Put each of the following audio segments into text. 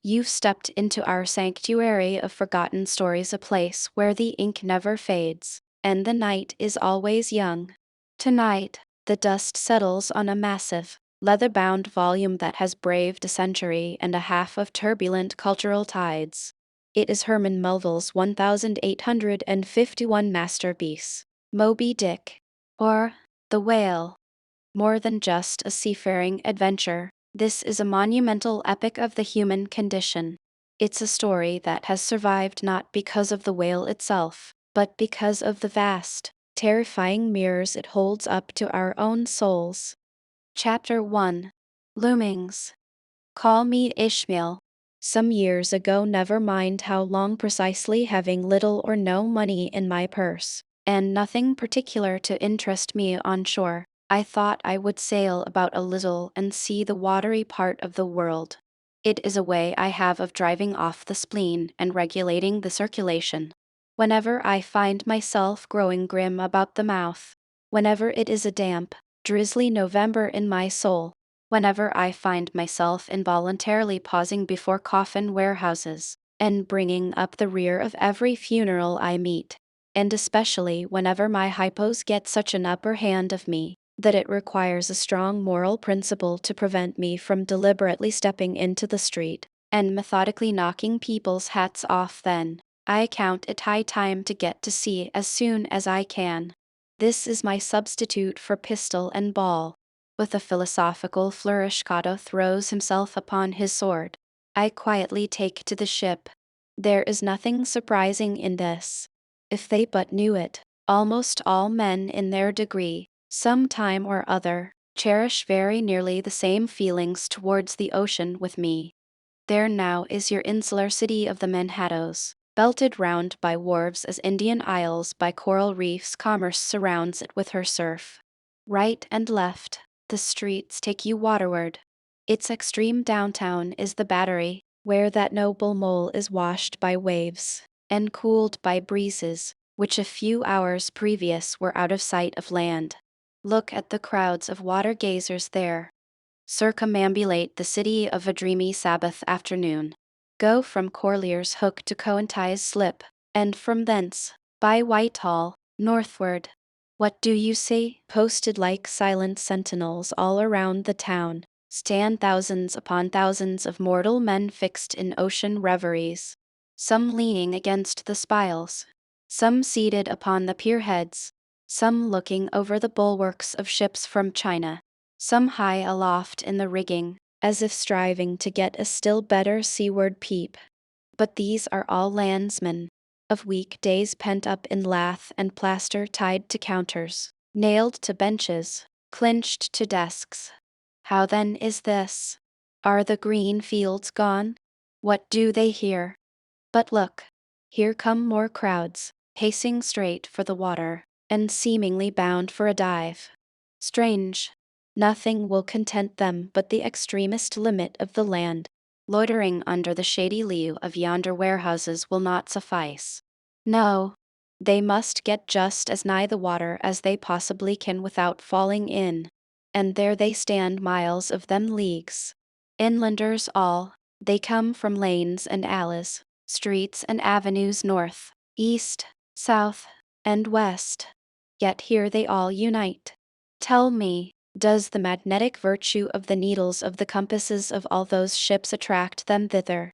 You've stepped into our sanctuary of forgotten stories, a place where the ink never fades, and the night is always young. Tonight, the dust settles on a massive, leather-bound volume that has braved a century and a half of turbulent cultural tides. It is Herman Melville's 1851 masterpiece, Moby Dick, or The Whale. More than just a seafaring adventure, this is a monumental epic of the human condition. It's a story that has survived not because of the whale itself, but because of the vast, terrifying mirrors it holds up to our own souls. Chapter 1. Loomings. Call me Ishmael. Some years ago, never mind how long precisely, having little or no money in my purse, and nothing particular to interest me on shore, I thought I would sail about a little and see the watery part of the world. It is a way I have of driving off the spleen and regulating the circulation. Whenever I find myself growing grim about the mouth, whenever it is a damp, drizzly November in my soul, whenever I find myself involuntarily pausing before coffin warehouses, and bringing up the rear of every funeral I meet, and especially whenever my hypos get such an upper hand of me, that it requires a strong moral principle to prevent me from deliberately stepping into the street, and methodically knocking people's hats off, then I count it high time to get to sea as soon as I can. This is my substitute for pistol and ball. With a philosophical flourish, Cato throws himself upon his sword. I quietly take to the ship. There is nothing surprising in this. If they but knew it, almost all men in their degree, some time or other, cherish very nearly the same feelings towards the ocean with me. There now is your insular city of the Manhattoes, belted round by wharves as Indian isles by coral reefs. Commerce surrounds it with her surf. Right and left, the streets take you waterward. Its extreme downtown is the Battery, where that noble mole is washed by waves, and cooled by breezes, which a few hours previous were out of sight of land. Look at the crowds of water gazers there. Circumambulate the city of a dreamy Sabbath afternoon. Go from Corlear's Hook to Coenties Slip, and from thence, by Whitehall, northward. What do you see? Posted like silent sentinels all around the town, stand thousands upon thousands of mortal men fixed in ocean reveries. Some leaning against the spiles, some seated upon the pierheads, some looking over the bulwarks of ships from China, some high aloft in the rigging, as if striving to get a still better seaward peep. But these are all landsmen, of week-days pent up in lath and plaster, tied to counters, nailed to benches, clinched to desks. How then is this? Are the green fields gone? What do they hear? But look, here come more crowds, pacing straight for the water, and seemingly bound for a dive. Strange. Nothing will content them but the extremest limit of the land. Loitering under the shady lee of yonder warehouses will not suffice. No, they must get just as nigh the water as they possibly can without falling in. And there they stand, miles of them, leagues. Inlanders all, they come from lanes and alleys, streets and avenues, north, east, south, and west. Yet here they all unite. Tell me, does the magnetic virtue of the needles of the compasses of all those ships attract them thither?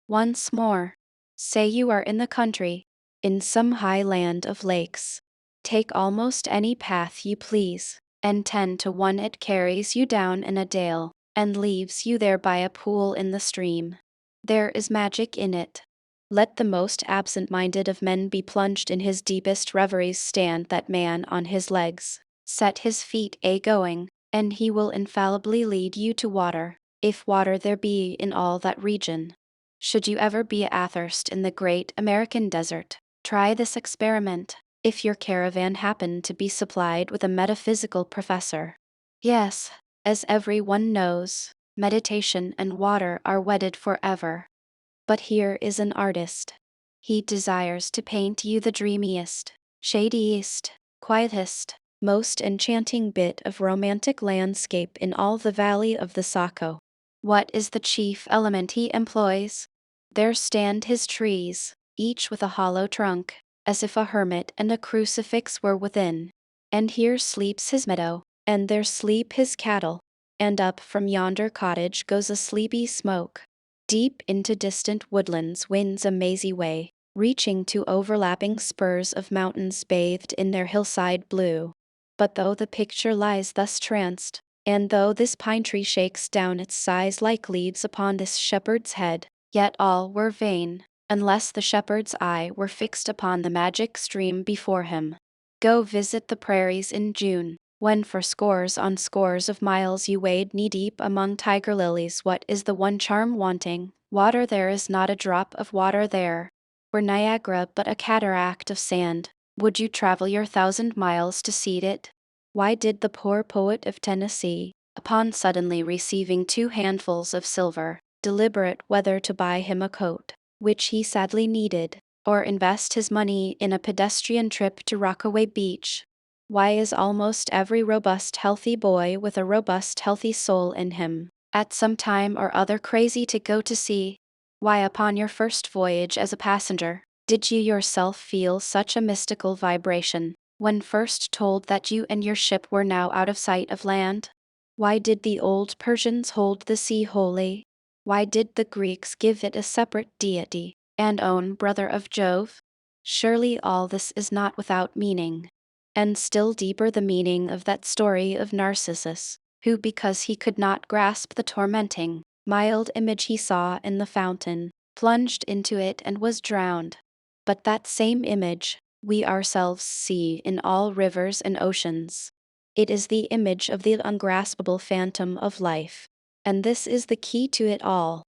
Once more, say you are in the country, in some high land of lakes. Take almost any path you please, and 10 to 1 it carries you down in a dale, and leaves you there by a pool in the stream. There is magic in it. Let the most absent-minded of men be plunged in his deepest reveries, stand that man on his legs, set his feet a-going, and he will infallibly lead you to water, if water there be in all that region. Should you ever be athirst in the great American desert, try this experiment, if your caravan happen to be supplied with a metaphysical professor. Yes, as everyone knows, meditation and water are wedded forever. But here is an artist. He desires to paint you the dreamiest, shadiest, quietest, most enchanting bit of romantic landscape in all the valley of the Saco. What is the chief element he employs? There stand his trees, each with a hollow trunk, as if a hermit and a crucifix were within. And here sleeps his meadow, and there sleep his cattle, and up from yonder cottage goes a sleepy smoke. Deep into distant woodlands winds a mazy way, reaching to overlapping spurs of mountains bathed in their hillside blue. But though the picture lies thus tranced, and though this pine tree shakes down its sighs like leaves upon this shepherd's head, yet all were vain, unless the shepherd's eye were fixed upon the magic stream before him. Go visit the prairies in June, when for scores on scores of miles you wade knee-deep among tiger lilies. What is the one charm wanting? Water there is not a drop of water there. Were Niagara but a cataract of sand, would you travel your 1,000 miles to see it? Why did the poor poet of Tennessee, upon suddenly receiving 2 handfuls of silver, deliberate whether to buy him a coat, which he sadly needed, or invest his money in a pedestrian trip to Rockaway Beach? Why is almost every robust healthy boy with a robust healthy soul in him, at some time or other crazy to go to sea? Why upon your first voyage as a passenger, did you yourself feel such a mystical vibration, when first told that you and your ship were now out of sight of land? Why did the old Persians hold the sea holy? Why did the Greeks give it a separate deity, and own brother of Jove? Surely all this is not without meaning. And still deeper the meaning of that story of Narcissus, who, because he could not grasp the tormenting, mild image he saw in the fountain, plunged into it and was drowned. But that same image, we ourselves see in all rivers and oceans. It is the image of the ungraspable phantom of life, and this is the key to it all.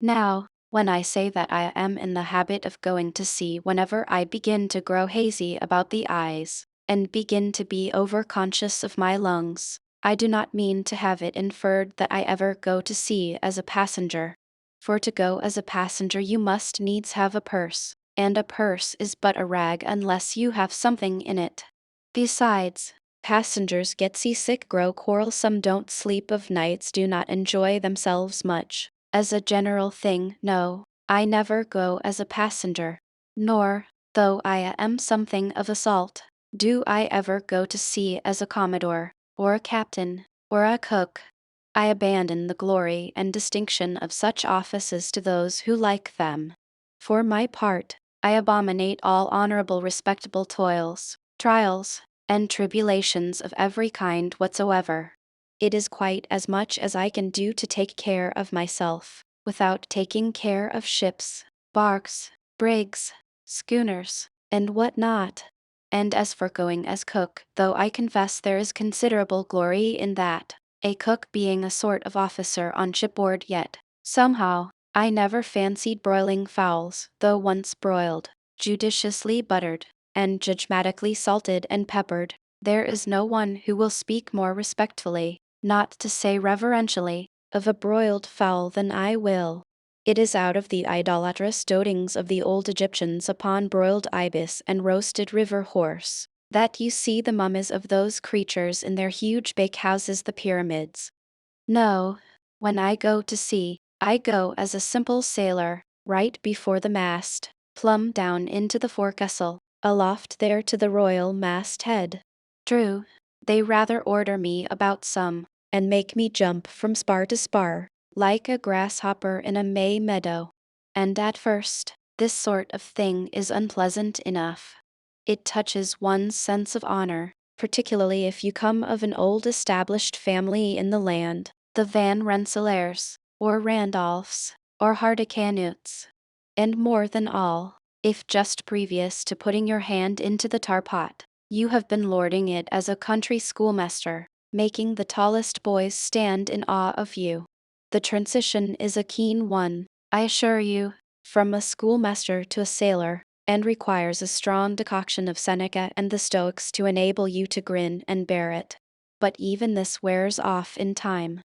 Now, when I say that I am in the habit of going to sea whenever I begin to grow hazy about the eyes, and begin to be overconscious of my lungs, I do not mean to have it inferred that I ever go to sea as a passenger. For to go as a passenger you must needs have a purse, and a purse is but a rag unless you have something in it. Besides, passengers get seasick, grow quarrelsome, don't sleep of nights, do not enjoy themselves much. As a general thing, no, I never go as a passenger. Nor, though I am something of a salt, do I ever go to sea as a commodore, or a captain, or a cook. I abandon the glory and distinction of such offices to those who like them. For my part, I abominate all honorable respectable toils, trials, and tribulations of every kind whatsoever. It is quite as much as I can do to take care of myself, without taking care of ships, barks, brigs, schooners, and what not. And as for going as cook, though I confess there is considerable glory in that, a cook being a sort of officer on shipboard, yet, somehow, I never fancied broiling fowls, though once broiled, judiciously buttered, and judgmatically salted and peppered. There is no one who will speak more respectfully, not to say reverentially, of a broiled fowl than I will. It is out of the idolatrous doatings of the old Egyptians upon broiled ibis and roasted river horse, that you see the mummies of those creatures in their huge bakehouses, the pyramids. No, when I go to sea, I go as a simple sailor, right before the mast, plumb down into the forecastle, aloft there to the royal mast-head. True, they rather order me about some, and make me jump from spar to spar, like a grasshopper in a May meadow. And at first, this sort of thing is unpleasant enough. It touches one's sense of honor, particularly if you come of an old established family in the land, the Van Rensselaers, or Randolphs, or Hardicanutes. And more than all, if just previous to putting your hand into the tar pot, you have been lording it as a country schoolmaster, making the tallest boys stand in awe of you. The transition is a keen one, I assure you, from a schoolmaster to a sailor, and requires a strong decoction of Seneca and the Stoics to enable you to grin and bear it. But even this wears off in time.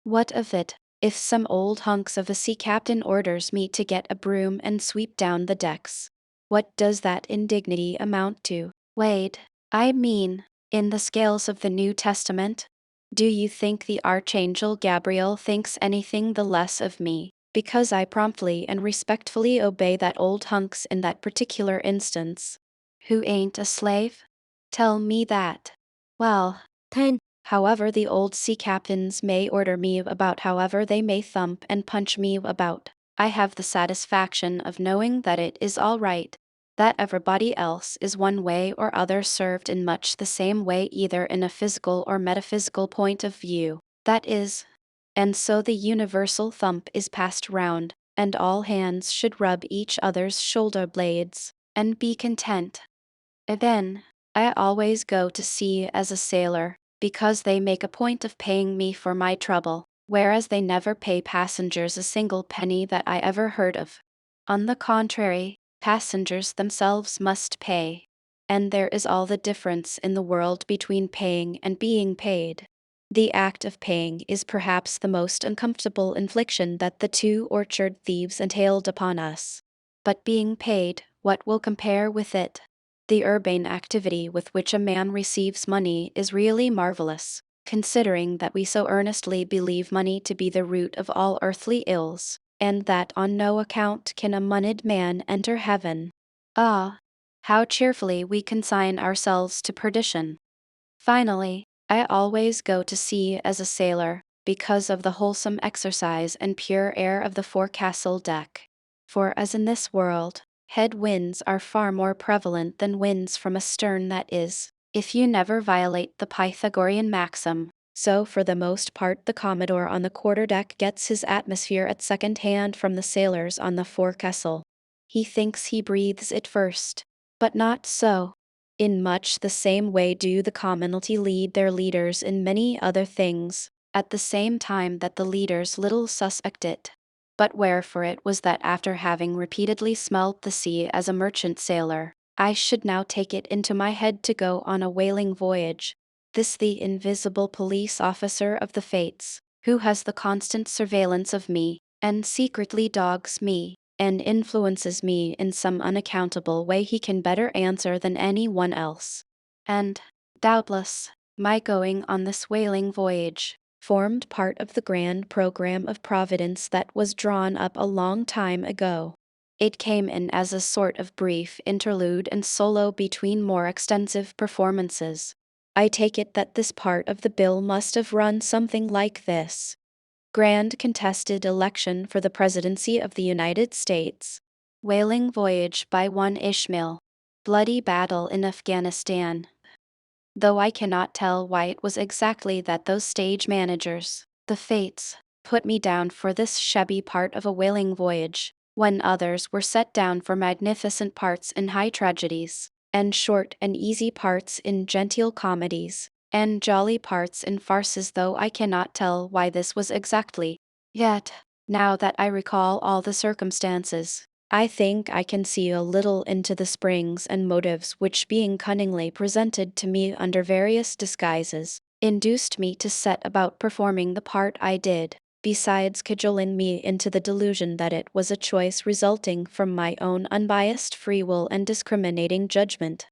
What of it, if some old hunks of a sea captain orders me to get a broom and sweep down the decks? What does that indignity amount to? Weighed, I mean, in the scales of the New Testament? Do you think the Archangel Gabriel thinks anything the less of me, because I promptly and respectfully obey that old hunks in that particular instance? Who ain't a slave? Tell me that. Well, then, however the old sea captains may order me about, however they may thump and punch me about, I have the satisfaction of knowing that it is all right, that everybody else is one way or other served in much the same way, either in a physical or metaphysical point of view, that is. And so the universal thump is passed round, and all hands should rub each other's shoulder blades, and be content. And then, I always go to sea as a sailor, because they make a point of paying me for my trouble, whereas they never pay passengers a single penny that I ever heard of. On the contrary, passengers themselves must pay. And there is all the difference in the world between paying and being paid. The act of paying is perhaps the most uncomfortable infliction that the two orchard thieves entailed upon us. But being paid, what will compare with it? The urbane activity with which a man receives money is really marvelous, considering that we so earnestly believe money to be the root of all earthly ills, and that on no account can a moneyed man enter heaven. Ah, how cheerfully we consign ourselves to perdition! Finally, I always go to sea as a sailor, because of the wholesome exercise and pure air of the forecastle deck. For as in this world, head winds are far more prevalent than winds from astern, that is, if you never violate the Pythagorean maxim, so for the most part the Commodore on the quarter-deck gets his atmosphere at second hand from the sailors on the forecastle. He thinks he breathes it first, but not so. In much the same way do the commonalty lead their leaders in many other things, at the same time that the leaders little suspect it. But wherefore it was that after having repeatedly smelt the sea as a merchant sailor, I should now take it into my head to go on a whaling voyage. This the invisible police officer of the fates, who has the constant surveillance of me, and secretly dogs me, and influences me in some unaccountable way, he can better answer than any one else. And, doubtless, my going on this whaling voyage formed part of the grand program of Providence that was drawn up a long time ago. It came in as a sort of brief interlude and solo between more extensive performances. I take it that this part of the bill must have run something like this: Grand contested election for the presidency of the United States. Whaling voyage by one Ishmael. Bloody battle in Afghanistan. Though I cannot tell why it was exactly that those stage managers, the fates, put me down for this shabby part of a whaling voyage, when others were set down for magnificent parts in high tragedies, and short and easy parts in genteel comedies, and jolly parts in farces, though I cannot tell why this was exactly. Yet, now that I recall all the circumstances, I think I can see a little into the springs and motives which, being cunningly presented to me under various disguises, induced me to set about performing the part I did, besides cajoling me into the delusion that it was a choice resulting from my own unbiased free will and discriminating judgment.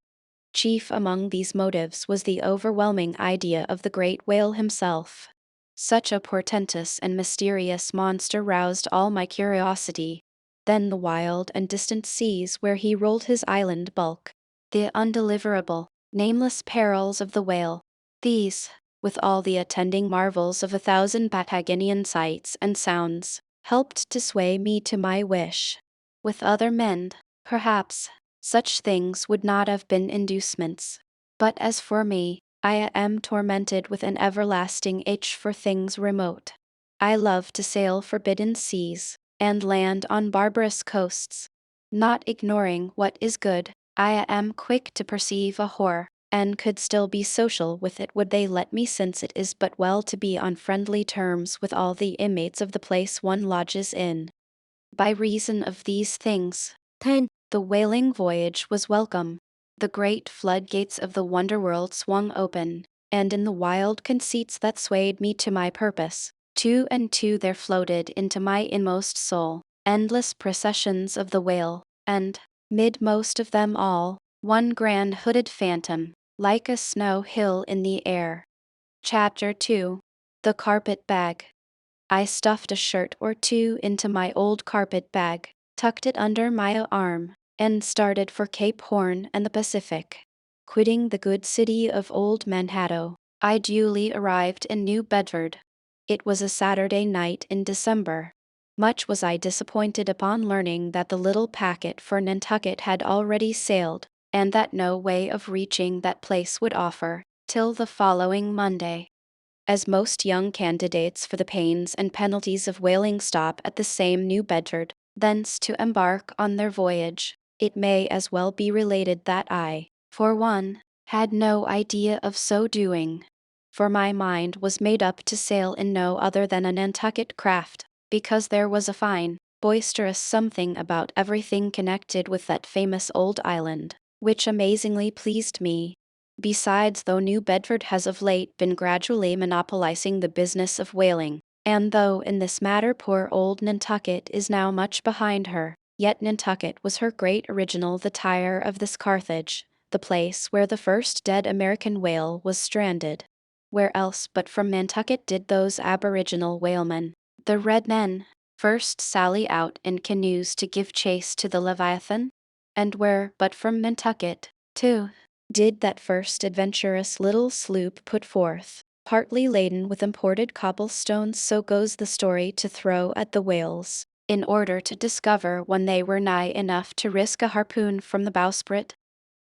Chief among these motives was the overwhelming idea of the great whale himself. Such a portentous and mysterious monster roused all my curiosity. Then the wild and distant seas where he rolled his island bulk. The undeliverable, nameless perils of the whale. These, with all the attending marvels of 1,000 Patagonian sights and sounds, helped to sway me to my wish. With other men, perhaps, such things would not have been inducements. But as for me, I am tormented with an everlasting itch for things remote. I love to sail forbidden seas, and land on barbarous coasts. Not ignoring what is good, I am quick to perceive a whore, and could still be social with it would they let me, since it is but well to be on friendly terms with all the inmates of the place one lodges in. By reason of these things, then, the whaling voyage was welcome. The great floodgates of the wonderworld swung open, and in the wild conceits that swayed me to my purpose, two and two there floated into my inmost soul endless processions of the whale, and, mid most of them all, one grand hooded phantom, like a snow hill in the air. Chapter 2. The Carpet Bag. I stuffed a shirt or two into my old carpet bag, tucked it under my arm, and started for Cape Horn and the Pacific. Quitting the good city of Old Manhattan, I duly arrived in New Bedford. It was a Saturday night in December. Much was I disappointed upon learning that the little packet for Nantucket had already sailed, and that no way of reaching that place would offer, till the following Monday. As most young candidates for the pains and penalties of whaling stop at the same New Bedford, thence to embark on their voyage, it may as well be related that I, for one, had no idea of so doing. For my mind was made up to sail in no other than a Nantucket craft, because there was a fine, boisterous something about everything connected with that famous old island, which amazingly pleased me. Besides, though New Bedford has of late been gradually monopolizing the business of whaling, and though in this matter poor old Nantucket is now much behind her, yet Nantucket was her great original, the Tyre of this Carthage, the place where the first dead American whale was stranded. Where else but from Nantucket did those aboriginal whalemen, the red men, first sally out in canoes to give chase to the Leviathan? And where but from Nantucket, too, did that first adventurous little sloop put forth, partly laden with imported cobblestones, so goes the story, to throw at the whales, in order to discover when they were nigh enough to risk a harpoon from the bowsprit?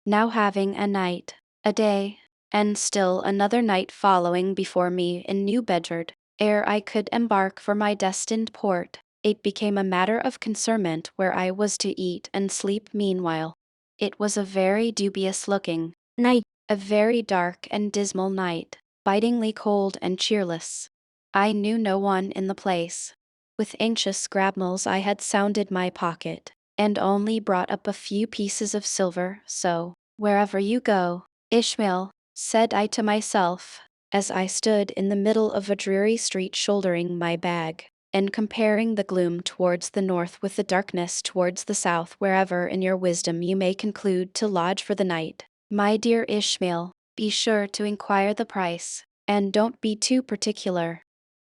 Now having a night, a day, and still another night following before me in New Bedford, ere I could embark for my destined port, it became a matter of concernment where I was to eat and sleep meanwhile. It was a very dubious looking night, a very dark and dismal night, bitingly cold and cheerless. I knew no one in the place. With anxious grabmals I had sounded my pocket, and only brought up a few pieces of silver, so, wherever you go, Ishmael, said I to myself, as I stood in the middle of a dreary street shouldering my bag, and comparing the gloom towards the north with the darkness towards the south, wherever in your wisdom you may conclude to lodge for the night, my dear Ishmael, be sure to inquire the price, and don't be too particular.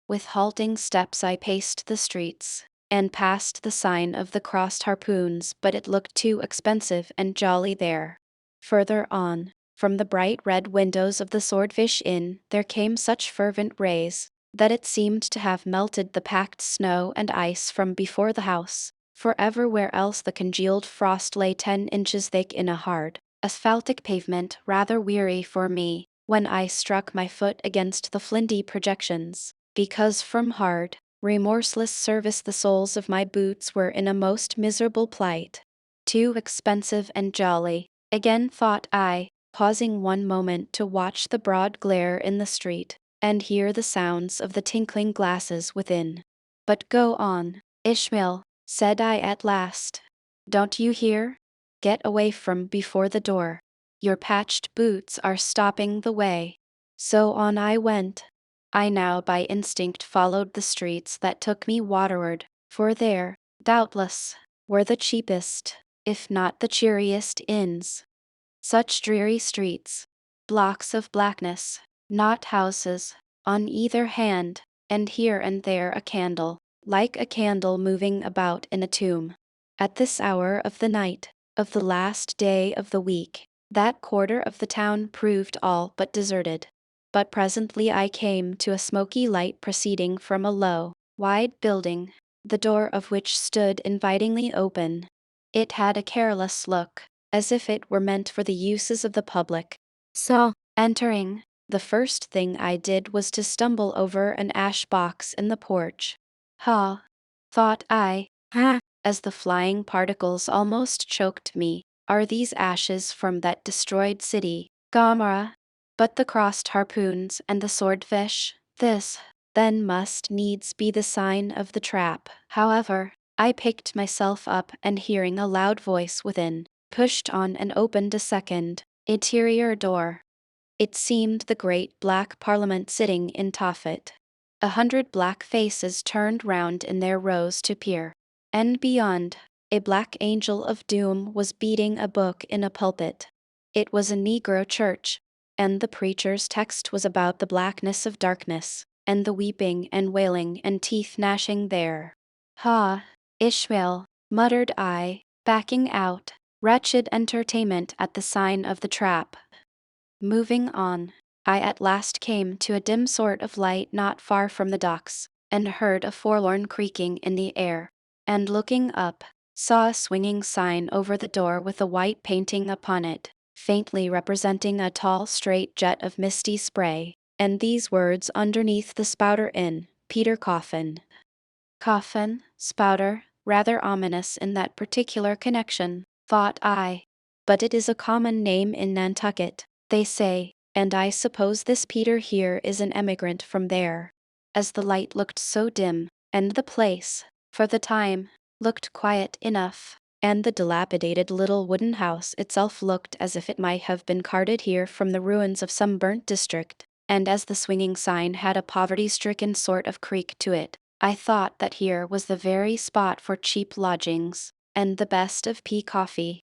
With halting steps I paced the streets, and passed the sign of the crossed harpoons, but it looked too expensive and jolly there. Further on, from the bright red windows of the Swordfish Inn, there came such fervent rays, that it seemed to have melted the packed snow and ice from before the house, for everywhere else the congealed frost lay 10 inches thick in a hard, asphaltic pavement rather weary for me, when I struck my foot against the flinty projections, because from hard, remorseless service the soles of my boots were in a most miserable plight. Too expensive and jolly, again thought I, pausing one moment to watch the broad glare in the street, and hear the sounds of the tinkling glasses within. But go on, Ishmael, said I at last. Don't you hear? Get away from before the door. Your patched boots are stopping the way. So on I went. I now by instinct followed the streets that took me waterward, for there, doubtless, were the cheapest, if not the cheeriest inns. Such dreary streets, blocks of blackness, not houses, on either hand, and here and there a candle, like a candle moving about in a tomb. At this hour of the night, of the last day of the week, that quarter of the town proved all but deserted. But presently I came to a smoky light proceeding from a low, wide building, the door of which stood invitingly open. It had a careless look, as if it were meant for the uses of the public. So, entering, the first thing I did was to stumble over an ash box in the porch. Ha! Thought I, as the flying particles almost choked me, are these ashes from that destroyed city, Gomorrah? But the crossed harpoons and the swordfish, this, then must needs be the sign of the trap. However, I picked myself up and hearing a loud voice within, pushed on and opened a second, interior door. It seemed the great black Parliament sitting in Tophet. 100 black faces turned round in their rows to peer. And beyond, a black angel of doom was beating a book in a pulpit. It was a Negro church, and the preacher's text was about the blackness of darkness, and the weeping and wailing and teeth gnashing there. "Ha, Ishmael," muttered I, backing out. Wretched entertainment at the sign of the trap. Moving on, I at last came to a dim sort of light not far from the docks, and heard a forlorn creaking in the air, and looking up, saw a swinging sign over the door with a white painting upon it, faintly representing a tall straight jet of misty spray, and these words underneath: the Spouter Inn, Peter Coffin. Coffin, Spouter, rather ominous in that particular connection, thought I. But it is a common name in Nantucket, they say, and I suppose this Peter here is an emigrant from there. As the light looked so dim, and the place, for the time, looked quiet enough, and the dilapidated little wooden house itself looked as if it might have been carted here from the ruins of some burnt district, and as the swinging sign had a poverty-stricken sort of creak to it, I thought that here was the very spot for cheap lodgings, and the best of pea coffee.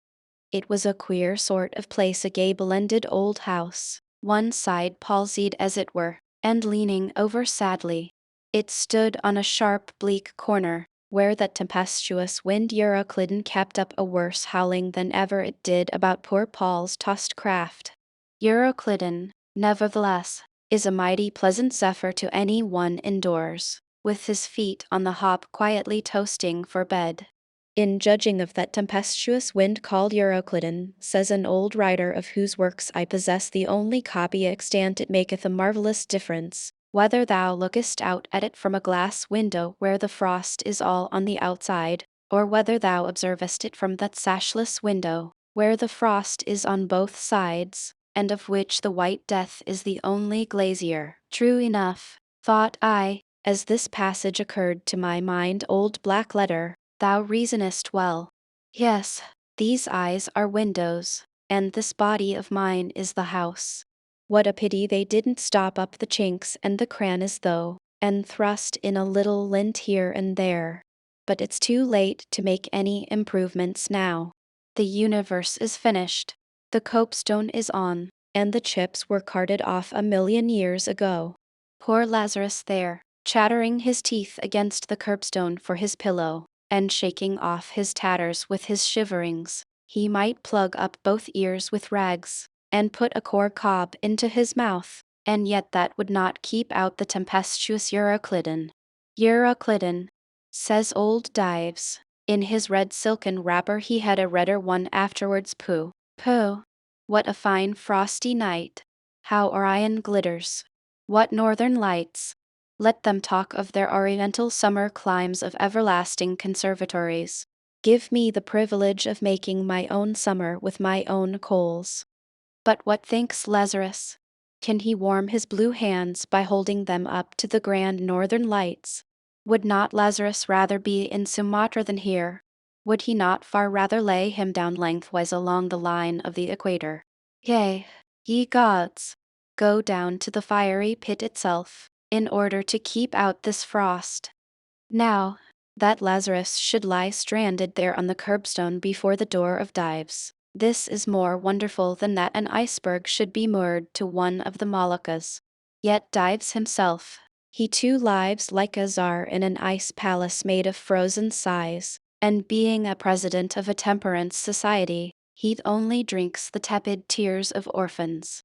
It was a queer sort of place, a gay blended old house, one side palsied as it were, and leaning over sadly. It stood on a sharp bleak corner, where that tempestuous wind Euroclydon kept up a worse howling than ever it did about poor Paul's tossed craft. Euroclydon, nevertheless, is a mighty pleasant zephyr to any one indoors, with his feet on the hop quietly toasting for bed. In judging of that tempestuous wind called Euroclydon, says an old writer of whose works I possess the only copy extant, it maketh a marvellous difference, whether thou lookest out at it from a glass window where the frost is all on the outside, or whether thou observest it from that sashless window, where the frost is on both sides, and of which the white death is the only glazier. True enough, thought I, as this passage occurred to my mind, old black letter, thou reasonest well. Yes, these eyes are windows, and this body of mine is the house. What a pity they didn't stop up the chinks and the crannies though, and thrust in a little lint here and there. But it's too late to make any improvements now. The universe is finished. The copestone is on, and the chips were carted off 1,000,000 years ago. Poor Lazarus there, chattering his teeth against the curbstone for his pillow, and shaking off his tatters with his shiverings. He might plug up both ears with rags, and put a corn cob into his mouth, and yet that would not keep out the tempestuous Euroclydon. Euroclydon, says old Dives. In his red silken wrapper he had a redder one afterwards. Pooh, pooh! What a fine frosty night! How Orion glitters! What northern lights! Let them talk of their oriental summer climes, of everlasting conservatories. Give me the privilege of making my own summer with my own coals. But what thinks Lazarus? Can he warm his blue hands by holding them up to the grand northern lights? Would not Lazarus rather be in Sumatra than here? Would he not far rather lay him down lengthwise along the line of the equator? Yea, ye gods, go down to the fiery pit itself, in order to keep out this frost. Now, that Lazarus should lie stranded there on the curbstone before the door of Dives, this is more wonderful than that an iceberg should be moored to one of the Moluccas. Yet Dives himself, he too lives like a czar in an ice palace made of frozen sighs, and being a president of a temperance society, he only drinks the tepid tears of orphans.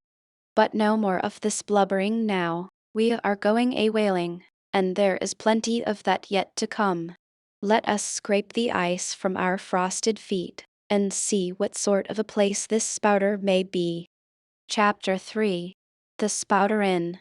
But no more of this blubbering now. We are going a whaling, and there is plenty of that yet to come. Let us scrape the ice from our frosted feet, and see what sort of a place this Spouter may be. Chapter 3. The Spouter Inn.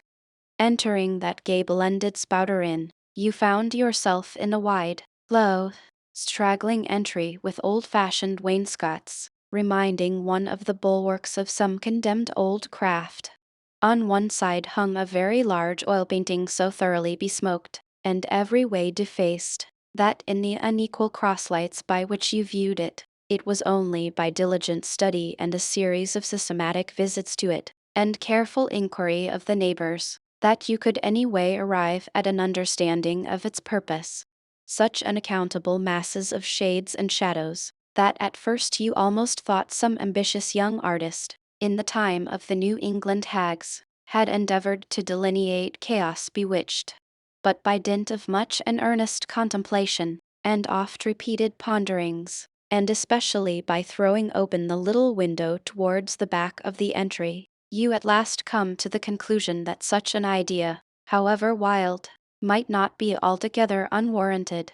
Entering that gay blended Spouter Inn, you found yourself in a wide, low, straggling entry with old-fashioned wainscots, reminding one of the bulwarks of some condemned old craft. On one side hung a very large oil painting so thoroughly besmoked, and every way defaced, that in the unequal crosslights by which you viewed it, it was only by diligent study and a series of systematic visits to it, and careful inquiry of the neighbors, that you could any way arrive at an understanding of its purpose. Such unaccountable masses of shades and shadows, that at first you almost thought some ambitious young artist, in the time of the New England hags, had endeavored to delineate chaos bewitched. But by dint of much and earnest contemplation, and oft-repeated ponderings, and especially by throwing open the little window towards the back of the entry, you at last come to the conclusion that such an idea, however wild, might not be altogether unwarranted.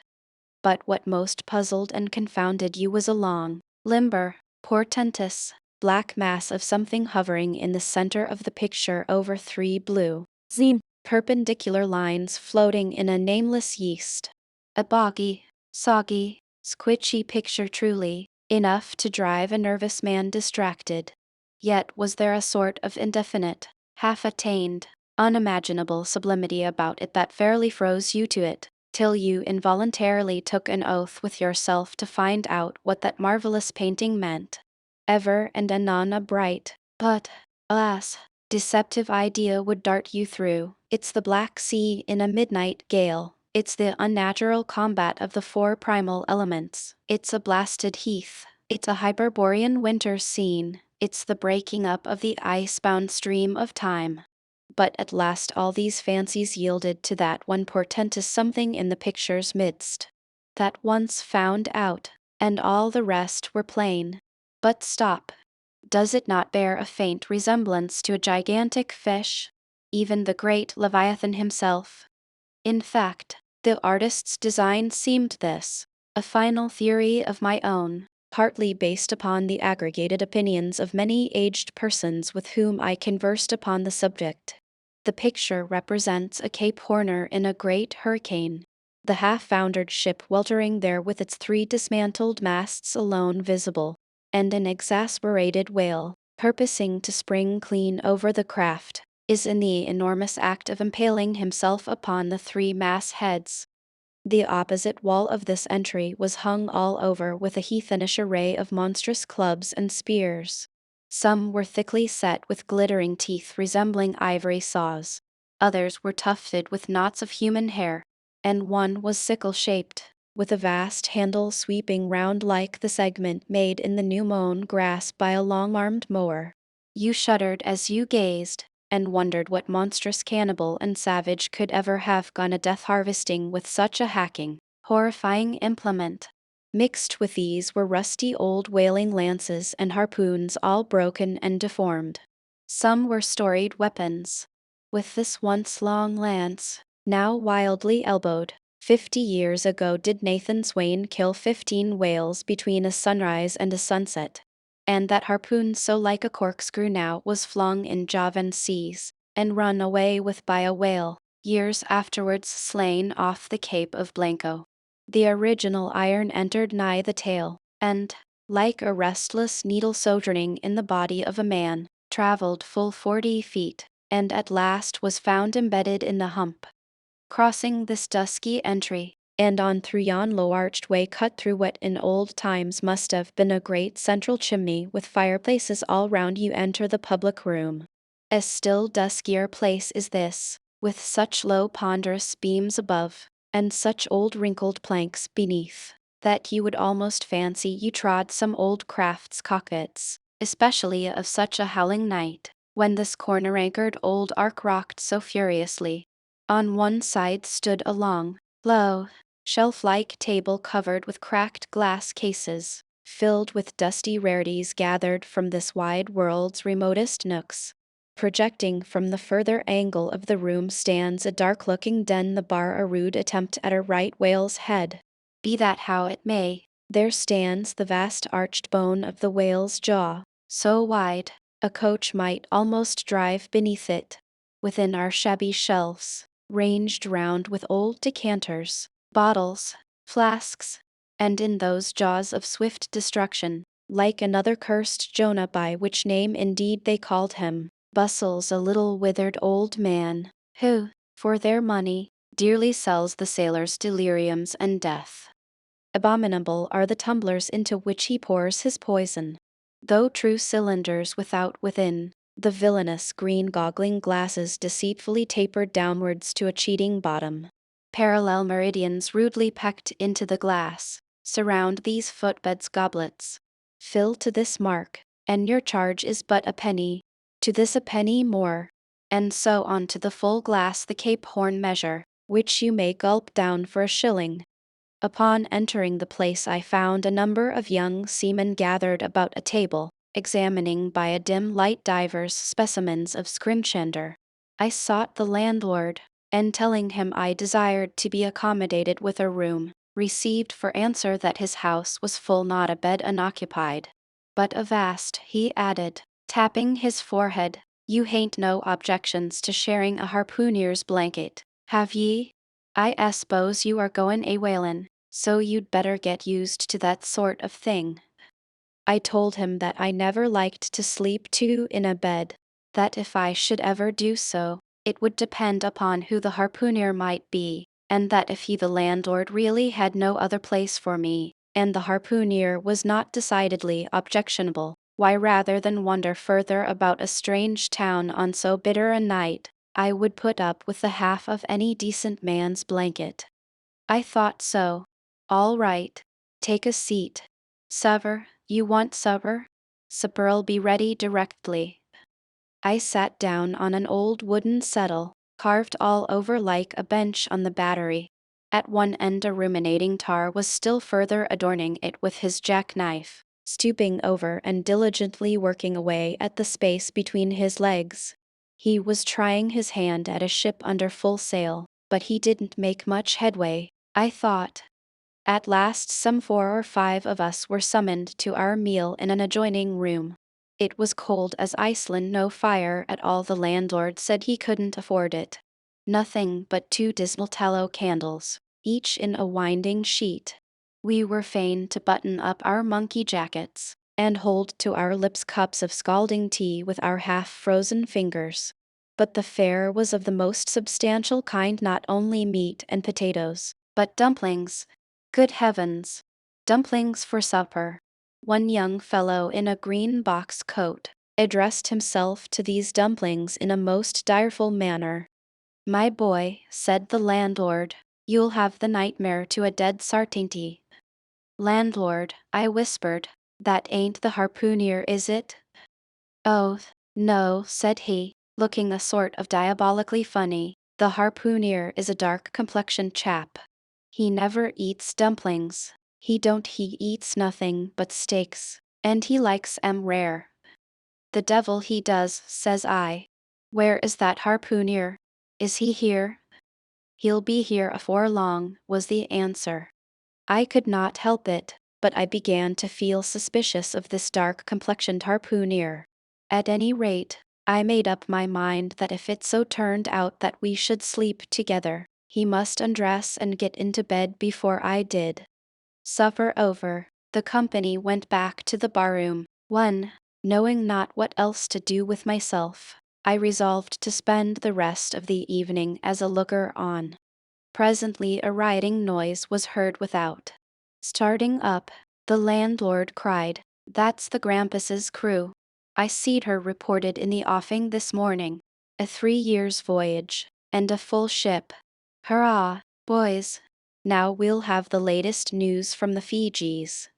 But what most puzzled and confounded you was a long, limber, portentous, black mass of something hovering in the center of the picture over three blue, perpendicular lines floating in a nameless yeast. A boggy, soggy, squitchy picture truly, enough to drive a nervous man distracted. Yet was there a sort of indefinite, half-attained, unimaginable sublimity about it that fairly froze you to it, till you involuntarily took an oath with yourself to find out what that marvelous painting meant. Ever and anon a bright, but, alas, deceptive idea would dart you through. It's the Black Sea in a midnight gale. It's the unnatural combat of the four primal elements. It's a blasted heath. It's a Hyperborean winter scene. It's the breaking up of the ice-bound stream of time. But at last all these fancies yielded to that one portentous something in the picture's midst. That once found out, and all the rest were plain. But stop. Does it not bear a faint resemblance to a gigantic fish? Even the great Leviathan himself? In fact, the artist's design seemed this, a final theory of my own, partly based upon the aggregated opinions of many aged persons with whom I conversed upon the subject. The picture represents a Cape Horner in a great hurricane, the half-foundered ship weltering there with its three dismantled masts alone visible, and an exasperated whale, purposing to spring clean over the craft, is in the enormous act of impaling himself upon the three mass-heads. The opposite wall of this entry was hung all over with a heathenish array of monstrous clubs and spears. Some were thickly set with glittering teeth resembling ivory saws. Others were tufted with knots of human hair, and one was sickle-shaped, with a vast handle sweeping round like the segment made in the new-mown grass by a long-armed mower. You shuddered as you gazed, and wondered what monstrous cannibal and savage could ever have gone a death-harvesting with such a hacking, horrifying implement. Mixed with these were rusty old whaling lances and harpoons all broken and deformed. Some were storied weapons. With this once long lance, now wildly elbowed, 50 years ago did Nathan Swain kill 15 whales between a sunrise and a sunset. And that harpoon so like a corkscrew now was flung in Javan seas, and run away with by a whale, years afterwards slain off the Cape of Blanco. The original iron entered nigh the tail, and, like a restless needle sojourning in the body of a man, travelled full 40 feet, and at last was found embedded in the hump. Crossing this dusky entry, and on through yon low arched way cut through what in old times must have been a great central chimney with fireplaces all round, you enter the public room. A still duskier place is this, with such low ponderous beams above, and such old wrinkled planks beneath, that you would almost fancy you trod some old craft's cockets, especially of such a howling night, when this corner-anchored old ark rocked so furiously. On one side stood a long, low, shelf-like table covered with cracked glass cases, filled with dusty rarities gathered from this wide world's remotest nooks. Projecting from the further angle of the room stands a dark-looking den, the bar a rude attempt at a right whale's head. Be that how it may, there stands the vast arched bone of the whale's jaw, so wide, a coach might almost drive beneath it. Within are shabby shelves, ranged round with old decanters, bottles, flasks, and in those jaws of swift destruction, like another cursed Jonah, by which name indeed they called him, bustles a little withered old man, who, for their money, dearly sells the sailors deliriums and death. Abominable are the tumblers into which he pours his poison, though true cylinders within, the villainous green goggling glasses deceitfully tapered downwards to a cheating bottom. Parallel meridians rudely pecked into the glass surround these footbeds. Goblets, filled to this mark, and your charge is but a penny. To this a penny more, and so on to the full glass the Cape Horn measure, which you may gulp down for a shilling. Upon entering the place I found a number of young seamen gathered about a table, examining by a dim light divers specimens of scrimshander. I sought the landlord, and telling him I desired to be accommodated with a room, received for answer that his house was full, not a bed unoccupied. But avast, he added, tapping his forehead, you hain't no objections to sharing a harpooner's blanket, have ye? I s'pose you are goin' a whalin', so you'd better get used to that sort of thing. I told him that I never liked to sleep two in a bed, that if I should ever do so, it would depend upon who the harpooner might be, and that if he the landlord really had no other place for me, and the harpooner was not decidedly objectionable, why rather than wander further about a strange town on so bitter a night, I would put up with the half of any decent man's blanket. I thought so. All right. Take a seat. Supper, you want supper? Supper'll be ready directly. I sat down on an old wooden settle, carved all over like a bench on the battery. At one end a ruminating tar was still further adorning it with his jackknife, stooping over and diligently working away at the space between his legs. He was trying his hand at a ship under full sail, but he didn't make much headway, I thought. At last some 4 or 5 of us were summoned to our meal in an adjoining room. It was cold as Iceland, no fire at all. The landlord said he couldn't afford it. Nothing but 2 dismal tallow candles, each in a winding sheet. We were fain to button up our monkey jackets, and hold to our lips cups of scalding tea with our half-frozen fingers. But the fare was of the most substantial kind, not only meat and potatoes, but dumplings. Good heavens! Dumplings for supper. One young fellow in a green box coat addressed himself to these dumplings in a most direful manner. My boy, said the landlord, you'll have the nightmare to a dead sartainty. Landlord, I whispered, that ain't the harpooner, is it? Oh, no, said he, looking a sort of diabolically funny, the harpooner is a dark-complexioned chap. He never eats dumplings. He eats nothing but steaks, and he likes 'em rare. The devil he does, says I. Where is that harpooner? Is he here? He'll be here afore long, was the answer. I could not help it, but I began to feel suspicious of this dark-complexioned harpooner. At any rate, I made up my mind that if it so turned out that we should sleep together, he must undress and get into bed before I did. Supper over, the company went back to the barroom. Knowing not what else to do with myself, I resolved to spend the rest of the evening as a looker-on. Presently a rioting noise was heard without. Starting up, the landlord cried, that's the Grampus's crew. I seed her reported in the offing this morning. A 3 years' voyage, and a full ship. Hurrah, boys! Now we'll have the latest news from the Fijis.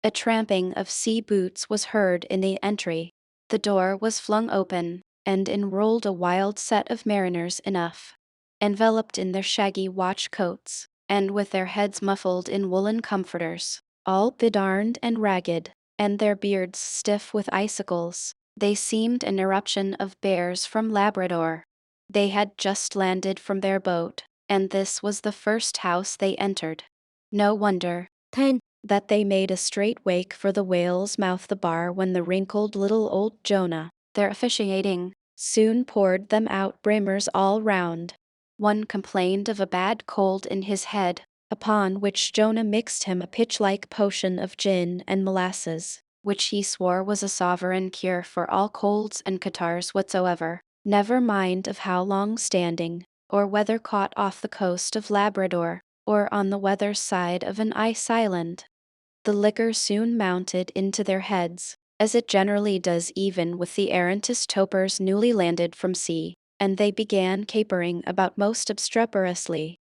A tramping of sea boots was heard in the entry. The door was flung open, and in rolled a wild set of mariners enough, enveloped in their shaggy watch coats, and with their heads muffled in woolen comforters, all bedarned and ragged, and their beards stiff with icicles. They seemed an eruption of bears from Labrador. They had just landed from their boat, and this was the first house they entered. No wonder that they made a straight wake for the whale's mouth, the bar, when the wrinkled little old Jonah, their officiating, soon poured them out brimmers all round. One complained of a bad cold in his head, upon which Jonah mixed him a pitch-like potion of gin and molasses, which he swore was a sovereign cure for all colds and catarrhs whatsoever, never mind of how long standing, or whether caught off the coast of Labrador, or on the weather side of an ice island. The liquor soon mounted into their heads, as it generally does even with the errantest topers newly landed from sea, and they began capering about most obstreperously.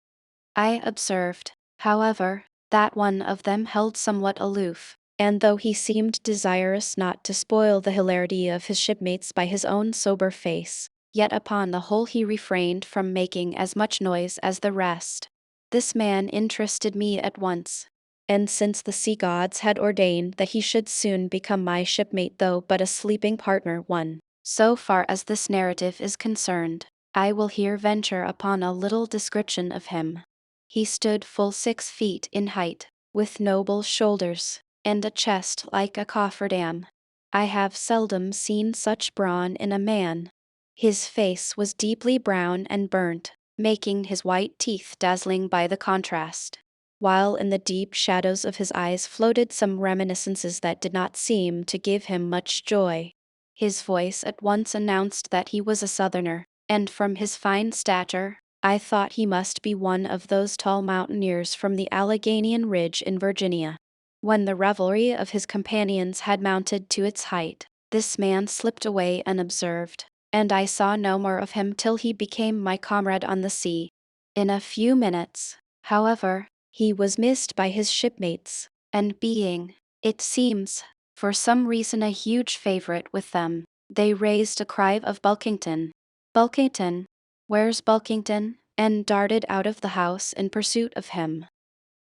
I observed, however, that one of them held somewhat aloof, and though he seemed desirous not to spoil the hilarity of his shipmates by his own sober face, yet upon the whole he refrained from making as much noise as the rest. This man interested me at once, and since the sea gods had ordained that he should soon become my shipmate though but a sleeping partner one, so far as this narrative is concerned, I will here venture upon a little description of him. He stood full 6 feet in height, with noble shoulders, and a chest like a cofferdam. I have seldom seen such brawn in a man. His face was deeply brown and burnt, making his white teeth dazzling by the contrast, while in the deep shadows of his eyes floated some reminiscences that did not seem to give him much joy. His voice at once announced that he was a Southerner, and from his fine stature, I thought he must be one of those tall mountaineers from the Alleghanian Ridge in Virginia. When the revelry of his companions had mounted to its height, this man slipped away unobserved, and I saw no more of him till he became my comrade on the sea. In a few minutes, however, he was missed by his shipmates, and being, it seems, for some reason a huge favorite with them, they raised a cry of Bulkington. Bulkington! Where's Bulkington? And darted out of the house in pursuit of him.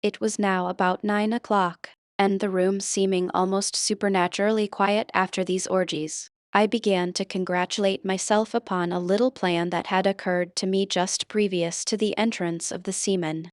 It was now about 9 o'clock, and the room seeming almost supernaturally quiet after these orgies, I began to congratulate myself upon a little plan that had occurred to me just previous to the entrance of the seamen.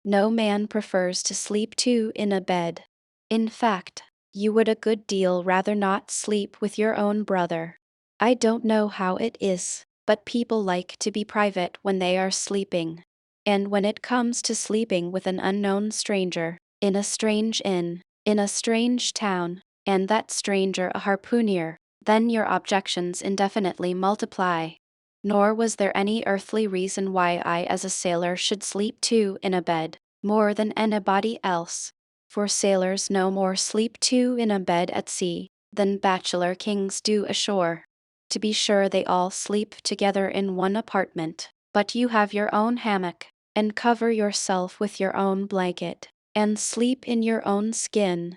No man prefers to sleep two in a bed. In fact, you would a good deal rather not sleep with your own brother. I don't know how it is, but people like to be private when they are sleeping. And when it comes to sleeping with an unknown stranger, in a strange inn, in a strange town, and that stranger a harpooner, then your objections indefinitely multiply. Nor was there any earthly reason why I as a sailor should sleep two in a bed, more than anybody else. For sailors no more sleep two in a bed at sea, than bachelor kings do ashore. To be sure they all sleep together in one apartment, but you have your own hammock, and cover yourself with your own blanket, and sleep in your own skin.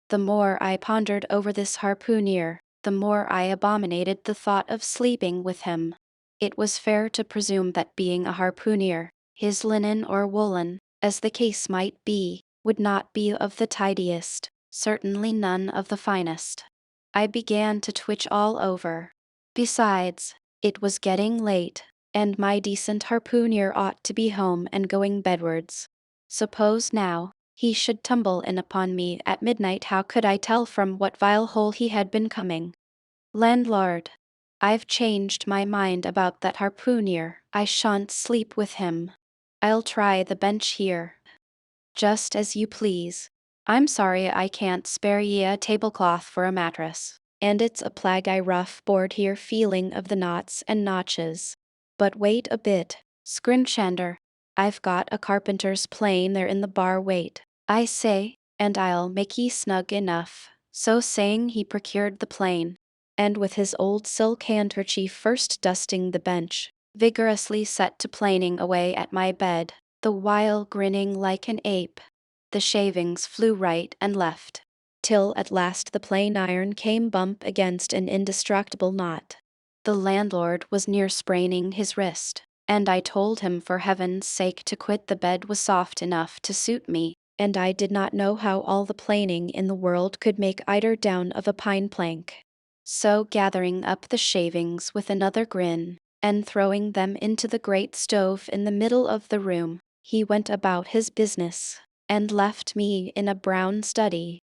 The more I pondered over this harpooner, the more I abominated the thought of sleeping with him. It was fair to presume that being a harpooner, his linen or woolen, as the case might be, would not be of the tidiest, certainly none of the finest. I began to twitch all over. Besides, it was getting late, and my decent harpooner ought to be home and going bedwards. Suppose now, he should tumble in upon me at midnight, how could I tell from what vile hole he had been coming? Landlord, I've changed my mind about that harpooner, I shan't sleep with him. I'll try the bench here. Just as you please. I'm sorry I can't spare ye a tablecloth for a mattress, and it's a plague I rough board here feeling of the knots and notches. But wait a bit, Scrinchander, I've got a carpenter's plane there in the bar, wait, I say, and I'll make ye snug enough. So saying he procured the plane, and with his old silk handkerchief first dusting the bench, vigorously set to planing away at my bed, the while grinning like an ape. The shavings flew right and left, till at last the plain iron came bump against an indestructible knot. The landlord was near spraining his wrist, and I told him for heaven's sake to quit. The bed was soft enough to suit me, and I did not know how all the planing in the world could make eider down of a pine plank. So gathering up the shavings with another grin, and throwing them into the great stove in the middle of the room, he went about his business, and left me in a brown study.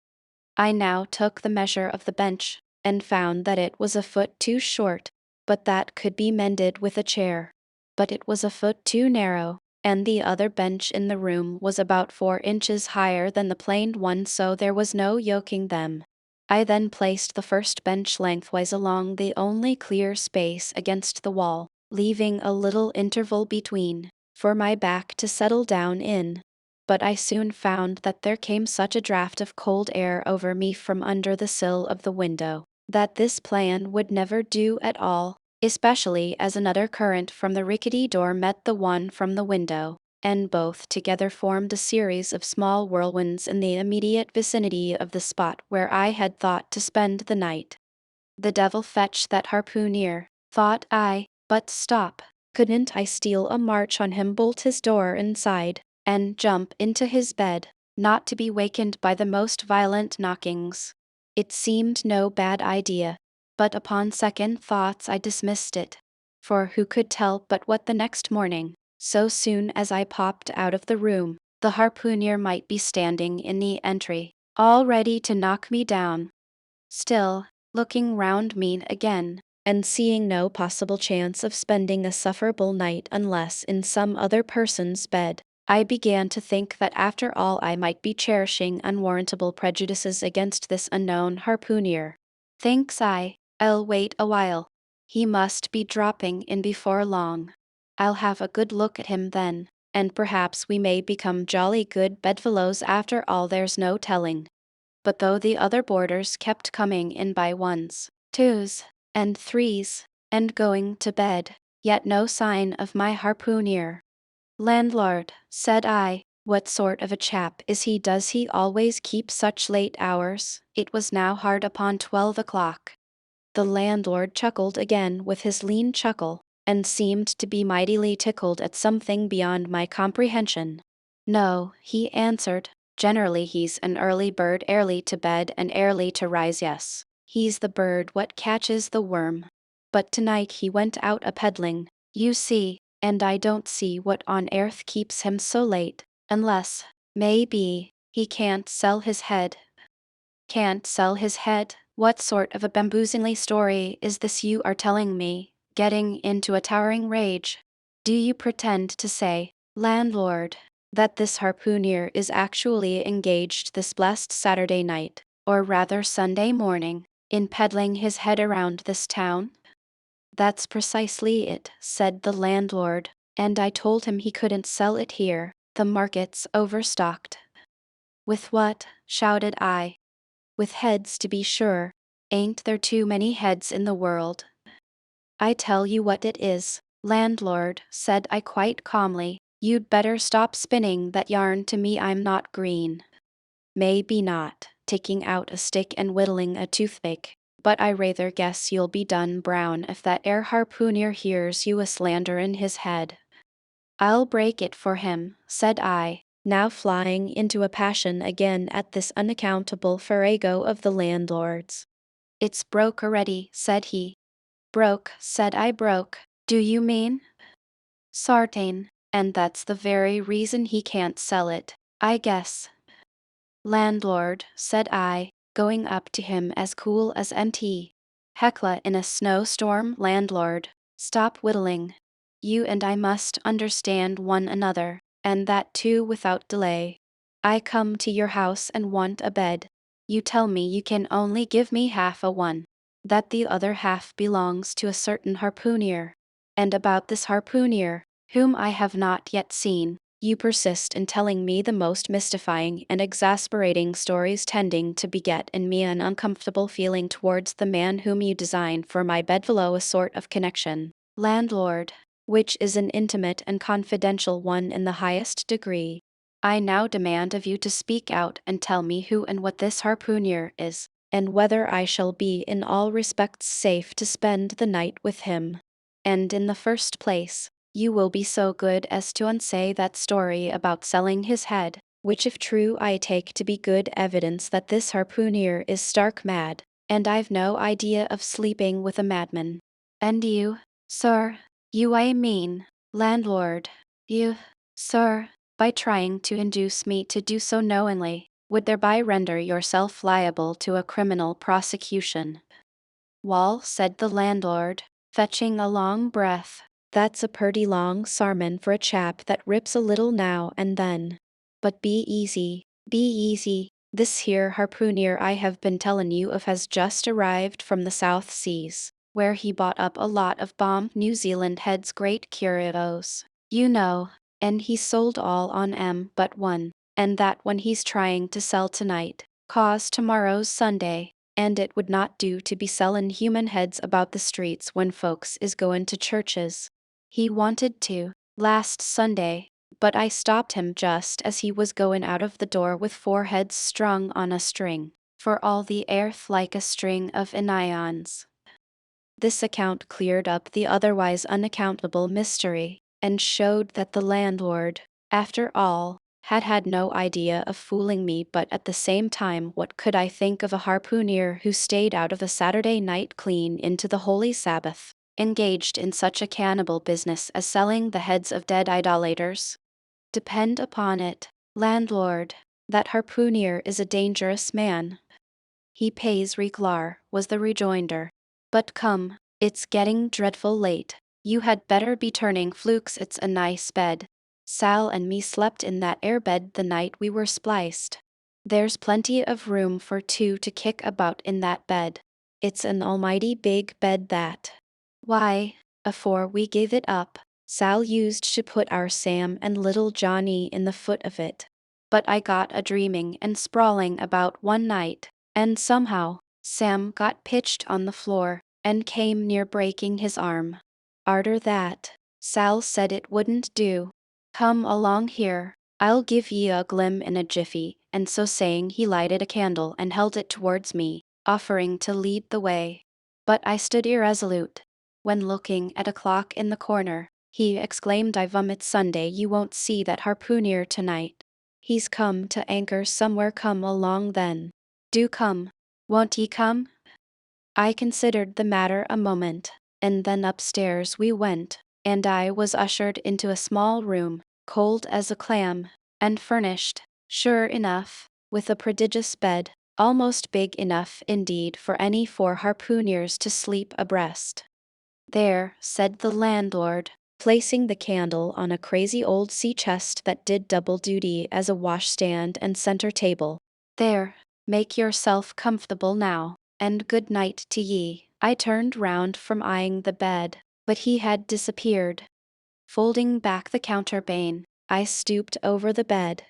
I now took the measure of the bench, and found that it was a foot too short, but that could be mended with a chair. But it was a foot too narrow, and the other bench in the room was about 4 inches higher than the planed one, so there was no yoking them. I then placed the first bench lengthwise along the only clear space against the wall, leaving a little interval between, for my back to settle down in. But I soon found that there came such a draught of cold air over me from under the sill of the window, that this plan would never do at all, especially as another current from the rickety door met the one from the window. and both together formed a series of small whirlwinds in the immediate vicinity of the spot where I had thought to spend the night. The devil fetch that harpooner, thought I, but stop. Couldn't I steal a march on him, bolt his door inside, and jump into his bed, not to be wakened by the most violent knockings? It seemed no bad idea, but upon second thoughts I dismissed it. For who could tell but what the next morning, so soon as I popped out of the room, the harpooner might be standing in the entry, all ready to knock me down. Still, looking round me again, and seeing no possible chance of spending a sufferable night unless in some other person's bed, I began to think that after all I might be cherishing unwarrantable prejudices against this unknown harpooner. Thinks I, I'll wait a while. He must be dropping in before long. I'll have a good look at him then, and perhaps we may become jolly good bedfellows after all, there's no telling. But though the other boarders kept coming in by ones, twos, and threes, and going to bed, yet no sign of my harpooner. Landlord, said I, what sort of a chap is he? Does he always keep such late hours? It was now hard upon 12 o'clock. The landlord chuckled again with his lean chuckle, and seemed to be mightily tickled at something beyond my comprehension. No, he answered, generally he's an early bird, early to bed and early to rise. Yes, he's the bird what catches the worm. But tonight he went out a peddling, you see, and I don't see what on earth keeps him so late, unless, may be, he can't sell his head. Can't sell his head? What sort of a bamboozling story is this you are telling me? Getting into a towering rage. Do you pretend to say, landlord, that this harpooner is actually engaged this blessed Saturday night, or rather Sunday morning, in peddling his head around this town? That's precisely it, said the landlord, and I told him he couldn't sell it here, the market's overstocked. With what? Shouted I. With heads, to be sure. Ain't there too many heads in the world? I tell you what it is, landlord, said I quite calmly, you'd better stop spinning that yarn to me. I'm not green. Maybe not, taking out a stick and whittling a toothpick, but I rather guess you'll be done brown if that air harpooner hears you a slanderin' his head. I'll break it for him, said I, now flying into a passion again at this unaccountable farrago of the landlord's. It's broke already, said he. Broke, said I. Broke, do you mean? Sartain, and that's the very reason he can't sell it, I guess. Landlord, said I, going up to him as cool as nt. Hecla in a snowstorm, landlord, stop whittling. You and I must understand one another, and that too without delay. I come to your house and want a bed. You tell me you can only give me half a one, that the other half belongs to a certain harpooner. And about this harpooner, whom I have not yet seen, you persist in telling me the most mystifying and exasperating stories, tending to beget in me an uncomfortable feeling towards the man whom you design for my bedfellow, a sort of connection, landlord, which is an intimate and confidential one in the highest degree. I now demand of you to speak out and tell me who and what this harpooner is, and whether I shall be in all respects safe to spend the night with him. And in the first place, you will be so good as to unsay that story about selling his head, which if true I take to be good evidence that this harpooner is stark mad, and I've no idea of sleeping with a madman. And you, sir, you I mean, landlord, you, sir, by trying to induce me to do so knowingly, would thereby render yourself liable to a criminal prosecution. Wall, said the landlord, fetching a long breath, that's a purty long sarmon for a chap that rips a little now and then. But be easy, be easy. This here harpooner I have been tellin' you of has just arrived from the South Seas, where he bought up a lot of bomb New Zealand heads, great curios, you know, and he sold all on 'em but one, and that one he's trying to sell tonight, 'cause tomorrow's Sunday, and it would not do to be sellin' human heads about the streets when folks is goin' to churches. He wanted to, last Sunday, but I stopped him just as he was going out of the door with 4 heads strung on a string, for all the earth like a string of anions. This account cleared up the otherwise unaccountable mystery, and showed that the landlord, after all, had had no idea of fooling me, but at the same time, what could I think of a harpooner who stayed out of a Saturday night clean into the holy Sabbath, engaged in such a cannibal business as selling the heads of dead idolaters? Depend upon it, landlord, that harpooner is a dangerous man. He pays reglar, was the rejoinder. But come, it's getting dreadful late. You had better be turning flukes, it's a nice bed. Sal and me slept in that air bed the night we were spliced. There's plenty of room for 2 to kick about in that bed. It's an almighty big bed that. Why, afore we gave it up, Sal used to put our Sam and little Johnny in the foot of it. But I got a dreaming and sprawling about one night, and somehow, Sam got pitched on the floor, and came near breaking his arm. Arter that, Sal said it wouldn't do. Come along here, I'll give ye a glim in a jiffy, and so saying he lighted a candle and held it towards me, offering to lead the way. But I stood irresolute. When looking at a clock in the corner, he exclaimed, "I vomit Sunday, you won't see that harpooner tonight. He's come to anchor somewhere, come along then. Do come. Won't ye come?" I considered the matter a moment, and then upstairs we went, and I was ushered into a small room, cold as a clam, and furnished, sure enough, with a prodigious bed, almost big enough indeed for any 4 harpooners to sleep abreast. "There," said the landlord, placing the candle on a crazy old sea chest that did double duty as a washstand and center table. "There, make yourself comfortable now, and good night to ye." I turned round from eyeing the bed, but he had disappeared. Folding back the counterpane, I stooped over the bed.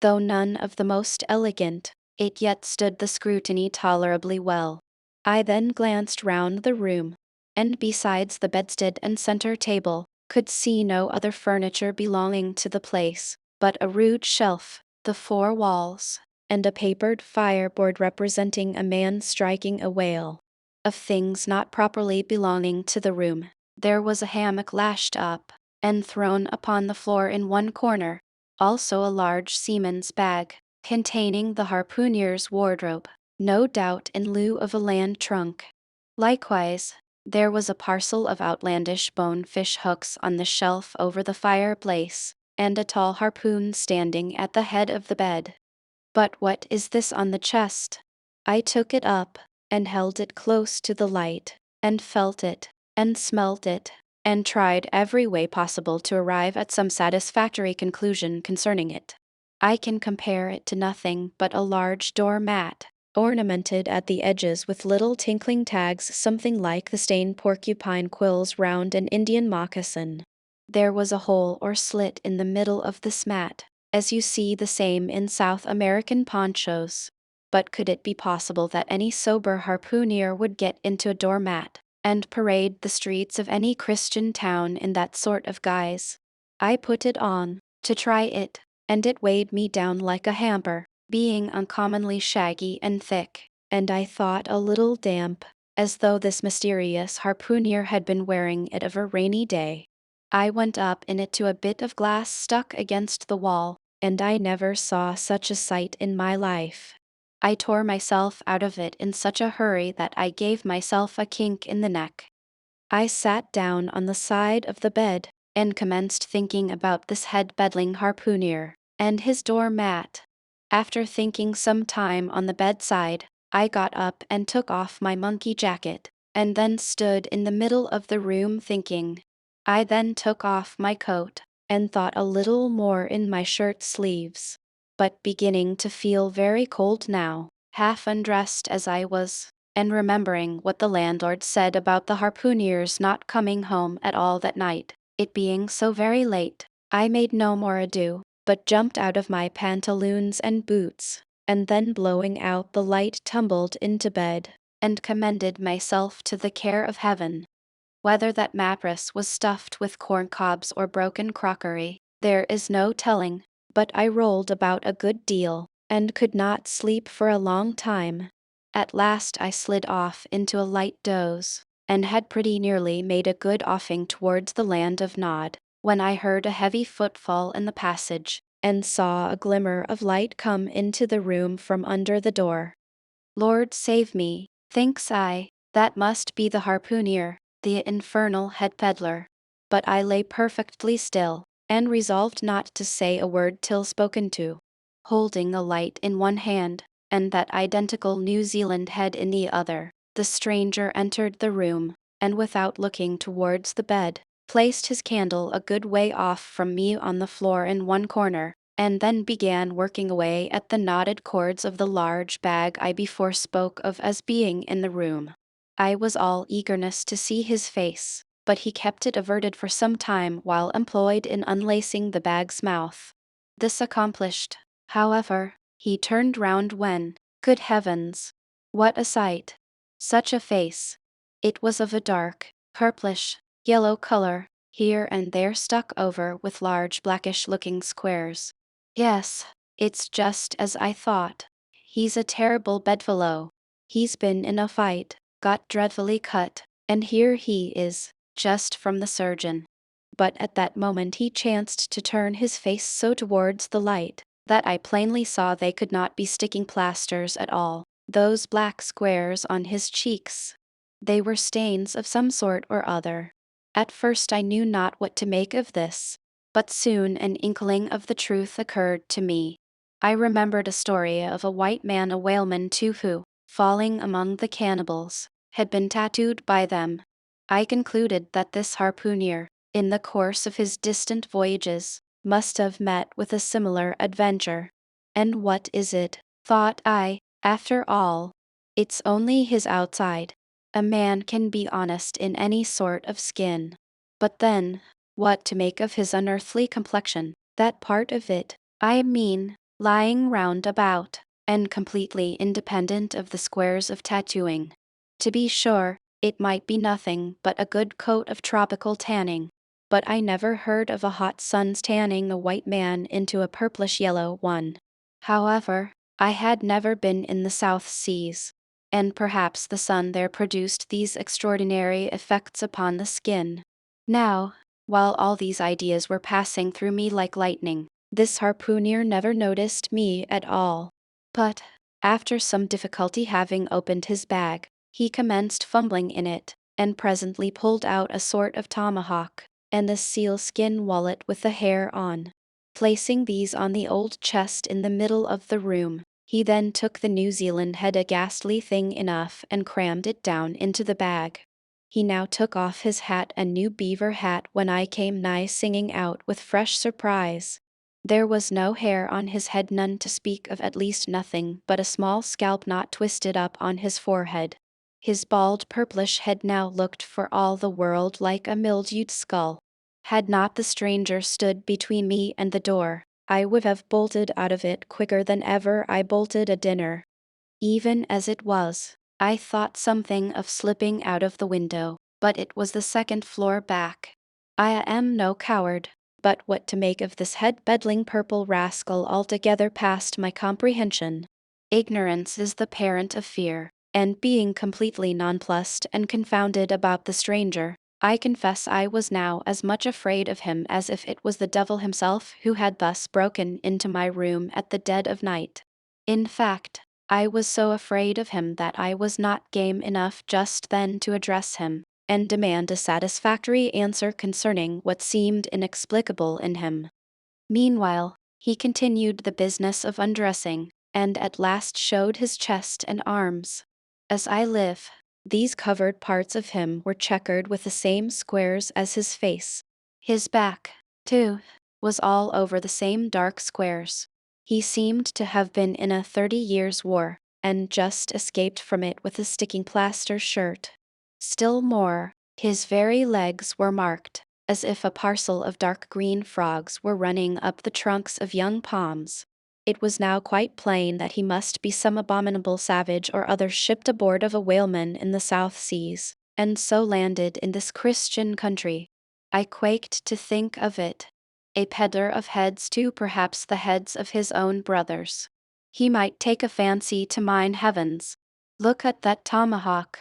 Though none of the most elegant, it yet stood the scrutiny tolerably well. I then glanced round the room, and besides the bedstead and center table, could see no other furniture belonging to the place, but a rude shelf, the 4 walls, and a papered fireboard representing a man striking a whale. Of things not properly belonging to the room, there was a hammock lashed up and thrown upon the floor in one corner, also a large seaman's bag, containing the harpooner's wardrobe, no doubt in lieu of a land trunk. Likewise, there was a parcel of outlandish bone-fish hooks on the shelf over the fireplace, and a tall harpoon standing at the head of the bed. But what is this on the chest? I took it up, and held it close to the light, and felt it, and smelt it, and tried every way possible to arrive at some satisfactory conclusion concerning it. I can compare it to nothing but a large door-mat, ornamented at the edges with little tinkling tags, something like the stained porcupine quills round an Indian moccasin. There was a hole or slit in the middle of this mat, as you see the same in South American ponchos. But could it be possible that any sober harpooner would get into a doormat and parade the streets of any Christian town in that sort of guise? I put it on, to try it, and it weighed me down like a hamper, being uncommonly shaggy and thick, and I thought a little damp, as though this mysterious harpooner had been wearing it of a rainy day. I went up in it to a bit of glass stuck against the wall, and I never saw such a sight in my life. I tore myself out of it in such a hurry that I gave myself a kink in the neck. I sat down on the side of the bed, and commenced thinking about this head-beddling harpooner, and his door-mat. After thinking some time on the bedside, I got up and took off my monkey jacket, and then stood in the middle of the room thinking. I then took off my coat, and thought a little more in my shirt sleeves, but beginning to feel very cold now, half undressed as I was, and remembering what the landlord said about the harpooner's not coming home at all that night, it being so very late, I made no more ado, but jumped out of my pantaloons and boots, and then blowing out the light tumbled into bed, and commended myself to the care of heaven. Whether that mattress was stuffed with corn cobs or broken crockery, There is no telling, but I rolled about a good deal, and could not sleep for a long time. At last I slid off into a light doze, and had pretty nearly made a good offing towards the land of Nod, when I heard a heavy footfall in the passage, and saw a glimmer of light come into the room from under the door. Lord save me, thinks I, that must be the harpooner, the infernal head peddler. But I lay perfectly still, and resolved not to say a word till spoken to. Holding a light in one hand, and that identical New Zealand head in the other, the stranger entered the room, and without looking towards the bed, placed his candle a good way off from me on the floor in one corner, and then began working away at the knotted cords of the large bag I before spoke of as being in the room. I was all eagerness to see his face, but he kept it averted for some time while employed in unlacing the bag's mouth. This accomplished, however, he turned round when, good heavens, what a sight! Such a face! It was of a dark, purplish, yellow color, here and there stuck over with large blackish-looking squares. Yes, it's just as I thought. He's a terrible bedfellow. He's been in a fight, got dreadfully cut, and here he is, just from the surgeon. But at that moment he chanced to turn his face so towards the light, that I plainly saw they could not be sticking plasters at all, those black squares on his cheeks. They were stains of some sort or other. At first I knew not what to make of this, but soon an inkling of the truth occurred to me. I remembered a story of a white man, a whaleman too, who, falling among the cannibals, had been tattooed by them. I concluded that this harpooner, in the course of his distant voyages, must have met with a similar adventure. And what is it, thought I, after all? It's only his outside. A man can be honest in any sort of skin. But then, what to make of his unearthly complexion, that part of it, I mean, lying round about, and completely independent of the squares of tattooing? To be sure, it might be nothing but a good coat of tropical tanning, but I never heard of a hot sun's tanning a white man into a purplish yellow one. However, I had never been in the South Seas, and perhaps the sun there produced these extraordinary effects upon the skin. Now, while all these ideas were passing through me like lightning, this harpooner never noticed me at all. But, after some difficulty having opened his bag, he commenced fumbling in it, and presently pulled out a sort of tomahawk, and the sealskin wallet with the hair on. Placing these on the old chest in the middle of the room, he then took the New Zealand head, a ghastly thing enough, and crammed it down into the bag. He now took off his hat, a new beaver hat, when I came nigh, singing out with fresh surprise. There was no hair on his head, none to speak of, at least nothing but a small scalp knot twisted up on his forehead. His bald purplish head now looked for all the world like a mildewed skull. Had not the stranger stood between me and the door, I would have bolted out of it quicker than ever I bolted a dinner. Even as it was, I thought something of slipping out of the window, but it was the second floor back. I am no coward, but what to make of this head-beddling purple rascal altogether past my comprehension. Ignorance is the parent of fear, and being completely nonplussed and confounded about the stranger, I confess I was now as much afraid of him as if it was the devil himself who had thus broken into my room at the dead of night. In fact, I was so afraid of him that I was not game enough just then to address him, and demand a satisfactory answer concerning what seemed inexplicable in him. Meanwhile, he continued the business of undressing, and at last showed his chest and arms. As I live, these covered parts of him were checkered with the same squares as his face. His back, too, was all over the same dark squares. He seemed to have been in a 30 years' war, and just escaped from it with a sticking plaster shirt. Still more, his very legs were marked, as if a parcel of dark green frogs were running up the trunks of young palms. It was now quite plain that he must be some abominable savage or other shipped aboard of a whaleman in the South Seas, and so landed in this Christian country. I quaked to think of it. A peddler of heads too, perhaps the heads of his own brothers. He might take a fancy to mine heavens. Look at that tomahawk.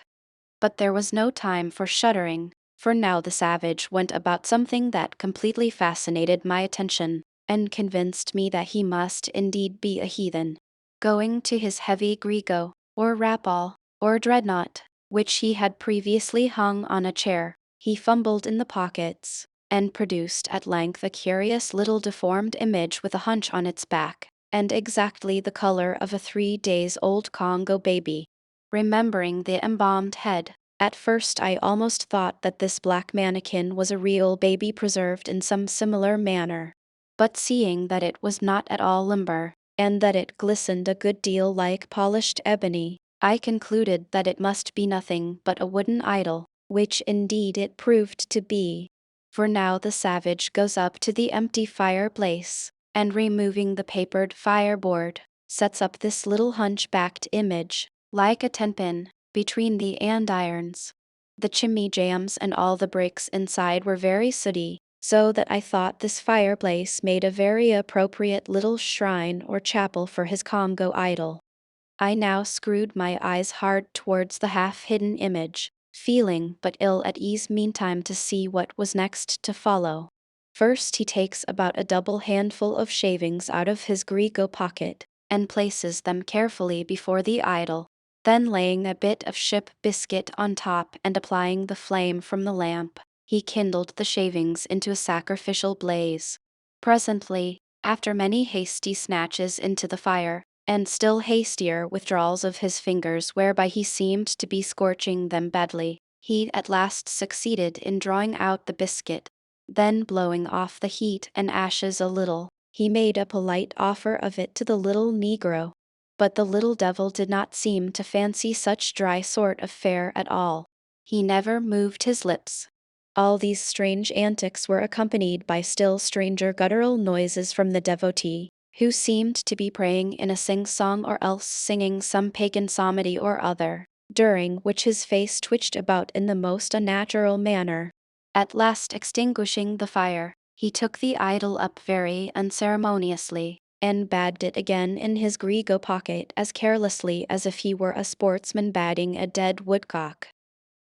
But there was no time for shuddering, for now the savage went about something that completely fascinated my attention, and convinced me that he must indeed be a heathen. Going to his heavy grego, or rapal, or dreadnought, which he had previously hung on a chair, he fumbled in the pockets, and produced at length a curious little deformed image with a hunch on its back, and exactly the color of a 3 days-old Congo baby. Remembering the embalmed head, at first I almost thought that this black mannequin was a real baby preserved in some similar manner. But seeing that it was not at all limber, and that it glistened a good deal like polished ebony, I concluded that it must be nothing but a wooden idol, which indeed it proved to be. For now the savage goes up to the empty fireplace, and removing the papered fireboard, sets up this little hunchbacked image, like a tenpin, between the andirons. The chimney jambs and all the bricks inside were very sooty, so that I thought this fireplace made a very appropriate little shrine or chapel for his Congo idol. I now screwed my eyes hard towards the half-hidden image, feeling but ill at ease meantime to see what was next to follow. First he takes about a double handful of shavings out of his grego pocket, and places them carefully before the idol, then laying a bit of ship biscuit on top and applying the flame from the lamp, he kindled the shavings into a sacrificial blaze. Presently, after many hasty snatches into the fire, and still hastier withdrawals of his fingers whereby he seemed to be scorching them badly, he at last succeeded in drawing out the biscuit. Then blowing off the heat and ashes a little, he made a polite offer of it to the little negro. But the little devil did not seem to fancy such dry sort of fare at all. He never moved his lips. All these strange antics were accompanied by still stranger guttural noises from the devotee, who seemed to be praying in a sing-song or else singing some pagan psalmody or other, during which his face twitched about in the most unnatural manner. At last extinguishing the fire, he took the idol up very unceremoniously, and bagged it again in his grego pocket as carelessly as if he were a sportsman bagging a dead woodcock.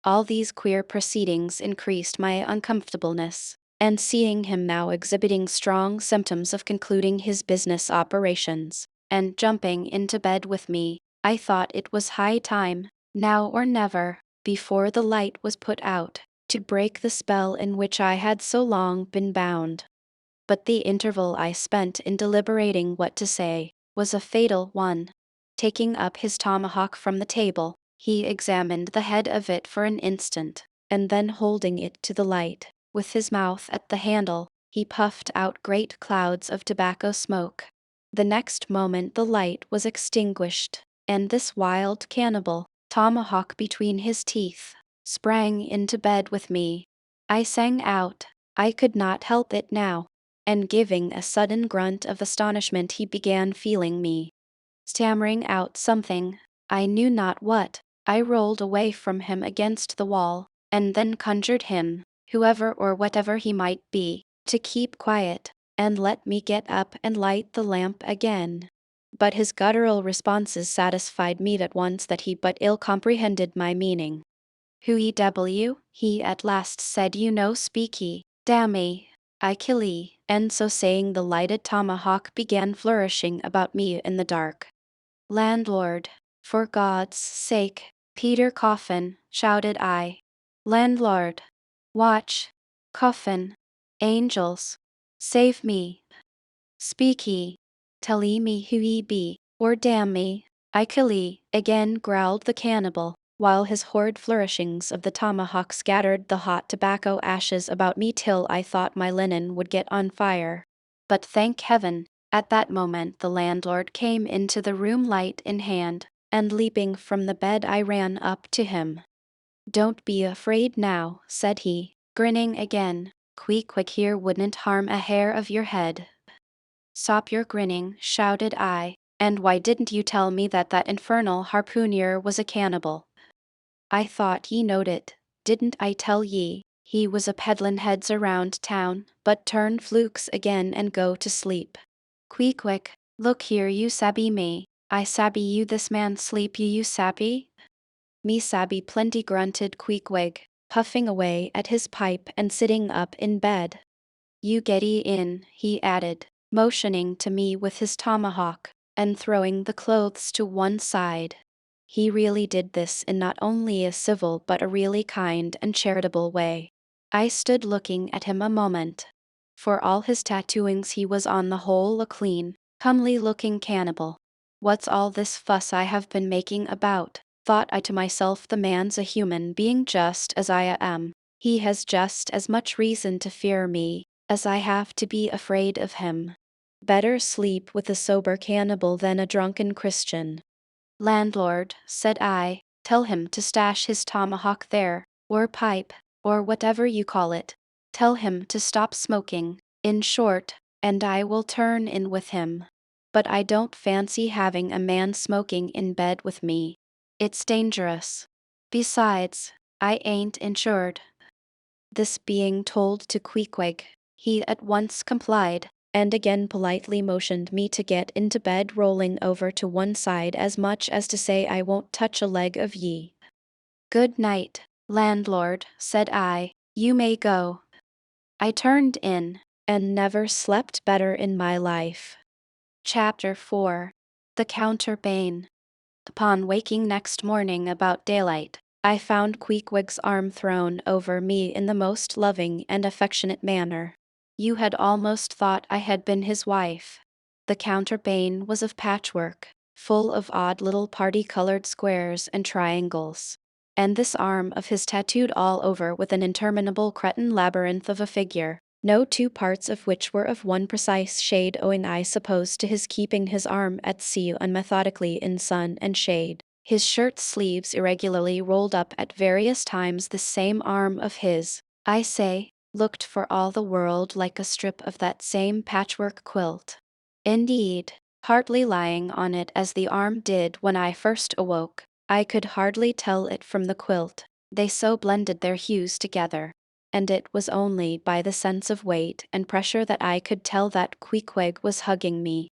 All these queer proceedings increased my uncomfortableness, and seeing him now exhibiting strong symptoms of concluding his business operations, and jumping into bed with me, I thought it was high time, now or never, before the light was put out, to break the spell in which I had so long been bound. But the interval I spent in deliberating what to say was a fatal one. Taking up his tomahawk from the table, he examined the head of it for an instant, and then holding it to the light, with his mouth at the handle, he puffed out great clouds of tobacco smoke. The next moment the light was extinguished, and this wild cannibal, tomahawk between his teeth, sprang into bed with me. I sang out. I could not help it now, and giving a sudden grunt of astonishment he began feeling me. Stammering out something, I knew not what, I rolled away from him against the wall, and then conjured him, whoever or whatever he might be, to keep quiet, and let me get up and light the lamp again. But his guttural responses satisfied me at once that he but ill comprehended my meaning. "Who E.W.?" he at last said. "You know speaky, damn me, I kill ye," and so saying the lighted tomahawk began flourishing about me in the dark. "Landlord, for God's sake, Peter Coffin," shouted I. "Landlord, watch, Coffin, angels, save me. Speak ye, tell ye me who ye be, or damn me, I kill ye," again growled the cannibal, while his horrid flourishings of the tomahawk scattered the hot tobacco ashes about me till I thought my linen would get on fire. But thank heaven, at that moment the landlord came into the room light in hand, and leaping from the bed I ran up to him. "Don't be afraid now," said he, grinning again. Quick here wouldn't harm a hair of your head." "Stop your grinning," shouted I, "and why didn't you tell me that that infernal harpooner was a cannibal?" "I thought ye knowed it, didn't I tell ye?" He was a peddlin' heads around town, but turn flukes again and go to sleep. Quick, look here, you sabby me. I sabby you, this man sleep you sabby? Me sabby plenty, grunted Queequeg, puffing away at his pipe and sitting up in bed. You getty in, he added, motioning to me with his tomahawk, and throwing the clothes to one side. He really did this in not only a civil but a really kind and charitable way. I stood looking at him a moment. For all his tattooings, he was on the whole a clean, comely-looking cannibal. What's all this fuss I have been making about? Thought I to myself, the man's a human being just as I am. He has just as much reason to fear me as I have to be afraid of him. Better sleep with a sober cannibal than a drunken Christian. Landlord, said I, tell him to stash his tomahawk there, or pipe, or whatever you call it. Tell him to stop smoking, in short, and I will turn in with him. But I don't fancy having a man smoking in bed with me. It's dangerous. Besides, I ain't insured. This being told to Queequeg, he at once complied, and again politely motioned me to get into bed, rolling over to one side as much as to say, I won't touch a leg of ye. Good night, landlord, said I, you may go. I turned in, and never slept better in my life. Chapter 4. The Counterbane. Upon waking next morning about daylight, I found Queequeg's arm thrown over me in the most loving and affectionate manner. You had almost thought I had been his wife. The counterbane was of patchwork, full of odd little party-colored squares and triangles. And this arm of his tattooed all over with an interminable cretin labyrinth of a figure, no two parts of which were of one precise shade, owing I suppose to his keeping his arm at sea unmethodically in sun and shade. His shirt sleeves irregularly rolled up at various times. The same arm of his, I say, looked for all the world like a strip of that same patchwork quilt. Indeed, partly lying on it as the arm did when I first awoke, I could hardly tell it from the quilt, they so blended their hues together. And it was only by the sense of weight and pressure that I could tell that Queequeg was hugging me.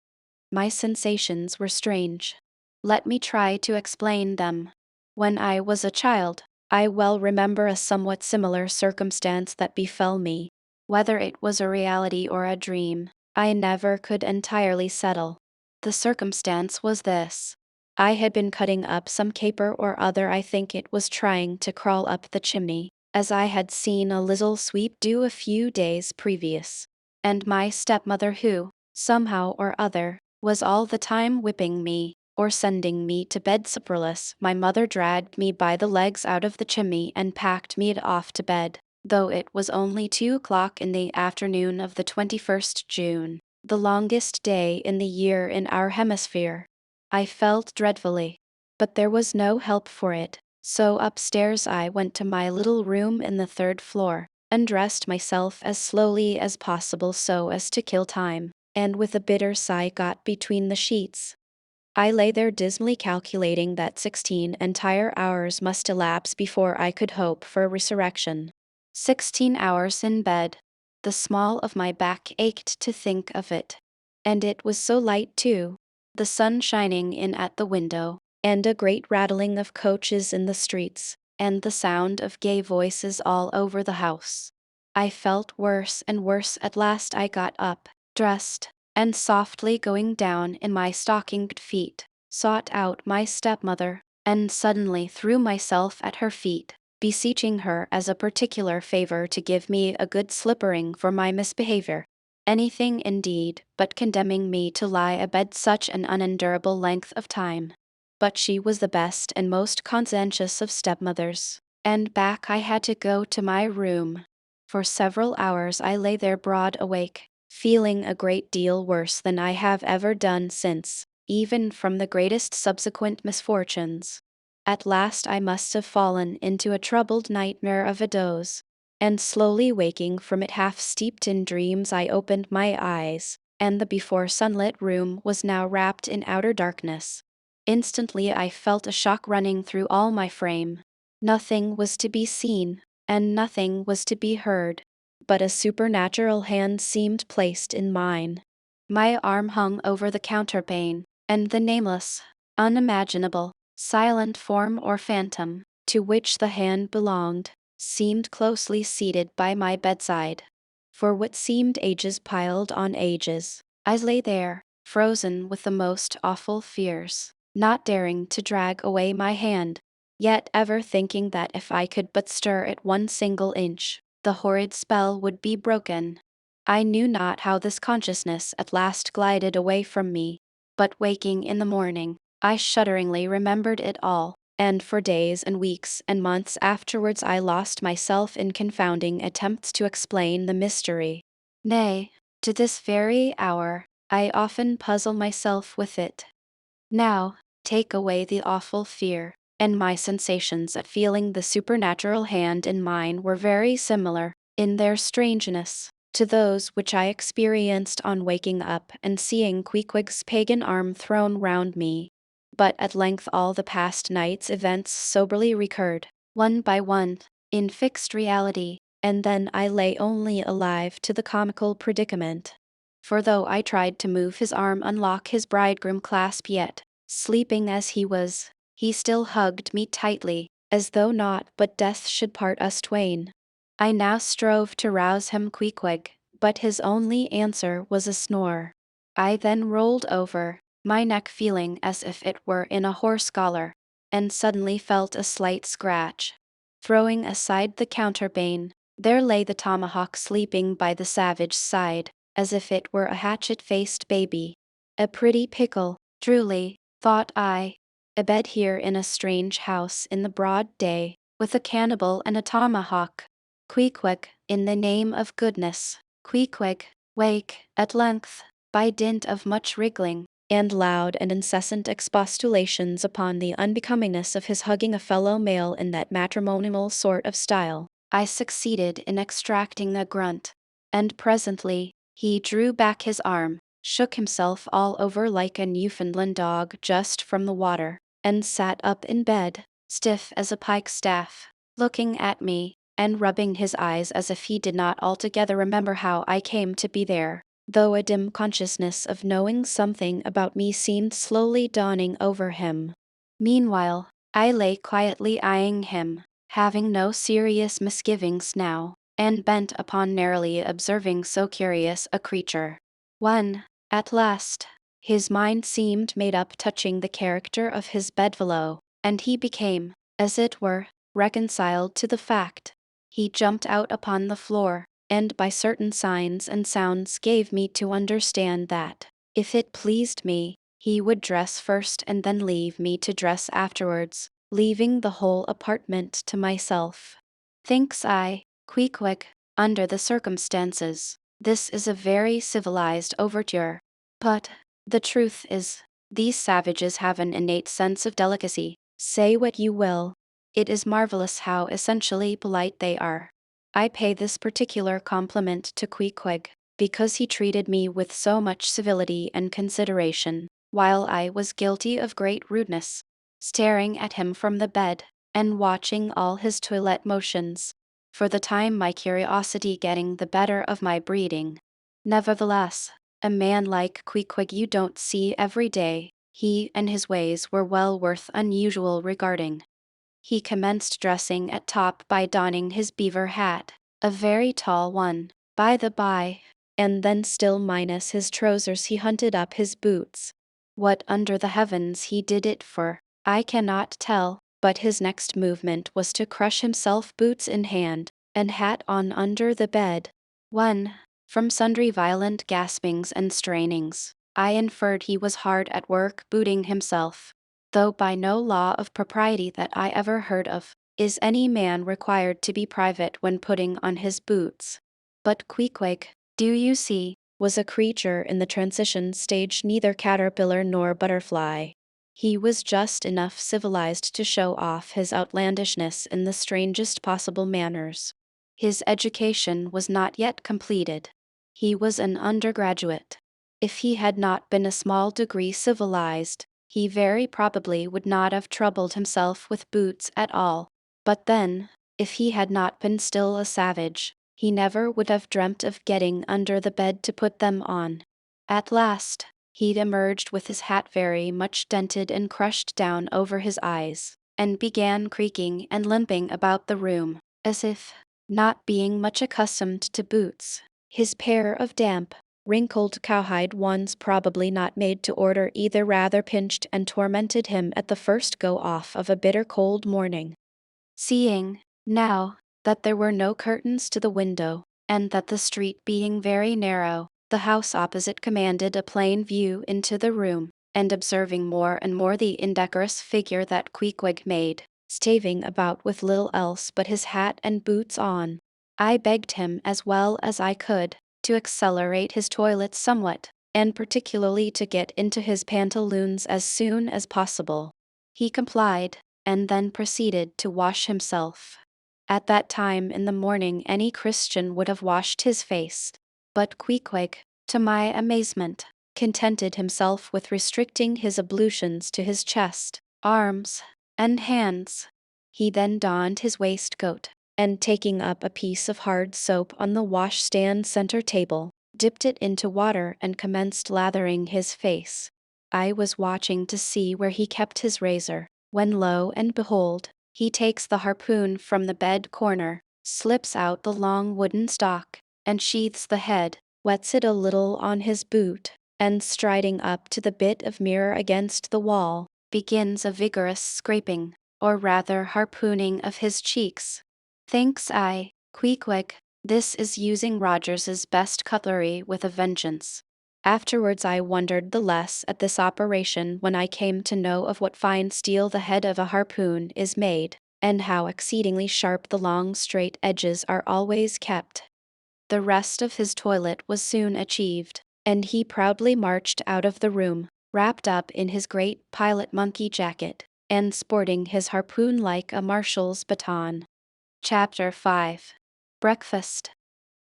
My sensations were strange. Let me try to explain them. When I was a child, I well remember a somewhat similar circumstance that befell me. Whether it was a reality or a dream, I never could entirely settle. The circumstance was this. I had been cutting up some caper or other, I think it was trying to crawl up the chimney, as I had seen a little sweep do a few days previous. And my stepmother, who, somehow or other, was all the time whipping me, or sending me to bed supperless, my mother dragged me by the legs out of the chimney and packed me off to bed, though it was only 2 o'clock in the afternoon of the 21st June, the longest day in the year in our hemisphere. I felt dreadfully, but there was no help for it, so upstairs I went to my little room in the 3rd floor, undressed myself as slowly as possible so as to kill time, and with a bitter sigh got between the sheets. I lay there dismally calculating that 16 entire hours must elapse before I could hope for resurrection. 16 hours in bed. The small of my back ached to think of it. And it was so light too, the sun shining in at the window, and a great rattling of coaches in the streets, and the sound of gay voices all over the house. I felt worse and worse. At last I got up, dressed, and softly going down in my stockinged feet, sought out my stepmother, and suddenly threw myself at her feet, beseeching her as a particular favor to give me a good slippering for my misbehavior. Anything indeed, but condemning me to lie abed such an unendurable length of time. But she was the best and most conscientious of stepmothers, and back I had to go to my room. For several hours I lay there broad awake, feeling a great deal worse than I have ever done since, even from the greatest subsequent misfortunes. At last I must have fallen into a troubled nightmare of a doze, and slowly waking from it half steeped in dreams, I opened my eyes, and the before sunlit room was now wrapped in outer darkness. Instantly I felt a shock running through all my frame. Nothing was to be seen, and nothing was to be heard. But a supernatural hand seemed placed in mine. My arm hung over the counterpane, and the nameless, unimaginable, silent form or phantom, to which the hand belonged, seemed closely seated by my bedside. For what seemed ages piled on ages, I lay there, frozen with the most awful fears, not daring to drag away my hand, yet ever thinking that if I could but stir it one single inch, the horrid spell would be broken. I knew not how this consciousness at last glided away from me, but waking in the morning, I shudderingly remembered it all, and for days and weeks and months afterwards I lost myself in confounding attempts to explain the mystery. Nay, to this very hour, I often puzzle myself with it. Now, take away the awful fear, and my sensations at feeling the supernatural hand in mine were very similar, in their strangeness, to those which I experienced on waking up and seeing Queequeg's pagan arm thrown round me. But at length all the past night's events soberly recurred, one by one, in fixed reality, and then I lay only alive to the comical predicament. For though I tried to move his arm unlock his bridegroom clasp yet, sleeping as he was, he still hugged me tightly, as though naught but death should part us twain. I now strove to rouse him Queequeg, but his only answer was a snore. I then rolled over, my neck feeling as if it were in a horse collar, and suddenly felt a slight scratch. Throwing aside the counterpane, there lay the tomahawk sleeping by the savage's side, as if it were a hatchet-faced baby. A pretty pickle, truly, thought I. A bed here in a strange house in the broad day, with a cannibal and a tomahawk. Queequeg, in the name of goodness, Queequeg, wake, at length, by dint of much wriggling, and loud and incessant expostulations upon the unbecomingness of his hugging a fellow male in that matrimonial sort of style, I succeeded in extracting a grunt, and presently, he drew back his arm, shook himself all over like a Newfoundland dog just from the water, and sat up in bed, stiff as a pikestaff, looking at me, and rubbing his eyes as if he did not altogether remember how I came to be there, though a dim consciousness of knowing something about me seemed slowly dawning over him. Meanwhile, I lay quietly eyeing him, having no serious misgivings now, and bent upon narrowly observing so curious a creature. When, at last, his mind seemed made up touching the character of his bedfellow, and he became, as it were, reconciled to the fact, he jumped out upon the floor, and by certain signs and sounds gave me to understand that, if it pleased me, he would dress first and then leave me to dress afterwards, leaving the whole apartment to myself. Thinks I, Queequeg, under the circumstances, this is a very civilized overture. But, the truth is, these savages have an innate sense of delicacy, say what you will. It is marvelous how essentially polite they are. I pay this particular compliment to Queequeg, because he treated me with so much civility and consideration, while I was guilty of great rudeness, staring at him from the bed, and watching all his toilette motions, for the time my curiosity getting the better of my breeding. Nevertheless, a man like Queequeg you don't see every day. He and his ways were well worth unusual regarding. He commenced dressing at top by donning his beaver hat, a very tall one, by the by, and then still minus his trousers he hunted up his boots. What under the heavens he did it for, I cannot tell, but his next movement was to crush himself boots in hand, and hat on under the bed. When, from sundry violent gaspings and strainings, I inferred he was hard at work booting himself, though by no law of propriety that I ever heard of, is any man required to be private when putting on his boots. But Queequeg, do you see, was a creature in the transition stage, neither caterpillar nor butterfly. He was just enough civilized to show off his outlandishness in the strangest possible manners. His education was not yet completed. He was an undergraduate. If he had not been a small degree civilized, he very probably would not have troubled himself with boots at all. But then, If he had not been still a savage, he never would have dreamt of getting under the bed to put them on. At last, he'd emerged with his hat very much dented and crushed down over his eyes, and began creaking and limping about the room, as if, not being much accustomed to boots, his pair of damp, wrinkled cowhide ones probably not made to order either rather pinched and tormented him at the first go-off of a bitter cold morning. Seeing, now, that there were no curtains to the window, and that the street being very narrow, the house opposite commanded a plain view into the room, and observing more and more the indecorous figure that Queequeg made, staving about with little else but his hat and boots on, I begged him as well as I could to accelerate his toilet somewhat, and particularly to get into his pantaloons as soon as possible. He complied, and then proceeded to wash himself. At that time in the morning any Christian would have washed his face, but Queequeg, to my amazement, contented himself with restricting his ablutions to his chest, arms, and hands. He then donned his waistcoat, and taking up a piece of hard soap on the washstand center table, dipped it into water and commenced lathering his face. I was watching to see where he kept his razor, when lo and behold, he takes the harpoon from the bed corner, slips out the long wooden stock, and sheathes the head, wets it a little on his boot, and striding up to the bit of mirror against the wall, begins a vigorous scraping, or rather harpooning of his cheeks. Thinks I, Queequeg, this is using Rogers's best cutlery with a vengeance. Afterwards I wondered the less at this operation when I came to know of what fine steel the head of a harpoon is made, and how exceedingly sharp the long straight edges are always kept. The rest of his toilet was soon achieved, and he proudly marched out of the room, wrapped up in his great pilot monkey jacket, and sporting his harpoon like a marshal's baton. Chapter 5. Breakfast.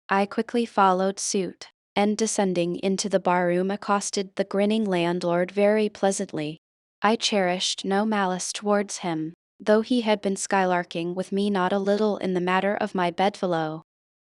I quickly followed suit, and descending into the barroom accosted the grinning landlord very pleasantly. I cherished no malice towards him, though he had been skylarking with me not a little in the matter of my bedfellow.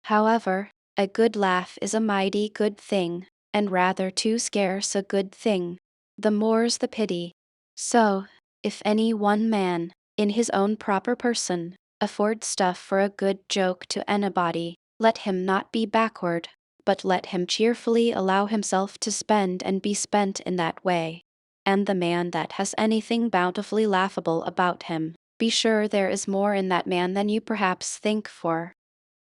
However, a good laugh is a mighty good thing, and rather too scarce a good thing. The more's the pity. So, if any one man, in his own proper person, afford stuff for a good joke to anybody, let him not be backward, but let him cheerfully allow himself to spend and be spent in that way. And the man that has anything bountifully laughable about him, be sure there is more in that man than you perhaps think for.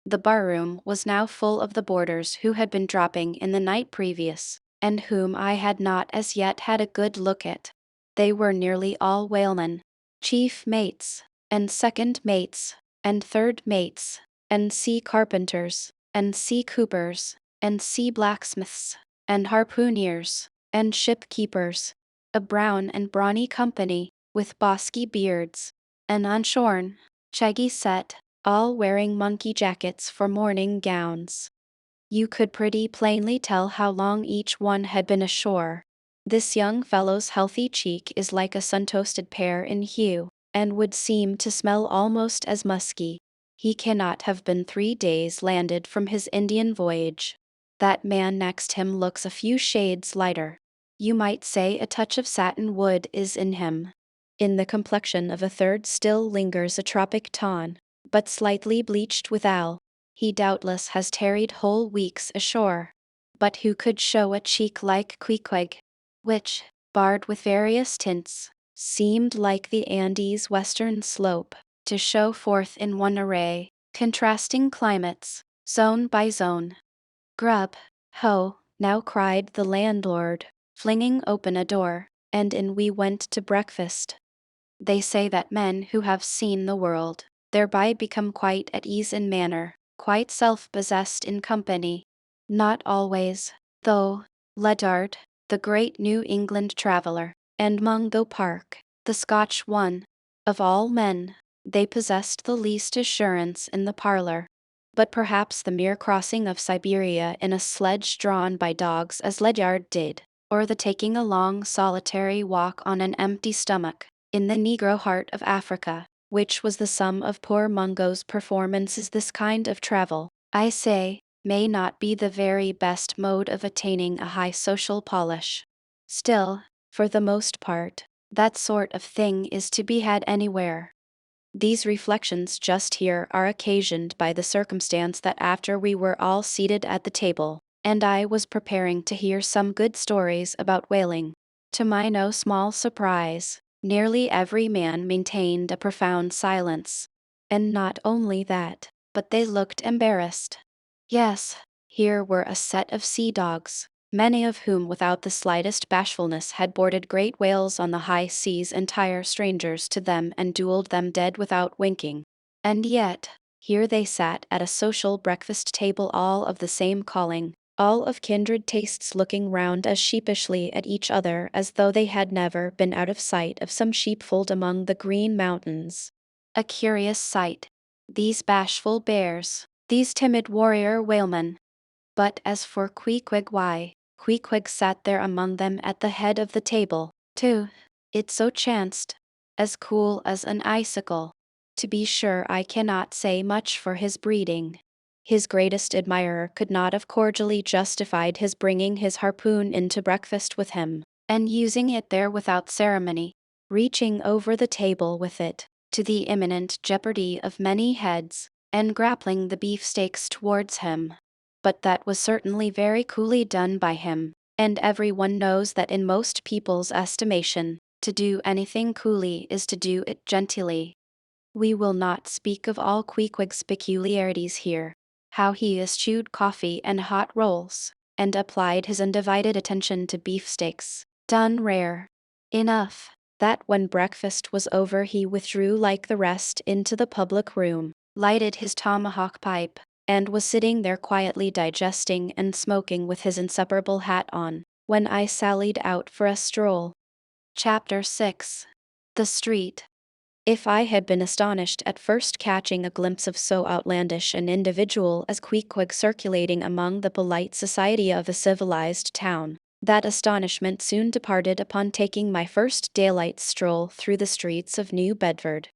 The barroom was now full of the boarders who had been dropping in the night previous, and whom I had not as yet had a good look at. They were nearly all whalemen, chief mates, and second mates, and third mates, and sea carpenters, and sea coopers, and sea blacksmiths, and harpooneers, and ship keepers, a brown and brawny company, with bosky beards, and unshorn, shaggy set, all wearing monkey jackets for morning gowns. You could pretty plainly tell how long each one had been ashore. This young fellow's healthy cheek is like a sun-toasted pear in hue, and would seem to smell almost as musky. He cannot have been 3 days landed from his Indian voyage. That man next him looks a few shades lighter. You might say a touch of satin wood is in him. In the complexion of a third still lingers a tropic tan, but slightly bleached withal. He doubtless has tarried whole weeks ashore. But who could show a cheek like Queequeg, which, barred with various tints, seemed like the Andes' western slope, to show forth in one array, contrasting climates, zone by zone. Grub, ho, now cried the landlord, flinging open a door, and in we went to breakfast. They say that men who have seen the world, thereby become quite at ease in manner, quite self-possessed in company. Not always, though. Ledyard, the great New England traveler, and Mungo Park, the Scotch one, of all men, they possessed the least assurance in the parlor. But perhaps the mere crossing of Siberia in a sledge drawn by dogs as Ledyard did, or the taking a long solitary walk on an empty stomach, in the Negro heart of Africa, which was the sum of poor Mungo's performances. This kind of travel, I say, may not be the very best mode of attaining a high social polish. Still, for the most part, that sort of thing is to be had anywhere. These reflections just here are occasioned by the circumstance that after we were all seated at the table, and I was preparing to hear some good stories about whaling, to my no small surprise, nearly every man maintained a profound silence. And not only that, but they looked embarrassed. Yes, here were a set of sea dogs, many of whom without the slightest bashfulness had boarded great whales on the high seas, entire strangers to them, and duelled them dead without winking. And yet, here they sat at a social breakfast table, all of the same calling, all of kindred tastes, looking round as sheepishly at each other as though they had never been out of sight of some sheepfold among the green mountains. A curious sight, these bashful bears, these timid warrior whalemen. But as for Queequeg, why, Queequeg sat there among them at the head of the table, too. It so chanced, as cool as an icicle. To be sure, I cannot say much for his breeding. His greatest admirer could not have cordially justified his bringing his harpoon into breakfast with him, and using it there without ceremony, reaching over the table with it, to the imminent jeopardy of many heads, and grappling the beefsteaks towards him. But that was certainly very coolly done by him, and every one knows that in most people's estimation, to do anything coolly is to do it genteelly. We will not speak of all Queequeg's peculiarities here, how he eschewed coffee and hot rolls, and applied his undivided attention to beefsteaks, done rare enough, that when breakfast was over he withdrew like the rest into the public room, lighted his tomahawk pipe, and was sitting there quietly digesting and smoking with his inseparable hat on, when I sallied out for a stroll. Chapter 6. The Street. If I had been astonished at first catching a glimpse of so outlandish an individual as Queequeg circulating among the polite society of a civilized town, that astonishment soon departed upon taking my first daylight stroll through the streets of New Bedford.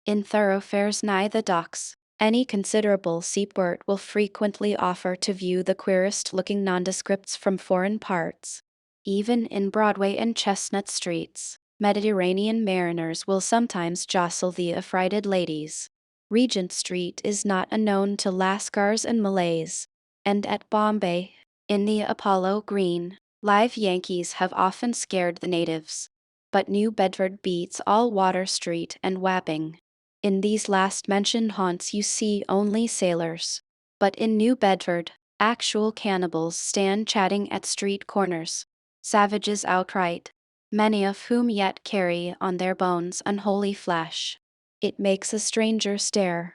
In thoroughfares nigh the docks, any considerable seaport will frequently offer to view the queerest-looking nondescripts from foreign parts. Even in Broadway and Chestnut streets, Mediterranean mariners will sometimes jostle the affrighted ladies. Regent Street is not unknown to Lascars and Malays, and at Bombay, in the Apollo Green, live Yankees have often scared the natives. But New Bedford beats all Water Street and Wapping. In these last-mentioned haunts you see only sailors. But in New Bedford, actual cannibals stand chatting at street corners. Savages outright, many of whom yet carry on their bones unholy flesh. It makes a stranger stare.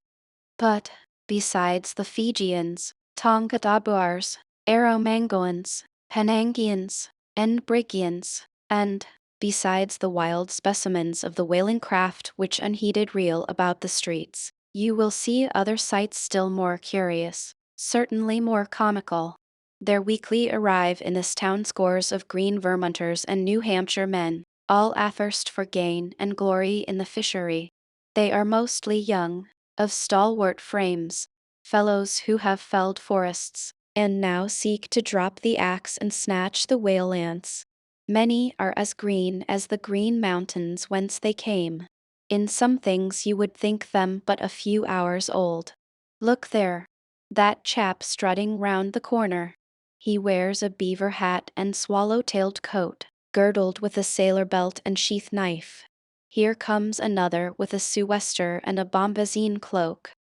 But, besides the Fijians, Tonga-Dabuars, Arromangoans, Penangians, and Brigians, and, besides the wild specimens of the whaling craft which unheeded reel about the streets, you will see other sights still more curious, certainly more comical. There weekly arrive in this town scores of green Vermonters and New Hampshire men, all athirst for gain and glory in the fishery. They are mostly young, of stalwart frames, fellows who have felled forests, and now seek to drop the axe and snatch the whale lance. Many are as green as the green mountains whence they came. In some things you would think them but a few hours old. Look there, that chap strutting round the corner. He wears a beaver hat and swallow-tailed coat, girdled with a sailor belt and sheath knife. Here comes another with a sou'wester and a bombazine cloak.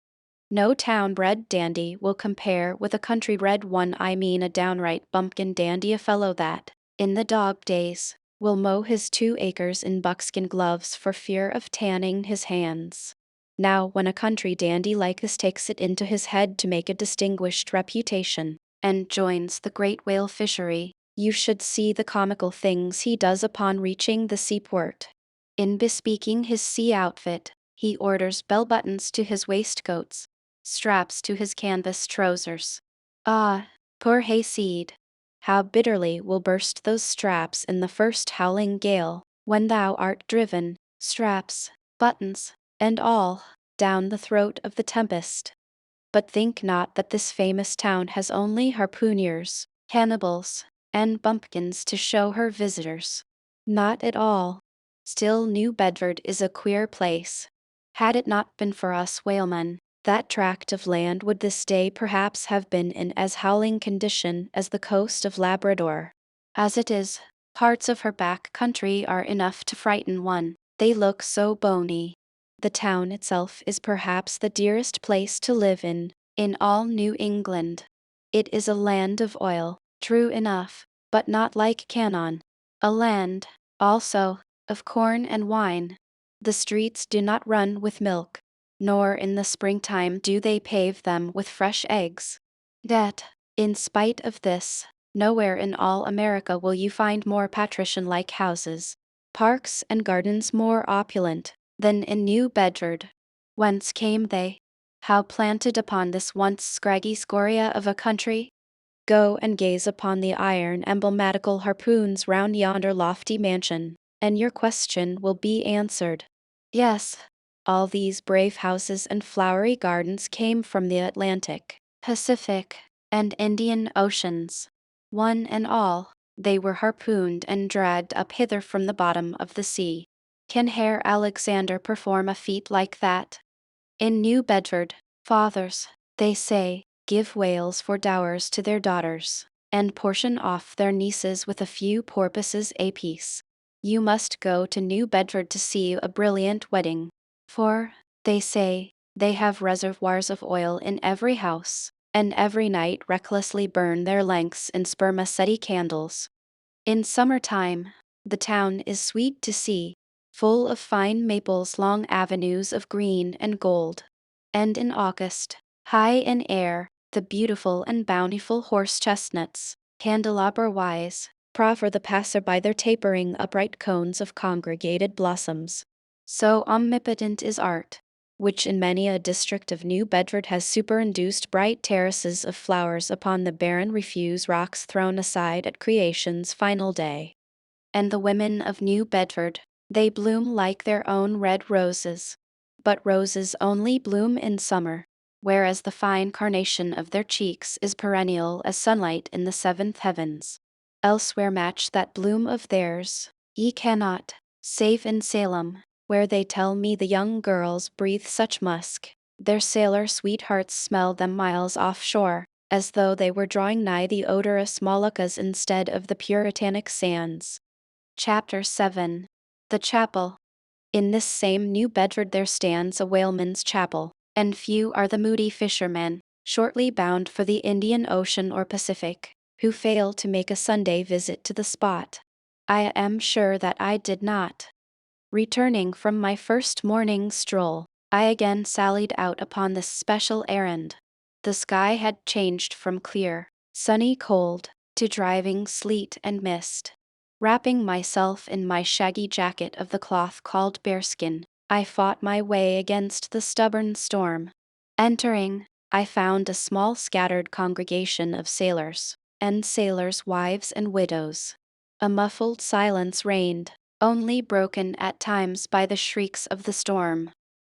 No town-bred dandy will compare with a country-bred one, I mean a downright bumpkin dandy, a fellow that, in the dog days, will mow his 2 acres in buckskin gloves for fear of tanning his hands. Now when a country dandy like this takes it into his head to make a distinguished reputation, and joins the great whale fishery, you should see the comical things he does upon reaching the seaport. In bespeaking his sea outfit, he orders bell-buttons to his waistcoats, straps to his canvas trousers. Ah, poor hayseed! How bitterly will burst those straps in the first howling gale, when thou art driven. Straps, buttons, and all, down the throat of the tempest. But think not that this famous town has only harpooneers, cannibals, and bumpkins to show her visitors. Not at all. Still, New Bedford is a queer place. Had it not been for us whalemen, that tract of land would this day perhaps have been in as howling condition as the coast of Labrador. As it is, parts of her back country are enough to frighten one, they look so bony. The town itself is perhaps the dearest place to live in all New England. It is a land of oil, true enough, but not like Canaan. A land, also, of corn and wine. The streets do not run with milk, nor in the springtime do they pave them with fresh eggs. Yet, in spite of this, nowhere in all America will you find more patrician-like houses, parks and gardens more opulent, than in New Bedford. Whence came they? How planted upon this once scraggy scoria of a country? Go and gaze upon the iron emblematical harpoons round yonder lofty mansion, and your question will be answered. Yes, all these brave houses and flowery gardens came from the Atlantic, Pacific, and Indian Oceans. One and all, they were harpooned and dragged up hither from the bottom of the sea. Can Herr Alexander perform a feat like that? In New Bedford, fathers, they say, give whales for dowers to their daughters, and portion off their nieces with a few porpoises apiece. You must go to New Bedford to see a brilliant wedding, for, they say, they have reservoirs of oil in every house, and every night recklessly burn their lengths in spermaceti candles. In summer-time, the town is sweet to see, full of fine maples, long avenues of green and gold. And in August, high in air, the beautiful and bountiful horse chestnuts, candelabra-wise, proffer the passer-by their tapering upright cones of congregated blossoms. So omnipotent is art, which in many a district of New Bedford has superinduced bright terraces of flowers upon the barren refuse rocks thrown aside at creation's final day. And the women of New Bedford, they bloom like their own red roses. But roses only bloom in summer, whereas the fine carnation of their cheeks is perennial as sunlight in the seventh heavens. Elsewhere match that bloom of theirs, ye cannot, save in Salem, where they tell me the young girls breathe such musk, their sailor sweethearts smell them miles offshore, as though they were drawing nigh the odorous Moluccas instead of the puritanic sands. Chapter 7. The Chapel. In this same New Bedford there stands a whaleman's chapel, and few are the moody fishermen, shortly bound for the Indian Ocean or Pacific, who fail to make a Sunday visit to the spot. I am sure that I did not. Returning from my first morning stroll, I again sallied out upon this special errand. The sky had changed from clear, sunny cold, to driving sleet and mist. Wrapping myself in my shaggy jacket of the cloth called bearskin, I fought my way against the stubborn storm. Entering, I found a small scattered congregation of sailors, and sailors' wives and widows. A muffled silence reigned, only broken at times by the shrieks of the storm.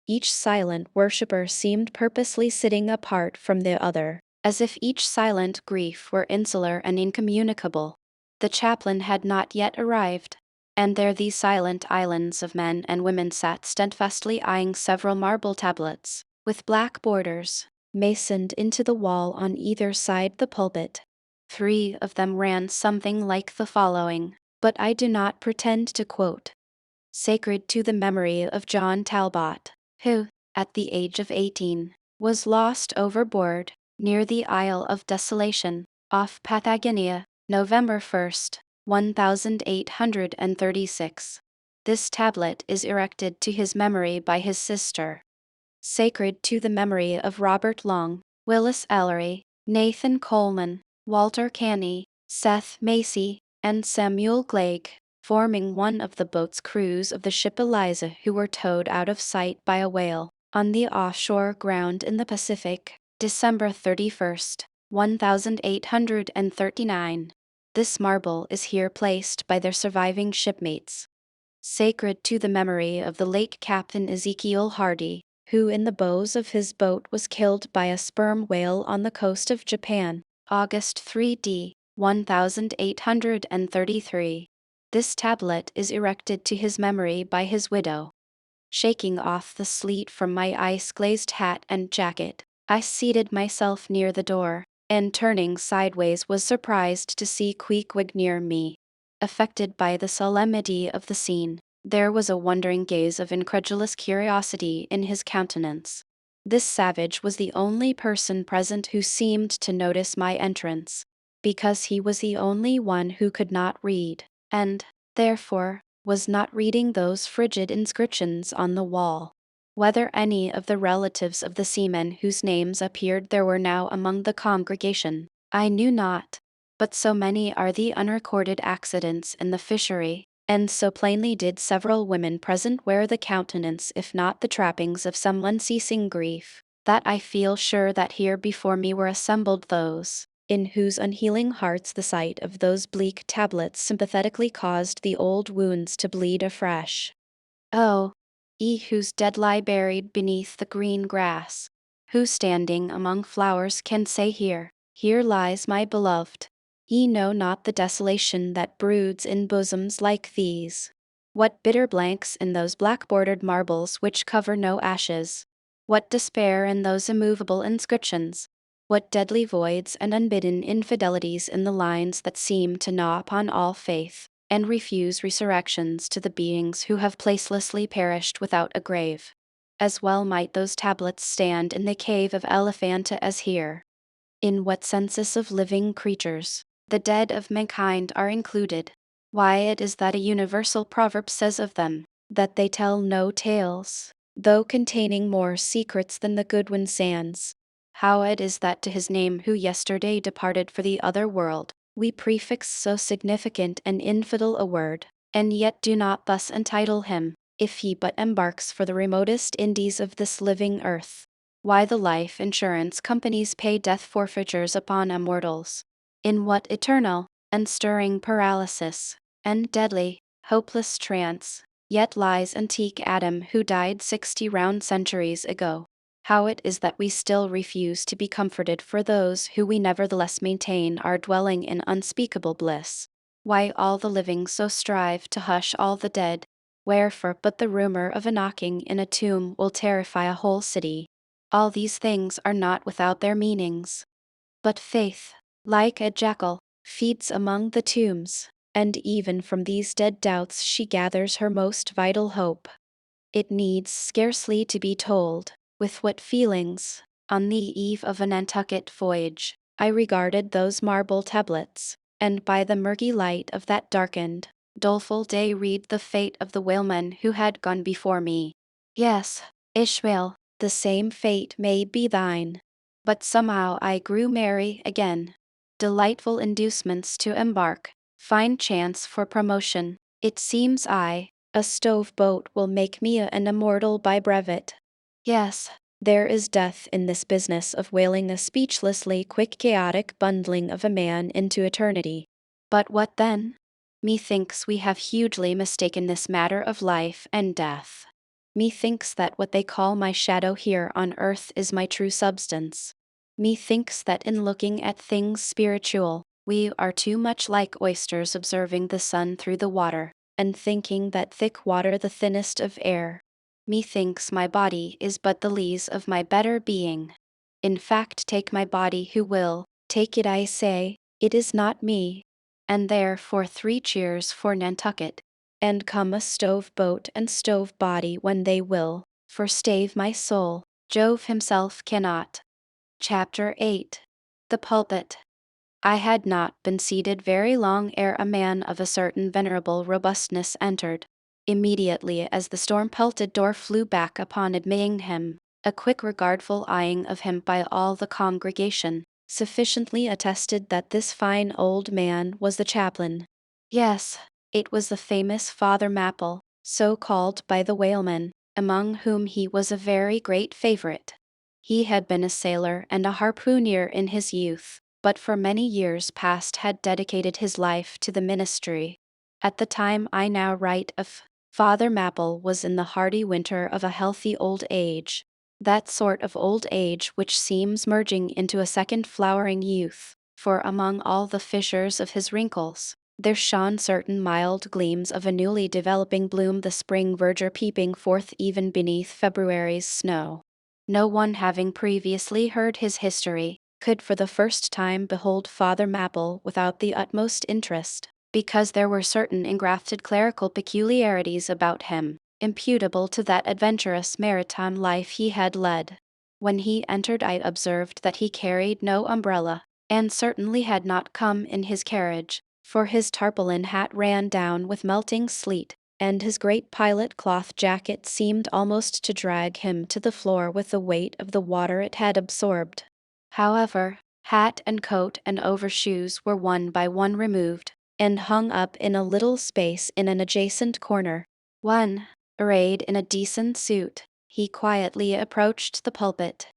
Each silent worshipper seemed purposely sitting apart from the other, as if each silent grief were insular and incommunicable. The chaplain had not yet arrived, and there these silent islands of men and women sat steadfastly eyeing several marble tablets, with black borders, masoned into the wall on either side the pulpit. 3 of them ran something like the following, but I do not pretend to quote. Sacred to the memory of John Talbot, who, at the age of 18, was lost overboard, near the Isle of Desolation, off Paphlagonia, November 1st, 1836. This tablet is erected to his memory by his sister. Sacred to the memory of Robert Long, Willis Ellery, Nathan Coleman, Walter Canny, Seth Macy, and Samuel Glegg, forming one of the boat's crews of the ship Eliza, who were towed out of sight by a whale, on the offshore ground in the Pacific, December 31st, 1839. This marble is here placed by their surviving shipmates. sacred to the memory of the late Captain Ezekiel Hardy, who in the bows of his boat was killed by a sperm whale on the coast of Japan, August 3d, 1833. This tablet is erected to his memory by his widow. Shaking off the sleet from my ice-glazed hat and jacket, I seated myself near the door, and turning sideways was surprised to see Pequod near me. Affected by the solemnity of the scene, there was a wondering gaze of incredulous curiosity in his countenance. This savage was the only person present who seemed to notice my entrance, because he was the only one who could not read, and, therefore, was not reading those frigid inscriptions on the wall. Whether any of the relatives of the seamen whose names appeared there were now among the congregation, I knew not, but so many are the unrecorded accidents in the fishery, and so plainly did several women present wear the countenance if not the trappings of some unceasing grief, that I feel sure that here before me were assembled those in whose unhealing hearts the sight of those bleak tablets sympathetically caused the old wounds to bleed afresh. Oh, ye whose dead lie buried beneath the green grass, who standing among flowers can say here lies my beloved. Ye know not the desolation that broods in bosoms like these. What bitter blanks in those black-bordered marbles which cover no ashes. What despair in those immovable inscriptions. What deadly voids and unbidden infidelities in the lines that seem to gnaw upon all faith, and refuse resurrections to the beings who have placelessly perished without a grave. As well might those tablets stand in the cave of Elephanta as here. In what census of living creatures the dead of mankind are included? Why it is that a universal proverb says of them, that they tell no tales, though containing more secrets than the Goodwin sands. How it is that to his name who yesterday departed for the other world, we prefix so significant and infidel a word, and yet do not thus entitle him, if he but embarks for the remotest Indies of this living earth. Why the life insurance companies pay death forfeitures upon immortals. In what eternal and stirring paralysis and deadly, hopeless trance yet lies antique Adam who died 60 round centuries ago. How it is that we still refuse to be comforted for those who we nevertheless maintain are dwelling in unspeakable bliss. Why all the living so strive to hush all the dead. Wherefore but the rumor of a knocking in a tomb will terrify a whole city. All these things are not without their meanings. But faith, like a jackal, feeds among the tombs, and even from these dead doubts she gathers her most vital hope. It needs scarcely to be told, with what feelings, on the eve of a Nantucket voyage, I regarded those marble tablets, and by the murky light of that darkened, doleful day read the fate of the whalemen who had gone before me. Yes, Ishmael, the same fate may be thine. But somehow I grew merry again. Delightful inducements to embark, fine chance for promotion. It seems a stove boat will make me an immortal by brevet. Yes, there is death in this business of whaling a speechlessly quick chaotic bundling of a man into eternity. But what then? Methinks we have hugely mistaken this matter of life and death. Methinks that what they call my shadow here on earth is my true substance. Methinks that in looking at things spiritual, we are too much like oysters observing the sun through the water, and thinking that thick water the thinnest of air. Methinks my body is but the lees of my better being. In fact, take my body who will, take it I say, it is not me. And therefore 3 cheers for Nantucket, and come a stove boat and stove body when they will, for stave my soul, Jove himself cannot. Chapter 8. The Pulpit. I had not been seated very long ere a man of a certain venerable robustness entered. Immediately as the storm-pelted door flew back upon admitting him, a quick regardful eyeing of him by all the congregation sufficiently attested that this fine old man was the chaplain. Yes, it was the famous Father Mapple, so called by the whalemen, among whom he was a very great favorite. He had been a sailor and a harpooner in his youth, but for many years past had dedicated his life to the ministry. At the time I now write of, Father Mapple was in the hardy winter of a healthy old age, that sort of old age which seems merging into a second flowering youth, for among all the fissures of his wrinkles, there shone certain mild gleams of a newly developing bloom, the spring verdure peeping forth even beneath February's snow. No one having previously heard his history could for the first time behold Father Mapple without the utmost interest, because there were certain engrafted clerical peculiarities about him, imputable to that adventurous maritime life he had led. When he entered, I observed that he carried no umbrella, and certainly had not come in his carriage, for his tarpaulin hat ran down with melting sleet, and his great pilot cloth jacket seemed almost to drag him to the floor with the weight of the water it had absorbed. However, hat and coat and overshoes were one by one removed, and hung up in a little space in an adjacent corner. When, arrayed in a decent suit, he quietly approached the pulpit.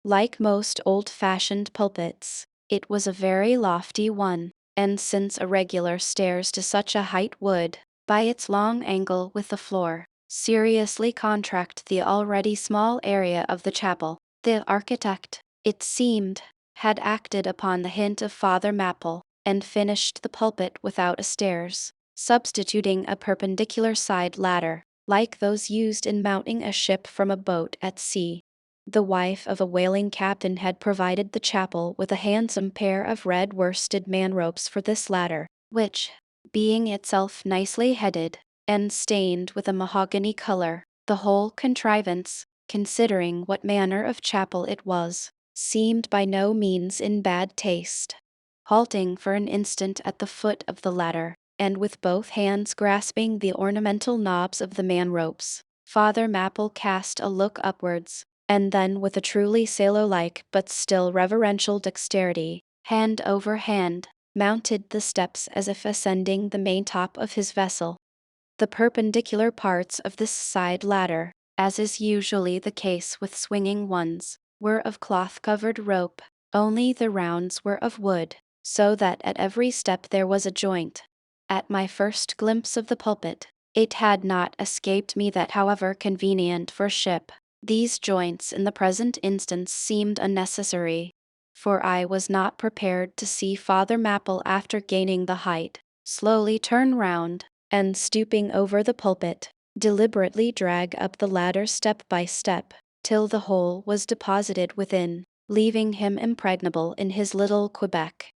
Like most old-fashioned pulpits, it was a very lofty one, and since a regular stairs to such a height would, by its long angle with the floor, seriously contract the already small area of the chapel, the architect, it seemed, had acted upon the hint of Father Mapple, and finished the pulpit without a stairs, substituting a perpendicular side ladder, like those used in mounting a ship from a boat at sea. The wife of a whaling captain had provided the chapel with a handsome pair of red worsted man-ropes for this ladder, which, being itself nicely headed, and stained with a mahogany color, the whole contrivance, considering what manner of chapel it was, seemed by no means in bad taste. Halting for an instant at the foot of the ladder, and with both hands grasping the ornamental knobs of the man-ropes, Father Mapple cast a look upwards, and then with a truly sailor-like but still reverential dexterity, hand over hand, mounted the steps as if ascending the main top of his vessel. The perpendicular parts of this side ladder, as is usually the case with swinging ones, were of cloth-covered rope, only the rounds were of wood, so that at every step there was a joint. At my first glimpse of the pulpit, it had not escaped me that, however convenient for a ship, these joints in the present instance seemed unnecessary, for I was not prepared to see Father Mapple, after gaining the height, slowly turn round, and stooping over the pulpit, deliberately drag up the ladder step by step, till the whole was deposited within, leaving him impregnable in his little Quebec.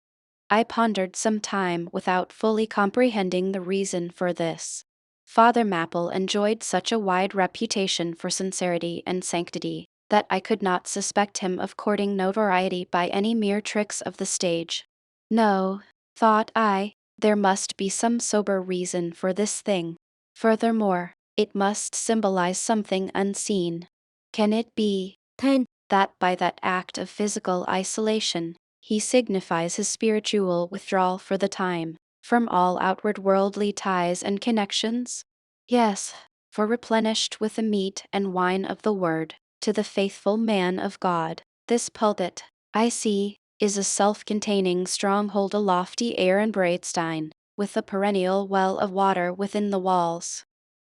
I pondered some time without fully comprehending the reason for this. Father Mapple enjoyed such a wide reputation for sincerity and sanctity, that I could not suspect him of courting notoriety by any mere tricks of the stage. No, thought I, there must be some sober reason for this thing. Furthermore, it must symbolize something unseen. Can it be, 10. that by that act of physical isolation, he signifies his spiritual withdrawal for the time, from all outward worldly ties and connections? Yes, for replenished with the meat and wine of the word, to the faithful man of God, this pulpit, I see, is a self-containing stronghold, a lofty Aaron Braidstein, with a perennial well of water within the walls.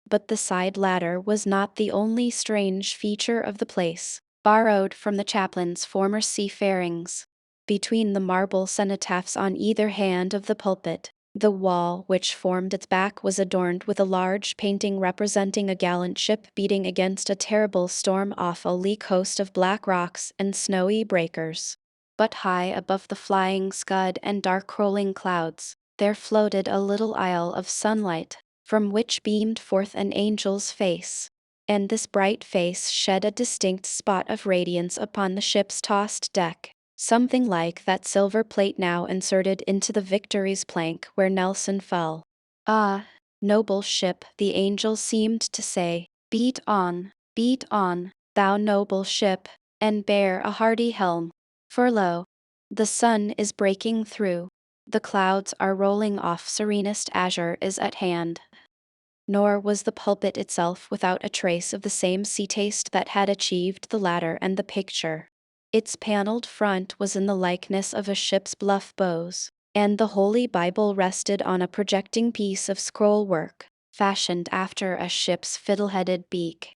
But the side ladder was not the only strange feature of the place, borrowed from the chaplain's former seafarings. Between the marble cenotaphs on either hand of the pulpit, the wall which formed its back was adorned with a large painting representing a gallant ship beating against a terrible storm off a lee coast of black rocks and snowy breakers. But high above the flying scud and dark rolling clouds, there floated a little isle of sunlight, from which beamed forth an angel's face, and this bright face shed a distinct spot of radiance upon the ship's tossed deck, something like that silver plate now inserted into the Victory's plank where Nelson fell. Ah, noble ship, the angel seemed to say, beat on, thou noble ship, and bear a hardy helm, for lo, the sun is breaking through, the clouds are rolling off, serenest azure is at hand. Nor was the pulpit itself without a trace of the same sea taste that had achieved the ladder and the picture. Its paneled front was in the likeness of a ship's bluff bows, and the Holy Bible rested on a projecting piece of scroll work, fashioned after a ship's fiddle-headed beak.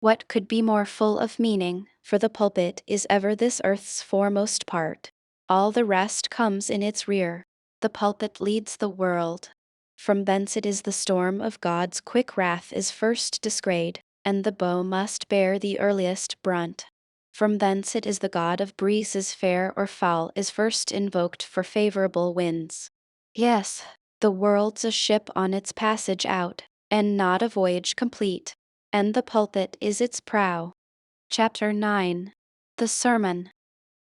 What could be more full of meaning, for the pulpit is ever this earth's foremost part. All the rest comes in its rear. The pulpit leads the world. From thence it is the storm of God's quick wrath is first descried, and the bow must bear the earliest brunt. From thence it is the god of breezes fair or foul is first invoked for favorable winds. Yes, the world's a ship on its passage out, and not a voyage complete, and the pulpit is its prow. Chapter 9. The Sermon.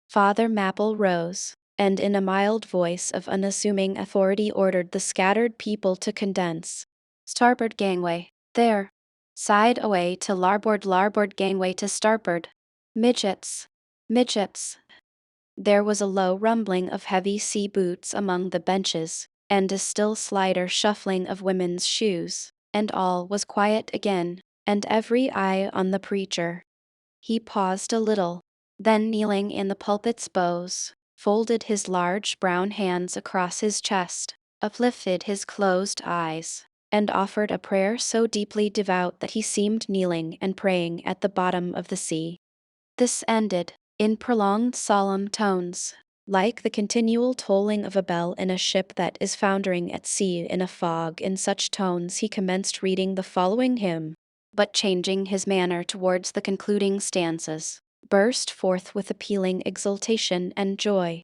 Father Mapple rose, and in a mild voice of unassuming authority ordered the scattered people to condense. Starboard gangway, there. Side away to larboard gangway to starboard. Midgets, midgets. There was a low rumbling of heavy sea boots among the benches, and a still slighter shuffling of women's shoes, and all was quiet again, and every eye on the preacher. He paused a little, then kneeling in the pulpit's bows, folded his large brown hands across his chest, uplifted his closed eyes, and offered a prayer so deeply devout that he seemed kneeling and praying at the bottom of the sea. This ended, in prolonged solemn tones, like the continual tolling of a bell in a ship that is foundering at sea in a fog. In such tones he commenced reading the following hymn, but changing his manner towards the concluding stanzas, burst forth with appealing exultation and joy.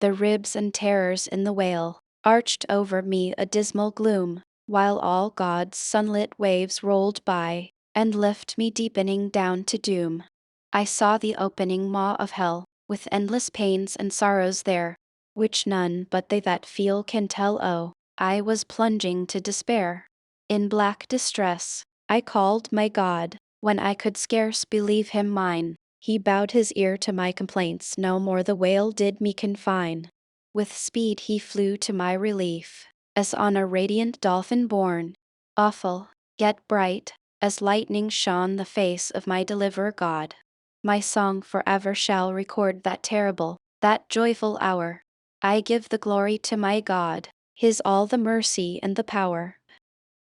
The ribs and terrors in the whale arched over me a dismal gloom, while all God's sunlit waves rolled by, and left me deepening down to doom. I saw the opening maw of hell, with endless pains and sorrows there, which none but they that feel can tell. Oh, I was plunging to despair. In black distress, I called my God, when I could scarce believe him mine. He bowed his ear to my complaints, no more the whale did me confine. With speed he flew to my relief, as on a radiant dolphin borne. Awful, yet bright, as lightning shone the face of my deliverer God. My song forever shall record that terrible, that joyful hour. I give the glory to my God, his all the mercy and the power.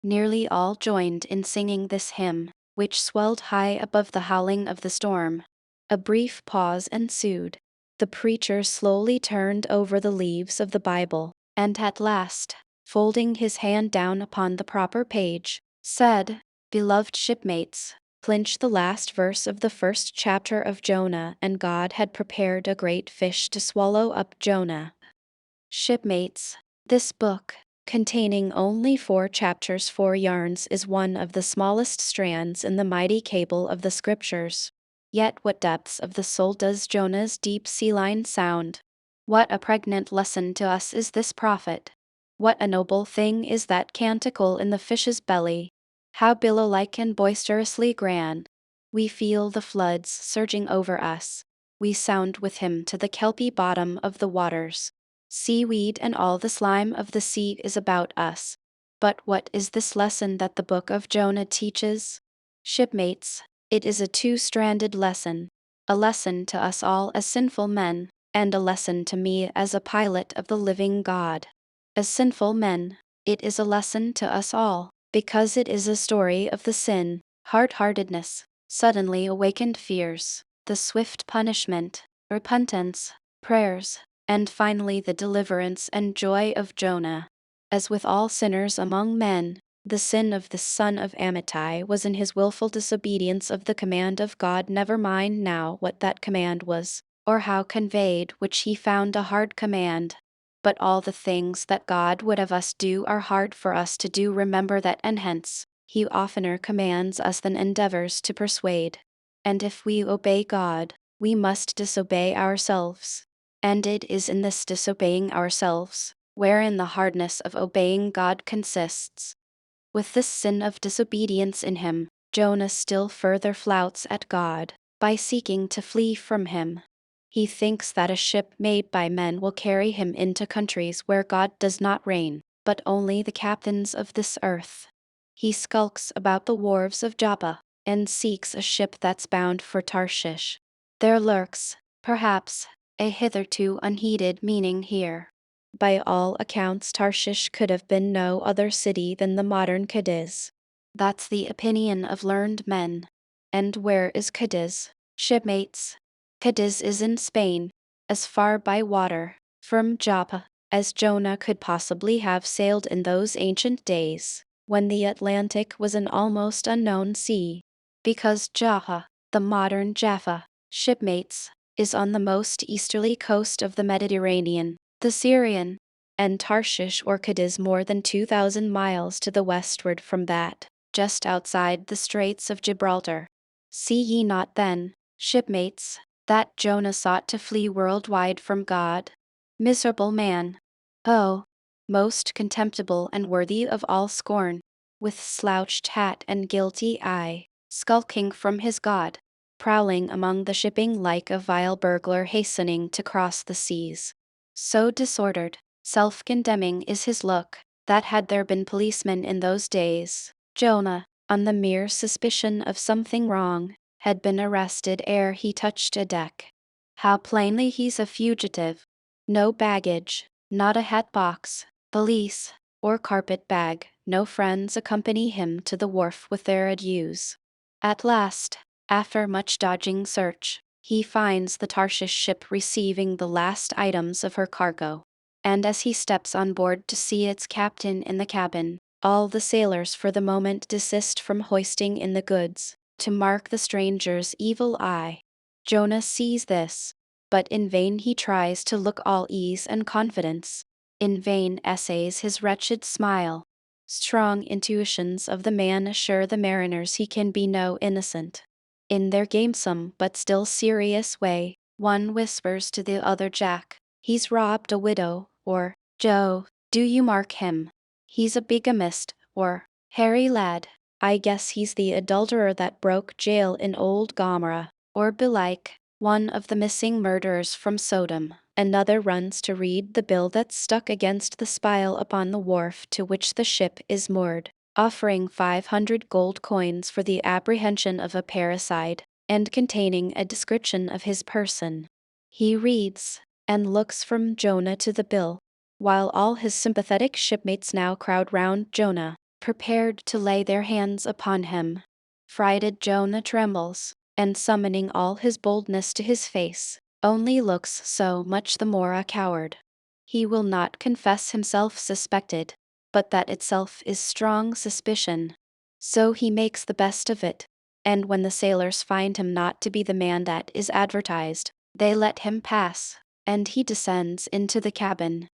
Nearly all joined in singing this hymn, which swelled high above the howling of the storm. A brief pause ensued. The preacher slowly turned over the leaves of the Bible, and at last, folding his hand down upon the proper page, said, "Beloved shipmates, clinch the last verse of the first chapter of Jonah, and God had prepared a great fish to swallow up Jonah." Shipmates, this book, containing only 4 chapters, 4 yarns, is one of the smallest strands in the mighty cable of the Scriptures. Yet what depths of the soul does Jonah's deep sea line sound! What a pregnant lesson to us is this prophet! What a noble thing is that canticle in the fish's belly! How billow-like and boisterously grand! We feel the floods surging over us. We sound with him to the kelpy bottom of the waters. Seaweed and all the slime of the sea is about us. But what is this lesson that the book of Jonah teaches? Shipmates, it is a 2-stranded lesson. A lesson to us all as sinful men, and a lesson to me as a pilot of the living God. As sinful men, it is a lesson to us all, because it is a story of the sin, hard-heartedness, suddenly awakened fears, the swift punishment, repentance, prayers, and finally the deliverance and joy of Jonah. As with all sinners among men, the sin of the son of Amittai was in his willful disobedience of the command of God. Never mind now what that command was, or how conveyed, which he found a hard command. But all the things that God would have us do are hard for us to do. Remember that, and hence, he oftener commands us than endeavors to persuade. And if we obey God, we must disobey ourselves. And it is in this disobeying ourselves, wherein the hardness of obeying God consists. With this sin of disobedience in him, Jonah still further flouts at God, by seeking to flee from him. He thinks that a ship made by men will carry him into countries where God does not reign, but only the captains of this earth. He skulks about the wharves of Joppa, and seeks a ship that's bound for Tarshish. There lurks, perhaps, a hitherto unheeded meaning here. By all accounts, Tarshish could have been no other city than the modern Cadiz. That's the opinion of learned men. And where is Cadiz? Shipmates. Cadiz is in Spain, as far by water from Joppa as Jonah could possibly have sailed in those ancient days, when the Atlantic was an almost unknown sea. Because Joppa, the modern Jaffa, shipmates, is on the most easterly coast of the Mediterranean, the Syrian, and Tarshish or Cadiz more than 2,000 miles to the westward from that, just outside the Straits of Gibraltar. See ye not then, shipmates, that Jonah sought to flee worldwide from God? Miserable man! Oh, most contemptible and worthy of all scorn, with slouched hat and guilty eye, skulking from his God, prowling among the shipping like a vile burglar hastening to cross the seas. So disordered, self-condemning is his look, that had there been policemen in those days, Jonah, on the mere suspicion of something wrong, had been arrested ere he touched a deck. How plainly he's a fugitive. No baggage, not a hat box, valise, or carpet bag, no friends accompany him to the wharf with their adieus. At last, after much dodging search, he finds the Tarshish ship receiving the last items of her cargo. And as he steps on board to see its captain in the cabin, all the sailors for the moment desist from hoisting in the goods, to mark the stranger's evil eye. Jonah sees this, but in vain he tries to look all ease and confidence. In vain essays his wretched smile. Strong intuitions of the man assure the mariners he can be no innocent. In their gamesome but still serious way, one whispers to the other, Jack, he's robbed a widow, or, Joe, do you mark him? He's a bigamist, or, Harry lad, I guess he's the adulterer that broke jail in old Gomorrah, or belike, one of the missing murderers from Sodom. Another runs to read the bill that's stuck against the spile upon the wharf to which the ship is moored, offering 500 gold coins for the apprehension of a parricide, and containing a description of his person. He reads, and looks from Jonah to the bill, while all his sympathetic shipmates now crowd round Jonah, prepared to lay their hands upon him. Frighted Jonah trembles, and summoning all his boldness to his face, only looks so much the more a coward. He will not confess himself suspected, but that itself is strong suspicion. So he makes the best of it, and when the sailors find him not to be the man that is advertised, they let him pass, and he descends into the cabin.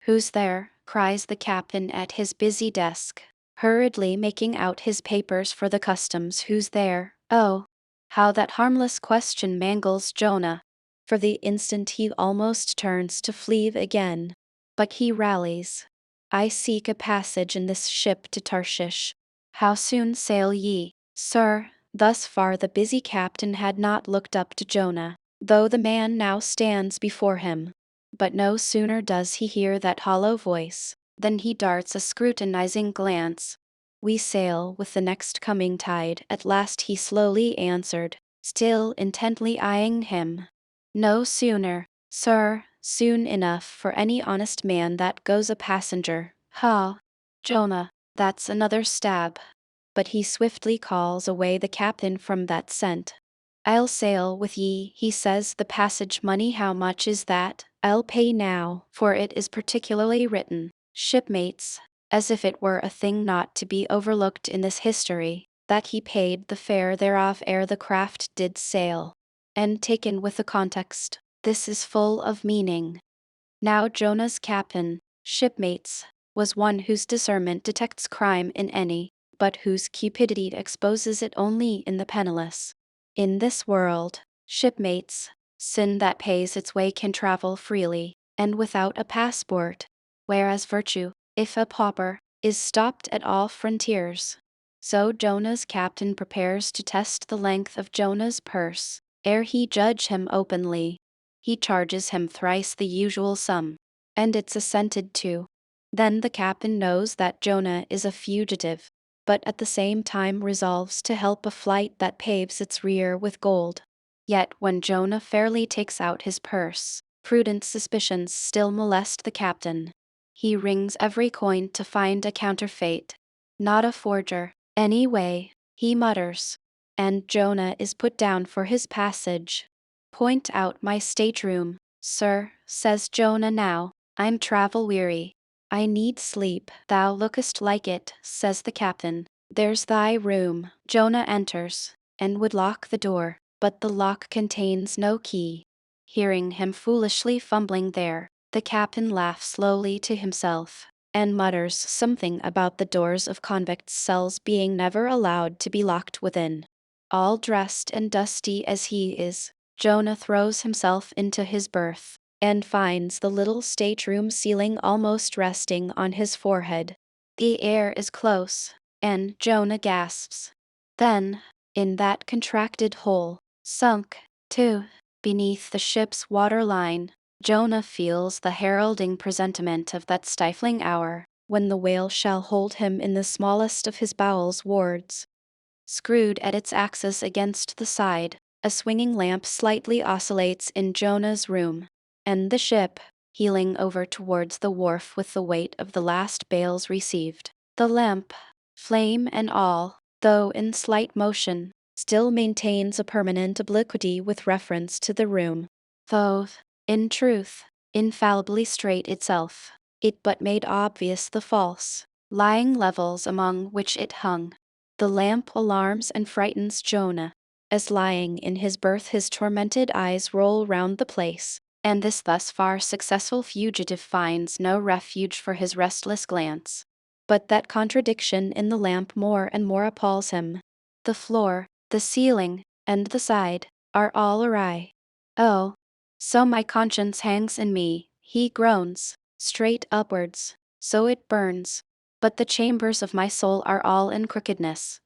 Who's there? Cries the captain at his busy desk, hurriedly making out his papers for the customs. Who's there? Oh, how that harmless question mangles Jonah. For the instant he almost turns to flee again. But he rallies. I seek a passage in this ship to Tarshish. How soon sail ye, sir? Thus far the busy captain had not looked up to Jonah, though the man now stands before him. But no sooner does he hear that hollow voice, than he darts a scrutinizing glance. We sail with the next coming tide, at last he slowly answered, still intently eyeing him. No sooner, sir, soon enough for any honest man that goes a passenger. Ha! Jonah, that's another stab. But he swiftly calls away the captain from that scent. I'll sail with ye, he says. The passage money, how much is that? I'll pay now, for it is particularly written, shipmates, as if it were a thing not to be overlooked in this history, that he paid the fare thereof ere the craft did sail. And taken with the context, this is full of meaning. Now Jonah's captain, shipmates, was one whose discernment detects crime in any, but whose cupidity exposes it only in the penniless. In this world, shipmates, sin that pays its way can travel freely, and without a passport, whereas virtue, if a pauper, is stopped at all frontiers. So Jonah's captain prepares to test the length of Jonah's purse, ere he judge him openly. He charges him thrice the usual sum, and it's assented to. Then the captain knows that Jonah is a fugitive, but at the same time resolves to help a flight that paves its rear with gold. Yet when Jonah fairly takes out his purse, Prudent suspicions still molest the captain. He rings every coin to find a counterfeit. Not a forger, anyway, he mutters. And Jonah is put down for his passage. Point out my stateroom, sir, says Jonah now. I'm travel weary. I need sleep. Thou lookest like it, says the captain. There's thy room. Jonah enters, and would lock the door, but the lock contains no key. Hearing him foolishly fumbling there, the captain laughs slowly to himself, and mutters something about the doors of convicts' cells being never allowed to be locked within. All dressed and dusty as he is, Jonah throws himself into his berth, and finds the little stateroom ceiling almost resting on his forehead. The air is close, and Jonah gasps. Then, in that contracted hole, sunk, too, beneath the ship's waterline, Jonah feels the heralding presentiment of that stifling hour, when the whale shall hold him in the smallest of his bowels wards. Screwed at its axis against the side, a swinging lamp slightly oscillates in Jonah's room, and the ship, heeling over towards the wharf with the weight of the last bales received, the lamp, flame and all, though in slight motion, still maintains a permanent obliquity with reference to the room, though, in truth, infallibly straight itself. It but made obvious the false, lying levels among which it hung. The lamp alarms and frightens Jonah, as lying in his berth his tormented eyes roll round the place, and this thus far successful fugitive finds no refuge for his restless glance. But that contradiction in the lamp more and more appalls him. The floor, the ceiling, and the side, are all awry. Oh, so my conscience hangs in me, he groans, straight upwards, so it burns. But the chambers of my soul are all in crookedness.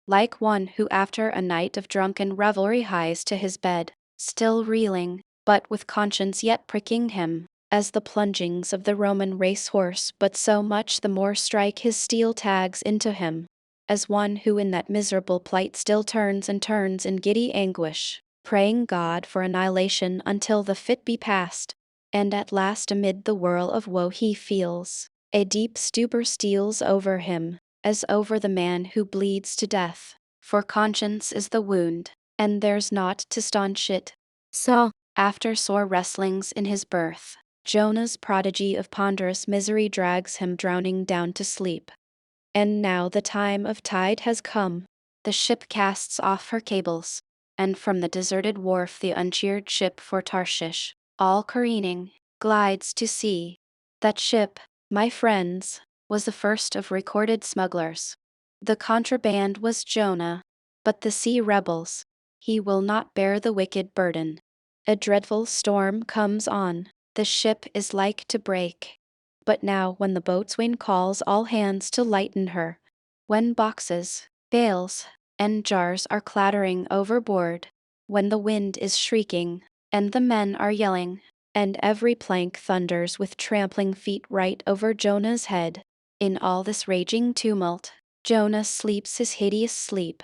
Like one who after a night of drunken revelry hies to his bed, still reeling, but with conscience yet pricking him, as the plungings of the Roman race-horse but so much the more strike his steel tags into him, as one who in that miserable plight still turns and turns in giddy anguish, praying God for annihilation until the fit be past, and at last amid the whirl of woe he feels, a deep stupor steals over him, as over the man who bleeds to death, for conscience is the wound, and there's naught to staunch it. So, after sore wrestlings in his berth, Jonah's prodigy of ponderous misery drags him drowning down to sleep. And now the time of tide has come. The ship casts off her cables, and from the deserted wharf the uncheered ship for Tarshish, all careening, glides to sea. That ship, my friends, was the first of recorded smugglers. The contraband was Jonah, but the sea rebels. He will not bear the wicked burden. A dreadful storm comes on. The ship is like to break. But now when the boatswain calls all hands to lighten her, when boxes, bales, and jars are clattering overboard, when the wind is shrieking, and the men are yelling, and every plank thunders with trampling feet right over Jonah's head, in all this raging tumult, Jonah sleeps his hideous sleep.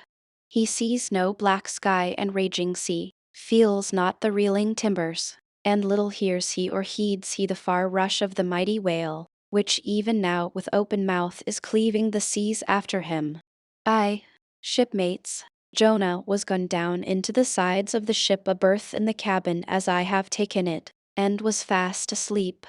He sees no black sky and raging sea, feels not the reeling timbers, and little hears he or heeds he the far rush of the mighty whale, which even now with open mouth is cleaving the seas after him. Aye, shipmates, Jonah was gone down into the sides of the ship, a berth in the cabin as I have taken it, and was fast asleep.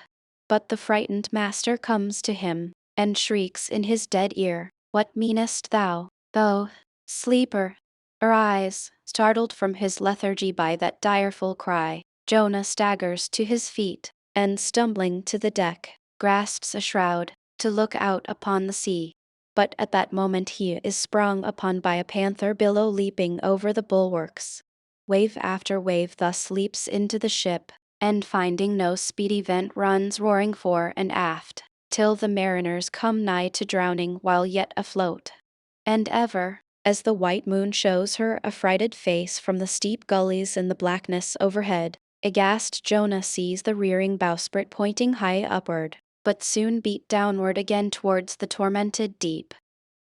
But the frightened master comes to him, and shrieks in his dead ear, "What meanest thou, thou sleeper?" Arise, startled from his lethargy by that direful cry, Jonah staggers to his feet, and stumbling to the deck, grasps a shroud, to look out upon the sea. But at that moment he is sprung upon by a panther billow leaping over the bulwarks. Wave after wave thus leaps into the ship, and finding no speedy vent runs roaring fore and aft, till the mariners come nigh to drowning while yet afloat. And ever, as the white moon shows her affrighted face from the steep gullies in the blackness overhead, aghast Jonah sees the rearing bowsprit pointing high upward, but soon beat downward again towards the tormented deep.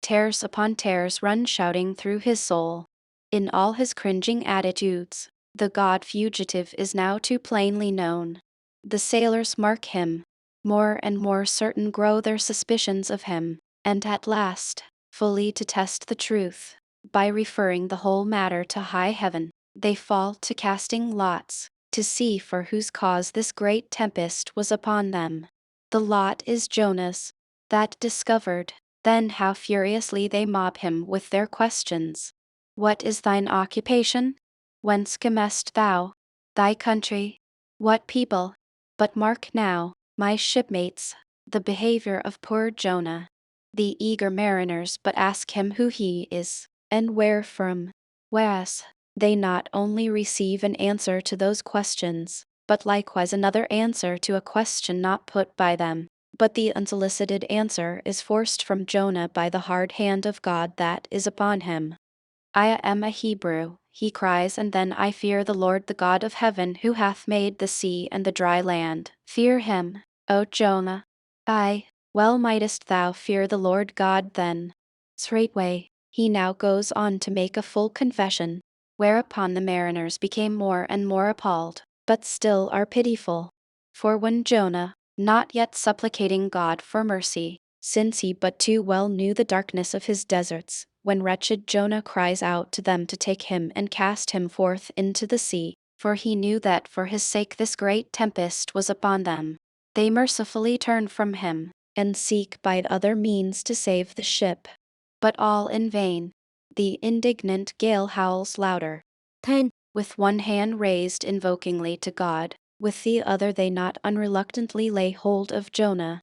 Tears upon tears run shouting through his soul. In all his cringing attitudes, The god fugitive is now too plainly known. The sailors mark him. More and more certain grow their suspicions of him, and at last, fully to test the truth, by referring the whole matter to high heaven, they fall to casting lots, to see for whose cause this great tempest was upon them. The lot is Jonah's. That discovered, then how furiously they mob him with their questions. What is thine occupation? Whence camest thou? Thy country? What people? But mark now, my shipmates, the behavior of poor Jonah. The eager mariners but ask him who he is, and where from. Whereas, they not only receive an answer to those questions, but likewise another answer to a question not put by them. But the unsolicited answer is forced from Jonah by the hard hand of God that is upon him. I am a Hebrew, he cries, and then I fear the Lord the God of heaven who hath made the sea and the dry land. Fear him, O Jonah. Aye, well mightest thou fear the Lord God then. Straightway, he now goes on to make a full confession, whereupon the mariners became more and more appalled, but still are pitiful. For when Jonah, not yet supplicating God for mercy, since he but too well knew the darkness of his deserts, when wretched Jonah cries out to them to take him and cast him forth into the sea, for he knew that for his sake this great tempest was upon them, they mercifully turn from him, and seek by other means to save the ship. But all in vain. The indignant gale howls louder. 10. With one hand raised invokingly to God, with the other they not unreluctantly lay hold of Jonah.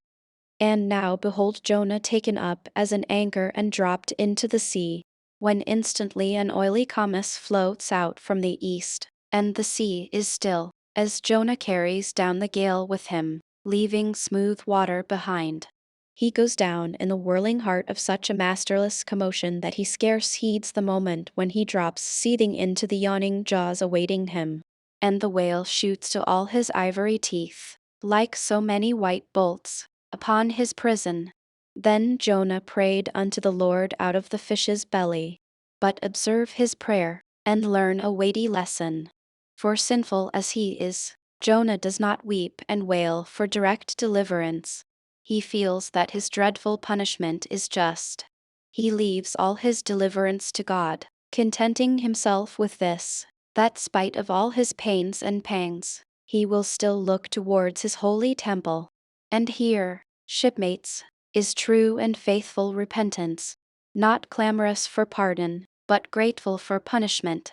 And now behold Jonah taken up as an anchor and dropped into the sea, when instantly an oily comus floats out from the east, and the sea is still, as Jonah carries down the gale with him, leaving smooth water behind. He goes down in the whirling heart of such a masterless commotion that he scarce heeds the moment when he drops seething into the yawning jaws awaiting him. And the whale shoots to all his ivory teeth, like so many white bolts, upon his prison. Then Jonah prayed unto the Lord out of the fish's belly. But observe his prayer, and learn a weighty lesson. For sinful as he is, Jonah does not weep and wail for direct deliverance. He feels that his dreadful punishment is just. He leaves all his deliverance to God, contenting himself with this, that spite of all his pains and pangs, he will still look towards his holy temple. And here, shipmates, is true and faithful repentance, not clamorous for pardon, but grateful for punishment.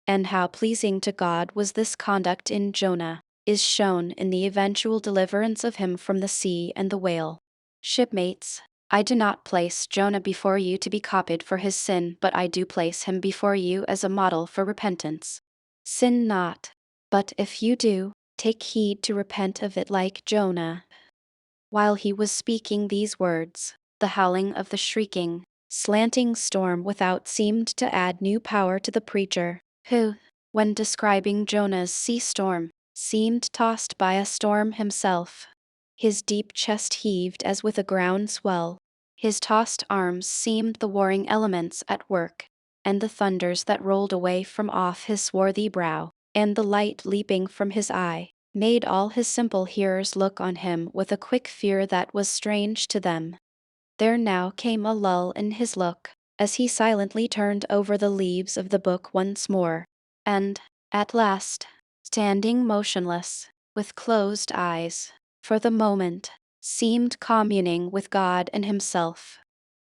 And how pleasing to God was this conduct in Jonah, is shown in the eventual deliverance of him from the sea and the whale. Shipmates, I do not place Jonah before you to be copied for his sin, but I do place him before you as a model for repentance. Sin not, but if you do, take heed to repent of it like Jonah. While he was speaking these words, the howling of the shrieking, slanting storm without seemed to add new power to the preacher, who, when describing Jonah's sea storm, seemed tossed by a storm himself. His deep chest heaved as with a ground swell. His tossed arms seemed the warring elements at work, and the thunders that rolled away from off his swarthy brow, and the light leaping from his eye, made all his simple hearers look on him with a quick fear that was strange to them. There now came a lull in his look, as he silently turned over the leaves of the book once more, and, at last, standing motionless, with closed eyes, for the moment, seemed communing with God and himself.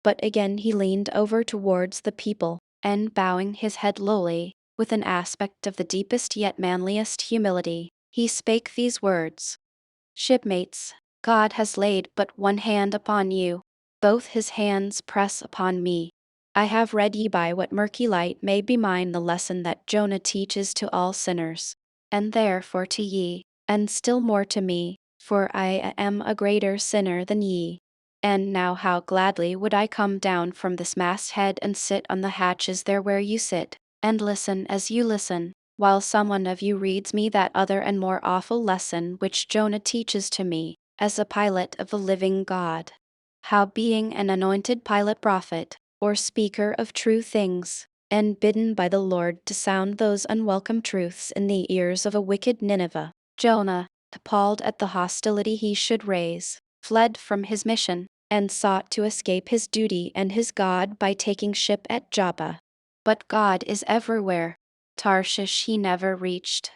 But again he leaned over towards the people, and bowing his head lowly, with an aspect of the deepest yet manliest humility, he spake these words: Shipmates, God has laid but one hand upon you, both his hands press upon me. I have read ye by what murky light may be mine the lesson that Jonah teaches to all sinners, and therefore to ye, and still more to me, for I am a greater sinner than ye. And now how gladly would I come down from this masthead and sit on the hatches there where you sit, and listen as you listen, while someone of you reads me that other and more awful lesson which Jonah teaches to me, as a pilot of the living God. How being an anointed pilot prophet, or speaker of true things, and bidden by the Lord to sound those unwelcome truths in the ears of a wicked Nineveh, Jonah, appalled at the hostility he should raise, fled from his mission, and sought to escape his duty and his God by taking ship at Joppa. But God is everywhere. Tarshish he never reached.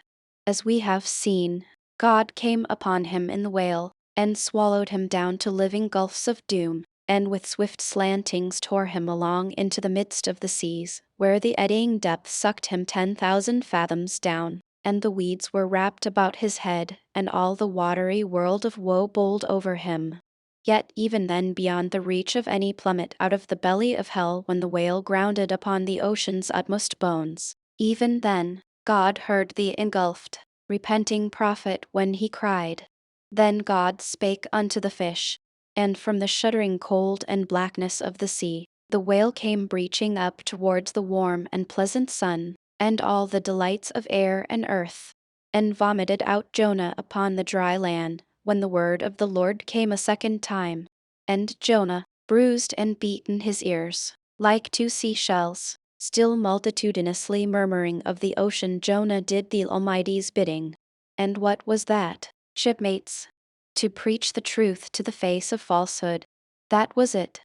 As we have seen, God came upon him in the whale, and swallowed him down to living gulfs of doom, and with swift slantings tore him along into the midst of the seas, where the eddying depth sucked him 10,000 fathoms down, and the weeds were wrapped about his head, and all the watery world of woe bowled over him. Yet even then beyond the reach of any plummet out of the belly of hell when the whale grounded upon the ocean's utmost bones, even then, God heard the engulfed, repenting prophet when he cried. Then God spake unto the fish, and from the shuddering cold and blackness of the sea, the whale came breaching up towards the warm and pleasant sun, and all the delights of air and earth, and vomited out Jonah upon the dry land, when the word of the Lord came a second time. And Jonah, bruised and beaten his ears, like two seashells, still multitudinously murmuring of the ocean, Jonah did the Almighty's bidding. And what was that, shipmates? To preach the truth to the face of falsehood. That was it.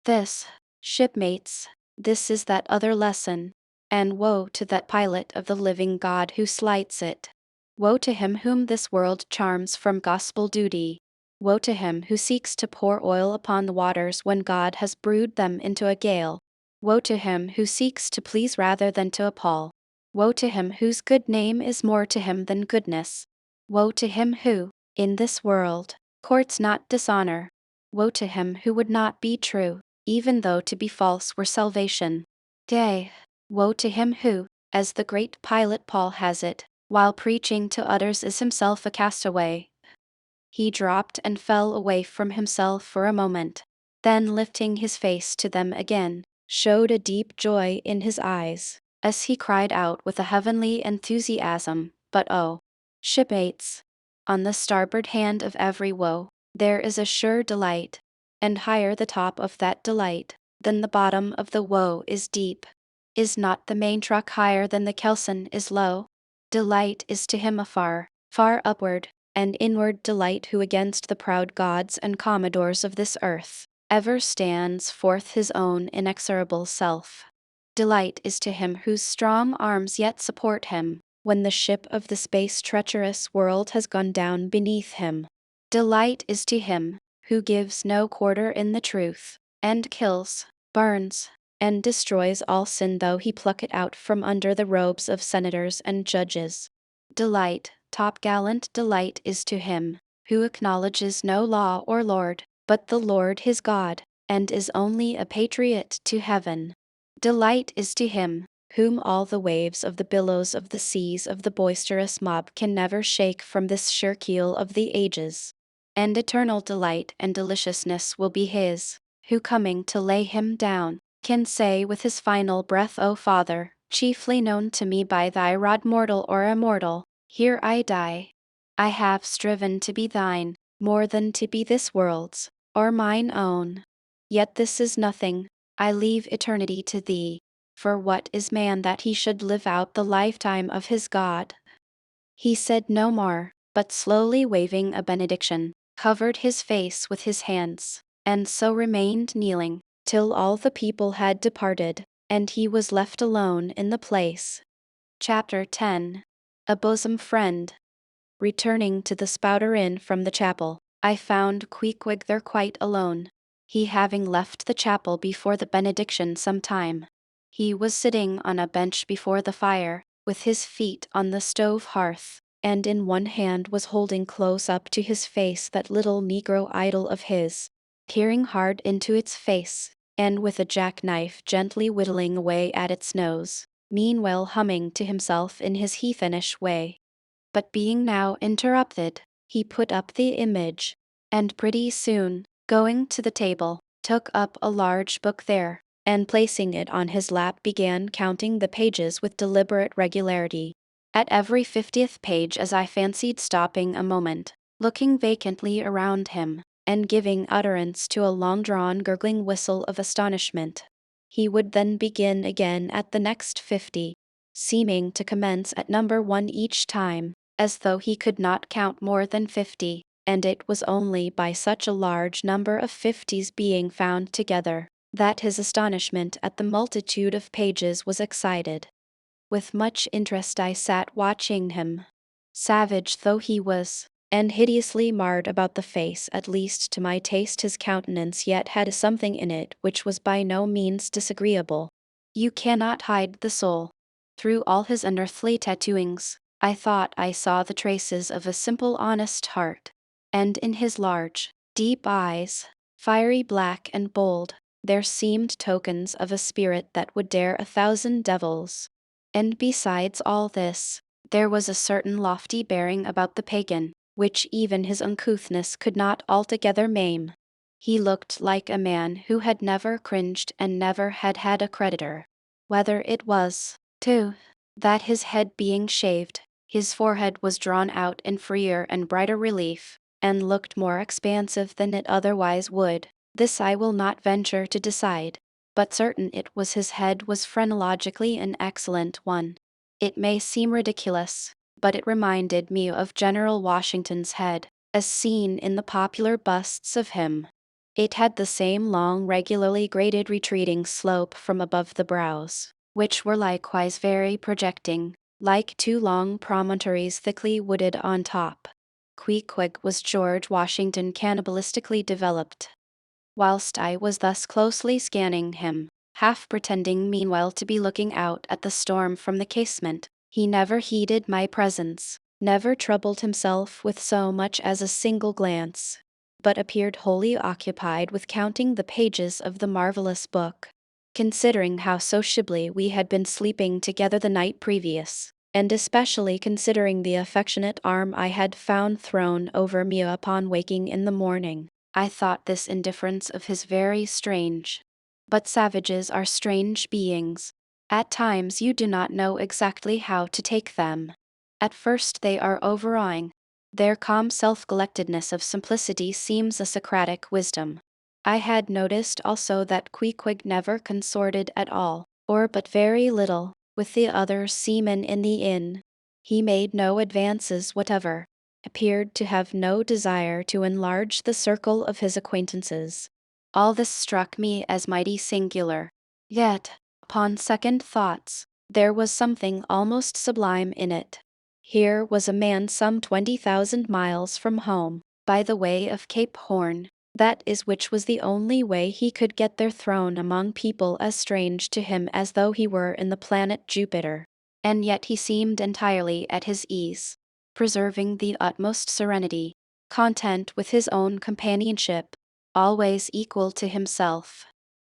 This, shipmates, this is that other lesson. And woe to that pilot of the living God who slights it. Woe to him whom this world charms from gospel duty. Woe to him who seeks to pour oil upon the waters when God has brewed them into a gale. Woe to him who seeks to please rather than to appall. Woe to him whose good name is more to him than goodness. Woe to him who, in this world, courts not dishonor. Woe to him who would not be true, even though to be false were salvation. Yea, woe to him who, as the great pilot Paul has it, while preaching to others is himself a castaway. He dropped and fell away from himself for a moment, then lifting his face to them again, showed a deep joy in his eyes, as he cried out with a heavenly enthusiasm, "But oh, shipmates, on the starboard hand of every woe, there is a sure delight, and higher the top of that delight than the bottom of the woe is deep. Is not the main truck higher than the kelson is low? Delight is to him afar, far upward, and inward delight who against the proud gods and commodores of this earth, ever stands forth his own inexorable self. Delight is to him whose strong arms yet support him, when the ship of the space-treacherous world has gone down beneath him. Delight is to him who gives no quarter in the truth, and kills, burns, and destroys all sin though he pluck it out from under the robes of senators and judges. Delight, top-gallant delight is to him who acknowledges no law or lord, but the Lord his God, and is only a patriot to heaven. Delight is to him whom all the waves of the billows of the seas of the boisterous mob can never shake from this sure keel of the ages. And eternal delight and deliciousness will be his, who coming to lay him down, can say with his final breath, O Father, chiefly known to me by thy rod mortal or immortal, here I die. I have striven to be thine, more than to be this world's, or mine own. Yet this is nothing, I leave eternity to thee, for what is man that he should live out the lifetime of his God? He said no more, but slowly waving a benediction, covered his face with his hands, and so remained kneeling, till all the people had departed, and he was left alone in the place. Chapter 10. A Bosom Friend. Returning to the Spouter Inn from the chapel, I found Queequeg there quite alone, he having left the chapel before the benediction some time. He was sitting on a bench before the fire, with his feet on the stove hearth, and in one hand was holding close up to his face that little negro idol of his, peering hard into its face, and with a jackknife gently whittling away at its nose, meanwhile humming to himself in his heathenish way. But being now interrupted, he put up the image, and pretty soon, going to the table, took up a large book there, and placing it on his lap began counting the pages with deliberate regularity. At every 50th page, as I fancied, stopping a moment, looking vacantly around him, and giving utterance to a long-drawn gurgling whistle of astonishment. He would then begin again at the next 50, seeming to commence at number 1 each time, as though he could not count more than 50, and it was only by such a large number of 50s being found together that his astonishment at the multitude of pages was excited. With much interest I sat watching him. Savage though he was, and hideously marred about the face, at least to my taste his countenance yet had something in it which was by no means disagreeable. You cannot hide the soul. Through all his unearthly tattooings, I thought I saw the traces of a simple honest heart. And in his large, deep eyes, fiery black and bold, there seemed tokens of a spirit that would dare 1,000 devils. And besides all this, there was a certain lofty bearing about the pagan, which even his uncouthness could not altogether maim. He looked like a man who had never cringed and never had had a creditor. Whether it was, too, that his head being shaved, his forehead was drawn out in freer and brighter relief, and looked more expansive than it otherwise would, this I will not venture to decide, but certain it was his head was phrenologically an excellent one. It may seem ridiculous, but it reminded me of General Washington's head, as seen in the popular busts of him. It had the same long, regularly graded retreating slope from above the brows, which were likewise very projecting, like two long promontories thickly wooded on top. Pequod was George Washington cannibalistically developed. Whilst I was thus closely scanning him, half pretending meanwhile to be looking out at the storm from the casement, he never heeded my presence, never troubled himself with so much as a single glance, but appeared wholly occupied with counting the pages of the marvelous book. Considering how sociably we had been sleeping together the night previous, and especially considering the affectionate arm I had found thrown over me upon waking in the morning, I thought this indifference of his very strange. But savages are strange beings. At times you do not know exactly how to take them. At first they are overawing. Their calm self-collectedness of simplicity seems a Socratic wisdom. I had noticed also that Pequod never consorted at all, or but very little, with the other seamen in the inn. He made no advances whatever, appeared to have no desire to enlarge the circle of his acquaintances. All this struck me as mighty singular. Yet, upon second thoughts, there was something almost sublime in it. Here was a man some 20,000 miles from home, by the way of Cape Horn, that is which was the only way he could get there, thrown among people as strange to him as though he were in the planet Jupiter. And yet he seemed entirely at his ease, preserving the utmost serenity, content with his own companionship, always equal to himself.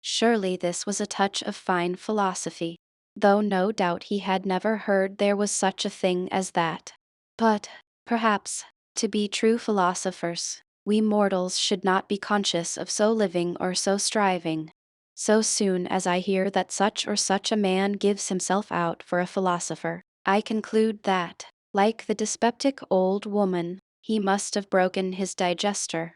Surely this was a touch of fine philosophy, though no doubt he had never heard there was such a thing as that. But, perhaps, to be true philosophers, we mortals should not be conscious of so living or so striving. So soon as I hear that such or such a man gives himself out for a philosopher, I conclude that, like the dyspeptic old woman, he must have broken his digester.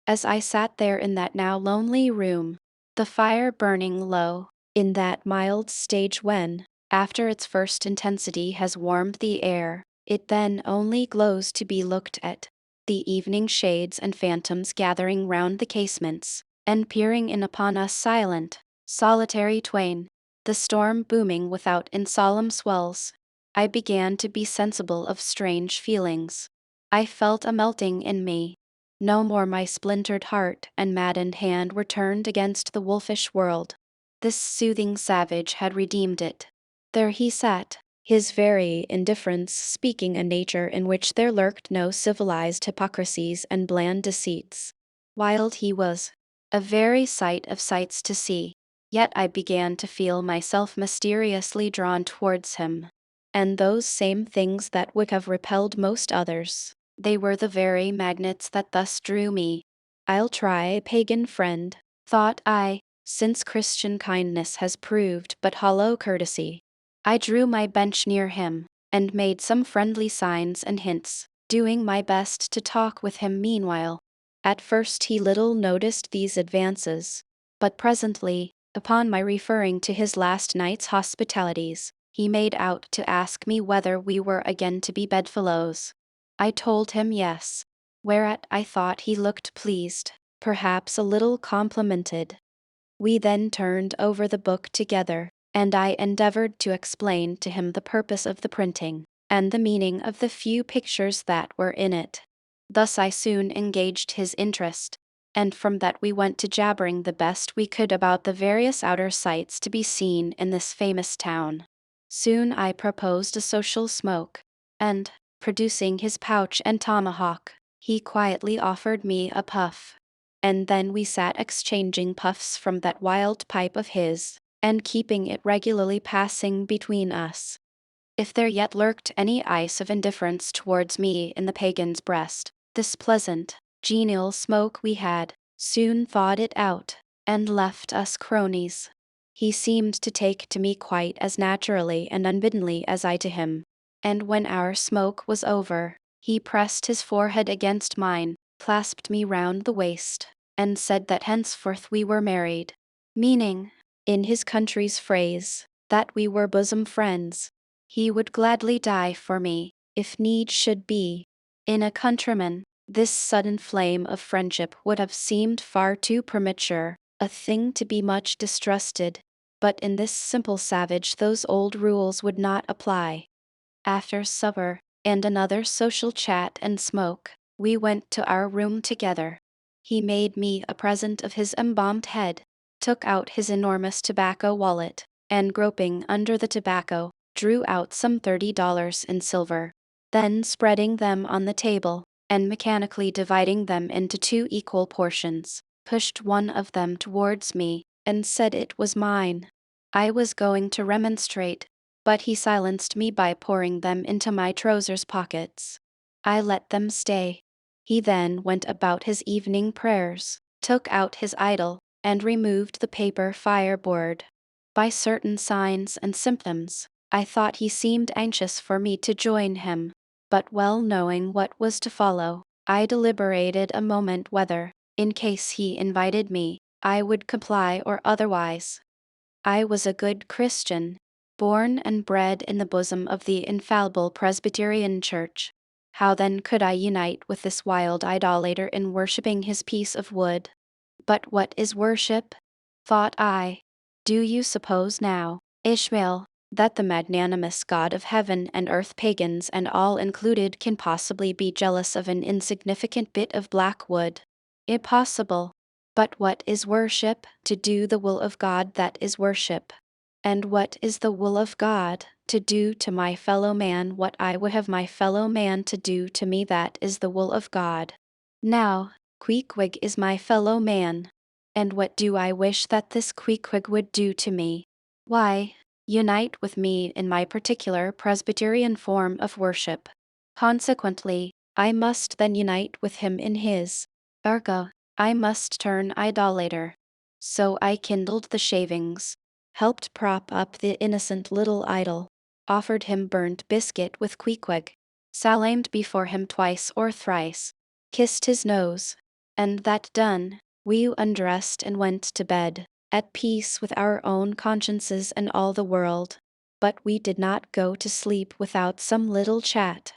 As I sat there in that now lonely room, the fire burning low, in that mild stage when, after its first intensity has warmed the air, it then only glows to be looked at, the evening shades and phantoms gathering round the casements, and peering in upon us silent, solitary twain, the storm booming without in solemn swells, I began to be sensible of strange feelings. I felt a melting in me. No more my splintered heart and maddened hand were turned against the wolfish world. This soothing savage had redeemed it. There he sat, his very indifference speaking a nature in which there lurked no civilized hypocrisies and bland deceits. Wild he was, a very sight of sights to see, yet I began to feel myself mysteriously drawn towards him. And those same things that would have repelled most others, they were the very magnets that thus drew me. I'll try a pagan friend, thought I, since Christian kindness has proved but hollow courtesy. I drew my bench near him, and made some friendly signs and hints, doing my best to talk with him meanwhile. At first he little noticed these advances, but presently, Upon my referring to his last night's hospitalities, he made out to ask me whether we were again to be bedfellows. I told him yes, whereat I thought he looked pleased, perhaps a little complimented. We then turned over the book together, and I endeavored to explain to him the purpose of the printing, and the meaning of the few pictures that were in it. Thus I soon engaged his interest, and from that we went to jabbering the best we could about the various outer sights to be seen in this famous town. Soon I proposed a social smoke, and, producing his pouch and tomahawk, he quietly offered me a puff. And then we sat exchanging puffs from that wild pipe of his, and keeping it regularly passing between us. If there yet lurked any ice of indifference towards me in the pagan's breast, this pleasant, genial smoke we had soon thawed it out, and left us cronies. He seemed to take to me quite as naturally and unbiddenly as I to him, and when our smoke was over, he pressed his forehead against mine, clasped me round the waist, and said that henceforth we were married, meaning, in his country's phrase, that we were bosom friends. He would gladly die for me, if need should be. In a countryman, this sudden flame of friendship would have seemed far too premature, a thing to be much distrusted, but in this simple savage those old rules would not apply. After supper, and another social chat and smoke, we went to our room together. He made me a present of his embalmed head, took out his enormous tobacco wallet, and groping under the tobacco, drew out some $30 in silver. Then spreading them on the table, and mechanically dividing them into 2 equal portions, pushed one of them towards me, and said it was mine. I was going to remonstrate, but he silenced me by pouring them into my trousers pockets. I let them stay. He then went about his evening prayers, took out his idol, and removed the paper fireboard. By certain signs and symptoms, I thought he seemed anxious for me to join him, but well knowing what was to follow, I deliberated a moment whether, in case he invited me, I would comply or otherwise. I was a good Christian, born and bred in the bosom of the infallible Presbyterian Church. How then could I unite with this wild idolater in worshipping his piece of wood? But what is worship? Thought I. Do you suppose now, Ishmael, that the magnanimous God of heaven and earth, pagans and all included, can possibly be jealous of an insignificant bit of black wood? Impossible. But what is worship? To do the will of God, that is worship. And what is the will of God? To do to my fellow man what I would have my fellow man to do to me, that is the will of God. Now, Queequeg is my fellow man. And what do I wish that this Queequeg would do to me? Why, unite with me in my particular Presbyterian form of worship. Consequently, I must then unite with him in his. Ergo, I must turn idolater. So I kindled the shavings, helped prop up the innocent little idol, offered him burnt biscuit with Queequeg, salamed before him twice or thrice, kissed his nose, and that done, we undressed and went to bed, at peace with our own consciences and all the world. But we did not go to sleep without some little chat.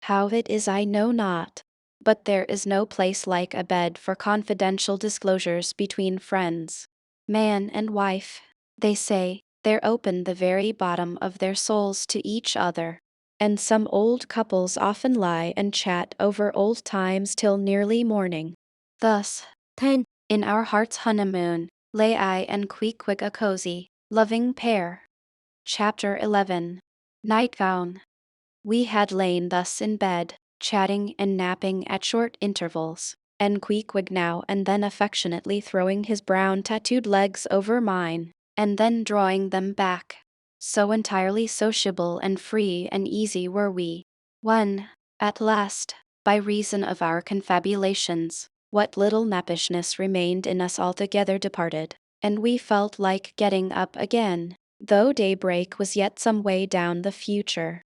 How it is I know not, but there is no place like a bed for confidential disclosures between friends. Man and wife, they say, they're open the very bottom of their souls to each other. And some old couples often lie and chat over old times till nearly morning. Thus, then, in our heart's honeymoon, lay I and Queequeg a cozy, loving pair. Chapter 11. Nightgown. We had lain thus in bed, chatting and napping at short intervals, and Queequeg now and then affectionately throwing his brown tattooed legs over mine, and then drawing them back. So entirely sociable and free and easy were we. When, at last, by reason of our confabulations, what little nappishness remained in us altogether departed, and we felt like getting up again, though daybreak was yet some way down the future.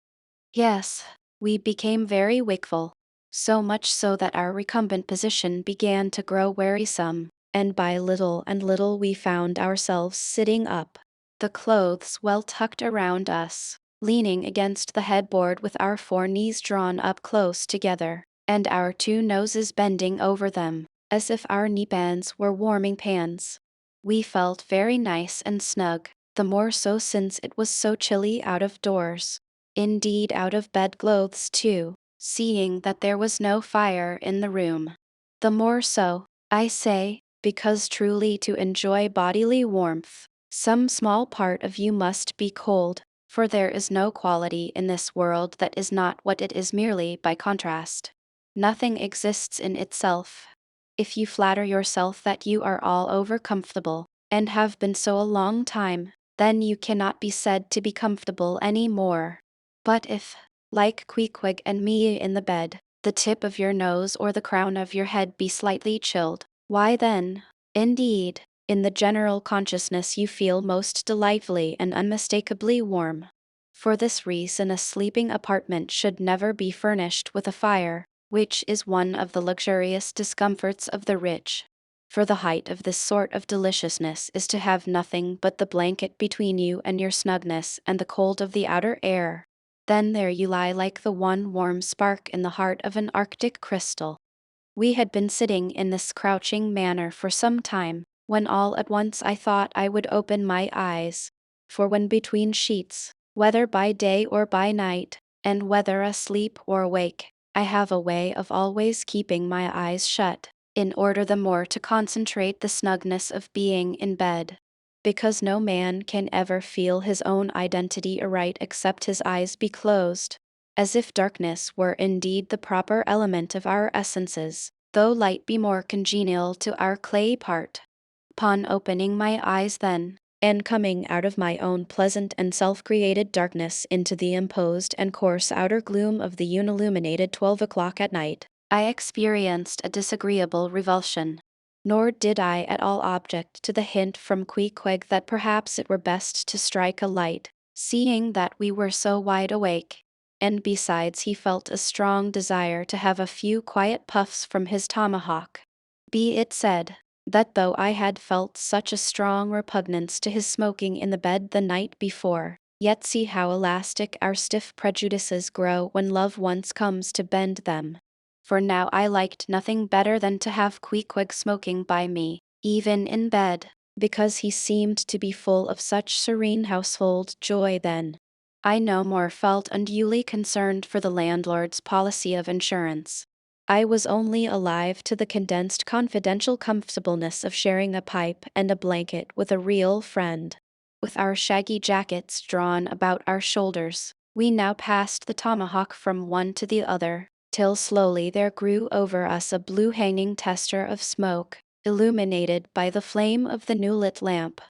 Yes, we became very wakeful, so much so that our recumbent position began to grow wearisome, and by little and little we found ourselves sitting up, the clothes well tucked around us, leaning against the headboard with our 4 knees drawn up close together, and our 2 noses bending over them, as if our knee bands were warming pans. We felt very nice and snug, the more so since it was so chilly out of doors. Indeed, out of bedclothes too, seeing that there was no fire in the room. The more so, I say, because truly to enjoy bodily warmth, some small part of you must be cold, for there is no quality in this world that is not what it is merely by contrast. Nothing exists in itself. If you flatter yourself that you are all over comfortable, and have been so a long time, then you cannot be said to be comfortable any more. But if, like Queequeg and me in the bed, the tip of your nose or the crown of your head be slightly chilled, why then, indeed, in the general consciousness you feel most delightfully and unmistakably warm. For this reason a sleeping apartment should never be furnished with a fire, which is one of the luxurious discomforts of the rich. For the height of this sort of deliciousness is to have nothing but the blanket between you and your snugness and the cold of the outer air. Then there you lie like the one warm spark in the heart of an Arctic crystal. We had been sitting in this crouching manner for some time, when all at once I thought I would open my eyes. For when between sheets, whether by day or by night, and whether asleep or awake, I have a way of always keeping my eyes shut, in order the more to concentrate the snugness of being in bed. Because no man can ever feel his own identity aright except his eyes be closed, as if darkness were indeed the proper element of our essences, though light be more congenial to our clay part. Upon opening my eyes then, and coming out of my own pleasant and self-created darkness into the imposed and coarse outer gloom of the unilluminated 12 o'clock at night, I experienced a disagreeable revulsion. Nor did I at all object to the hint from Queequeg that perhaps it were best to strike a light, seeing that we were so wide awake. And besides he felt a strong desire to have a few quiet puffs from his tomahawk. Be it said, that though I had felt such a strong repugnance to his smoking in the bed the night before, yet see how elastic our stiff prejudices grow when love once comes to bend them. For now I liked nothing better than to have Queequeg smoking by me, even in bed, because he seemed to be full of such serene household joy then. I no more felt unduly concerned for the landlord's policy of insurance. I was only alive to the condensed confidential comfortableness of sharing a pipe and a blanket with a real friend. With our shaggy jackets drawn about our shoulders, we now passed the tomahawk from one to the other, till slowly there grew over us a blue hanging tester of smoke, illuminated by the flame of the new-lit lamp.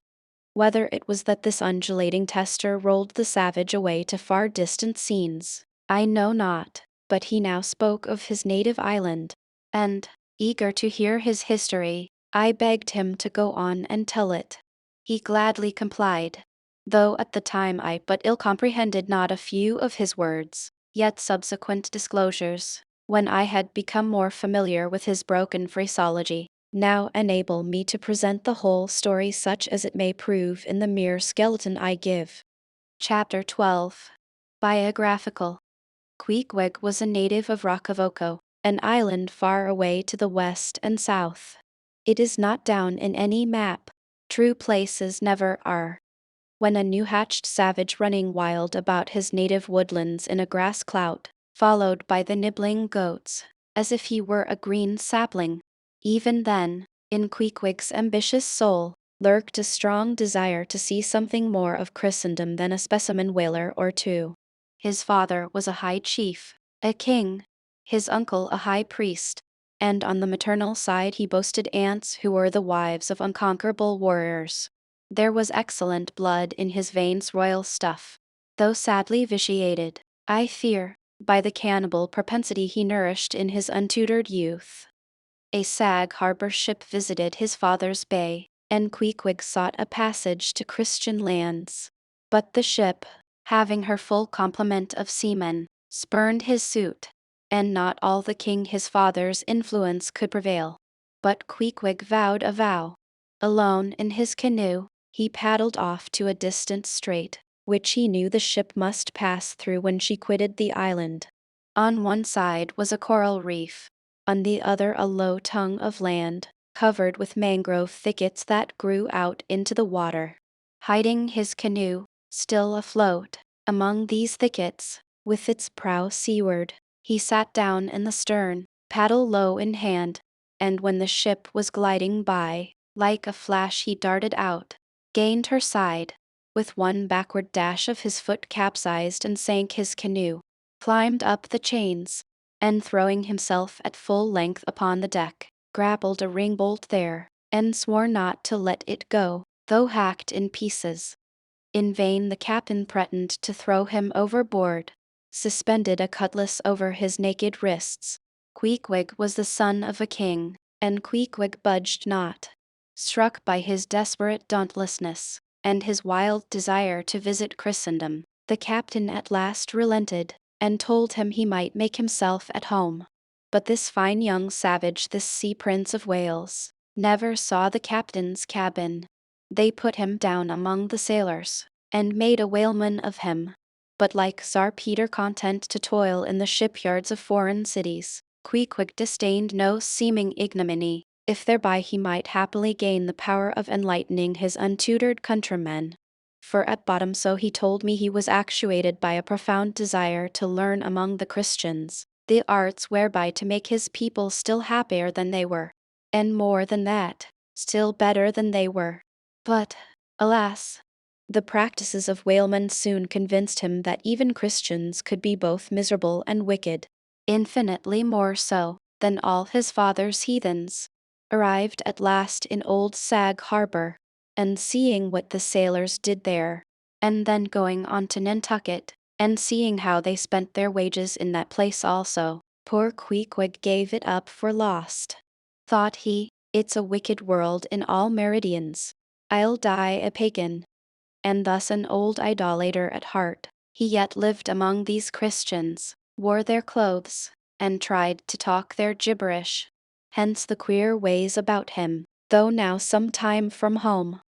Whether it was that this undulating tester rolled the savage away to far distant scenes, I know not, but he now spoke of his native island, and, eager to hear his history, I begged him to go on and tell it. He gladly complied, though at the time I but ill comprehended not a few of his words, yet subsequent disclosures, when I had become more familiar with his broken phraseology, now enable me to present the whole story such as it may prove in the mere skeleton I give. Chapter 12. Biographical. Queequeg was a native of Rockavoco, an island far away to the west and south. It is not down in any map. True places never are. When a new-hatched savage running wild about his native woodlands in a grass clout, followed by the nibbling goats, as if he were a green sapling. Even then, in Queequeg's ambitious soul, lurked a strong desire to see something more of Christendom than a specimen whaler or two. His father was a high chief, a king, his uncle a high priest, and on the maternal side he boasted aunts who were the wives of unconquerable warriors. There was excellent blood in his veins, royal stuff, though sadly vitiated, I fear, by the cannibal propensity he nourished in his untutored youth. A Sag Harbor ship visited his father's bay, and Queequeg sought a passage to Christian lands. But the ship, having her full complement of seamen, spurned his suit, and not all the king his father's influence could prevail. But Queequeg vowed a vow. Alone in his canoe, he paddled off to a distant strait, which he knew the ship must pass through when she quitted the island. On one side was a coral reef, on the other a low tongue of land, covered with mangrove thickets that grew out into the water. Hiding his canoe, still afloat, among these thickets, with its prow seaward, he sat down in the stern, paddle low in hand, and when the ship was gliding by, like a flash he darted out, gained her side, with one backward dash of his foot capsized and sank his canoe, climbed up the chains, and throwing himself at full length upon the deck, grappled a ringbolt there, and swore not to let it go, though hacked in pieces. In vain the captain threatened to throw him overboard, suspended a cutlass over his naked wrists. Queequeg was the son of a king, and Queequeg budged not. Struck by his desperate dauntlessness, and his wild desire to visit Christendom, the captain at last relented, and told him he might make himself at home. But this fine young savage, this sea prince of Wales, never saw the captain's cabin. They put him down among the sailors, and made a whaleman of him. But like Tsar Peter content to toil in the shipyards of foreign cities, Queequeg disdained no seeming ignominy, if thereby he might happily gain the power of enlightening his untutored countrymen. For at bottom, so he told me, he was actuated by a profound desire to learn among the Christians the arts whereby to make his people still happier than they were, and more than that, still better than they were. But, alas, the practices of whalemen soon convinced him that even Christians could be both miserable and wicked, infinitely more so than all his father's heathens. Arrived at last in Old Sag Harbor, and seeing what the sailors did there, and then going on to Nantucket, and seeing how they spent their wages in that place also, poor Queequeg gave it up for lost. Thought he, it's a wicked world in all meridians. I'll die a pagan. And thus an old idolater at heart, he yet lived among these Christians, wore their clothes, and tried to talk their gibberish. Hence the queer ways about him, though now some time from home.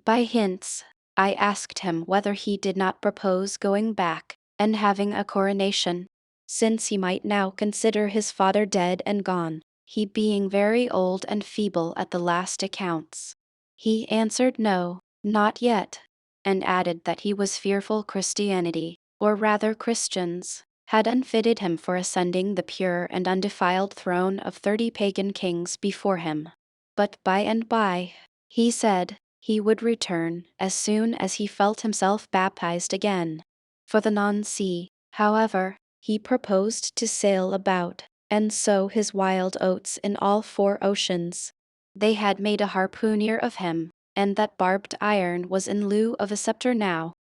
By hints, I asked him whether he did not propose going back, and having a coronation, since he might now consider his father dead and gone, he being very old and feeble at the last accounts. He answered no, not yet, and added that he was fearful Christianity, or rather Christians, had unfitted him for ascending the pure and undefiled throne of 30 pagan kings before him. But by and by, he said, he would return as soon as he felt himself baptized again. For the non-sea, however, he proposed to sail about, and sow his wild oats in all 4 oceans. They had made a harpooner of him, and that barbed iron was in lieu of a scepter now.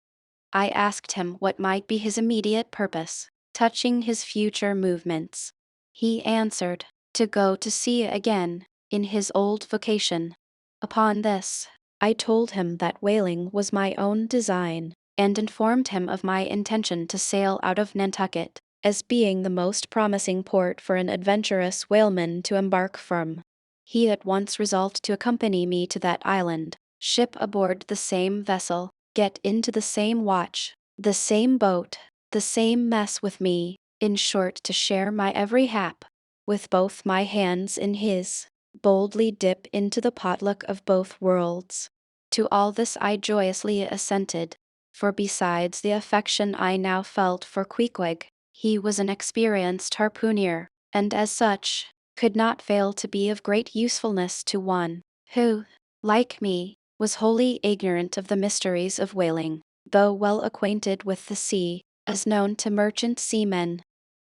I asked him what might be his immediate purpose, touching his future movements. He answered, to go to sea again, in his old vocation. Upon this, I told him that whaling was my own design, and informed him of my intention to sail out of Nantucket, as being the most promising port for an adventurous whaleman to embark from. He at once resolved to accompany me to that island, ship aboard the same vessel, get into the same watch, the same boat, the same mess with me, in short to share my every hap, with both my hands in his, boldly dip into the potluck of both worlds. To all this I joyously assented, for besides the affection I now felt for Queequeg, he was an experienced harpooner, and as such, could not fail to be of great usefulness to one who, like me, was wholly ignorant of the mysteries of whaling, though well acquainted with the sea, as known to merchant seamen.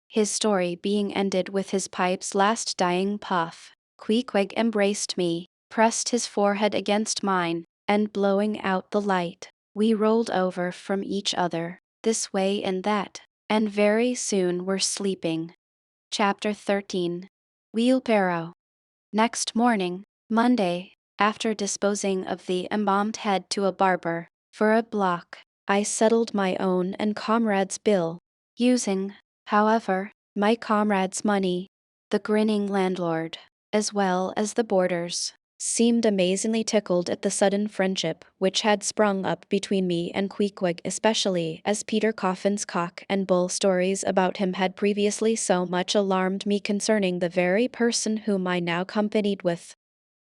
His story being ended with his pipe's last dying puff, Queequeg embraced me, pressed his forehead against mine, and blowing out the light, we rolled over from each other, this way and that, and very soon were sleeping. Chapter 13. Wheelbarrow. Next morning, Monday, after disposing of the embalmed head to a barber, for a block, I settled my own and comrade's bill, using, however, my comrade's money. The grinning landlord, as well as the boarders, seemed amazingly tickled at the sudden friendship which had sprung up between me and Queequeg, especially as Peter Coffin's cock and bull stories about him had previously so much alarmed me concerning the very person whom I now companied with.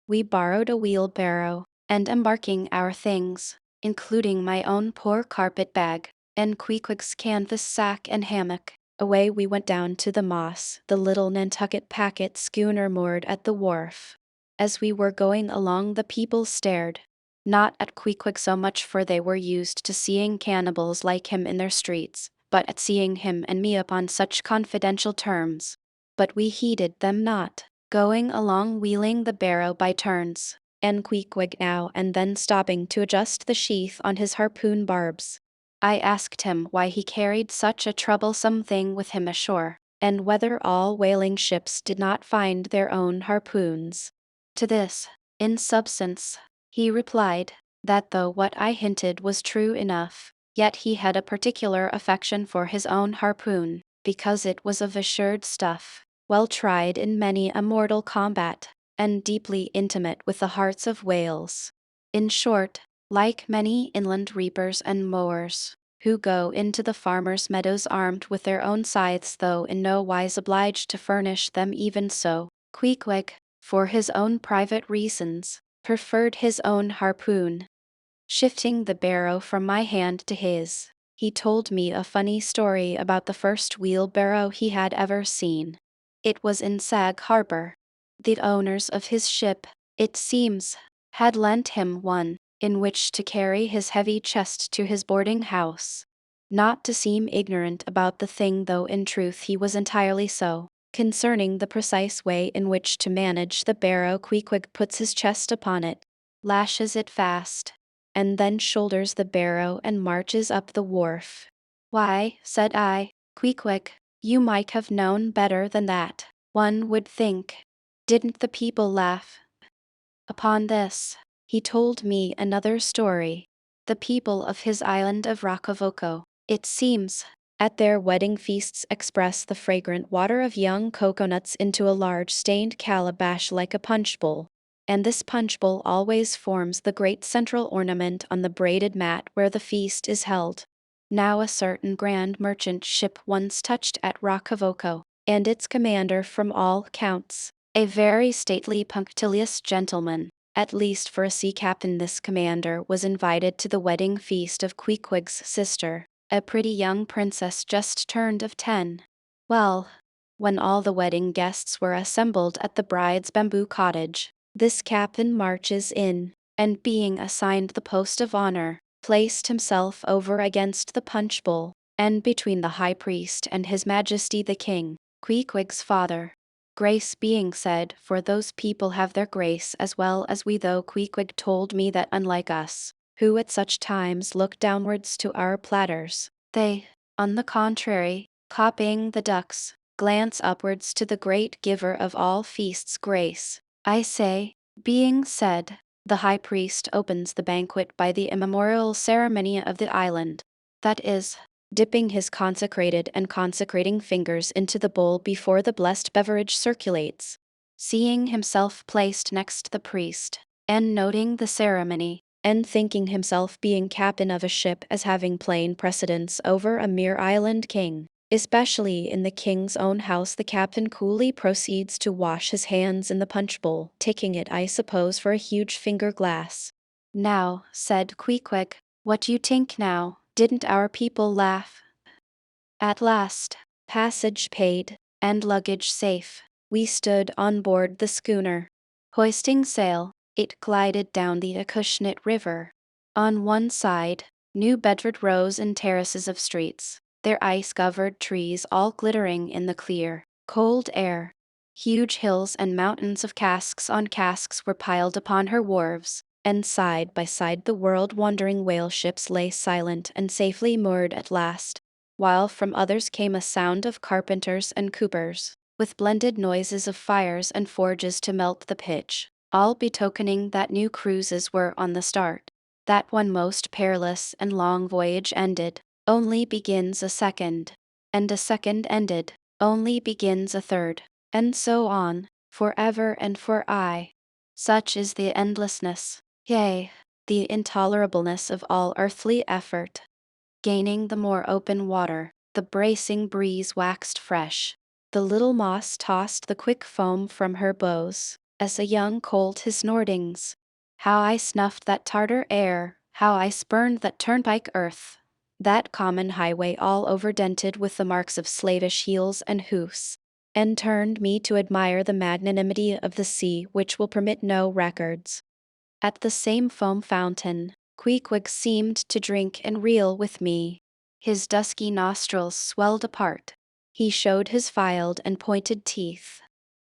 We borrowed a wheelbarrow, and embarking our things, including my own poor carpet bag, and Queequeg's canvas sack and hammock, away we went down to the Moss, the little Nantucket packet schooner moored at the wharf. As we were going along, the people stared, not at Queequeg so much, for they were used to seeing cannibals like him in their streets, but at seeing him and me upon such confidential terms. But we heeded them not, going along wheeling the barrow by turns, and Queequeg now and then stopping to adjust the sheath on his harpoon barbs. I asked him why he carried such a troublesome thing with him ashore, and whether all whaling ships did not find their own harpoons. To this, in substance, he replied, that though what I hinted was true enough, yet he had a particular affection for his own harpoon, because it was of assured stuff, well tried in many a mortal combat, and deeply intimate with the hearts of whales. In short, like many inland reapers and mowers, who go into the farmers' meadows armed with their own scythes, though in no wise obliged to furnish them, even so, Queequeg, for his own private reasons, preferred his own harpoon. Shifting the barrow from my hand to his, he told me a funny story about the first wheelbarrow he had ever seen. It was in Sag Harbor. The owners of his ship, it seems, had lent him one, in which to carry his heavy chest to his boarding house. Not to seem ignorant about the thing, though in truth he was entirely so, concerning the precise way in which to manage the barrow, Queequeg puts his chest upon it, lashes it fast, and then shoulders the barrow and marches up the wharf. Why, said I, Queequeg, you might have known better than that, one would think. Didn't the people laugh? Upon this, he told me another story. The people of his island of Roccavoco, it seems, at their wedding feasts express the fragrant water of young coconuts into a large stained calabash like a punch bowl, and this punch bowl always forms the great central ornament on the braided mat where the feast is held. Now a certain grand merchant ship once touched at Roccavoco, and its commander, from all accounts, a very stately, punctilious gentleman, at least for a sea captain, this commander was invited to the wedding feast of Queequeg's sister, a pretty young princess just turned of 10. Well, when all the wedding guests were assembled at the bride's bamboo cottage, this captain marches in, and being assigned the post of honor, placed himself over against the punch bowl, and between the high priest and his majesty the king, Queequeg's father. Grace being said, for those people have their grace as well as we, though Queequeg told me that unlike us, who at such times look downwards to our platters, they, on the contrary, copying the ducks, glance upwards to the great giver of all feasts grace. I say, being said, the high priest opens the banquet by the immemorial ceremony of the island, that is, dipping his consecrated and consecrating fingers into the bowl before the blessed beverage circulates. Seeing himself placed next the priest, and noting the ceremony, and thinking himself being captain of a ship as having plain precedence over a mere island king, especially in the king's own house, the captain coolly proceeds to wash his hands in the punch bowl, taking it, I suppose, for a huge finger glass. Now, said Queequeg, what you tink now? Didn't our people laugh? At last, passage paid, and luggage safe, we stood on board the schooner. Hoisting sail, it glided down the Acushnet River. On one side, New Bedford rose in terraces of streets, their ice-covered trees all glittering in the clear, cold air. Huge hills and mountains of casks on casks were piled upon her wharves, and side by side the world-wandering whale ships lay silent and safely moored at last, while from others came a sound of carpenters and coopers, with blended noises of fires and forges to melt the pitch, all betokening that new cruises were on the start. That one most perilous and long voyage ended, only begins a second, and a second ended, only begins a third, and so on. forever and for aye. Such is the endlessness, yea, the intolerableness of all earthly effort. Gaining the more open water, the bracing breeze waxed fresh. The little moss tossed the quick foam from her bows, as a young colt his snortings. How I snuffed that Tartar air, how I spurned that turnpike earth, that common highway all overdented with the marks of slavish heels and hoofs, and turned me to admire the magnanimity of the sea which will permit no records. At the same foam fountain, Queequeg seemed to drink and reel with me. His dusky nostrils swelled apart. He showed his filed and pointed teeth.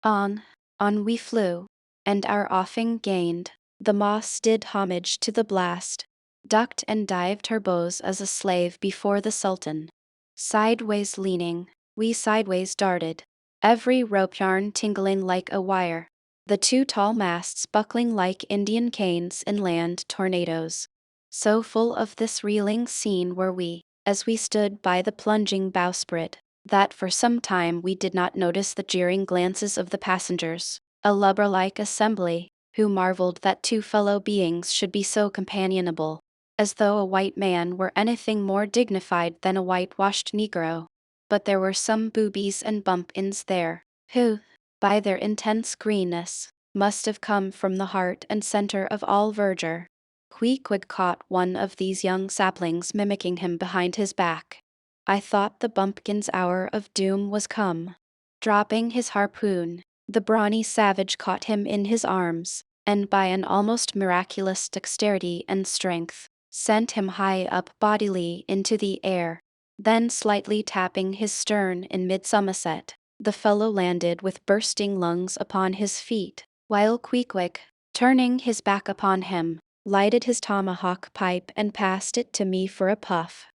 On, on we flew, and our offing gained. The moss did homage to the blast, ducked and dived her bows as a slave before the Sultan. Sideways leaning, we sideways darted, every rope yarn tingling like a wire, the two tall masts buckling like Indian canes in land tornadoes. So full of this reeling scene were we, as we stood by the plunging bowsprit, that for some time we did not notice the jeering glances of the passengers, a lubber-like assembly, who marveled that two fellow beings should be so companionable, as though a white man were anything more dignified than a whitewashed Negro. But there were some boobies and bumpkins there, who, by their intense greenness, must have come from the heart and center of all verdure. Queequeg caught one of these young saplings mimicking him behind his back. I thought the bumpkin's hour of doom was come. Dropping his harpoon, the brawny savage caught him in his arms, and by an almost miraculous dexterity and strength, sent him high up bodily into the air. Then slightly tapping his stern in mid-somerset, the fellow landed with bursting lungs upon his feet, while Queequeg, turning his back upon him, lighted his tomahawk pipe and passed it to me for a puff.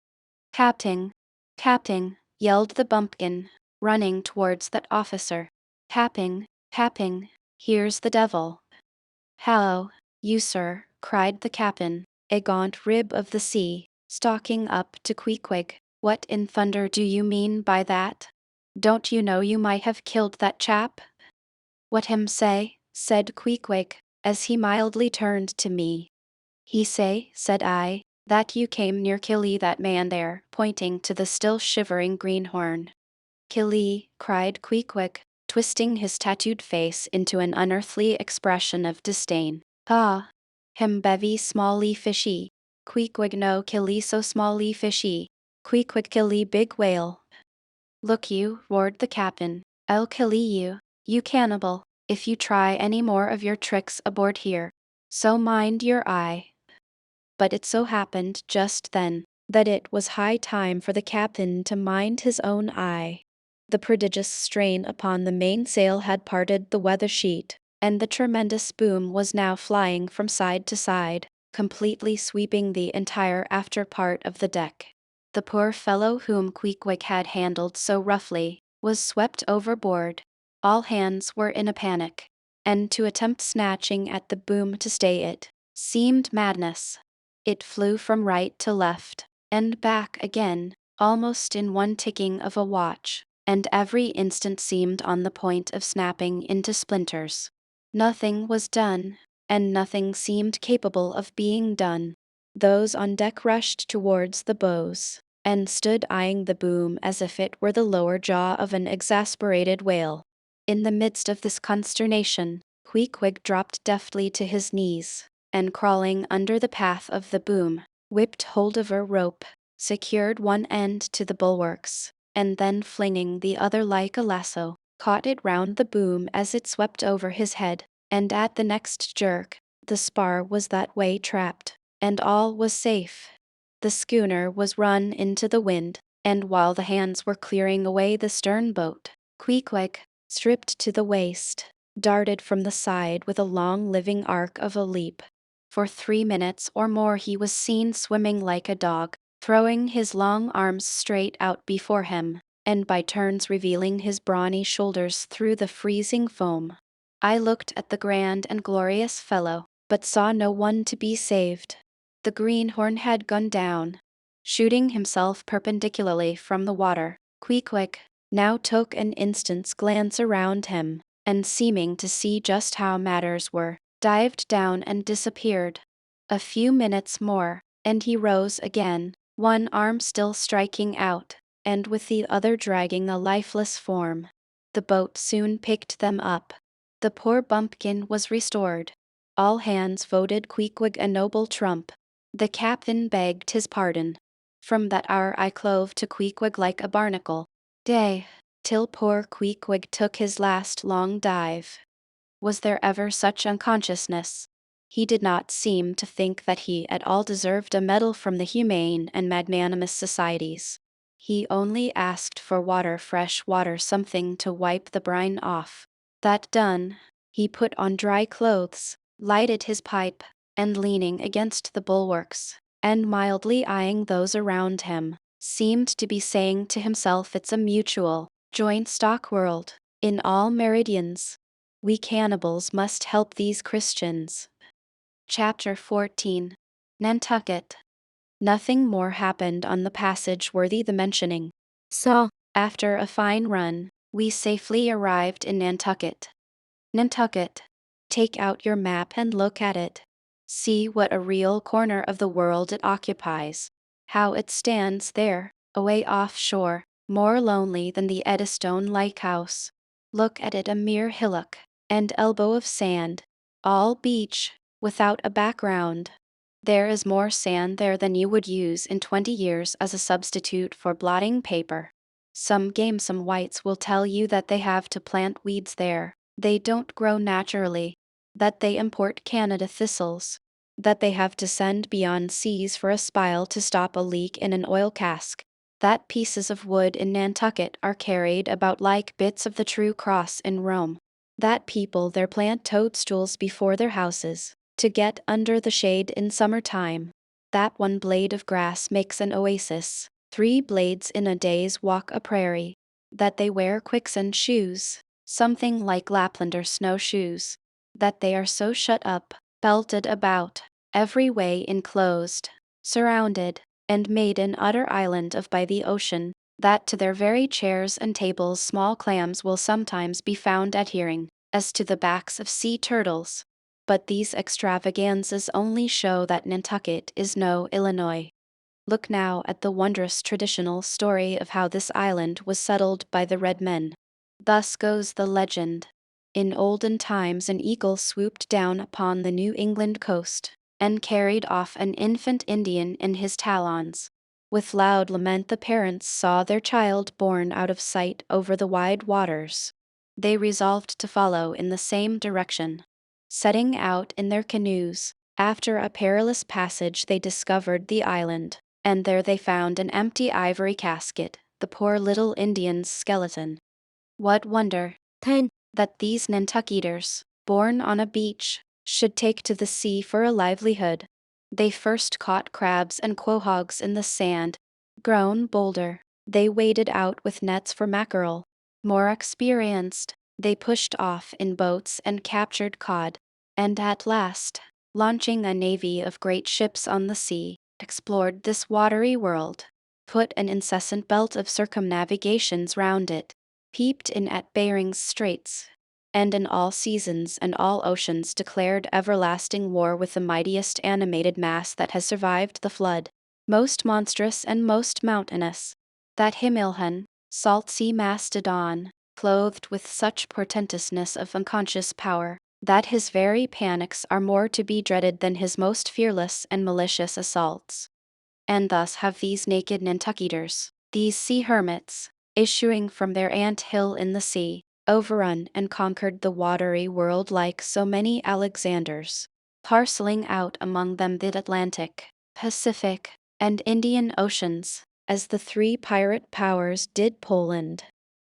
"Captain, Captain," yelled the bumpkin, running towards that officer. "Captain, Captain, here's the devil." "Hallo, you sir," cried the captain, a gaunt rib of the sea, stalking up to Queequeg. "What in thunder do you mean by that? Don't you know you might have killed that chap?" "What him say?" said Queequeg, as he mildly turned to me. "He say," said I, "that you came near killee that man there," pointing to the still shivering greenhorn. "Killee," cried Queequeg, twisting his tattooed face into an unearthly expression of disdain. "Ah, him bevy smally fishy. Queequeg no killee so smally fishy. Queequeg killee big whale." "Look you," roared the captain, "I'll killee you, you cannibal, if you try any more of your tricks aboard here. So mind your eye." But it so happened just then that it was high time for the captain to mind his own eye. The prodigious strain upon the mainsail had parted the weather sheet, and the tremendous boom was now flying from side to side, completely sweeping the entire after part of the deck. The poor fellow whom Queequeg had handled so roughly was swept overboard. All hands were in a panic, and to attempt snatching at the boom to stay it seemed madness. It flew from right to left, and back again, almost in one ticking of a watch, and every instant seemed on the point of snapping into splinters. Nothing was done, and nothing seemed capable of being done. Those on deck rushed towards the bows, and stood eyeing the boom as if it were the lower jaw of an exasperated whale. In the midst of this consternation, Queequeg dropped deftly to his knees, and crawling under the path of the boom, whipped hold of a rope, secured one end to the bulwarks, and then flinging the other like a lasso, caught it round the boom as it swept over his head, and at the next jerk, the spar was that way trapped, and all was safe. The schooner was run into the wind, and while the hands were clearing away the stern boat, Queequeg, stripped to the waist, darted from the side with a long living arc of a leap. For 3 minutes or more he was seen swimming like a dog, throwing his long arms straight out before him, and by turns revealing his brawny shoulders through the freezing foam. I looked at the grand and glorious fellow, but saw no one to be saved. The greenhorn had gone down, shooting himself perpendicularly from the water. Queequeg now took an instant's glance around him, and seeming to see just how matters were, dived down and disappeared. A few minutes more, and he rose again, one arm still striking out, and with the other dragging a lifeless form. The boat soon picked them up. The poor bumpkin was restored. All hands voted Queequeg a noble trump. The captain begged his pardon. From that hour I clove to Queequeg like a barnacle. Day, till poor Queequeg took his last long dive. Was there ever such unconsciousness? He did not seem to think that he at all deserved a medal from the humane and magnanimous societies. He only asked for water, fresh water, something to wipe the brine off. That done, he put on dry clothes, lighted his pipe, and leaning against the bulwarks, and mildly eyeing those around him, seemed to be saying to himself, it's a mutual, joint stock world, in all meridians. We cannibals must help these Christians. Chapter 14. Nantucket. Nothing more happened on the passage worthy the mentioning. So, after a fine run, we safely arrived in Nantucket. Nantucket. Take out your map and look at it. See what a real corner of the world it occupies. How it stands there, away offshore, more lonely than the Eddystone Lighthouse. Look at it, a mere hillock and elbow of sand, all beach, without a background. There is more sand there than you would use in 20 years as a substitute for blotting paper. Some gamesome whites will tell you that they have to plant weeds there, they don't grow naturally, that they import Canada thistles, that they have to send beyond seas for a spile to stop a leak in an oil cask, that pieces of wood in Nantucket are carried about like bits of the true cross in Rome, that people there plant toadstools before their houses, to get under the shade in summer-time, that one blade of grass makes an oasis, 3 blades in a day's walk a prairie, that they wear quicksand shoes, something like Laplander snowshoes, that they are so shut up, belted about, every way enclosed, surrounded, and made an utter island of by the ocean, that to their very chairs and tables small clams will sometimes be found adhering, as to the backs of sea turtles. But these extravaganzas only show that Nantucket is no Illinois. Look now at the wondrous traditional story of how this island was settled by the red men. Thus goes the legend. In olden times an eagle swooped down upon the New England coast, and carried off an infant Indian in his talons. With loud lament the parents saw their child borne out of sight over the wide waters. They resolved to follow in the same direction. Setting out in their canoes, after a perilous passage they discovered the island, and there they found an empty ivory casket, the poor little Indian's skeleton. What wonder, then, that these Nantucketers, born on a beach, should take to the sea for a livelihood. They first caught crabs and quahogs in the sand. Grown bolder, they waded out with nets for mackerel. More experienced, they pushed off in boats and captured cod, and at last, launching a navy of great ships on the sea, explored this watery world, put an incessant belt of circumnavigations round it, peeped in at Behring's Straits, and in all seasons and all oceans declared everlasting war with the mightiest animated mass that has survived the flood, most monstrous and most mountainous, that Himilhan, salt sea mastodon, clothed with such portentousness of unconscious power, that his very panics are more to be dreaded than his most fearless and malicious assaults. And thus have these naked Nantucketers, these sea hermits, issuing from their ant hill in the sea, overrun and conquered the watery world like so many Alexanders, parceling out among them the Atlantic, Pacific, and Indian Oceans, as the 3 pirate powers did Poland.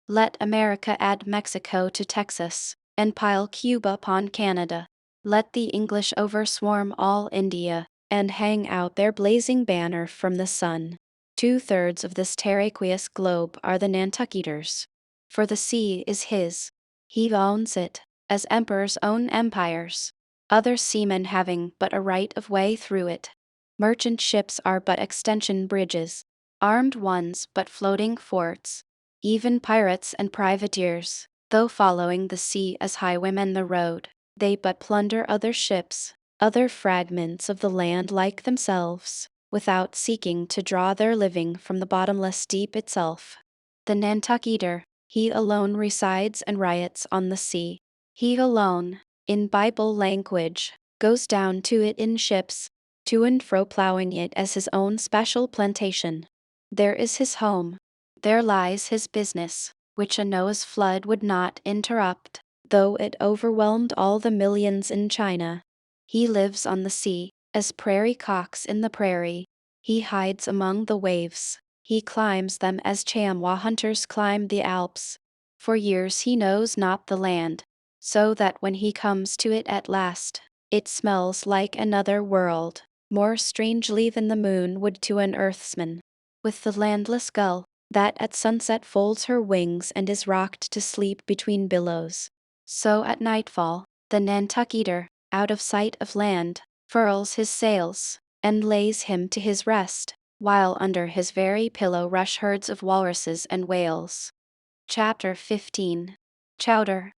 Let America add Mexico to Texas, and pile Cuba upon Canada. Let the English overswarm all India, and hang out their blazing banner from the sun. 2/3 of this terraqueous globe are the Nantucketers. For the sea is his. He owns it, as emperors own empires, other seamen having but a right of way through it. Merchant ships are but extension bridges, armed ones but floating forts. Even pirates and privateers, Though following the sea as highwaymen the road, they but plunder other ships, other fragments of the land like themselves, without seeking to draw their living from the bottomless deep itself. The Nantucketer, he alone resides and riots on the sea. He alone, in Bible language, goes down to it in ships, to and fro plowing it as his own special plantation. There is his home. There lies his business, which a Noah's flood would not interrupt, though it overwhelmed all the millions in China. He lives on the sea, as prairie cocks in the prairie. He hides among the waves. He climbs them as chamois hunters climb the Alps. For years he knows not the land, so that when he comes to it at last, it smells like another world, more strangely than the moon would to an earthsman. With the landless gull, that at sunset folds her wings and is rocked to sleep between billows, so at nightfall, the Nantucketer, out of sight of land, furls his sails, and lays him to his rest, while under his very pillow rush herds of walruses and whales. Chapter 15. Chowder.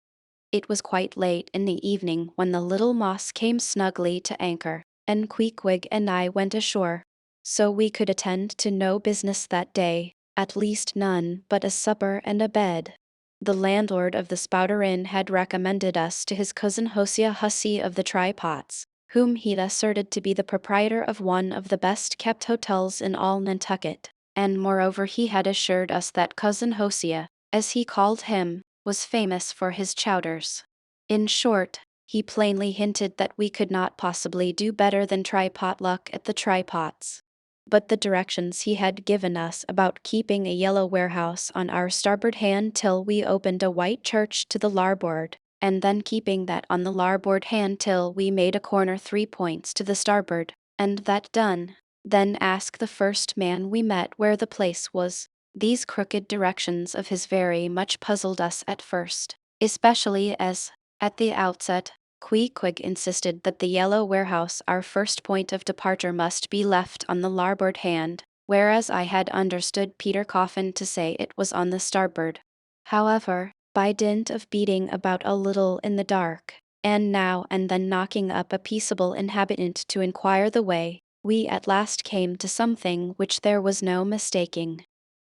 It was quite late in the evening when the little Moss came snugly to anchor, and Queequeg and I went ashore. So we could attend to no business that day, at least none but a supper and a bed. The landlord of the Spouter Inn had recommended us to his cousin Hosea Hussey of the Trypots, whom he'd asserted to be the proprietor of one of the best-kept hotels in all Nantucket, and moreover he had assured us that cousin Hosea, as he called him, was famous for his chowders. In short, he plainly hinted that we could not possibly do better than try potluck at the Trypots. But the directions he had given us about keeping a yellow warehouse on our starboard hand till we opened a white church to the larboard, and then keeping that on the larboard hand till we made a corner 3 points to the starboard, and that done, then ask the first man we met where the place was. These crooked directions of his very much puzzled us at first, especially as, at the outset, Queequeg insisted that the yellow warehouse, our first point of departure, must be left on the larboard hand, whereas I had understood Peter Coffin to say it was on the starboard. However, by dint of beating about a little in the dark, and now and then knocking up a peaceable inhabitant to inquire the way, we at last came to something which there was no mistaking.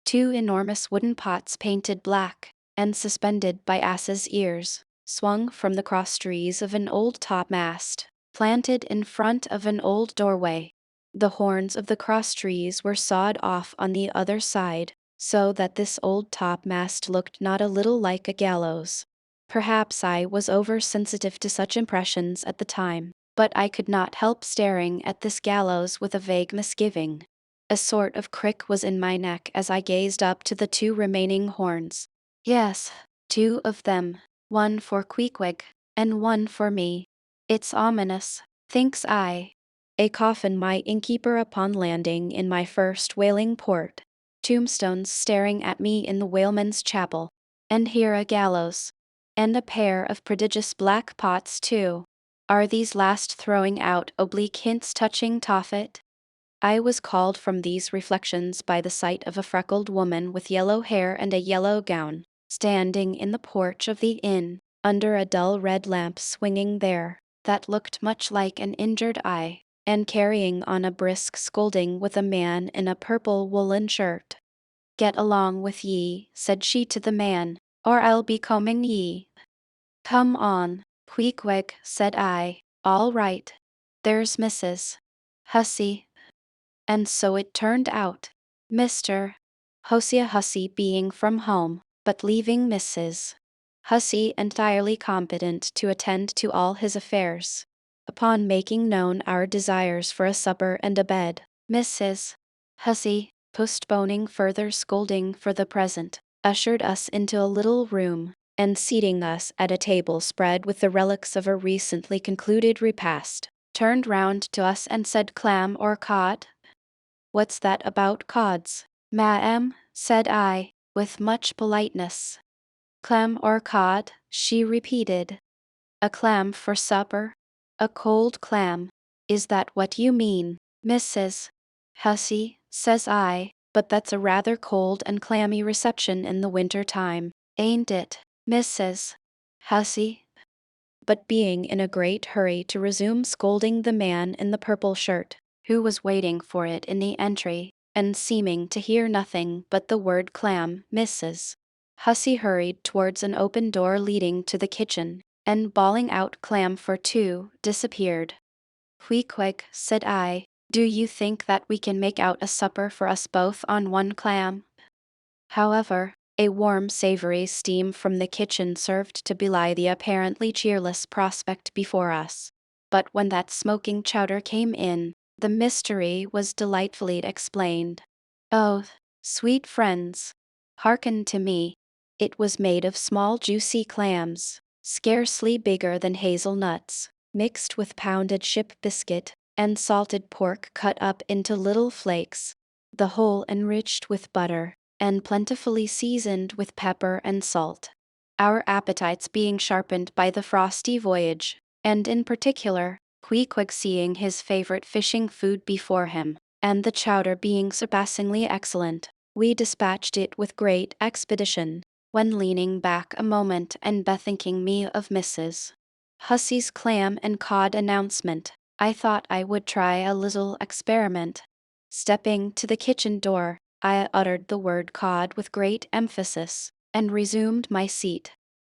2 enormous wooden pots painted black, and suspended by asses' ears, swung from the cross-trees of an old topmast, planted in front of an old doorway. The horns of the cross-trees were sawed off on the other side, so that this old topmast looked not a little like a gallows. Perhaps I was over-sensitive to such impressions at the time, but I could not help staring at this gallows with a vague misgiving. A sort of crick was in my neck as I gazed up to the 2 remaining horns. Yes, 2 of them, one for Queequeg, and one for me. It's ominous, thinks I. A coffin my innkeeper upon landing in my first whaling port, tombstones staring at me in the whaleman's chapel, and here a gallows, and a pair of prodigious black pots too. Are these last throwing out oblique hints touching Tophet? I was called from these reflections by the sight of a freckled woman with yellow hair and a yellow gown, standing in the porch of the inn, under a dull red lamp swinging there, that looked much like an injured eye, and carrying on a brisk scolding with a man in a purple woolen shirt. "Get along with ye," said she to the man, "or I'll be combing ye." "Come on, Queequeg," said I. "All right. There's Mrs. Hussey." And so it turned out. Mr. Hosea Hussey being from home, but leaving Mrs. Hussey entirely competent to attend to all his affairs. Upon making known our desires for a supper and a bed, Mrs. Hussey, postponing further scolding for the present, ushered us into a little room, and seating us at a table spread with the relics of a recently concluded repast, turned round to us and said, "Clam or cod?" "What's that about cods, ma'am?" said I, with much politeness. "Clam or cod," she repeated. "A clam for supper? A cold clam? Is that what you mean, Mrs. Hussey?" says I, "but that's a rather cold and clammy reception in the winter time, ain't it?" Mrs. Hussey, but being in a great hurry to resume scolding the man in the purple shirt, who was waiting for it in the entry, and seeming to hear nothing but the word clam. Mrs. Hussey hurried towards an open door leading to the kitchen, and bawling out clam for two, disappeared. Quick, said I, do you think that we can make out a supper for us both on one clam? However, a warm savory steam from the kitchen served to belie the apparently cheerless prospect before us. But when that smoking chowder came in, the mystery was delightfully explained. Oh, sweet friends, hearken to me. It was made of small juicy clams, scarcely bigger than hazelnuts, mixed with pounded ship biscuit, and salted pork cut up into little flakes, the whole enriched with butter, and plentifully seasoned with pepper and salt. Our appetites being sharpened by the frosty voyage, and in particular, Queequeg seeing his favorite fishing food before him, and the chowder being surpassingly excellent, we dispatched it with great expedition, when leaning back a moment and bethinking me of Mrs. Hussey's clam and cod announcement, I thought I would try a little experiment. Stepping to the kitchen door, I uttered the word cod with great emphasis, and resumed my seat.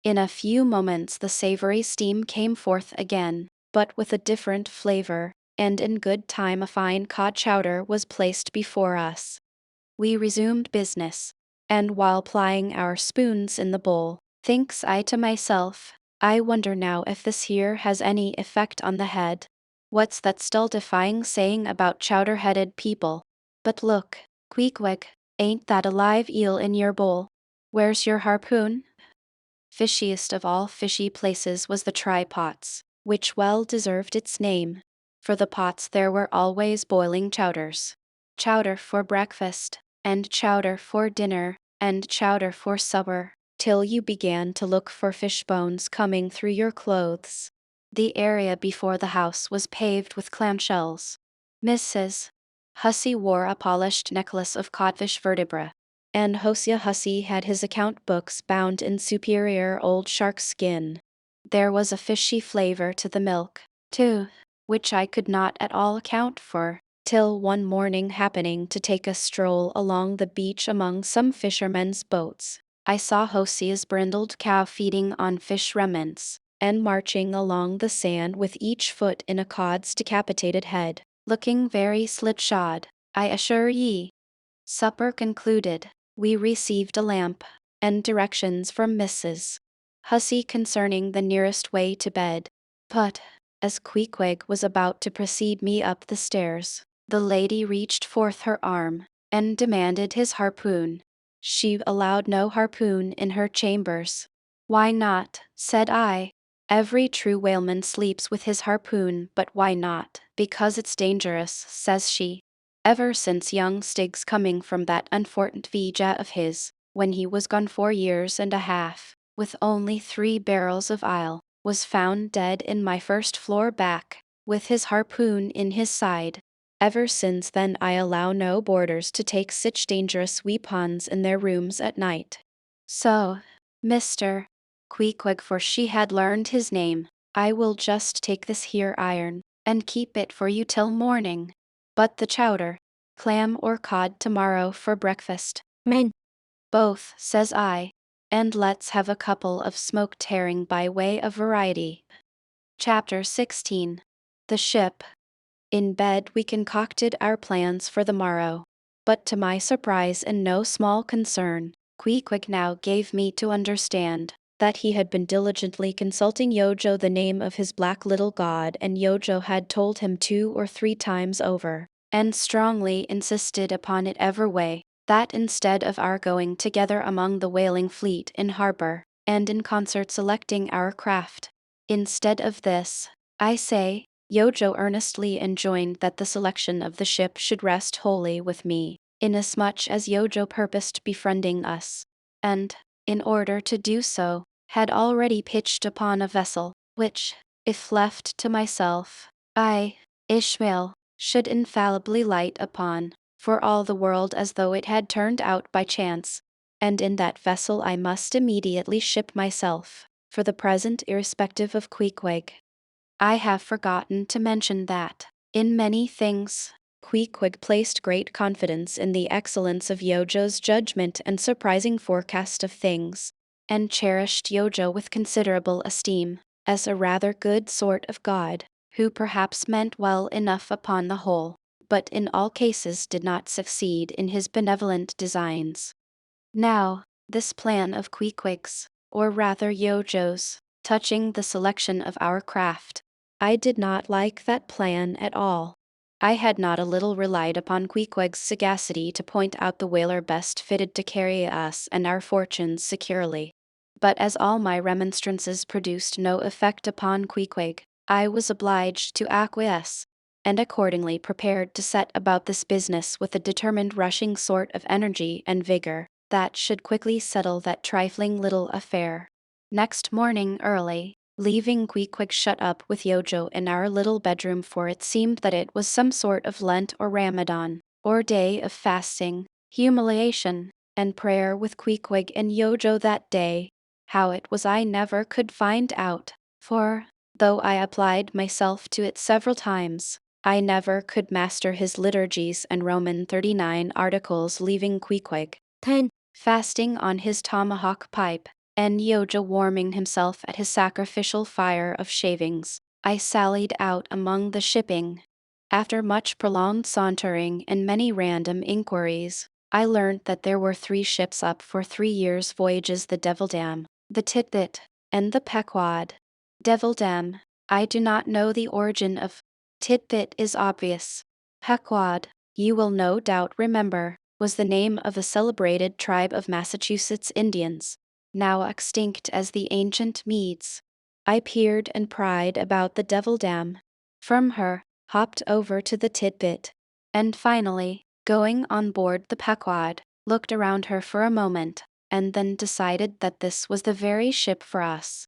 In a few moments the savory steam came forth again, but with a different flavor, and in good time a fine cod chowder was placed before us. We resumed business, and while plying our spoons in the bowl, thinks I to myself, I wonder now if this here has any effect on the head. What's that stultifying saying about chowder-headed people? But look, Queequeg, ain't that a live eel in your bowl? Where's your harpoon? Fishiest of all fishy places was the try-pots, which well deserved its name. For the pots there were always boiling chowders. Chowder for breakfast, and chowder for dinner, and chowder for supper, till you began to look for fish bones coming through your clothes. The area before the house was paved with clamshells. Mrs. Hussey wore a polished necklace of codfish vertebrae, and Hosea Hussey had his account books bound in superior old shark skin. There was a fishy flavor to the milk, too, which I could not at all account for, till one morning happening to take a stroll along the beach among some fishermen's boats, I saw Hosea's brindled cow feeding on fish remnants, and marching along the sand with each foot in a cod's decapitated head, looking very slipshod, I assure ye. Supper concluded, we received a lamp, and directions from Mrs. Hussey concerning the nearest way to bed. But, as Queequeg was about to precede me up the stairs, the lady reached forth her arm, and demanded his harpoon. She allowed no harpoon in her chambers. Why not? Said I. Every true whaleman sleeps with his harpoon, but why not? Because it's dangerous, says she. Ever since young Stig's coming from that unfortunate Vija of his, when he was gone 4 years and a half, with only 3 barrels of ile, was found dead in my first floor back, with his harpoon in his side. Ever since then I allow no boarders to take such dangerous weapons in their rooms at night. So, Mr. Queequeg, for she had learned his name, I will just take this here iron, and keep it for you till morning. But the chowder, clam or cod tomorrow for breakfast. Men. Both, says I, and let's have a couple of smoked herring by way of variety. Chapter 16. The Ship. In bed we concocted our plans for the morrow, but to my surprise and no small concern, Queequeg now gave me to understand that he had been diligently consulting Yojo the name of his black little god, and Yojo had told him 2 or 3 times over, and strongly insisted upon it every way, that instead of our going together among the whaling fleet in harbor, and in concert selecting our craft, instead of this, I say, Yojo earnestly enjoined that the selection of the ship should rest wholly with me, inasmuch as Yojo purposed befriending us, and, in order to do so, had already pitched upon a vessel, which, if left to myself, I, Ishmael, should infallibly light upon, for all the world as though it had turned out by chance. and in that vessel I must immediately ship myself, for the present irrespective of Queequeg. I have forgotten to mention that, in many things, Queequeg placed great confidence in the excellence of Yojo's judgment and surprising forecast of things, and cherished Yojo with considerable esteem, as a rather good sort of god, who perhaps meant well enough upon the whole, but in all cases did not succeed in his benevolent designs. Now, this plan of Queequeg's, or rather Yojo's, touching the selection of our craft, I did not like that plan at all. I had not a little relied upon Queequeg's sagacity to point out the whaler best fitted to carry us and our fortunes securely. But as all my remonstrances produced no effect upon Queequeg, I was obliged to acquiesce, and accordingly prepared to set about this business with a determined rushing sort of energy and vigor that should quickly settle that trifling little affair. Next morning early, leaving Queequeg shut up with Yojo in our little bedroom, for it seemed that it was some sort of Lent or Ramadan, or day of fasting, humiliation, and prayer with Queequeg and Yojo that day. How it was I never could find out, for, though I applied myself to it several times, I never could master his liturgies and Roman 39 articles, leaving Queequeg fasting on his tomahawk pipe, and Yojo warming himself at his sacrificial fire of shavings. I sallied out among the shipping. After much prolonged sauntering and many random inquiries, I learned that there were 3 ships up for 3 years' voyages: the Devil Dam, the Titbit, and the Pequod. Devil Dam, I do not know the origin of. Titbit is obvious. Pequod, you will no doubt remember, was the name of a celebrated tribe of Massachusetts Indians, now extinct as the ancient Medes. I peered and pried about the Devil Dam. From her, hopped over to the Titbit, and finally, going on board the Pequod, looked around her for a moment, and then decided that this was the very ship for us.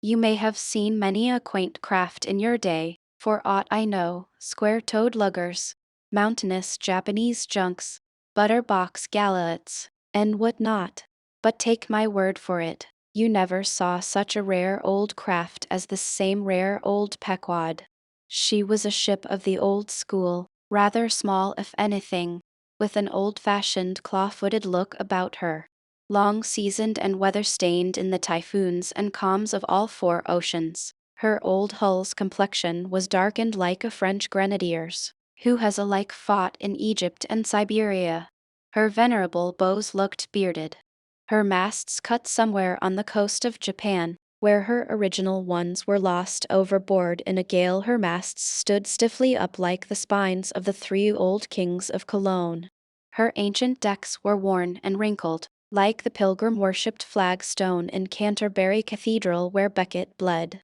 You may have seen many a quaint craft in your day, for aught I know, square-toed luggers, mountainous Japanese junks, butter-box galleots, and what not, but take my word for it, you never saw such a rare old craft as this same rare old Pequod. She was a ship of the old school, rather small if anything, with an old-fashioned claw-footed look about her, long seasoned and weather-stained in the typhoons and calms of all 4 oceans. Her old hull's complexion was darkened like a French grenadier's, who has alike fought in Egypt and Siberia. Her venerable bows looked bearded. Her masts cut somewhere on the coast of Japan, where her original ones were lost overboard in a gale. Her masts stood stiffly up like the spines of the 3 old kings of Cologne. Her ancient decks were worn and wrinkled, like the pilgrim-worshipped flagstone in Canterbury Cathedral where Becket bled.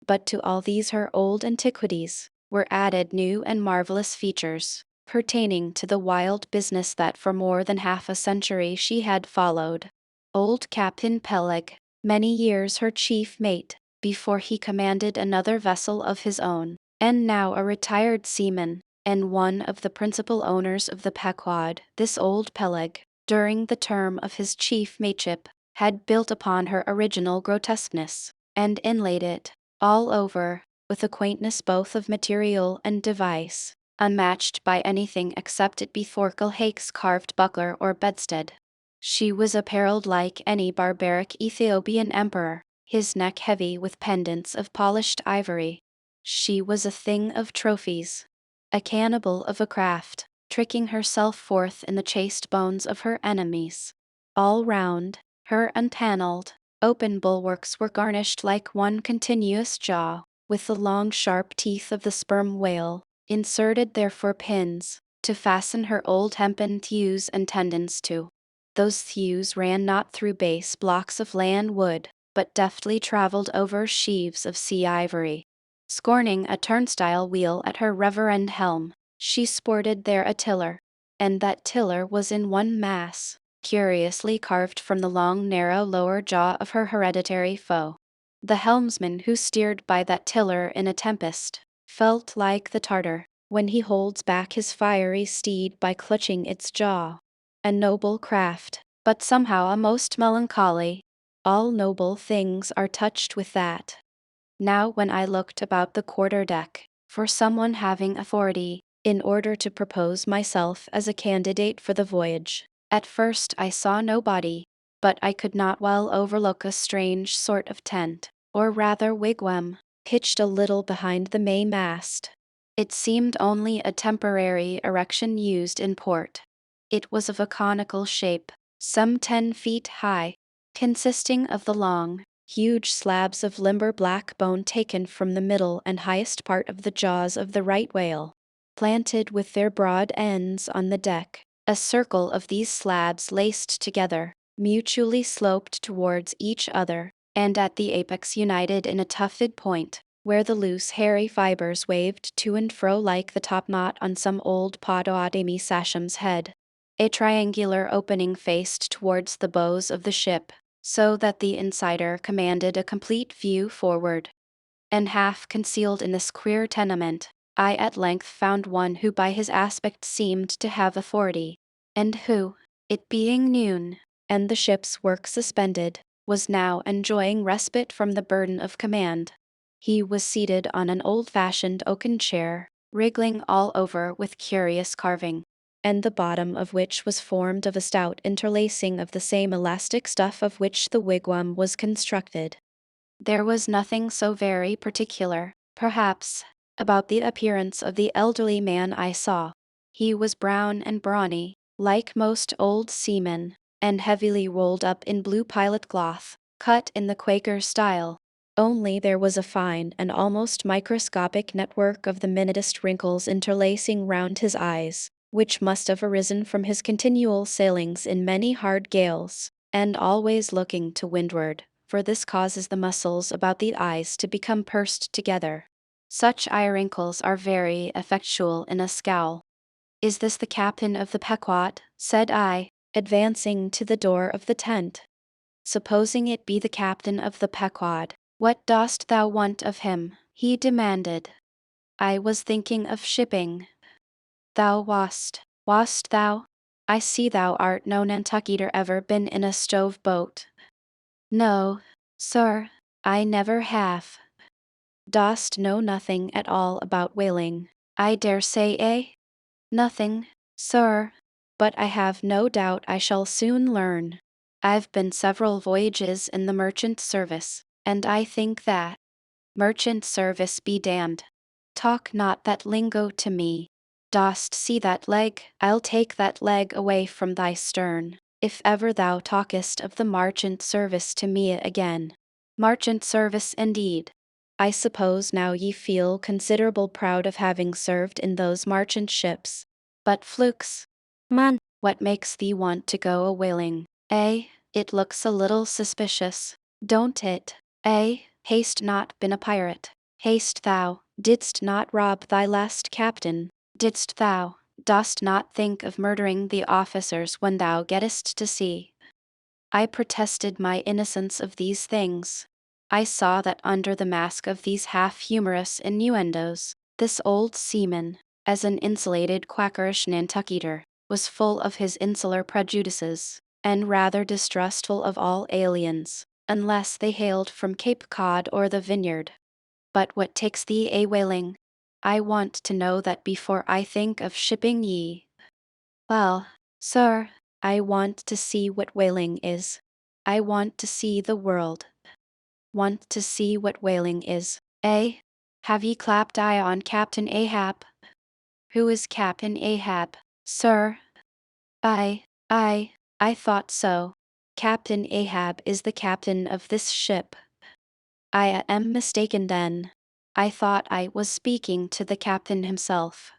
But to all these her old antiquities were added new and marvelous features, pertaining to the wild business that for more than half a century she had followed. Old Captain Peleg, many years her chief mate, before he commanded another vessel of his own, and now a retired seaman, and one of the principal owners of the Pequod, this old Peleg, during the term of his chief mateship, had built upon her original grotesqueness, and inlaid it, all over, with a quaintness both of material and device, unmatched by anything except it be Thorkelhake's carved buckler or bedstead. She was apparelled like any barbaric Ethiopian emperor, his neck heavy with pendants of polished ivory. She was a thing of trophies, a cannibal of a craft, tricking herself forth in the chaste bones of her enemies. All round, her unpanelled, open bulwarks were garnished like one continuous jaw, with the long sharp teeth of the sperm whale, inserted there for pins, to fasten her old hempen thews and tendons to. Those thews ran not through base blocks of land wood, but deftly travelled over sheaves of sea ivory. Scorning a turnstile wheel at her reverend helm, she sported there a tiller, and that tiller was in one mass, curiously carved from the long narrow lower jaw of her hereditary foe. The helmsman who steered by that tiller in a tempest, felt like the Tartar, when he holds back his fiery steed by clutching its jaw. A noble craft, but somehow a most melancholy. All noble things are touched with that. Now when I looked about the quarter deck, for someone having authority, in order to propose myself as a candidate for the voyage, at first I saw nobody, but I could not well overlook a strange sort of tent, or rather wigwam, pitched a little behind the mainmast. It seemed only a temporary erection used in port. It was of a conical shape, some 10 feet high, consisting of the long, huge slabs of limber black bone taken from the middle and highest part of the jaws of the right whale, planted with their broad ends on the deck. A circle of these slabs laced together, mutually sloped towards each other, and at the apex united in a tufted point, where the loose hairy fibers waved to and fro like the topknot on some old Potawatomi sacham's head. A triangular opening faced towards the bows of the ship, so that the insider commanded a complete view forward. And half concealed in this queer tenement, I at length found one who by his aspect seemed to have authority, and who, it being noon, and the ship's work suspended, was now enjoying respite from the burden of command. He was seated on an old-fashioned oaken chair, wriggling all over with curious carving, and the bottom of which was formed of a stout interlacing of the same elastic stuff of which the wigwam was constructed. There was nothing so very particular, perhaps, about the appearance of the elderly man I saw. He was brown and brawny, like most old seamen, and heavily rolled up in blue pilot cloth, cut in the Quaker style. Only there was a fine and almost microscopic network of the minutest wrinkles interlacing round his eyes, which must have arisen from his continual sailings in many hard gales, and always looking to windward, for this causes the muscles about the eyes to become pursed together. Such eye wrinkles are very effectual in a scowl. "Is this the captain of the Pequod?" said I, advancing to the door of the tent. "Supposing it be the captain of the Pequod, what dost thou want of him?" he demanded. "I was thinking of shipping." "Thou wast thou? I see thou art no Nantucketer, ever been in a stove boat." "No, sir, I never have." "Dost know nothing at all about whaling?" "I dare say, eh?" "Nothing, sir, but I have no doubt I shall soon learn. I've been several voyages in the merchant service, and I think that—" "Merchant service be damned. Talk not that lingo to me. Dost see that leg? I'll take that leg away from thy stern, if ever thou talkest of the merchant service to me again." "Merchant service indeed. I suppose now ye feel considerable proud of having served in those merchant ships. But flukes, man, what makes thee want to go a whaling? Eh, it looks a little suspicious, don't it? Eh, hast not been a pirate? Hast thou, didst not rob thy last captain? Didst thou, dost not think of murdering the officers when thou gettest to sea?" I protested my innocence of these things. I saw that under the mask of these half-humorous innuendos, this old seaman, as an insulated Quakerish Nantucketer, was full of his insular prejudices, and rather distrustful of all aliens, unless they hailed from Cape Cod or the Vineyard. "But what takes thee a whaling? I want to know that before I think of shipping ye." "Well, sir, I want to see what whaling is. I want to see the world." "Want to see what whaling is, eh? Have ye clapped eye on Captain Ahab?" "Who is Captain Ahab, sir?" I thought so. Captain Ahab is the captain of this ship." "I am mistaken then. I thought I was speaking to the captain himself."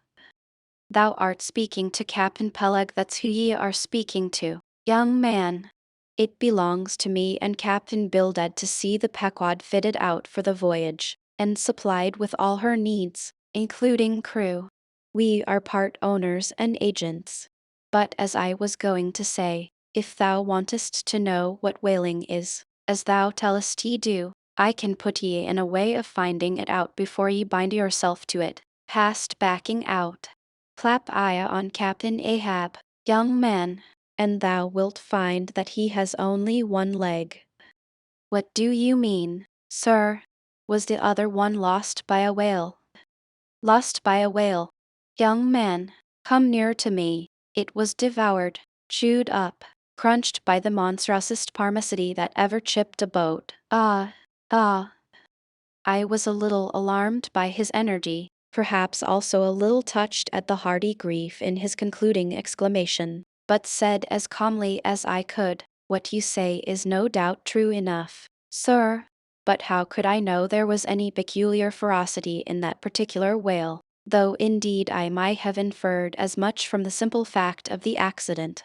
"Thou art speaking to Captain Peleg, that's who ye are speaking to, young man. It belongs to me and Captain Bildad to see the Pequod fitted out for the voyage, and supplied with all her needs, including crew. We are part owners and agents. But as I was going to say, if thou wantest to know what whaling is, as thou tellest ye do, I can put ye in a way of finding it out before ye bind yourself to it, past backing out. Clap eye on Captain Ahab, young man, and thou wilt find that he has only one leg." "What do you mean, sir? Was the other one lost by a whale?" "Lost by a whale. Young man, come near to me. It was devoured, chewed up, crunched by the monstrosest parmacity that ever chipped a boat. Ah, ah." I was a little alarmed by his energy, perhaps also a little touched at the hearty grief in his concluding exclamation, but said as calmly as I could, "What you say is no doubt true enough, sir. But how could I know there was any peculiar ferocity in that particular whale, though indeed I might have inferred as much from the simple fact of the accident.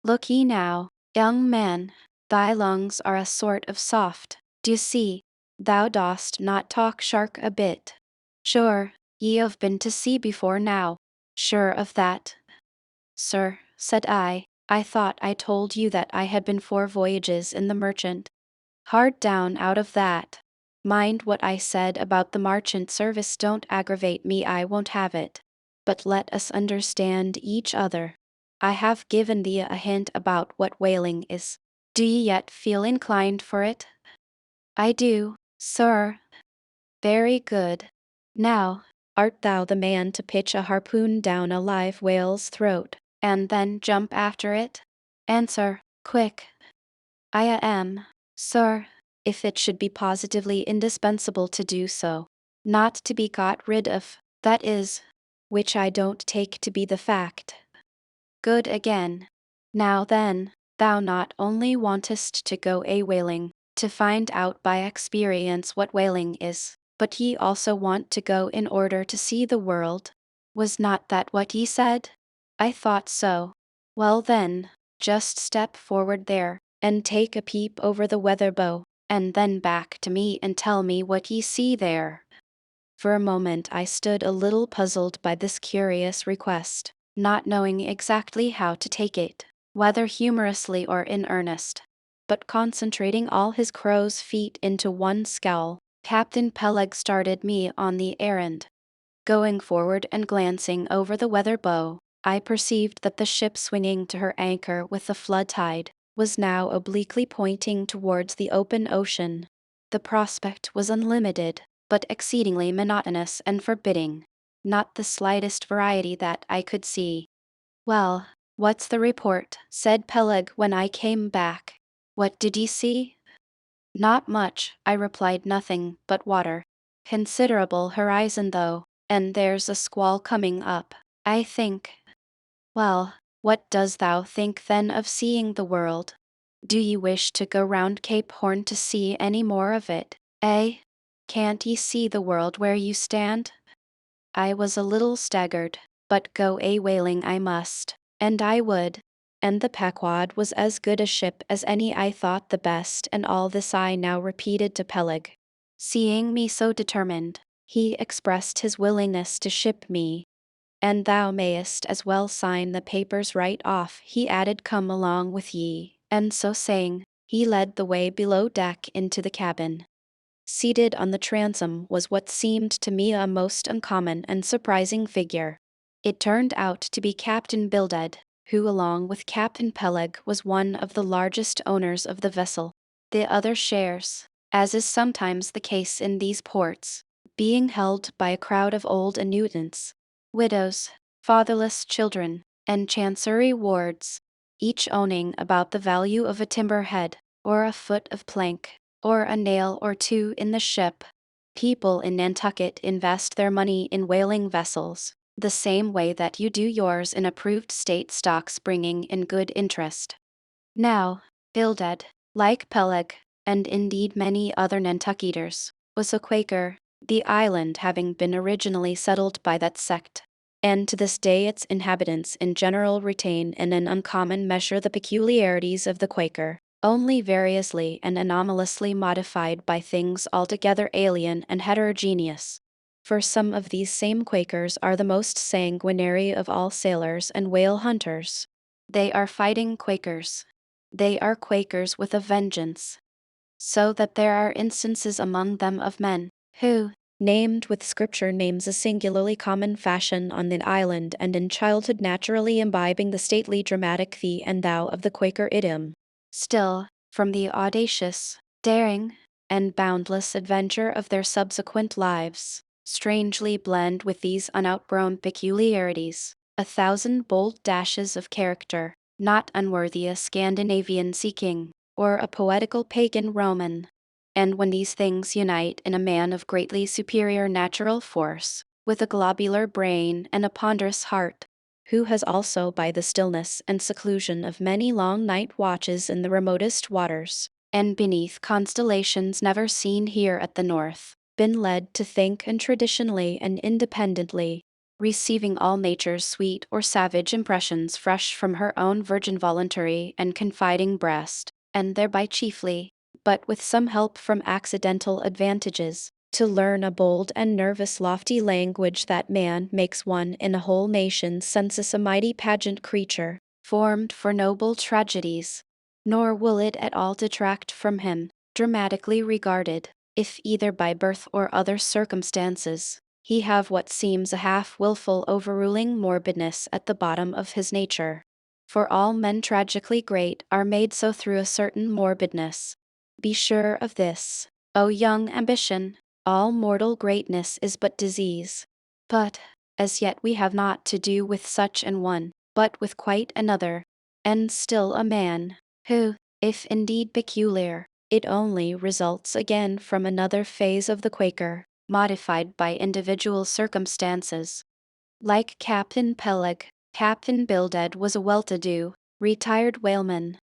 Look ye now, young man, thy lungs are a sort of soft, d'ye see, thou dost not talk shark a bit. Sure, ye have been to sea before now, sure of that?" "Sir," said I thought I told you that I had been 4 voyages in the merchant." "Hard down out of that. Mind what I said about the merchant service, don't aggravate me, I won't have it. But let us understand each other. I have given thee a hint about what whaling is. Do ye yet feel inclined for it?" "I do, sir." "Very good. Now, art thou the man to pitch a harpoon down a live whale's throat, and then jump after it? Answer, quick." "I am, sir, if it should be positively indispensable to do so. Not to be got rid of, that is, which I don't take to be the fact." "Good again. Now then, thou not only wantest to go a whaling, to find out by experience what whaling is, but ye also want to go in order to see the world. Was not that what ye said?" "I thought so." "Well then, just step forward there, and take a peep over the weather bow, and then back to me and tell me what ye see there." For a moment I stood a little puzzled by this curious request, not knowing exactly how to take it, whether humorously or in earnest. But concentrating all his crow's feet into one scowl, Captain Peleg started me on the errand. Going forward and glancing over the weather bow, I perceived that the ship swinging to her anchor with the flood tide was now obliquely pointing towards the open ocean. The prospect was unlimited, but exceedingly monotonous and forbidding. Not the slightest variety that I could see. "Well, what's the report?" said Peleg when I came back. "What did ye see?" "Not much," I replied, "nothing but water. Considerable horizon though, and there's a squall coming up, I think." "Well, what does thou think then of seeing the world? Do ye wish to go round Cape Horn to see any more of it, eh? Can't ye see the world where you stand?" I was a little staggered, but go a whaling I must, and I would, and the Pequod was as good a ship as any, I thought, the best, and all this I now repeated to Peleg. Seeing me so determined, he expressed his willingness to ship me. "And thou mayest as well sign the papers right off," he added, "come along with ye," and so saying, he led the way below deck into the cabin. Seated on the transom was what seemed to me a most uncommon and surprising figure. It turned out to be Captain Bildad, who along with Captain Peleg was one of the largest owners of the vessel. The other shares, as is sometimes the case in these ports, being held by a crowd of old annuitants, widows, fatherless children, and chancery wards, each owning about the value of a timber head, or a foot of plank, or a nail or two in the ship. People in Nantucket invest their money in whaling vessels, the same way that you do yours in approved state stocks, bringing in good interest. Now, Bildad, like Peleg, and indeed many other Nantucketers, was a Quaker, the island having been originally settled by that sect, and to this day its inhabitants in general retain in an uncommon measure the peculiarities of the Quaker, only variously and anomalously modified by things altogether alien and heterogeneous. For some of these same Quakers are the most sanguinary of all sailors and whale hunters. They are fighting Quakers. They are Quakers with a vengeance. So that there are instances among them of men, who, named with scripture names a singularly common fashion on the island, and in childhood naturally imbibing the stately dramatic thee and thou of the Quaker idiom. Still, from the audacious, daring, and boundless adventure of their subsequent lives, strangely blend with these unoutgrown peculiarities, a thousand bold dashes of character, not unworthy a Scandinavian sea king, or a poetical pagan Roman. And when these things unite in a man of greatly superior natural force, with a globular brain and a ponderous heart, who has also by the stillness and seclusion of many long night watches in the remotest waters, and beneath constellations never seen here at the north, been led to think and traditionally and independently, receiving all nature's sweet or savage impressions fresh from her own virgin voluntary and confiding breast, and thereby chiefly, but with some help from accidental advantages, to learn a bold and nervous lofty language that man makes one in a whole nation's census a mighty pageant creature, formed for noble tragedies. Nor will it at all detract from him, dramatically regarded, if either by birth or other circumstances, he have what seems a half-wilful overruling morbidness at the bottom of his nature. For all men tragically great are made so through a certain morbidness. Be sure of this, O young ambition, all mortal greatness is but disease. But, as yet we have not to do with such an one, but with quite another, and still a man, who, if indeed peculiar, it only results again from another phase of the Quaker, modified by individual circumstances. Like Captain Peleg, Captain Bildad was a well-to-do, retired whaleman.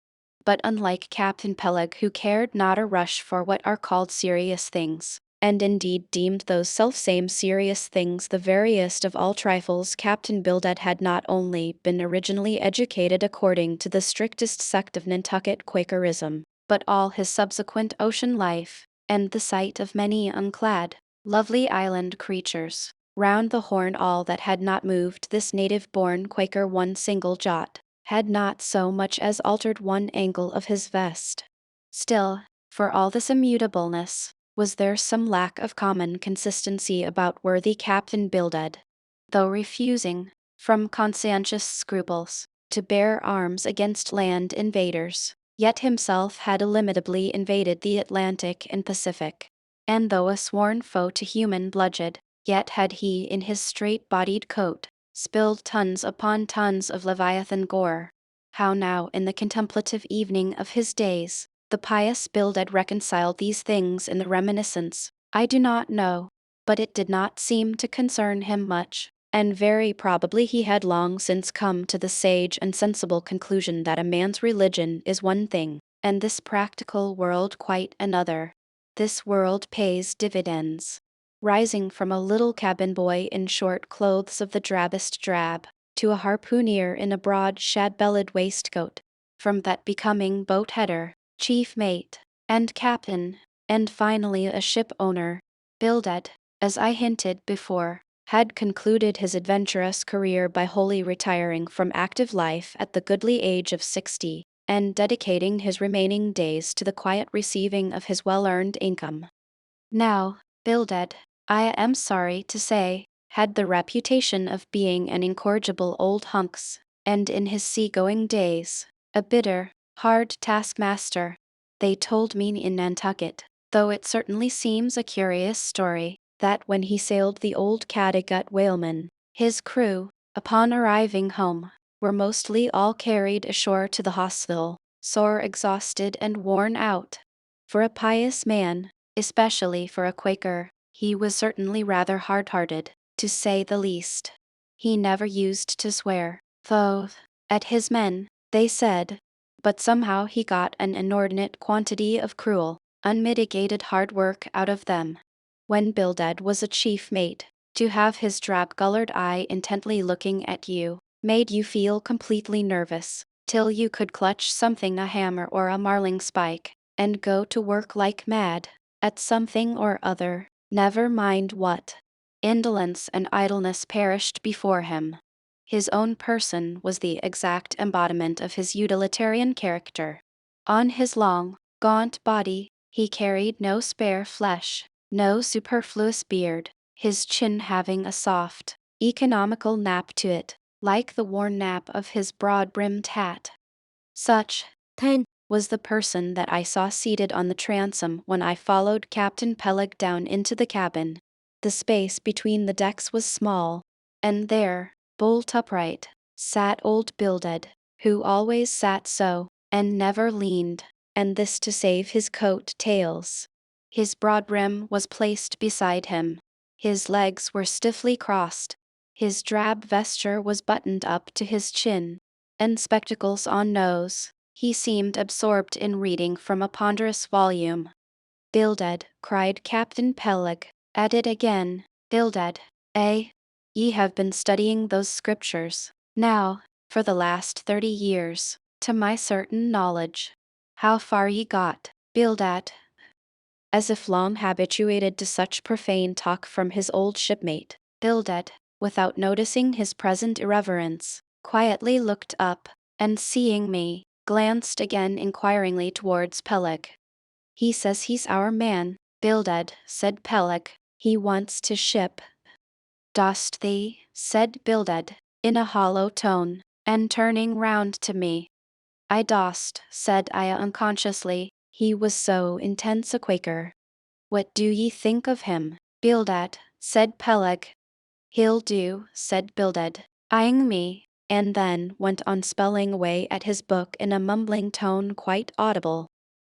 But unlike Captain Peleg, who cared not a rush for what are called serious things, and indeed deemed those self-same serious things the veriest of all trifles, Captain Bildad had not only been originally educated according to the strictest sect of Nantucket Quakerism, but all his subsequent ocean life, and the sight of many unclad, lovely island creatures, round the Horn, all that had not moved this native-born Quaker one single jot, had not so much as altered one angle of his vest. Still, for all this immutableness, was there some lack of common consistency about worthy Captain Bildad. Though refusing, from conscientious scruples, to bear arms against land invaders, yet himself had illimitably invaded the Atlantic and Pacific. And though a sworn foe to human bloodshed, yet had he in his straight-bodied coat spilled tons upon tons of Leviathan gore. How now, in the contemplative evening of his days, the pious Bildad reconciled these things in the reminiscence, I do not know, but it did not seem to concern him much, and very probably he had long since come to the sage and sensible conclusion that a man's religion is one thing, and this practical world quite another. This world pays dividends. Rising from a little cabin boy in short clothes of the drabbest drab, to a harpooner in a broad shad-bellied waistcoat, from that becoming boat-header, chief mate, and captain, and finally a ship-owner, Bildad, as I hinted before, had concluded his adventurous career by wholly retiring from active life at the goodly age of 60, and dedicating his remaining days to the quiet receiving of his well-earned income. Now, Bildad, I am sorry to say, had the reputation of being an incorrigible old hunks, and in his sea-going days, a bitter, hard taskmaster. They told me in Nantucket, though it certainly seems a curious story, that when he sailed the old Cattegut whaleman, his crew, upon arriving home, were mostly all carried ashore to the hostel, sore exhausted and worn out. For a pious man, especially for a Quaker, he was certainly rather hard-hearted, to say the least. He never used to swear, though, at his men, they said, but somehow he got an inordinate quantity of cruel, unmitigated hard work out of them. When Bildad was a chief mate, to have his drab-colored eye intently looking at you, made you feel completely nervous, till you could clutch something, a hammer or a marling spike, and go to work like mad, at something or other, never mind what. Indolence and idleness perished before him. His own person was the exact embodiment of his utilitarian character. On his long, gaunt body, he carried no spare flesh, no superfluous beard, his chin having a soft, economical nap to it, like the worn nap of his broad-brimmed hat. Such, then, was the person that I saw seated on the transom when I followed Captain Peleg down into the cabin. The space between the decks was small, and there, bolt upright, sat old Bildad, who always sat so, and never leaned, and this to save his coat tails. His broad brim was placed beside him. His legs were stiffly crossed. His drab vesture was buttoned up to his chin, and spectacles on nose. He seemed absorbed in reading from a ponderous volume. Bildad, cried Captain Peleg, at it again. Bildad, eh? Ye have been studying those scriptures, now, for the last 30 years, to my certain knowledge. How far ye got, Bildad? As if long habituated to such profane talk from his old shipmate, Bildad, without noticing his present irreverence, quietly looked up, and seeing me, glanced again inquiringly towards Peleg. He says he's our man, Bildad, said Peleg. He wants to ship. Dost thee? Said Bildad, in a hollow tone, and turning round to me. I dost, said I unconsciously, he was so intense a Quaker. What do ye think of him, Bildad? Said Peleg. He'll do, said Bildad, eyeing me, and then went on spelling away at his book in a mumbling tone quite audible.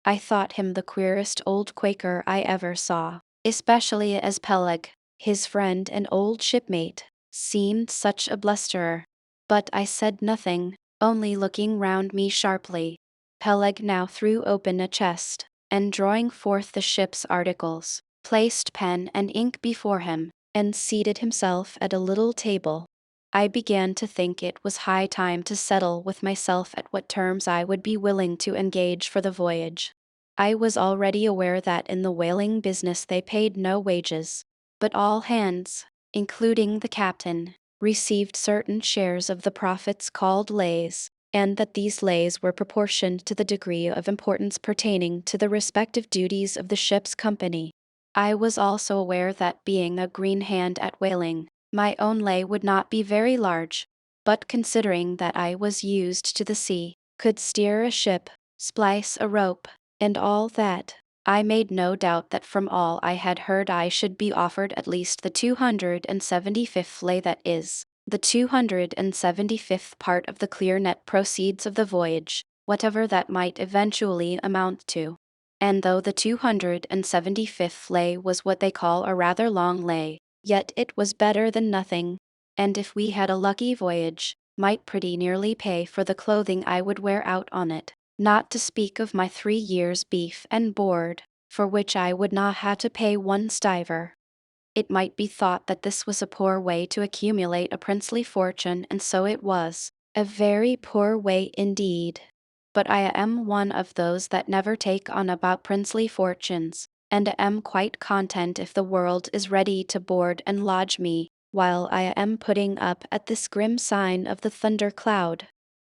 I thought him the queerest old Quaker I ever saw, especially as Peleg, his friend and old shipmate, seemed such a blusterer. But I said nothing, only looking round me sharply. Peleg now threw open a chest, and drawing forth the ship's articles, placed pen and ink before him, and seated himself at a little table. I began to think it was high time to settle with myself at what terms I would be willing to engage for the voyage. I was already aware that in the whaling business they paid no wages, but all hands, including the captain, received certain shares of the profits called lays, and that these lays were proportioned to the degree of importance pertaining to the respective duties of the ship's company. I was also aware that being a green hand at whaling, my own lay would not be very large, but considering that I was used to the sea, could steer a ship, splice a rope, and all that, I made no doubt that from all I had heard I should be offered at least the 275th lay, that is, the 275th part of the clear net proceeds of the voyage, whatever that might eventually amount to. And though the 275th lay was what they call a rather long lay, yet it was better than nothing, and if we had a lucky voyage, might pretty nearly pay for the clothing I would wear out on it, not to speak of my 3 years' beef and board, for which I would not have to pay 1 stiver. It might be thought that this was a poor way to accumulate a princely fortune, and so it was, a very poor way indeed. But I am one of those that never take on about princely fortunes, and am quite content if the world is ready to board and lodge me, while I am putting up at this grim sign of the thunder cloud.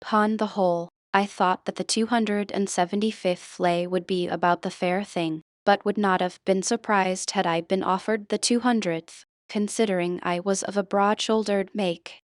Upon the whole, I thought that the 275th lay would be about the fair thing, but would not have been surprised had I been offered the 200th, considering I was of a broad-shouldered make.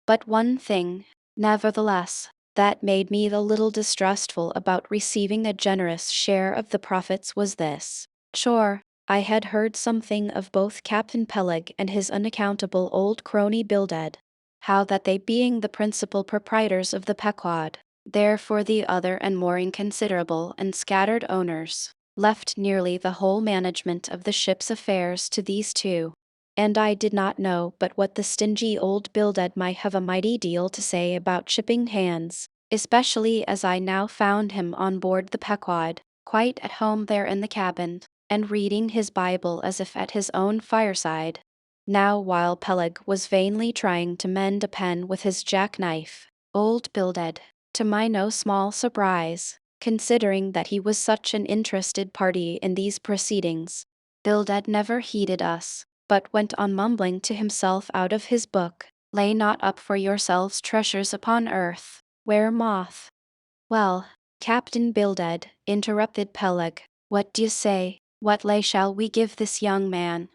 But one thing, nevertheless, that made me a little distrustful about receiving a generous share of the profits was this. Sure, I had heard something of both Captain Peleg and his unaccountable old crony Bildad, how that they being the principal proprietors of the Pequod, therefore the other and more inconsiderable and scattered owners, left nearly the whole management of the ship's affairs to these two. And I did not know but what the stingy old Bildad might have a mighty deal to say about shipping hands, especially as I now found him on board the Pequod, quite at home there in the cabin, and reading his Bible as if at his own fireside. Now while Peleg was vainly trying to mend a pen with his jackknife, old Bildad, to my no small surprise, considering that he was such an interested party in these proceedings, Bildad never heeded us, but went on mumbling to himself out of his book, "Lay not up for yourselves treasures upon earth, where moth." Well, Captain Bildad, interrupted Peleg, what d'ye say? What lay shall we give this young man?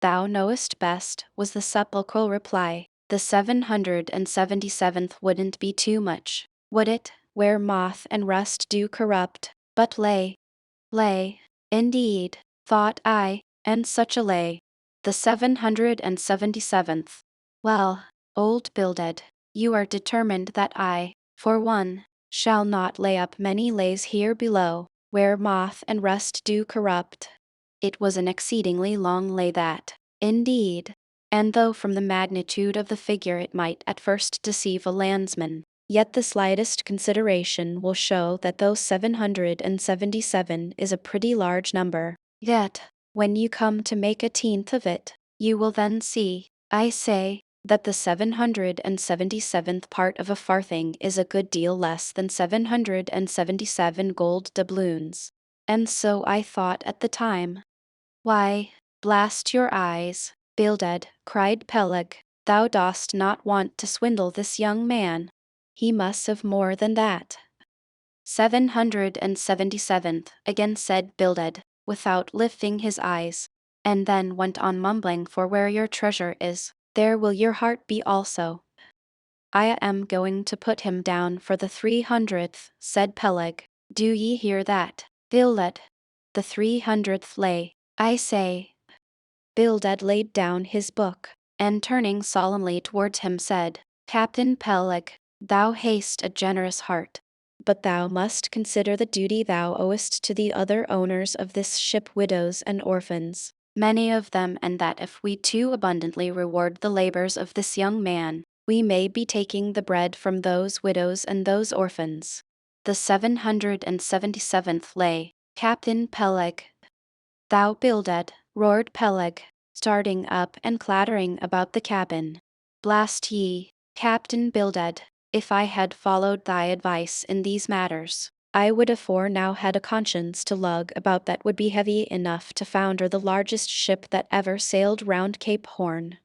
Thou knowest best, was the sepulchral reply. The 777th wouldn't be too much, would it, where moth and rust do corrupt, but lay, indeed, thought I, and such a lay. The 777th. Well, old Bildad, you are determined that I, for one, shall not lay up many lays here below, where moth and rust do corrupt. It was an exceedingly long lay that, indeed, and though from the magnitude of the figure it might at first deceive a landsman, yet the slightest consideration will show that though 777 is a pretty large number, yet, when you come to make a tenth of it, you will then see, I say, that the 777th part of a farthing is a good deal less than 777 gold doubloons. And so I thought at the time. Why, blast your eyes, Bildad, cried Peleg, thou dost not want to swindle this young man. He must have more than that. 777th, again said Bildad, without lifting his eyes, and then went on mumbling, for where your treasure is, there will your heart be also. I am going to put him down for the 300th, said Peleg. Do ye hear that, Bildad? The 300th lay, I say. Bildad laid down his book, and turning solemnly towards him said, Captain Peleg, thou hast a generous heart, but thou must consider the duty thou owest to the other owners of this ship, widows and orphans, many of them, and that if we too abundantly reward the labors of this young man, we may be taking the bread from those widows and those orphans. The 777th lay, Captain Peleg. Thou Bildad, roared Peleg, starting up and clattering about the cabin. Blast ye, Captain Bildad, if I had followed thy advice in these matters, I would afore now had a conscience to lug about that would be heavy enough to founder the largest ship that ever sailed round Cape Horn.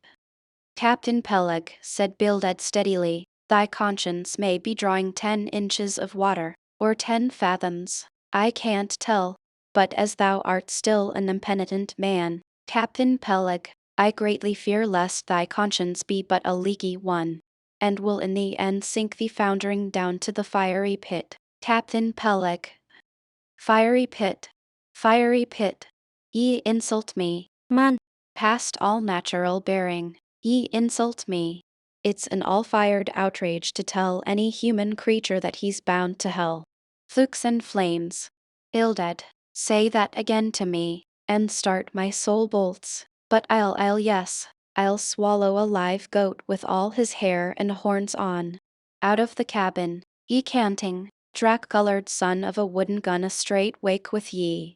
Captain Peleg, said Bildad steadily, thy conscience may be drawing 10 inches of water, or 10 fathoms, I can't tell. But as thou art still an impenitent man, Captain Peleg, I greatly fear lest thy conscience be but a leaky one, and will in the end sink thee foundering down to the fiery pit. Captain Peleg. Fiery pit. Fiery pit. Ye insult me, man, past all natural bearing. Ye insult me. It's an all-fired outrage to tell any human creature that he's bound to hell. Flukes and flames. Bildad. Say that again to me, and start my soul bolts, but I'll swallow a live goat with all his hair and horns on. Out of the cabin, ye canting, drac-colored son of a wooden gun, a straight wake with ye.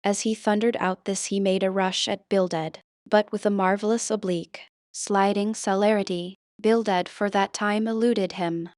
As he thundered out this he made a rush at Bildad, but with a marvelous oblique, sliding celerity, Bildad for that time eluded him.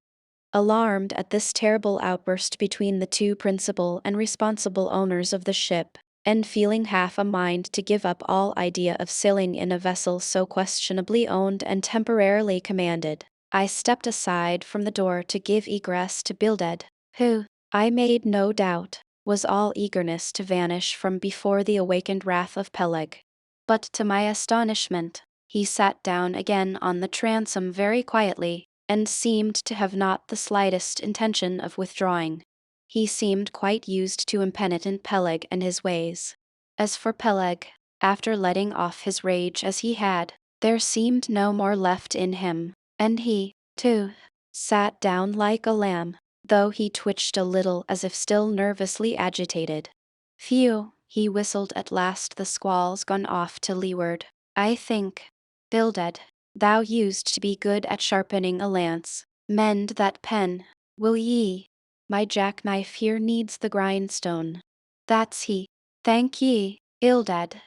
Alarmed at this terrible outburst between the two principal and responsible owners of the ship, and feeling half a mind to give up all idea of sailing in a vessel so questionably owned and temporarily commanded, I stepped aside from the door to give egress to Bildad, who, I made no doubt, was all eagerness to vanish from before the awakened wrath of Peleg. But to my astonishment, he sat down again on the transom very quietly, and seemed to have not the slightest intention of withdrawing. He seemed quite used to impenitent Peleg and his ways. As for Peleg, after letting off his rage as he had, there seemed no more left in him, and he, too, sat down like a lamb, though he twitched a little as if still nervously agitated. Phew, he whistled at last, the squall's gone off to leeward, I think. Bildad, thou used to be good at sharpening a lance. Mend that pen, will ye? My jackknife here needs the grindstone. That's he. Thank ye, Bildad.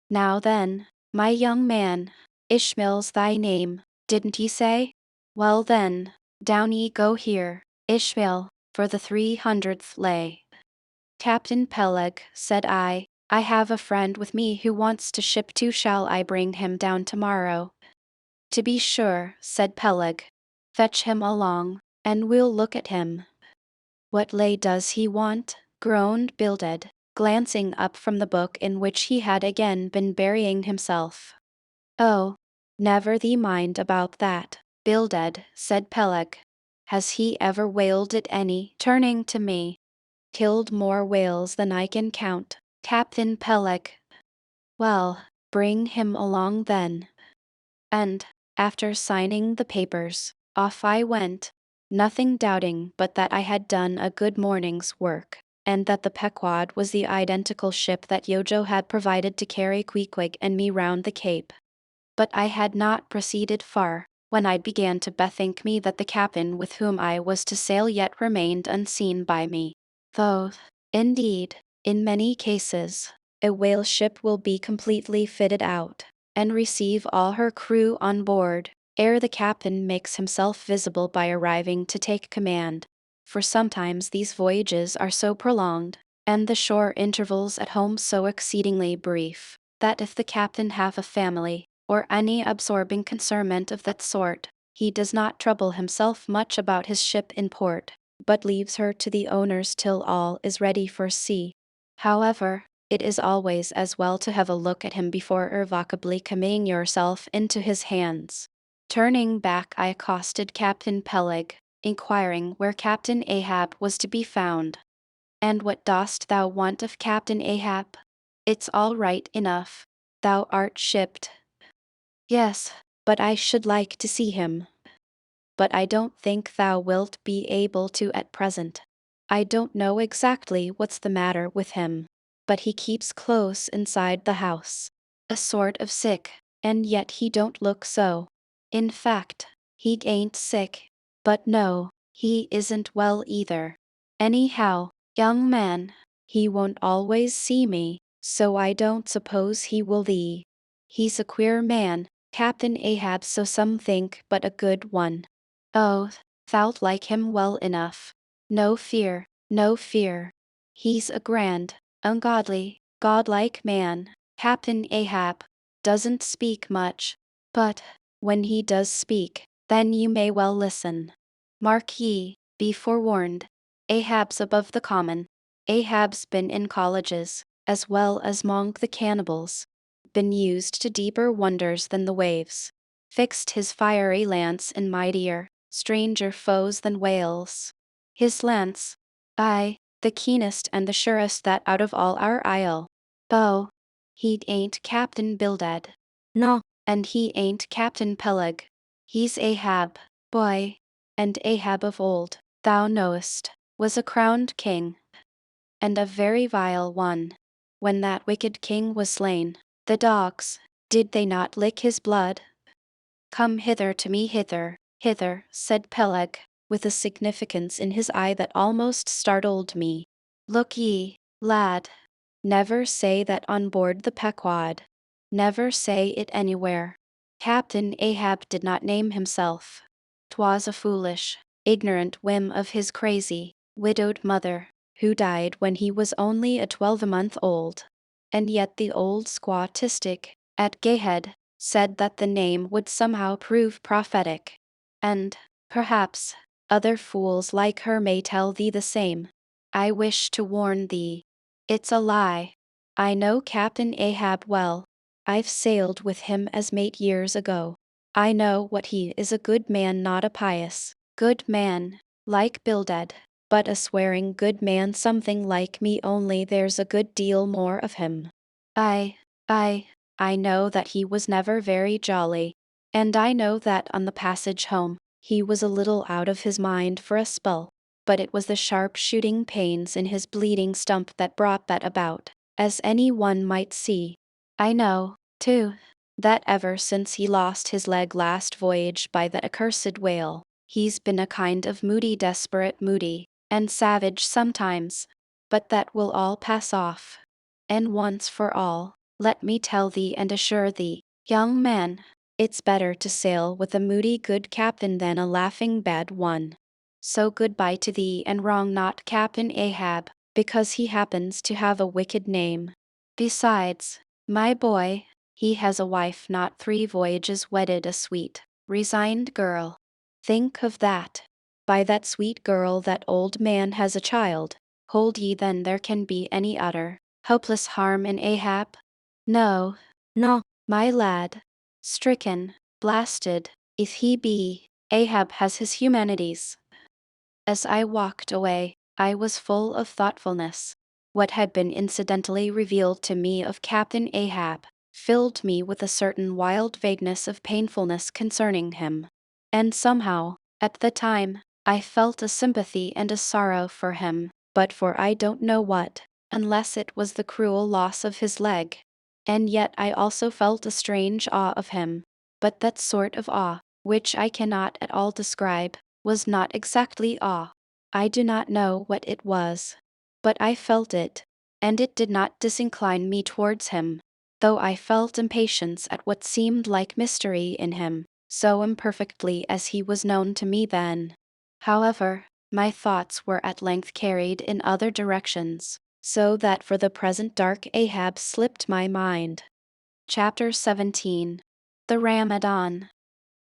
Now then, my young man, Ishmael's thy name, didn't ye say? Well then, down ye go here, Ishmael, for the 300th lay. Captain Peleg, said I have a friend with me who wants to ship too. Shall I bring him down tomorrow? To be sure, said Peleg. Fetch him along, and we'll look at him. What lay does he want? Groaned Bildad. glancing up from the book in which he had again been burying himself. "Oh, never thee mind about that, Bildad," said Peleg. "Has he ever whaled it any?" turning to me. "Killed more whales than I can count, Captain Peleg." "Well, bring him along then." And, after signing the papers, off I went, nothing doubting but that I had done a good morning's work, and that the Pequod was the identical ship that Yojo had provided to carry Queequeg and me round the Cape. But I had not proceeded far, when I began to bethink me that the captain with whom I was to sail yet remained unseen by me. Though, indeed, in many cases, a whale ship will be completely fitted out, and receive all her crew on board, ere the captain makes himself visible by arriving to take command. For sometimes these voyages are so prolonged, and the shore intervals at home so exceedingly brief, that if the captain have a family, or any absorbing concernment of that sort, he does not trouble himself much about his ship in port, but leaves her to the owners till all is ready for sea. However, it is always as well to have a look at him before irrevocably committing yourself into his hands. Turning back, I accosted Captain Peleg, inquiring where Captain Ahab was to be found. "And what dost thou want of Captain Ahab?" "It's all right enough. Thou art shipped." "Yes, but I should like to see him." "But I don't think thou wilt be able to at present. I don't know exactly what's the matter with him, but he keeps close inside the house, a sort of sick, and yet he don't look so. In fact, he ain't sick, but no, he isn't well either. Anyhow, young man, he won't always see me, so I don't suppose he will thee. He's a queer man, Captain Ahab, so some think, but a good one." "Oh, thou'lt like him well enough. No fear, no fear. He's a grand, ungodly, godlike man, Captain Ahab. Doesn't speak much, but, when he does speak, then you may well listen. Mark ye, be forewarned. Ahab's above the common. Ahab's been in colleges, as well as 'mong the cannibals. Been used to deeper wonders than the waves. Fixed his fiery lance in mightier, stranger foes than whales. His lance, aye, the keenest and the surest that out of all our isle. Though, he ain't Captain Bildad. No, and he ain't Captain Peleg. He's Ahab, boy, and Ahab of old, thou knowest, was a crowned king, and a very vile one. When that wicked king was slain, the dogs, did they not lick his blood?" "Come hither to me, hither, hither," said Peleg, with a significance in his eye that almost startled me. "Look ye, lad, never say that on board the Pequod. Never say it anywhere. Captain Ahab did not name himself. 'Twas a foolish, ignorant whim of his crazy, widowed mother, who died when he was only a 12-month old. And yet the old squatistic, at Gayhead, said that the name would somehow prove prophetic. And, perhaps, other fools like her may tell thee the same. I wish to warn thee. It's a lie. I know Captain Ahab well. I've sailed with him as mate years ago. I know what he is, a good man, not a pious good man, like Bildad, but a swearing good man, something like me, only there's a good deal more of him. I, I know that he was never very jolly, and I know that on the passage home, he was a little out of his mind for a spell, but it was the sharp shooting pains in his bleeding stump that brought that about, as any one might see. I know, too, that ever since he lost his leg last voyage by that accursed whale, he's been a kind of moody, desperate, moody, and savage sometimes, but that will all pass off. And once for all, let me tell thee and assure thee, young man, it's better to sail with a moody good captain than a laughing bad one. So goodbye to thee, and wrong not Captain Ahab, because he happens to have a wicked name. Besides, my boy, he has a wife not 3 voyages wedded, a sweet, resigned girl. Think of that. By that sweet girl that old man has a child, Hold ye then there can be any utter, hopeless harm in Ahab? No, No, my lad. Stricken, blasted, if he be, Ahab has his humanities. As I walked away, I was full of thoughtfulness. What had been incidentally revealed to me of Captain Ahab filled me with a certain wild vagueness of painfulness concerning him. And somehow, at the time, I felt a sympathy and a sorrow for him, but for I don't know what, unless it was the cruel loss of his leg. And yet I also felt a strange awe of him, but that sort of awe, which I cannot at all describe, was not exactly awe. I do not know what it was. But I felt it, and it did not disincline me towards him, though I felt impatience at what seemed like mystery in him, so imperfectly as he was known to me then. However, my thoughts were at length carried in other directions, so that for the present dark Ahab slipped my mind. Chapter 17. The Ramadan.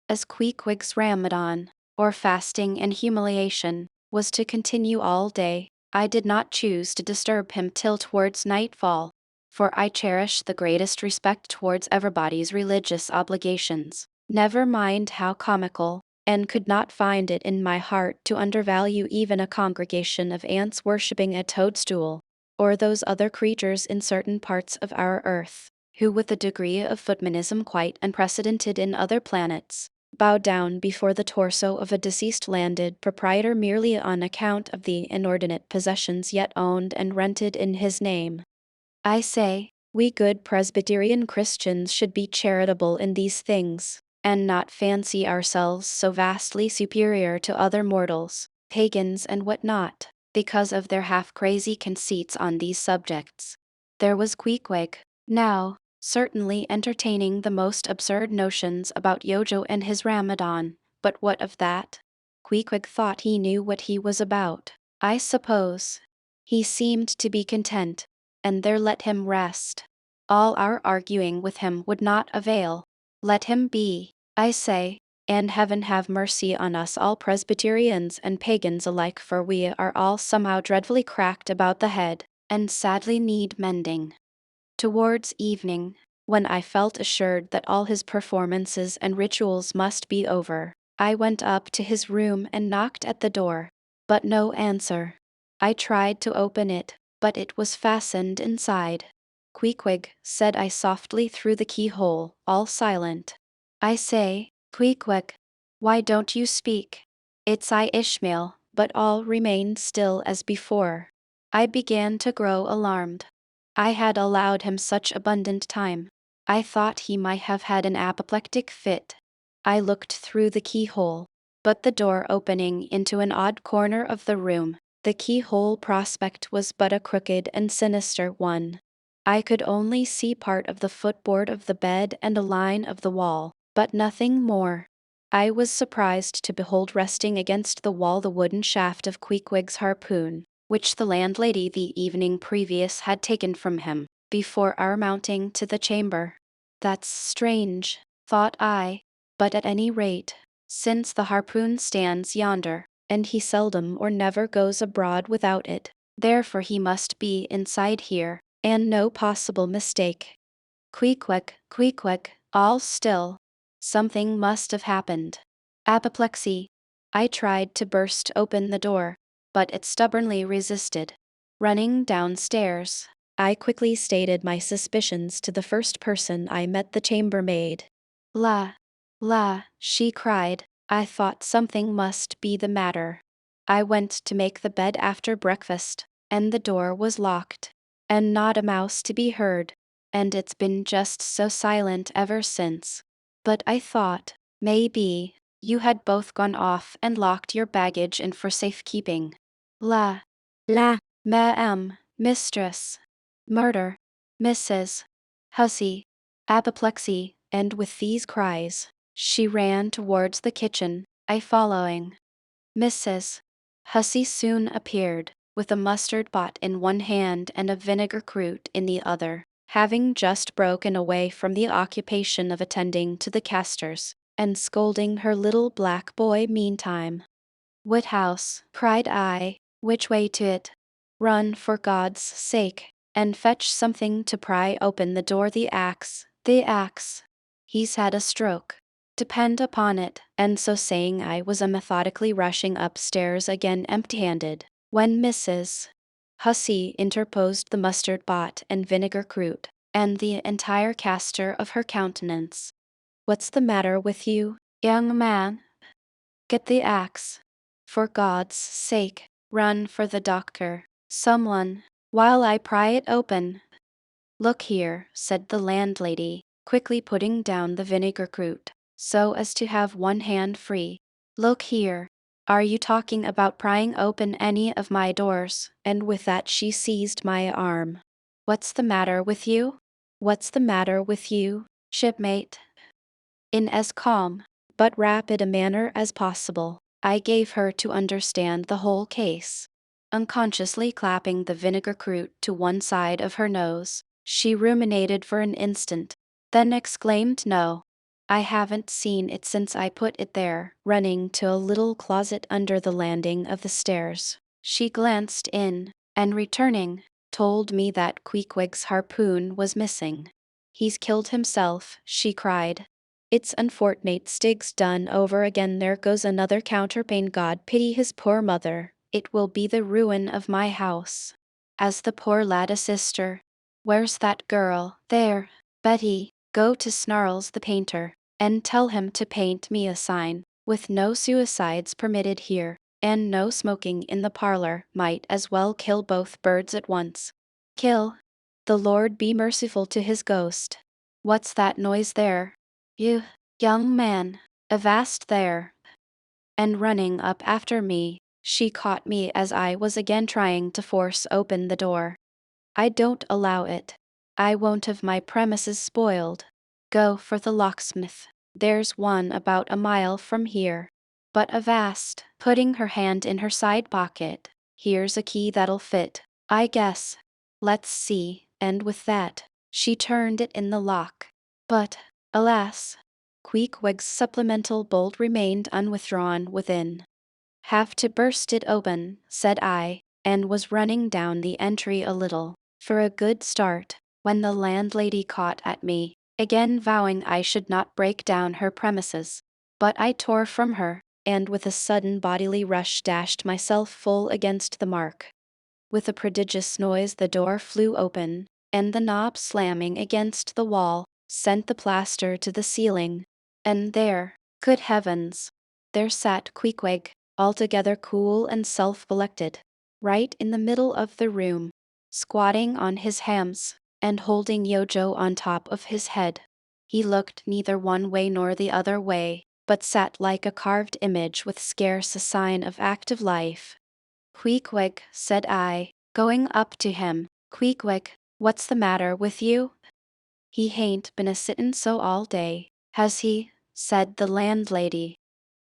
As Queequeg's Ramadan, or fasting and humiliation, was to continue all day, I did not choose to disturb him till towards nightfall, for I cherish the greatest respect towards everybody's religious obligations, never mind how comical, and could not find it in my heart to undervalue even a congregation of ants worshipping a toadstool, or those other creatures in certain parts of our earth, who with a degree of footmanism quite unprecedented in other planets, bow down before the torso of a deceased landed proprietor merely on account of the inordinate possessions yet owned and rented in his name. I say, we good Presbyterian Christians should be charitable in these things, and not fancy ourselves so vastly superior to other mortals, pagans and what not, because of their half-crazy conceits on these subjects. There was Queequeg, now, certainly entertaining the most absurd notions about Yojo and his Ramadan, but what of that? Queequeg thought he knew what he was about, I suppose. He seemed to be content, and there let him rest. All our arguing with him would not avail. Let him be, I say, and heaven have mercy on us all Presbyterians and pagans alike, for we are all somehow dreadfully cracked about the head, and sadly need mending. Towards evening, when I felt assured that all his performances and rituals must be over, I went up to his room and knocked at the door, but no answer. I tried to open it, but it was fastened inside. Queequeg, said I softly through the keyhole, all silent. I say, Queequeg, why don't you speak? It's I, Ishmael, but all remained still as before. I began to grow alarmed. I had allowed him such abundant time. I thought he might have had an apoplectic fit. I looked through the keyhole, but the door opening into an odd corner of the room, the keyhole prospect was but a crooked and sinister one. I could only see part of the footboard of the bed and a line of the wall, but nothing more. I was surprised to behold resting against the wall the wooden shaft of Queequeg's harpoon, which the landlady the evening previous had taken from him, before our mounting to the chamber. That's strange, thought I, but at any rate, since the harpoon stands yonder, and he seldom or never goes abroad without it, therefore he must be inside here, and no possible mistake. Queequeg, Queequeg, all still. Something must have happened. Apoplexy. I tried to burst open the door, but it stubbornly resisted. Running downstairs, I quickly stated my suspicions to the first person I met, the chambermaid. La, la, she cried, I thought something must be the matter. I went to make the bed after breakfast, and the door was locked, and not a mouse to be heard, and it's been just so silent ever since. But I thought, maybe, you had both gone off and locked your baggage in for safekeeping. La, la, ma'am, mistress. Murder. Mrs. Hussey. Apoplexy, and with these cries, she ran towards the kitchen, I following. Mrs. Hussey soon appeared, with a mustard pot in one hand and a vinegar crute in the other, having just broken away from the occupation of attending to the castors, and scolding her little black boy meantime. Woodhouse, cried I, which way to it? Run for God's sake, and fetch something to pry open the door. The axe. The axe. He's had a stroke. Depend upon it. And so saying, I was methodically rushing upstairs again empty-handed, when Mrs. Hussey interposed the mustard pot and vinegar crute, and the entire castor of her countenance. What's the matter with you, young man? Get the axe. For God's sake, run for the doctor. Someone, while I pry it open. Look here, said the landlady, quickly putting down the vinegar crute, so as to have one hand free. Look here. Are you talking about prying open any of my doors? And with that she seized my arm. What's the matter with you? What's the matter with you, shipmate? In as calm, but rapid a manner as possible, I gave her to understand the whole case. Unconsciously clapping the vinegar crute to one side of her nose, she ruminated for an instant, then exclaimed, No, I haven't seen it since I put it there. Running to a little closet under the landing of the stairs, she glanced in, and returning, told me that Queequeg's harpoon was missing. He's killed himself, she cried. It's unfortunate Stig's done over again. There goes another counterpane. God pity his poor mother. It will be the ruin of my house. As the poor lad a sister. Where's that girl? There. Betty, go to Snarls the painter, and tell him to paint me a sign, with no suicides permitted here, and no smoking in the parlor. Might as well kill both birds at once. Kill? The Lord be merciful to his ghost. What's that noise there? You, young man, avast there. And running up after me, she caught me as I was again trying to force open the door. I don't allow it. I won't have my premises spoiled. Go for the locksmith. There's one about a mile from here. But avast, putting her hand in her side pocket, here's a key that'll fit, I guess. Let's see. And with that, she turned it in the lock. But, alas, Queequeg's supplemental bolt remained unwithdrawn within. Have to burst it open, said I, and was running down the entry a little, for a good start, when the landlady caught at me, again vowing I should not break down her premises. But I tore from her, and with a sudden bodily rush dashed myself full against the mark. With a prodigious noise the door flew open, and the knob slamming against the wall sent the plaster to the ceiling. And there, good heavens, there sat Queequeg, altogether cool and self-collected, right in the middle of the room, squatting on his hams, and holding Yojo on top of his head. He looked neither one way nor the other way, but sat like a carved image with scarce a sign of active life. Queequeg, said I, going up to him. Queequeg, what's the matter with you? He hain't been a-sittin' so all day, has he? Said the landlady.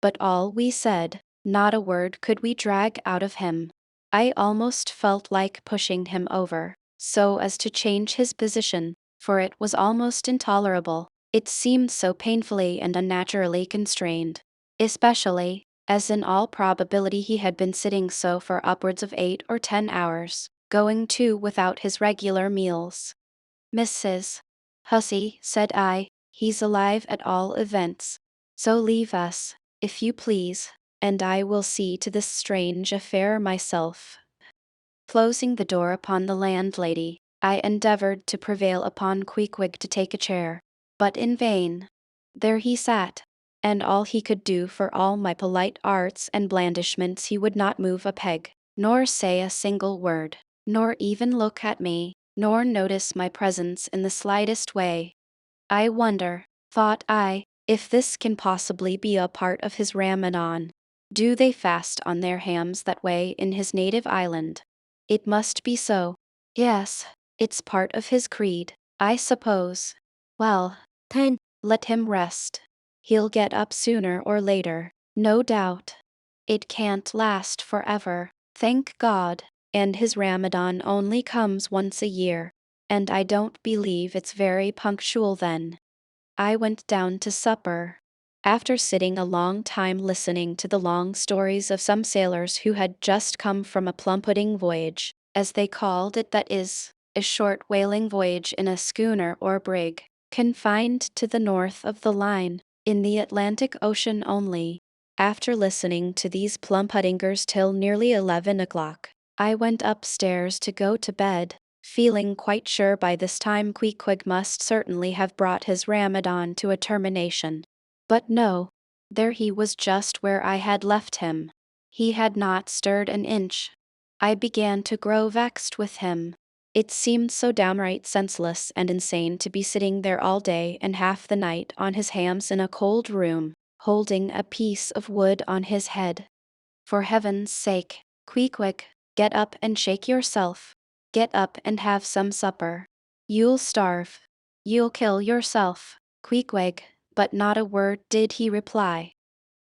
But all we said, not a word could we drag out of him. I almost felt like pushing him over, so as to change his position, for it was almost intolerable. It seemed so painfully and unnaturally constrained. Especially, as in all probability he had been sitting so for upwards of 8 or 10 hours, going too without his regular meals. Mrs. Hussey, said I, he's alive at all events. So leave us, if you please, and I will see to this strange affair myself. Closing the door upon the landlady, I endeavored to prevail upon Queequeg to take a chair, but in vain. There he sat, and all he could do for all my polite arts and blandishments, he would not move a peg, nor say a single word, nor even look at me, nor notice my presence in the slightest way. I wonder, thought I, if this can possibly be a part of his Ramadan. Do they fast on their hams that way in his native island? It must be so. Yes, it's part of his creed, I suppose. Well, then, let him rest. He'll get up sooner or later, no doubt. It can't last forever, thank God, and his Ramadan only comes once a year, and I don't believe it's very punctual then. I went down to supper. After sitting a long time listening to the long stories of some sailors who had just come from a plum-pudding voyage, as they called it, that is, a short whaling voyage in a schooner or brig, confined to the north of the line, in the Atlantic Ocean only. After listening to these plum-puddingers till nearly 11 o'clock, I went upstairs to go to bed, feeling quite sure by this time Queequeg must certainly have brought his Ramadan to a termination. But no, there he was just where I had left him. He had not stirred an inch. I began to grow vexed with him. It seemed so downright senseless and insane to be sitting there all day and half the night on his hams in a cold room, holding a piece of wood on his head. For heaven's sake, Queequeg, get up and shake yourself. Get up and have some supper. You'll starve. You'll kill yourself, Queequeg. But not a word did he reply.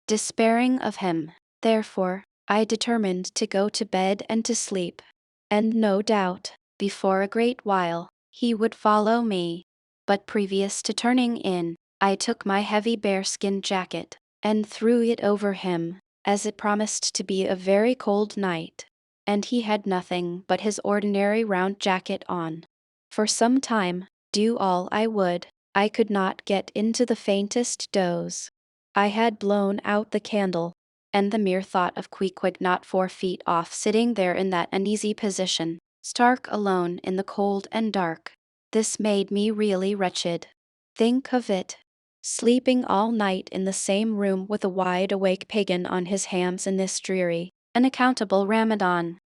Despairing of him, therefore, I determined to go to bed and to sleep. And no doubt, before a great while, he would follow me. But previous to turning in, I took my heavy bearskin jacket and threw it over him, as it promised to be a very cold night, and he had nothing but his ordinary round jacket on. For some time, do all I would, I could not get into the faintest doze. I had blown out the candle, and the mere thought of Queequeg not 4 feet off sitting there in that uneasy position, stark alone in the cold and dark, this made me really wretched. Think of it! Sleeping all night in the same room with a wide-awake pagan on his hams in this dreary, unaccountable Ramadan.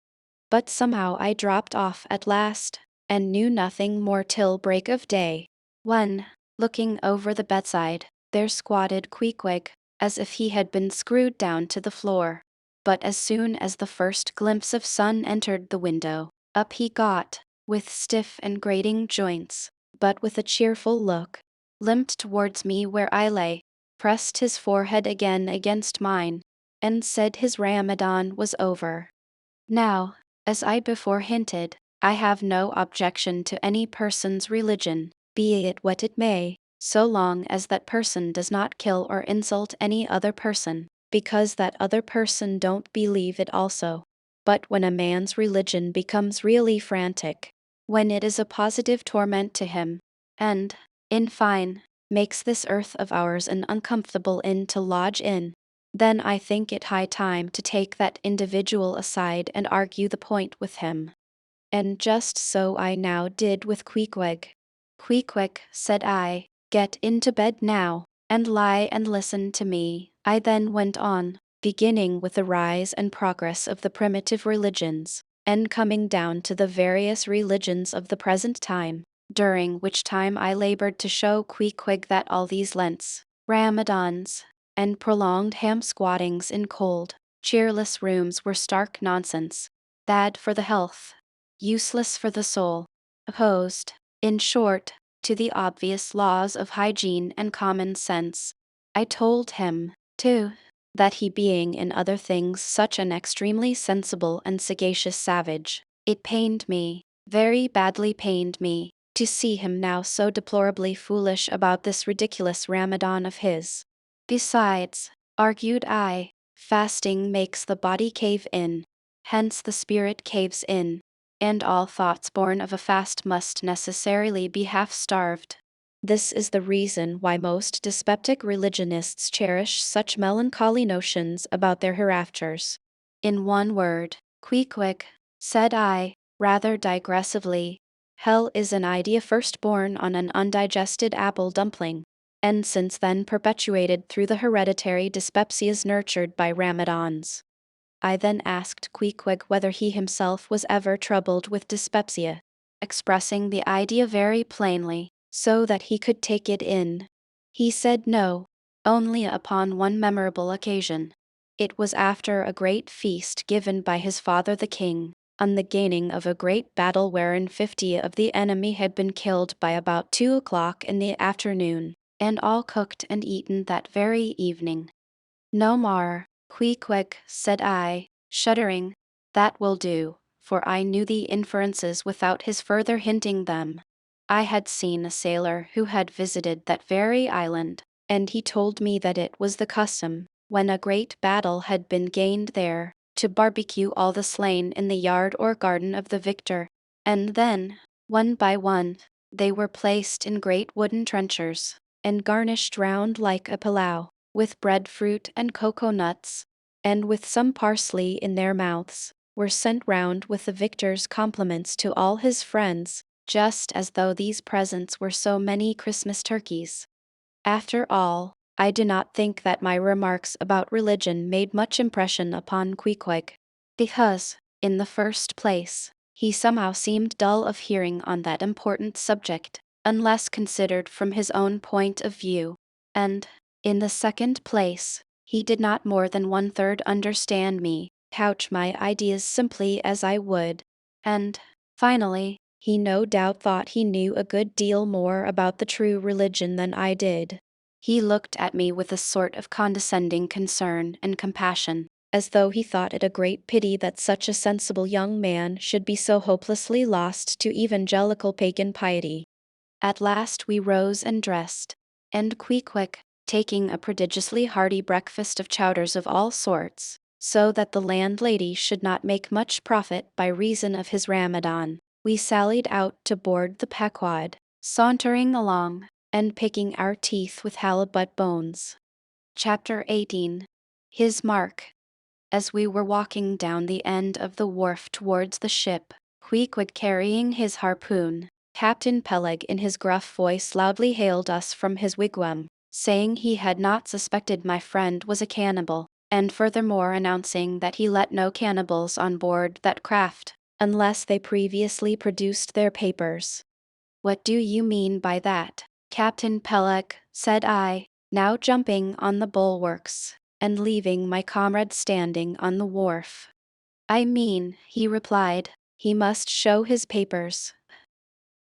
But somehow I dropped off at last, and knew nothing more till break of day, when, looking over the bedside, there squatted Queequeg, as if he had been screwed down to the floor. But as soon as the first glimpse of sun entered the window, up he got, with stiff and grating joints, but with a cheerful look, limped towards me where I lay, pressed his forehead again against mine, and said his Ramadan was over. Now, as I before hinted, I have no objection to any person's religion, be it what it may, so long as that person does not kill or insult any other person, because that other person don't believe it also. But when a man's religion becomes really frantic, when it is a positive torment to him, and, in fine, makes this earth of ours an uncomfortable inn to lodge in, then I think it high time to take that individual aside and argue the point with him. And just so I now did with Queequeg. Queequeg, said I, get into bed now, and lie and listen to me. I then went on, beginning with the rise and progress of the primitive religions, and coming down to the various religions of the present time, during which time I labored to show Queequeg that all these Lents, Ramadans, and prolonged ham-squattings in cold, cheerless rooms were stark nonsense, bad for the health, useless for the soul, opposed, in short, to the obvious laws of hygiene and common sense. I told him, too, that he being in other things such an extremely sensible and sagacious savage, it pained me, very badly pained me, to see him now so deplorably foolish about this ridiculous Ramadan of his. Besides, argued I, fasting makes the body cave in, hence the spirit caves in, and all thoughts born of a fast must necessarily be half-starved. This is the reason why most dyspeptic religionists cherish such melancholy notions about their hereafters. In one word, Queequeg, said I, rather digressively, hell is an idea first born on an undigested apple dumpling, and since then perpetuated through the hereditary dyspepsias nurtured by Ramadans. I then asked Queequeg whether he himself was ever troubled with dyspepsia, expressing the idea very plainly, so that he could take it in. He said no, only upon one memorable occasion. It was after a great feast given by his father the king, on the gaining of a great battle wherein 50 of the enemy had been killed by about 2 o'clock in the afternoon, and all cooked and eaten that very evening. No more, Queequeg, said I, shuddering. That will do, for I knew the inferences without his further hinting them. I had seen a sailor who had visited that very island, and he told me that it was the custom, when a great battle had been gained there, to barbecue all the slain in the yard or garden of the victor. And then, one by one, they were placed in great wooden trenchers, and garnished round like a pilau, with breadfruit and cocoa nuts, and with some parsley in their mouths, were sent round with the victor's compliments to all his friends, just as though these presents were so many Christmas turkeys. After all, I do not think that my remarks about religion made much impression upon Queequeg, because, in the first place, he somehow seemed dull of hearing on that important subject, unless considered from his own point of view, and, in the second place, he did not more than one-third understand me, couch my ideas simply as I would, and, finally, he no doubt thought he knew a good deal more about the true religion than I did. He looked at me with a sort of condescending concern and compassion, as though he thought it a great pity that such a sensible young man should be so hopelessly lost to evangelical pagan piety. At last we rose and dressed, and Queequeg, taking a prodigiously hearty breakfast of chowders of all sorts, so that the landlady should not make much profit by reason of his Ramadan, we sallied out to board the Pequod, sauntering along, and picking our teeth with halibut bones. Chapter 18. His Mark. As we were walking down the end of the wharf towards the ship, Queequeg carrying his harpoon, Captain Peleg in his gruff voice loudly hailed us from his wigwam, saying he had not suspected my friend was a cannibal, and furthermore announcing that he let no cannibals on board that craft, unless they previously produced their papers. "What do you mean by that, Captain Peleg?" said I, now jumping on the bulwarks, and leaving my comrade standing on the wharf. "I mean," he replied, "he must show his papers."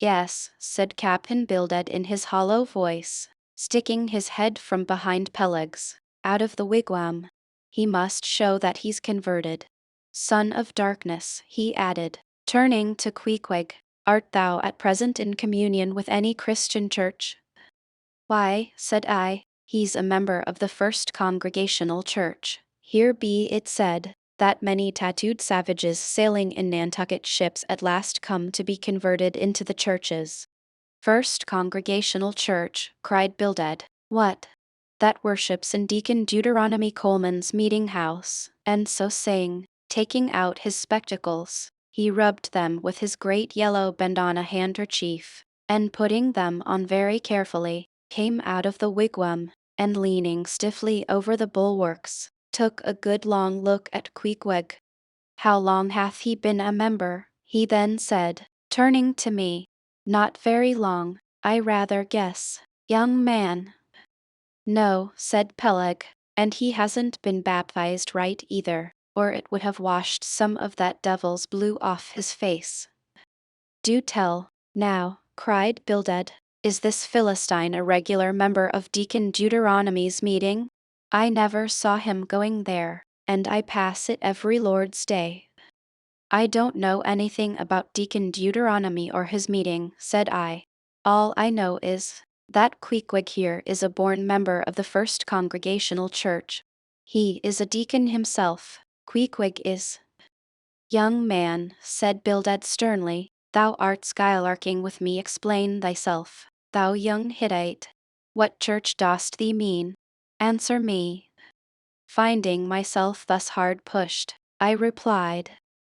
"Yes," said Captain Bildad in his hollow voice, sticking his head from behind Peleg's, out of the wigwam. "He must show that he's converted. Son of darkness," he added, turning to Queequeg, "art thou at present in communion with any Christian church?" "Why," said I, "he's a member of the First Congregational Church. Here be it said, that many tattooed savages sailing in Nantucket ships at last come to be converted into the churches." "First Congregational Church," cried Bildad. "What? That worships in Deacon Deuteronomy Coleman's meeting house." And so saying, taking out his spectacles, he rubbed them with his great yellow bandana handkerchief, and putting them on very carefully, came out of the wigwam, and leaning stiffly over the bulwarks, took a good long look at Queequeg. "How long hath he been a member?" he then said, turning to me. "Not very long, I rather guess, young man." "No," said Peleg, "and he hasn't been baptized right either, or it would have washed some of that devil's blue off his face." "Do tell, now," cried Bildad, "is this Philistine a regular member of Deacon Deuteronomy's meeting? I never saw him going there, and I pass it every Lord's Day." "I don't know anything about Deacon Deuteronomy or his meeting," said I. "All I know is that Queequeg here is a born member of the First Congregational Church. He is a deacon himself. Queequeg is." "Young man," said Bildad sternly, "thou art skylarking with me. Explain thyself, thou young Hittite. What church dost thee mean? Answer me." Finding myself thus hard pushed, I replied,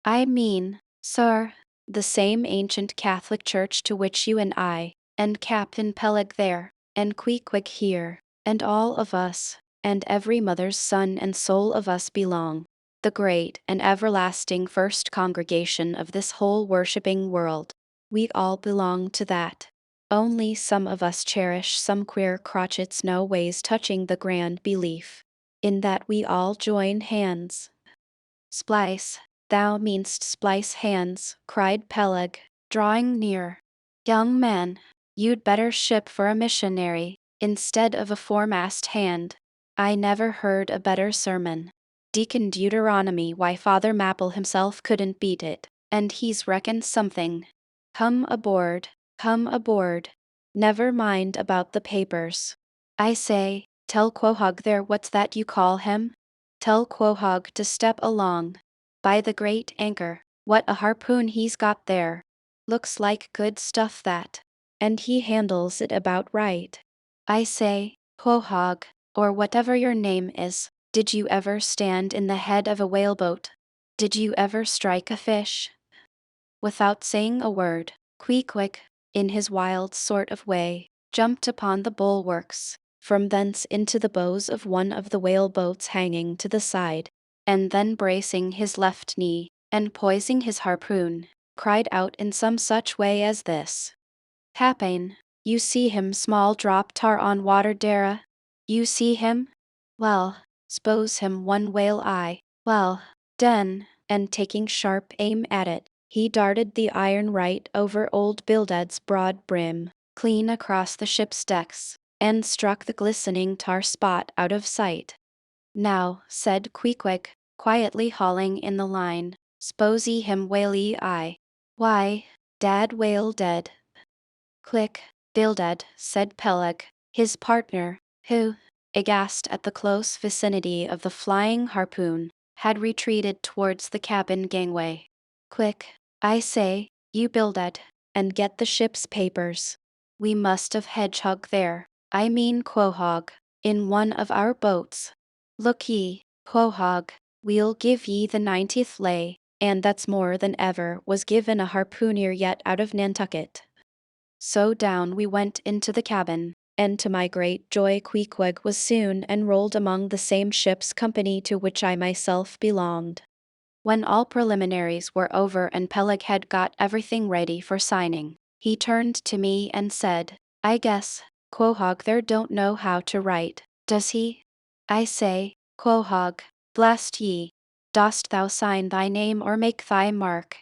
"I mean, sir, the same ancient Catholic church to which you and I, and Captain Peleg there, and Queequeg here, and all of us, and every mother's son and soul of us belong, the great and everlasting first congregation of this whole worshipping world. We all belong to that. Only some of us cherish some queer crotchets no ways touching the grand belief, in that we all join hands." "Splice, thou meanst splice hands," cried Peleg, drawing near. "Young man, you'd better ship for a missionary, instead of a foremast hand. I never heard a better sermon. Deacon Deuteronomy, why Father Mapple himself couldn't beat it, and he's reckoned something. Come aboard, come aboard. Never mind about the papers. I say, tell Quahog there what's that you call him?" Tell Quahog to step along. By the great anchor, what a harpoon he's got there. Looks like good stuff that. And he handles it about right. I say, Quahog, or whatever your name is, did you ever stand in the head of a whaleboat? Did you ever strike a fish? Without saying a word, Queequeg, in his wild sort of way, jumped upon the bulwarks, from thence into the bows of one of the whaleboats hanging to the side, and then bracing his left knee, and poising his harpoon, cried out in some such way as this. Captain, you see him small drop tar on water dere? You see him? Well, s'pose him one whale eye. Well, den, and taking sharp aim at it, he darted the iron right over old Bildad's broad brim, clean across the ship's decks, and struck the glistening tar spot out of sight. Now, said Queequeg, quietly hauling in the line, s'pose ye him whaley eye. Why, dad whale dead. Click, Bildad, said Peleg, his partner, who, aghast at the close vicinity of the flying harpoon, had retreated towards the cabin gangway. Quick, I say, you Bildad, and get the ship's papers. We must have hedgehog there, I mean Quahog, in one of our boats. Look ye, Quahog, we'll give ye the 90th lay, and that's more than ever was given a harpooner yet out of Nantucket. So down we went into the cabin, and to my great joy Queequeg was soon enrolled among the same ship's company to which I myself belonged. When all preliminaries were over and Peleg had got everything ready for signing, he turned to me and said, I guess, Quahog there don't know how to write, does he? I say, Quahog, blast ye, dost thou sign thy name or make thy mark?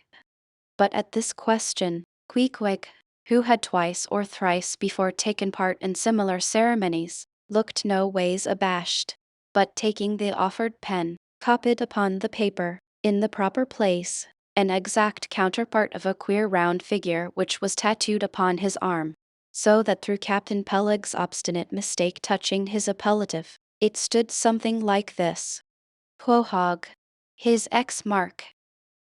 But at this question, Queequeg, who had twice or thrice before taken part in similar ceremonies, looked no ways abashed, but taking the offered pen, copied upon the paper, in the proper place, an exact counterpart of a queer round figure which was tattooed upon his arm, so that through Captain Peleg's obstinate mistake touching his appellative, it stood something like this. Quahog, his X mark.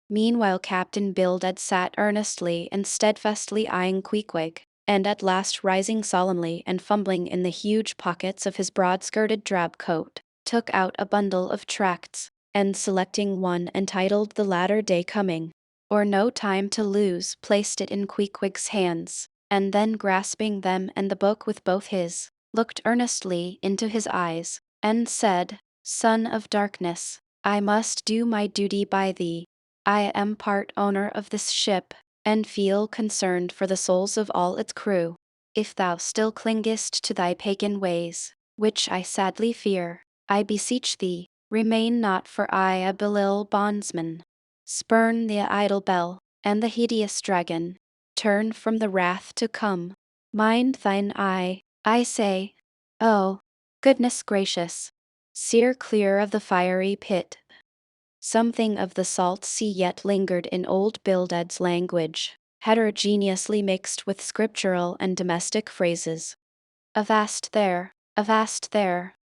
Meanwhile Captain Bildad sat earnestly and steadfastly eyeing Queequeg, and at last rising solemnly and fumbling in the huge pockets of his broad-skirted drab coat, took out a bundle of tracts, and selecting one entitled The Latter Day Coming, or No Time to Lose, placed it in Queequeg's hands, and then grasping them and the book with both his, looked earnestly into his eyes, and said, Son of darkness, I must do my duty by thee. I am part owner of this ship, and feel concerned for the souls of all its crew. If thou still clingest to thy pagan ways, which I sadly fear, I beseech thee, remain not for aye a Belial bondsman. Spurn the idle bell, and the hideous dragon. Turn from the wrath to come. Mind thine eye, I say. Oh, goodness gracious! Steer clear of the fiery pit. Something of the salt sea yet lingered in old Bildad's language, heterogeneously mixed with scriptural and domestic phrases. Avast there,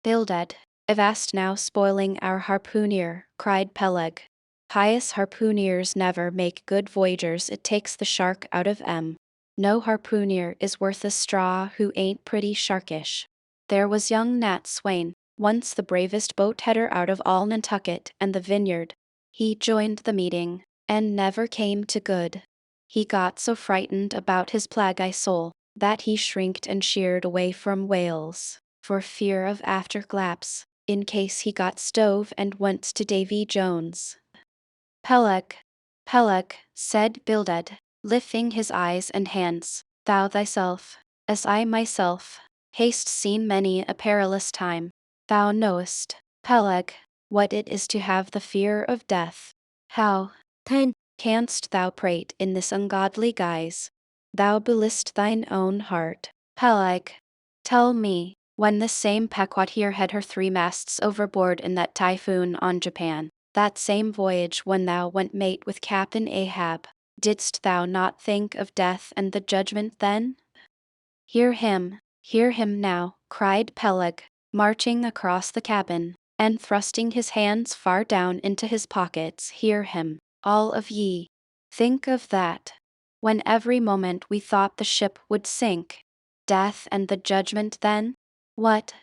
Bildad, avast now spoiling our harpooner, cried Peleg. Pious harpooneers never make good voyagers, it takes the shark out of 'em. No harpooner is worth a straw who ain't pretty sharkish. There was young Nat Swain, once the bravest boat header out of all Nantucket and the Vineyard. He joined the meeting, and never came to good. He got so frightened about his plaguey soul, that he shrinked and sheered away from whales, for fear of afterglaps, in case he got stove and went to Davy Jones. Peleg, said Bildad, lifting his eyes and hands, thou thyself, as I myself, hast seen many a perilous time. Thou knowest, Peleg, what it is to have the fear of death. How, then, canst thou prate in this ungodly guise? Thou beliest thine own heart. Peleg, tell me, when this same Pequod here had her 3 masts overboard in that typhoon on Japan, that same voyage when thou went mate with Captain Ahab, didst thou not think of death and the judgment then? Hear him now, cried Peleg, marching across the cabin, and thrusting his hands far down into his pockets, hear him, all of ye. Think of that. When every moment we thought the ship would sink. Death and the judgment then? What?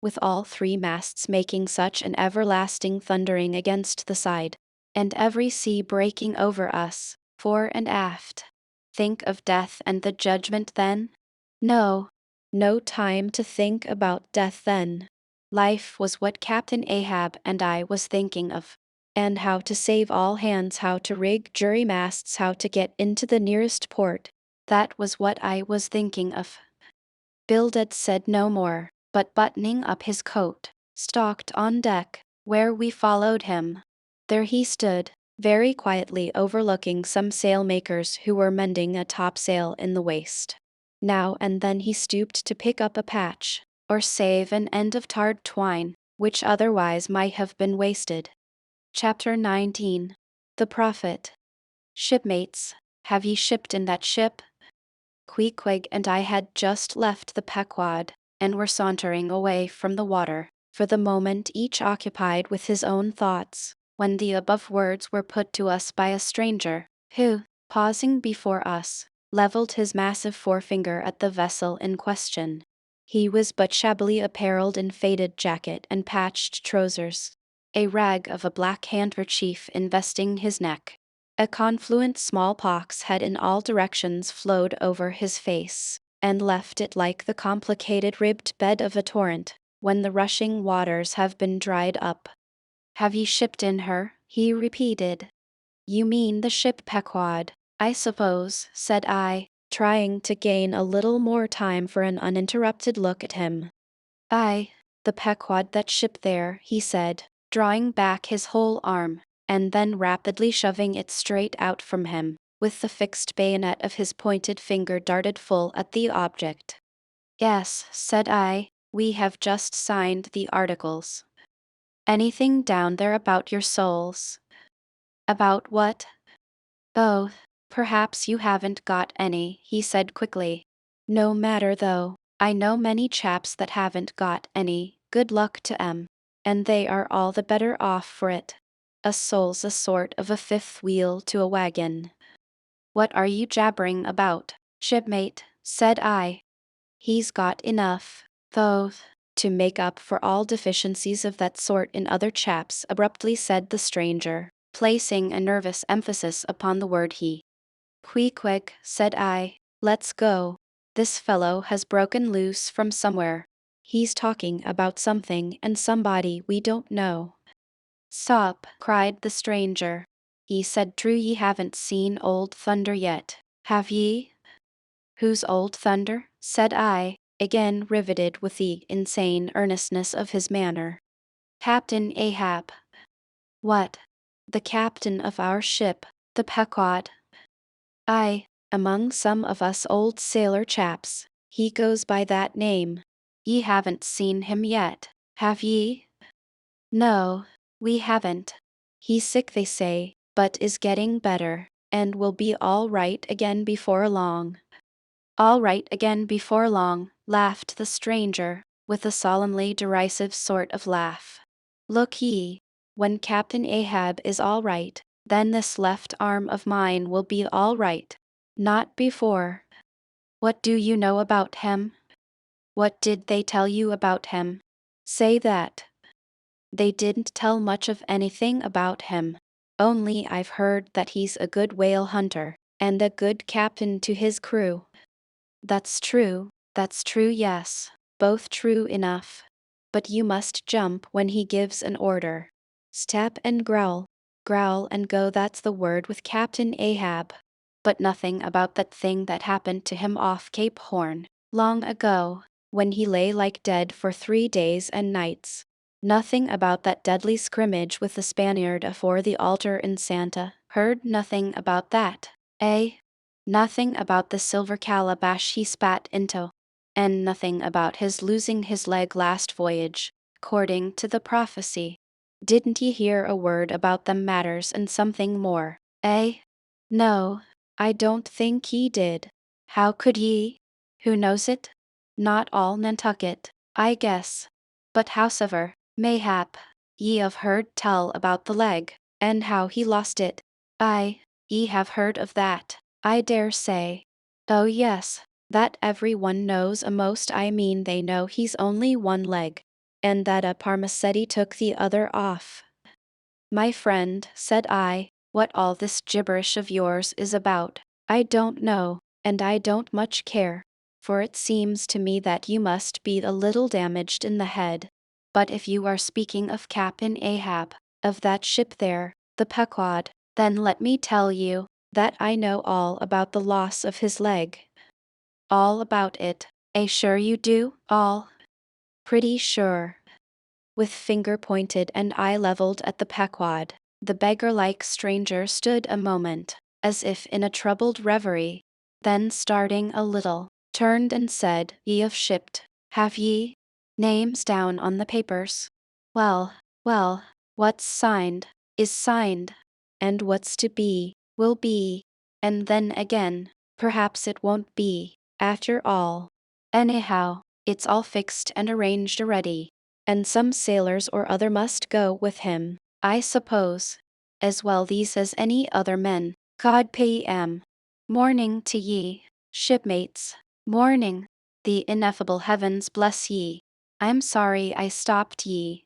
With all three masts making such an everlasting thundering against the side, and every sea breaking over us, fore and aft. Think of death and the judgment then? No, no time to think about death then. Life was what Captain Ahab and I was thinking of. And how to save all hands, how to rig jury masts, how to get into the nearest port. That was what I was thinking of. Bildad said no more, but buttoning up his coat, stalked on deck, where we followed him. There he stood, very quietly overlooking some sailmakers who were mending a topsail in the waist. Now and then he stooped to pick up a patch, or save an end of tarred twine, which otherwise might have been wasted. Chapter 19. The Prophet. Shipmates, have ye shipped in that ship? Queequeg and I had just left the Pequod, and were sauntering away from the water, for the moment each occupied with his own thoughts, when the above words were put to us by a stranger, who, pausing before us, levelled his massive forefinger at the vessel in question. He was but shabbily apparelled in faded jacket and patched trousers, a rag of a black handkerchief investing his neck. A confluent smallpox had in all directions flowed over his face, and left it like the complicated ribbed bed of a torrent, when the rushing waters have been dried up. Have ye shipped in her? He repeated. You mean the ship Pequod, I suppose, said I, trying to gain a little more time for an uninterrupted look at him. Aye, the Pequod, that ship there, he said, drawing back his whole arm, and then rapidly shoving it straight out from him, with the fixed bayonet of his pointed finger darted full at the object. Yes, said I, we have just signed the articles. Anything down there about your souls? About what? Oh, perhaps you haven't got any, he said quickly. No matter though, I know many chaps that haven't got any, good luck to 'em. And they are all the better off for it. A soul's a sort of a fifth wheel to a wagon. What are you jabbering about, shipmate? Said I. He's got enough, though, to make up for all deficiencies of that sort in other chaps, abruptly said the stranger, placing a nervous emphasis upon the word he. Queequeg, said I, let's go. This fellow has broken loose from somewhere. He's talking about something and somebody we don't know. Stop, cried the stranger. He said, true, ye haven't seen Old Thunder yet, have ye? Who's Old Thunder? Said I, again riveted with the insane earnestness of his manner. Captain Ahab. What? The captain of our ship, the Pequod. Aye, among some of us old sailor chaps, he goes by that name. Ye haven't seen him yet, have ye? No, we haven't. He's sick, they say, but is getting better, and will be all right again before long. All right again before long, laughed the stranger, with a solemnly derisive sort of laugh. Look ye, when Captain Ahab is all right, then this left arm of mine will be all right. Not before. What do you know about him? What did they tell you about him? Say that. They didn't tell much of anything about him. Only I've heard that he's a good whale hunter, and a good captain to his crew. That's true, yes, both true enough. But you must jump when he gives an order. Step and growl and go, that's the word with Captain Ahab. But nothing about that thing that happened to him off Cape Horn, long ago, when he lay like dead for 3 days and nights. Nothing about that deadly scrimmage with the Spaniard afore the altar in Santa, heard nothing about that, eh? Nothing about the silver calabash he spat into, and nothing about his losing his leg last voyage, according to the prophecy. Didn't ye hear a word about them matters and something more, eh? No, I don't think ye did. How could ye? Who knows it? Not all Nantucket, I guess. But howsever, mayhap, ye have heard tell about the leg, and how he lost it. Aye, ye have heard of that, I dare say. Oh yes, that every one knows a'most. I mean they know he's only one leg, and that a Parmacetti took the other off. My friend, said I, what all this gibberish of yours is about, I don't know, and I don't much care, for it seems to me that you must be a little damaged in the head. But if you are speaking of Captain Ahab, of that ship there, the Pequod, then let me tell you that I know all about the loss of his leg. All about it, sure you do, all? Pretty sure. With finger pointed and eye leveled at the Pequod, the beggar-like stranger stood a moment, as if in a troubled reverie, then starting a little, turned and said, Ye have shipped, have ye? Names down on the papers. Well, well, what's signed, is signed, and what's to be, will be, and then again, perhaps it won't be, after all. Anyhow, it's all fixed and arranged already, and some sailors or other must go with him, I suppose. As well these as any other men, God pay 'em. Morning to ye, shipmates. Morning. The ineffable heavens bless ye. I'm sorry I stopped ye.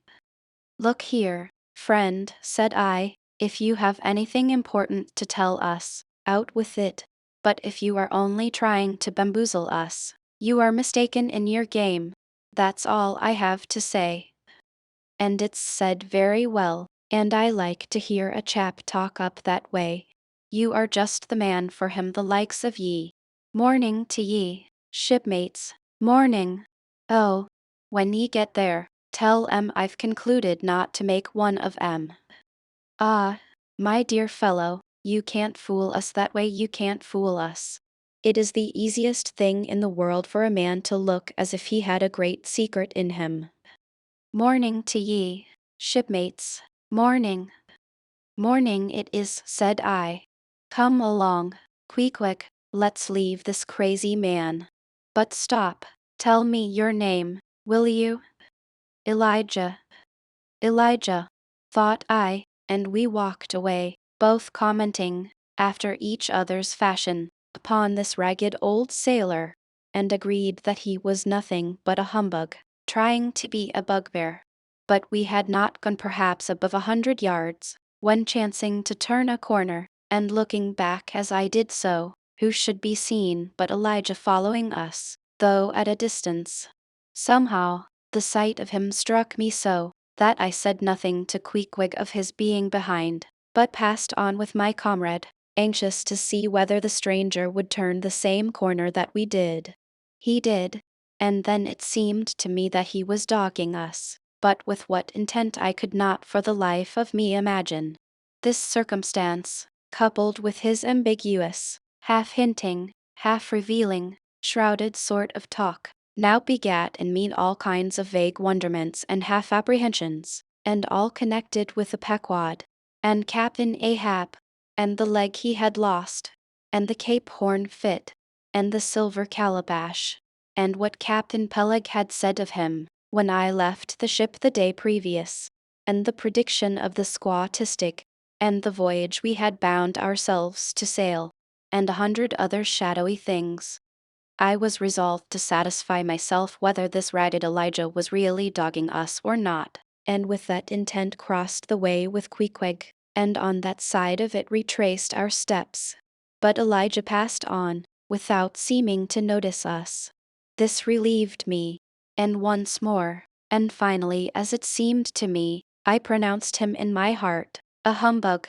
Look here, friend, said I, if you have anything important to tell us, out with it. But if you are only trying to bamboozle us, you are mistaken in your game. That's all I have to say. And it's said very well, and I like to hear a chap talk up that way. You are just the man for him, the likes of ye. Morning to ye, shipmates, morning. Oh, when ye get there, tell 'em I've concluded not to make one of 'em. Ah, my dear fellow, you can't fool us that way, you can't fool us. It is the easiest thing in the world for a man to look as if he had a great secret in him. Morning to ye, shipmates, morning. Morning it is, said I. Come along, quick, let's leave this crazy man. But stop, tell me your name, will you? Elijah. Elijah, thought I, and we walked away, both commenting, after each other's fashion, upon this ragged old sailor, and agreed that he was nothing but a humbug, trying to be a bugbear. But we had not gone perhaps above 100 yards, when chancing to turn a corner, and looking back as I did so, who should be seen but Elijah following us, though at a distance. Somehow, the sight of him struck me so, that I said nothing to Queequeg of his being behind, but passed on with my comrade, anxious to see whether the stranger would turn the same corner that we did. He did, and then it seemed to me that he was dogging us, but with what intent I could not for the life of me imagine. This circumstance, coupled with his ambiguous, half hinting, half revealing, shrouded sort of talk, now begat in me all kinds of vague wonderments and half apprehensions, and all connected with the Pequod, and Captain Ahab, and the leg he had lost, and the Cape Horn fit, and the silver calabash, and what Captain Peleg had said of him, when I left the ship the day previous, and the prediction of the squaw-tistic, and the voyage we had bound ourselves to sail, and 100 other shadowy things. I was resolved to satisfy myself whether this ragged Elijah was really dogging us or not, and with that intent crossed the way with Queequeg, and on that side of it retraced our steps. But Elijah passed on, without seeming to notice us. This relieved me, and once more, and finally as it seemed to me, I pronounced him in my heart a humbug.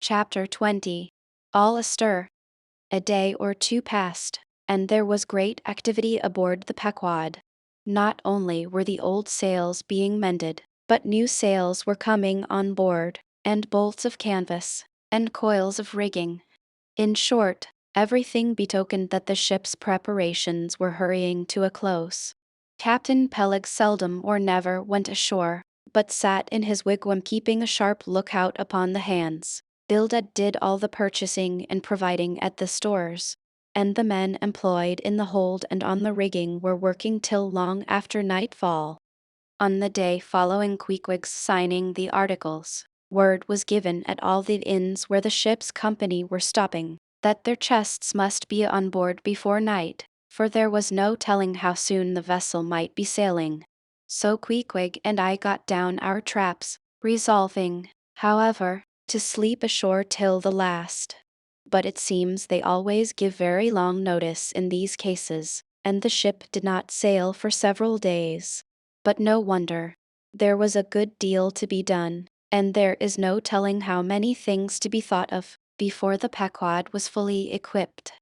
Chapter 20. All astir. A day or two passed, and there was great activity aboard the Pequod. Not only were the old sails being mended, but new sails were coming on board, and bolts of canvas, and coils of rigging. In short, everything betokened that the ship's preparations were hurrying to a close. Captain Peleg seldom or never went ashore, but sat in his wigwam keeping a sharp lookout upon the hands. Bildad did all the purchasing and providing at the stores, and the men employed in the hold and on the rigging were working till long after nightfall. On the day following Queequeg's signing the articles, word was given at all the inns where the ship's company were stopping that their chests must be on board before night, for there was no telling how soon the vessel might be sailing. So Queequeg and I got down our traps, resolving, however, to sleep ashore till the last. But it seems they always give very long notice in these cases, and the ship did not sail for several days. But no wonder. There was a good deal to be done, and there is no telling how many things to be thought of before the Pequod was fully equipped.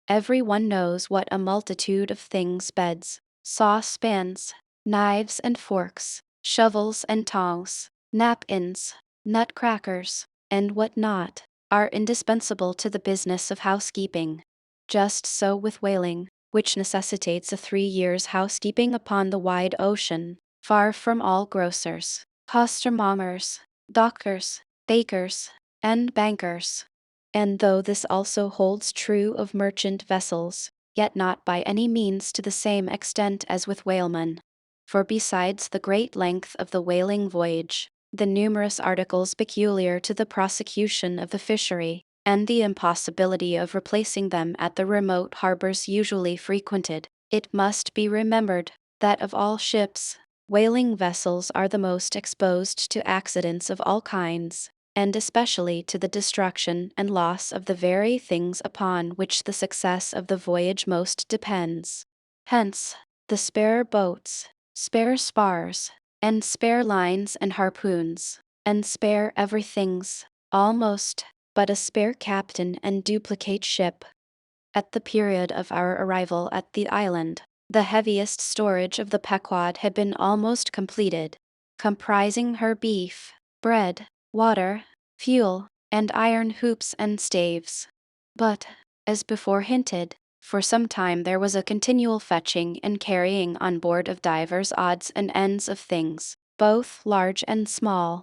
Every one knows what a multitude of things beds, saucepans, knives and forks, shovels and tongs, napkins, nutcrackers, and what not, are indispensable to the business of housekeeping. Just so with whaling, which necessitates a 3 years' housekeeping upon the wide ocean, far from all grocers, costermongers, dockers, bakers, and bankers. And though this also holds true of merchant vessels, yet not by any means to the same extent as with whalemen. For besides the great length of the whaling voyage, the numerous articles peculiar to the prosecution of the fishery, and the impossibility of replacing them at the remote harbors usually frequented, it must be remembered that of all ships, whaling vessels are the most exposed to accidents of all kinds, and especially to the destruction and loss of the very things upon which the success of the voyage most depends. Hence, the spare boats, spare spars, and spare lines and harpoons, and spare everythings, almost, but a spare captain and duplicate ship. At the period of our arrival at the island, the heaviest storage of the Pequod had been almost completed, comprising her beef, bread, water, fuel, and iron hoops and staves. But, as before hinted, for some time there was a continual fetching and carrying on board of divers odds and ends of things, both large and small.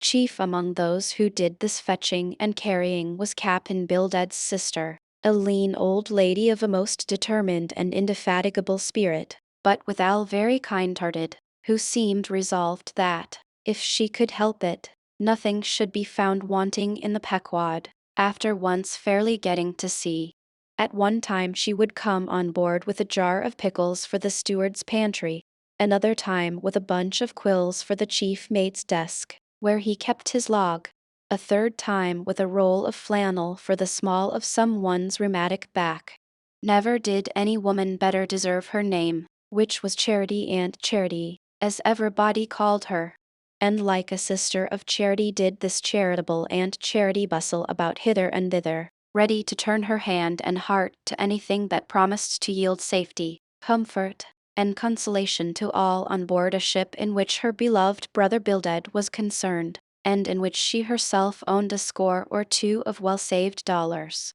Chief among those who did this fetching and carrying was Captain Bildad's sister, a lean old lady of a most determined and indefatigable spirit, but withal very kind-hearted, who seemed resolved that, if she could help it, nothing should be found wanting in the Pequod, after once fairly getting to sea. At one time she would come on board with a jar of pickles for the steward's pantry, another time with a bunch of quills for the chief mate's desk, where he kept his log, a third time with a roll of flannel for the small of some one's rheumatic back. Never did any woman better deserve her name, which was Charity Aunt Charity, as everybody called her. And like a sister of Charity did this charitable Aunt Charity bustle about hither and thither, ready to turn her hand and heart to anything that promised to yield safety, comfort, and consolation to all on board a ship in which her beloved brother Bildad was concerned, and in which she herself owned a score or two of well-saved dollars.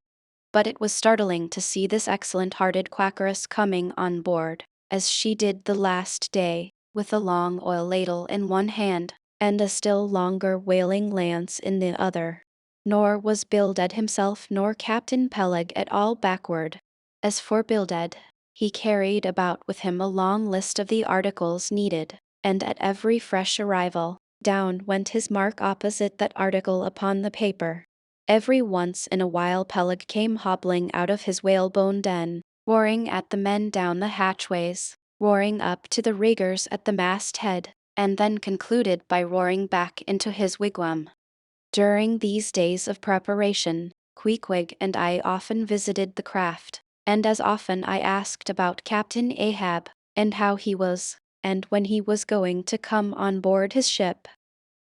But it was startling to see this excellent-hearted quackeress coming on board, as she did the last day, with a long oil ladle in one hand, and a still longer whaling lance in the other. Nor was Bildad himself nor Captain Peleg at all backward. As for Bildad, he carried about with him a long list of the articles needed, and at every fresh arrival, down went his mark opposite that article upon the paper. Every once in a while Peleg came hobbling out of his whalebone den, roaring at the men down the hatchways, roaring up to the riggers at the masthead, and then concluded by roaring back into his wigwam. During these days of preparation, Queequeg and I often visited the craft, and as often I asked about Captain Ahab, and how he was, and when he was going to come on board his ship.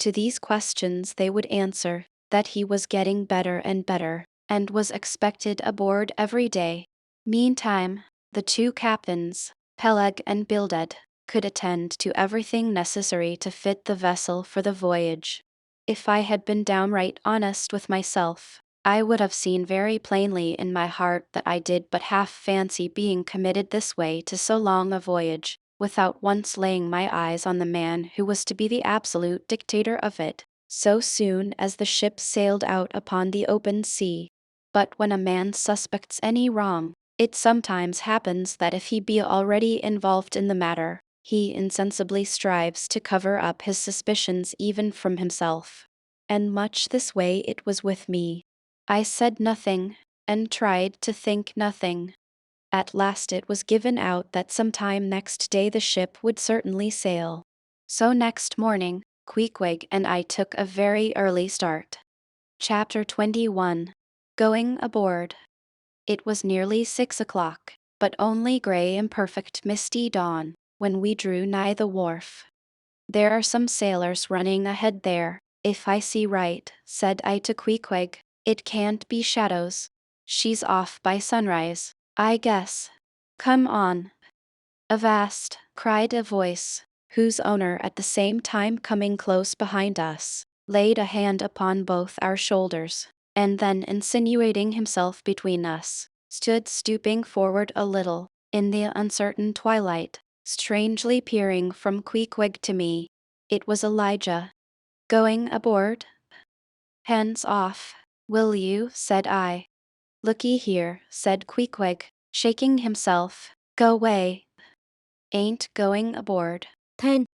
To these questions they would answer that he was getting better and better, and was expected aboard every day. Meantime, the two captains, Peleg and Bildad, could attend to everything necessary to fit the vessel for the voyage. If I had been downright honest with myself, I would have seen very plainly in my heart that I did but half fancy being committed this way to so long a voyage, without once laying my eyes on the man who was to be the absolute dictator of it, so soon as the ship sailed out upon the open sea. But when a man suspects any wrong, it sometimes happens that if he be already involved in the matter, He insensibly strives to cover up his suspicions even from himself. And much this way it was with me. I said nothing, and tried to think nothing. At last it was given out that sometime next day the ship would certainly sail. So next morning, Queequeg and I took a very early start. Chapter 21. Going Aboard. It was nearly 6 o'clock, but only grey and perfect misty dawn, when we drew nigh the wharf. There are some sailors running ahead there, if I see right, said I to Queequeg. It can't be shadows. She's off by sunrise, I guess. Come on. Avast, cried a voice, whose owner at the same time coming close behind us, laid a hand upon both our shoulders, and then insinuating himself between us, stood stooping forward a little, in the uncertain twilight, strangely peering from Queequeg to me. It was Elijah. Going aboard? Hands off, will you, said I. Looky here, said Queequeg, shaking himself. Go way. Ain't going aboard. Then,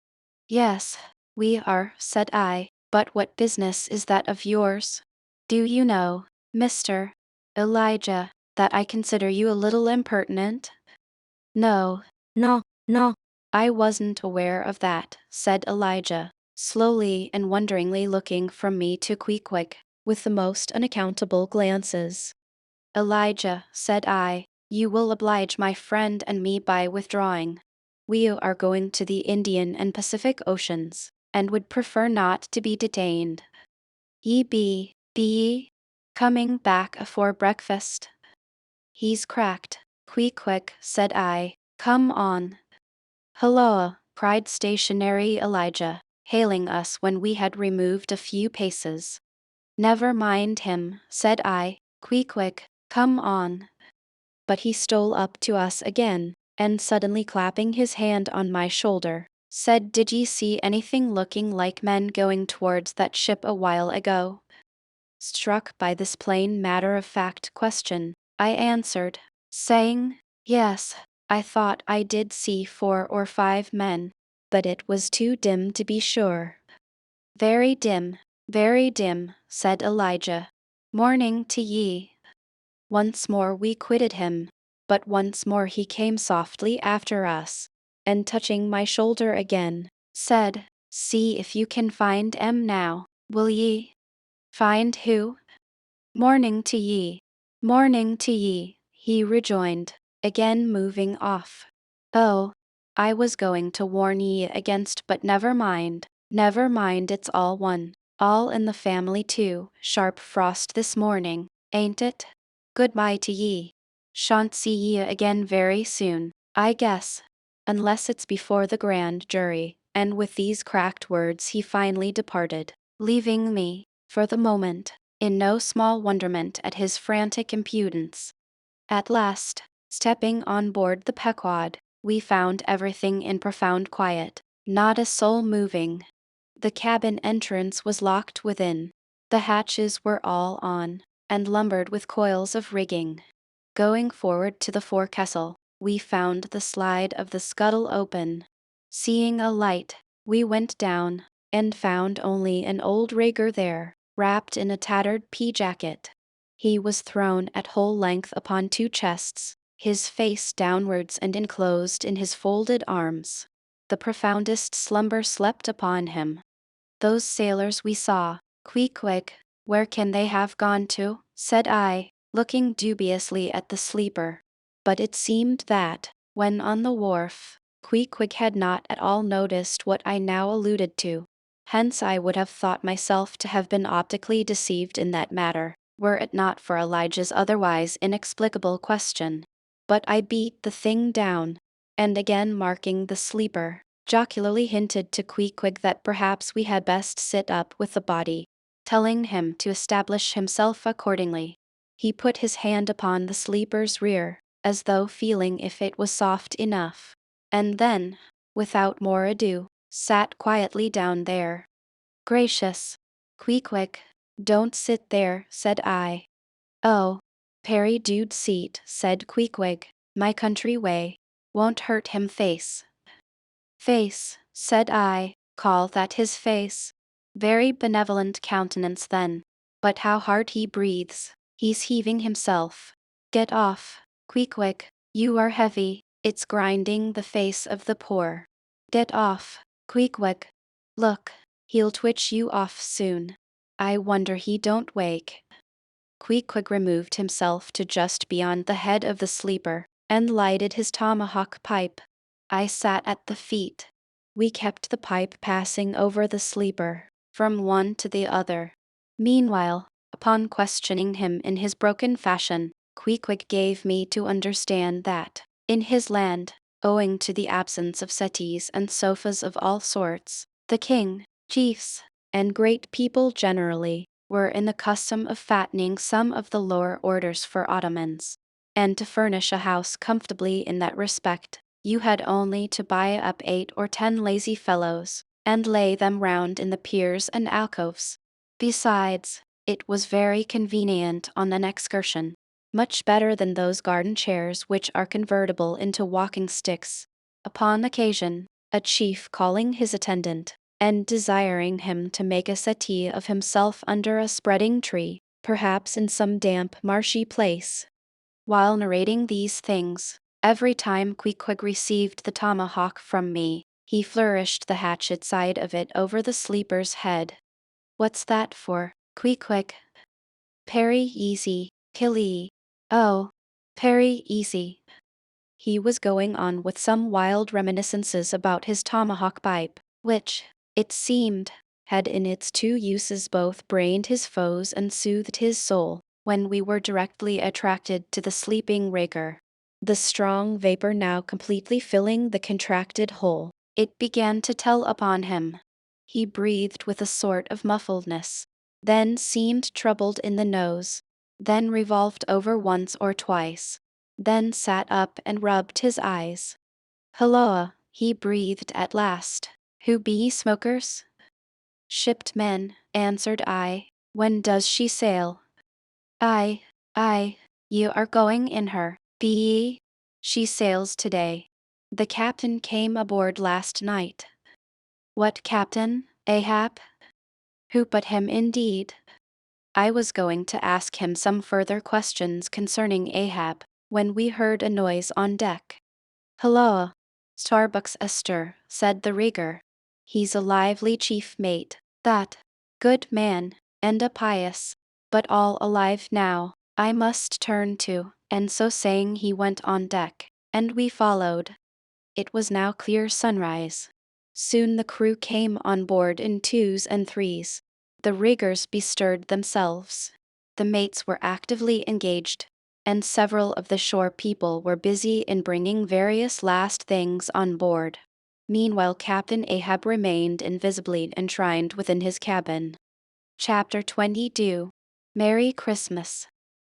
Yes, we are, said I, but what business is that of yours? Do you know, Mr. Elijah, that I consider you a little impertinent? No, no, no, I wasn't aware of that, said Elijah, slowly and wonderingly looking from me to Queequeg, with the most unaccountable glances. Elijah, said I, you will oblige my friend and me by withdrawing. We are going to the Indian and Pacific Oceans, and would prefer not to be detained. Be ye coming back afore breakfast? He's cracked. Queequeg, said I, come on. Hulloa, cried stationary Elijah, hailing us when we had removed a few paces. Never mind him, said I. Queequeg, come on. But he stole up to us again, and suddenly clapping his hand on my shoulder, said, Did ye see anything looking like men going towards that ship a while ago? Struck by this plain matter-of-fact question, I answered, saying, Yes, I thought I did see 4 or 5 men, but it was too dim to be sure. Very dim, said Elijah. Morning to ye. Once more we quitted him, but once more he came softly after us, and touching my shoulder again, said, See if you can find now, will ye? Find who? Morning to ye. Morning to ye, he rejoined, again moving off. Oh, I was going to warn ye against, but never mind, it's all one. All in the family too. Sharp frost this morning, ain't it? Goodbye to ye. Shan't see ye again very soon, I guess. Unless it's before the grand jury. And with these cracked words he finally departed, leaving me, for the moment, in no small wonderment at his frantic impudence. At last, stepping on board the Pequod, we found everything in profound quiet, not a soul moving. The cabin entrance was locked within. The hatches were all on, and lumbered with coils of rigging. Going forward to the forecastle, we found the slide of the scuttle open. Seeing a light, we went down, and found only an old rigger there, wrapped in a tattered pea-jacket. He was thrown at whole length upon 2 chests, his face downwards and enclosed in his folded arms. The profoundest slumber slept upon him. Those sailors we saw, Queequeg, where can they have gone to? Said I, looking dubiously at the sleeper. But it seemed that, when on the wharf, Queequeg had not at all noticed what I now alluded to. Hence I would have thought myself to have been optically deceived in that matter, were it not for Elijah's otherwise inexplicable question. But I beat the thing down, and again marking the sleeper, jocularly hinted to Queequeg that perhaps we had best sit up with the body, telling him to establish himself accordingly. He put his hand upon the sleeper's rear, as though feeling if it was soft enough, and then, without more ado, sat quietly down there. Gracious, Queequeg, don't sit there, said I. Oh, Perry dude seat, said Queequeg, my country way, won't hurt him face. Face, said I, call that his face. Very benevolent countenance then. But how hard he breathes. He's heaving himself. Get off, quick, you are heavy, it's grinding the face of the poor. Get off, quick. Look, he'll twitch you off soon. I wonder he don't wake. Quick removed himself to just beyond the head of the sleeper, and lighted his tomahawk pipe. I sat at the feet. We kept the pipe passing over the sleeper, from one to the other. Meanwhile, upon questioning him in his broken fashion, Quick gave me to understand that, in his land, owing to the absence of settees and sofas of all sorts, the king, chiefs, and great people generally, were in the custom of fattening some of the lower orders for ottomans. And to furnish a house comfortably in that respect, you had only to buy up 8 or 10 lazy fellows, and lay them round in the piers and alcoves. Besides, it was very convenient on an excursion, much better than those garden chairs which are convertible into walking sticks. Upon occasion, a chief calling his attendant, and desiring him to make a settee of himself under a spreading tree, perhaps in some damp, marshy place. While narrating these things, every time Quick received the tomahawk from me, he flourished the hatchet side of it over the sleeper's head. What's that for, Quick? Parry easy, killee. Oh, parry easy. He was going on with some wild reminiscences about his tomahawk pipe, which, it seemed, had in its 2 uses both brained his foes and soothed his soul, when we were directly attracted to the sleeping rigger. The strong vapor now completely filling the contracted hole, it began to tell upon him. He breathed with a sort of muffledness, then seemed troubled in the nose, then revolved over once or twice, then sat up and rubbed his eyes. Hulloa, he breathed at last. Who be ye smokers? Shipped men, answered I. When does she sail? I, ye are going in her, be ye? She sails today. The captain came aboard last night. What captain, Ahab? Who but him indeed? I was going to ask him some further questions concerning Ahab, when we heard a noise on deck. Hulloa, Starbuck's Esther, said the rigger. He's a lively chief mate, that. Good man, and a pious, but all alive now, I must turn to, and so saying he went on deck, and we followed. It was now clear sunrise. Soon the crew came on board in 2s and 3s. The riggers bestirred themselves. The mates were actively engaged, and several of the shore people were busy in bringing various last things on board. Meanwhile Captain Ahab remained invisibly enshrined within his cabin. Chapter 22. Merry Christmas.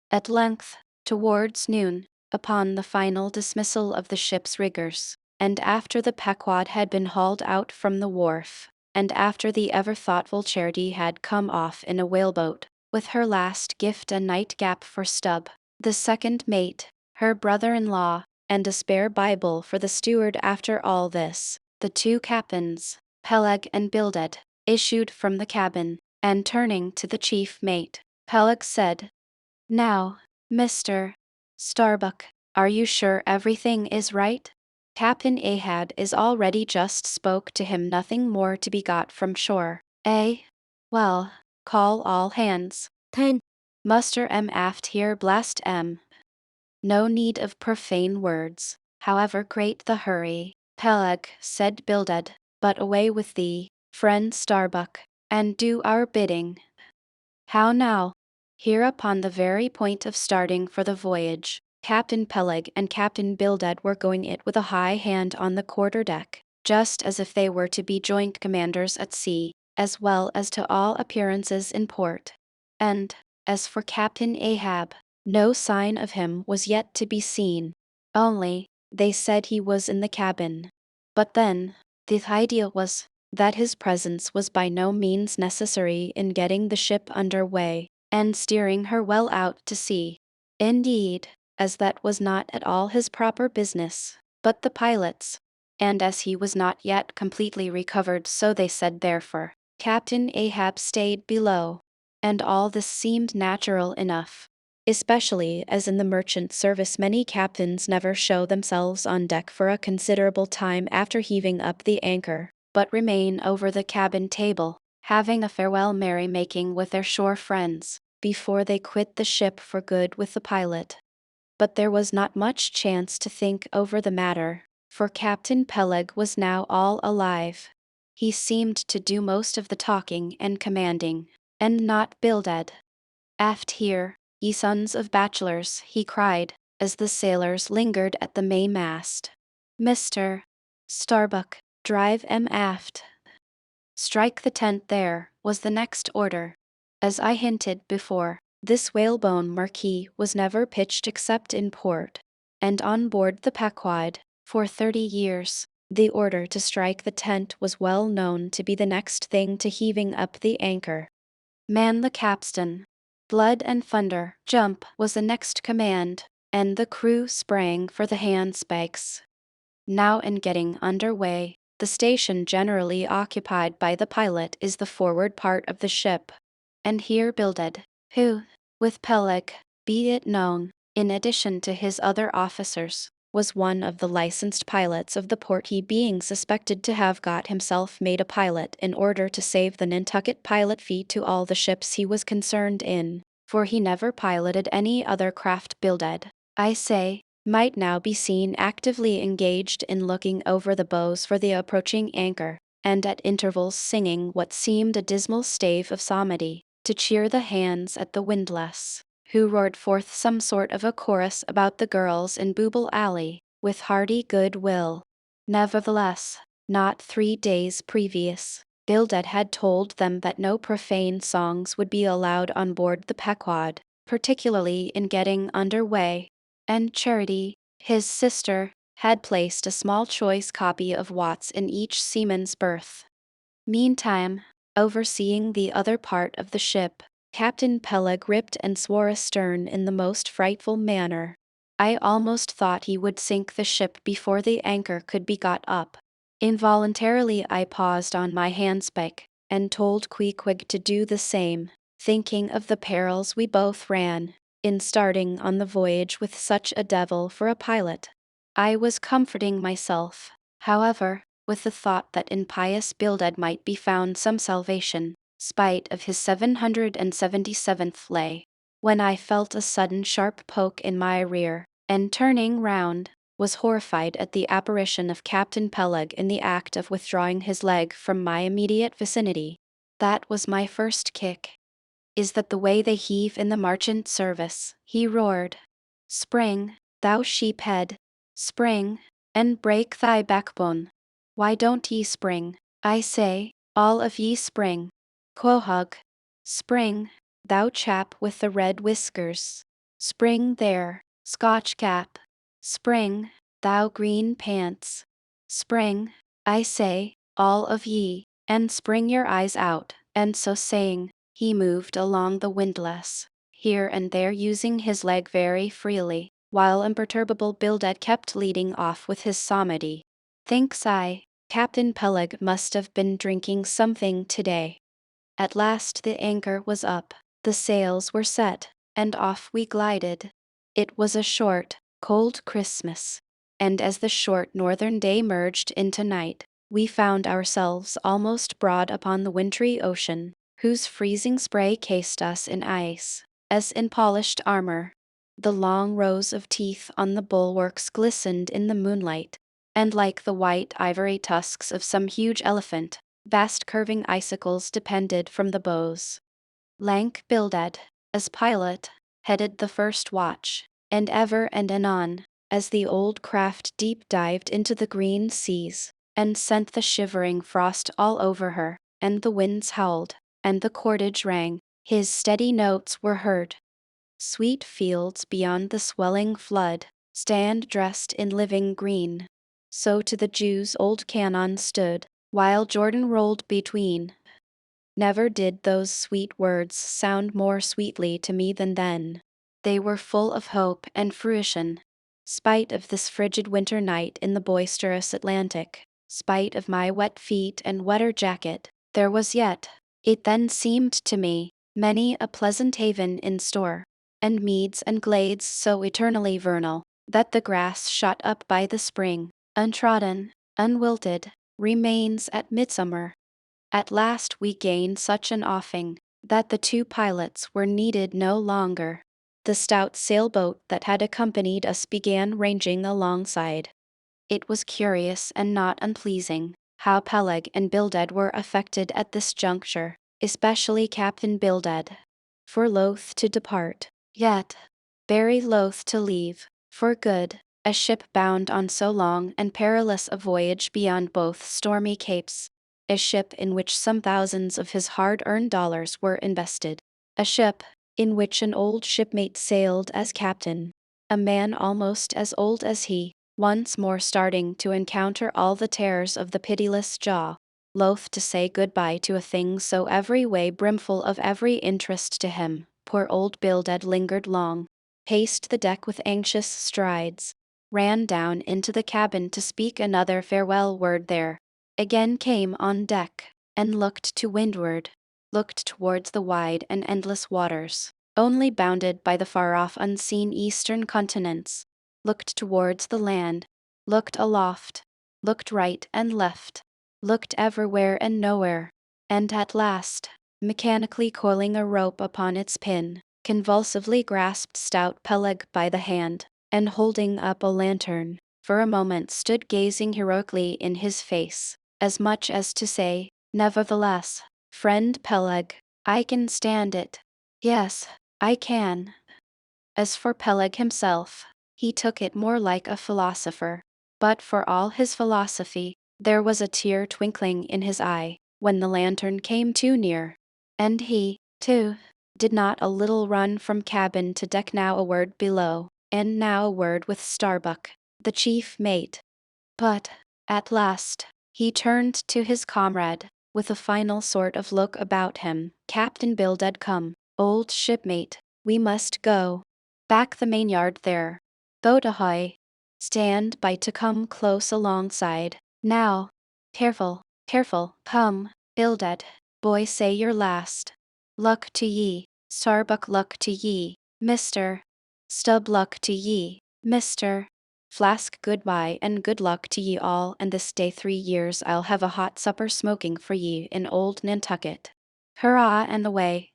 At length, towards noon, upon the final dismissal of the ship's riggers, and after the Pequod had been hauled out from the wharf, and after the ever-thoughtful Charity had come off in a whaleboat, with her last gift a nightcap for Stubb, the second mate, her brother-in-law, and a spare Bible for the steward, after all this, the 2 captains, Peleg and Bildad, issued from the cabin, and turning to the chief mate, Peleg said, Now, Mr. Starbuck, are you sure everything is right? Captain Ahab is already just spoke to him, nothing more to be got from shore, eh? Well, call all hands. 10. Muster aft here, blast No need of profane words, however great the hurry, Peleg, said Bildad, but away with thee, friend Starbuck, and do our bidding. How now? Here upon the very point of starting for the voyage, Captain Peleg and Captain Bildad were going it with a high hand on the quarter-deck, just as if they were to be joint commanders at sea, as well as to all appearances in port. And, as for Captain Ahab, no sign of him was yet to be seen. Only, they said he was in the cabin. But then, the idea was that his presence was by no means necessary in getting the ship under way, and steering her well out to sea. Indeed, as that was not at all his proper business, but the pilot's. and as he was not yet completely recovered, so they said, therefore, Captain Ahab stayed below. And all this seemed natural enough, especially as in the merchant service many captains never show themselves on deck for a considerable time after heaving up the anchor, but remain over the cabin table, having a farewell merry-making with their shore friends, before they quit the ship for good with the pilot. But there was not much chance to think over the matter, for Captain Peleg was now all alive. He seemed to do most of the talking and commanding, and not Bildad. "Aft here, ye sons of bachelors," he cried, as the sailors lingered at the mainmast. "Mr. Starbuck, drive 'em aft." "Strike the tent there," was the next order. As I hinted before, this whalebone marquee was never pitched except in port, and on board the Pequod, for 30 years, the order to strike the tent was well known to be the next thing to heaving up the anchor. "Man the capstan." "Blood and thunder, jump," was the next command, and the crew sprang for the handspikes. Now in getting under way, the station generally occupied by the pilot is the forward part of the ship. And here Bildad, who, with Peleg, be it known, in addition to his other officers, was one of the licensed pilots of the port, he being suspected to have got himself made a pilot in order to save the Nantucket pilot fee to all the ships he was concerned in, for he never piloted any other craft. Bildad, I say, might now be seen actively engaged in looking over the bows for the approaching anchor, and at intervals singing what seemed a dismal stave of psalmody, to cheer the hands at the windlass, who roared forth some sort of a chorus about the girls in Booble Alley, with hearty good will. Nevertheless, not 3 days previous, Bildad had told them that no profane songs would be allowed on board the Pequod, particularly in getting under way, and Charity, his sister, had placed a small choice copy of Watts in each seaman's berth. Meantime, overseeing the other part of the ship, Captain Peleg ripped and swore astern in the most frightful manner. I almost thought he would sink the ship before the anchor could be got up. Involuntarily I paused on my handspike, and told Queequeg to do the same, thinking of the perils we both ran in starting on the voyage with such a devil for a pilot. I was comforting myself, however, with the thought that in pious Bildad might be found some salvation, spite of his 777th lay, when I felt a sudden sharp poke in my rear, and turning round, was horrified at the apparition of Captain Peleg in the act of withdrawing his leg from my immediate vicinity. That was my first kick. "Is that the way they heave in the merchant service?" he roared. "Spring, thou sheephead, spring, and break thy backbone. Why don't ye spring? I say, all of ye spring. Quohog, spring, thou chap with the red whiskers. Spring there, Scotch cap. Spring, thou green pants. Spring, I say, all of ye, and spring your eyes out." And so saying, he moved along the windlass, here and there using his leg very freely, while imperturbable Bildad kept leading off with his psalmody. Thinks I, Captain Peleg must have been drinking something today. At last the anchor was up, the sails were set, and off we glided. It was a short, cold Christmas, and as the short northern day merged into night, we found ourselves almost broad upon the wintry ocean, whose freezing spray cased us in ice, as in polished armor. The long rows of teeth on the bulwarks glistened in the moonlight, and like the white ivory tusks of some huge elephant, vast curving icicles depended from the bows. Lank Bildad, as pilot, headed the first watch, and ever and anon, as the old craft deep dived into the green seas, and sent the shivering frost all over her, and the winds howled, and the cordage rang, his steady notes were heard. Sweet fields beyond the swelling flood stand dressed in living green. So to the Jews old Canon stood, while Jordan rolled between. Never did those sweet words sound more sweetly to me than then. They were full of hope and fruition. spite of this frigid winter night in the boisterous Atlantic, spite of my wet feet and wetter jacket, there was yet, it then seemed to me, many a pleasant haven in store, and meads and glades so eternally vernal, that the grass shot up by the spring, untrodden, unwilted, remains at midsummer. At last we gained such an offing, that the two pilots were needed no longer. The stout sailboat that had accompanied us began ranging alongside. It was curious and not unpleasing, how Peleg and Bildad were affected at this juncture, especially Captain Bildad. For loath to depart, yet very loath to leave, for good, a ship bound on so long and perilous a voyage beyond both stormy capes, a ship in which some thousands of his hard-earned dollars were invested, a ship in which an old shipmate sailed as captain, a man almost as old as he, once more starting to encounter all the terrors of the pitiless jaw, loath to say goodbye to a thing so every way brimful of every interest to him. Poor old Bildad lingered long, paced the deck with anxious strides, ran down into the cabin to speak another farewell word there, again came on deck, and looked to windward, looked towards the wide and endless waters, only bounded by the far-off unseen eastern continents, looked towards the land, looked aloft, looked right and left, looked everywhere and nowhere, and at last, mechanically coiling a rope upon its pin, convulsively grasped stout Peleg by the hand, and holding up a lantern, for a moment stood gazing heroically in his face, as much as to say, "Nevertheless, friend Peleg, I can stand it. Yes, I can." As for Peleg himself, he took it more like a philosopher, but for all his philosophy, there was a tear twinkling in his eye when the lantern came too near, and he, too, did not a little run from cabin to deck, now a word below, and now a word with Starbuck, the chief mate. But, at last, he turned to his comrade, with a final sort of look about him. "Captain Bildad, come, old shipmate, we must go. Back the mainyard there. Boat ahoy. Stand by to come close alongside. Now. Careful, careful, come, Bildad, boy, say your last. Luck to ye, Starbuck, luck to ye, Mr. Stubb, luck to ye, Mr. Flask, goodbye and good luck to ye all, and this day 3 years I'll have a hot supper smoking for ye in old Nantucket. Hurrah and away.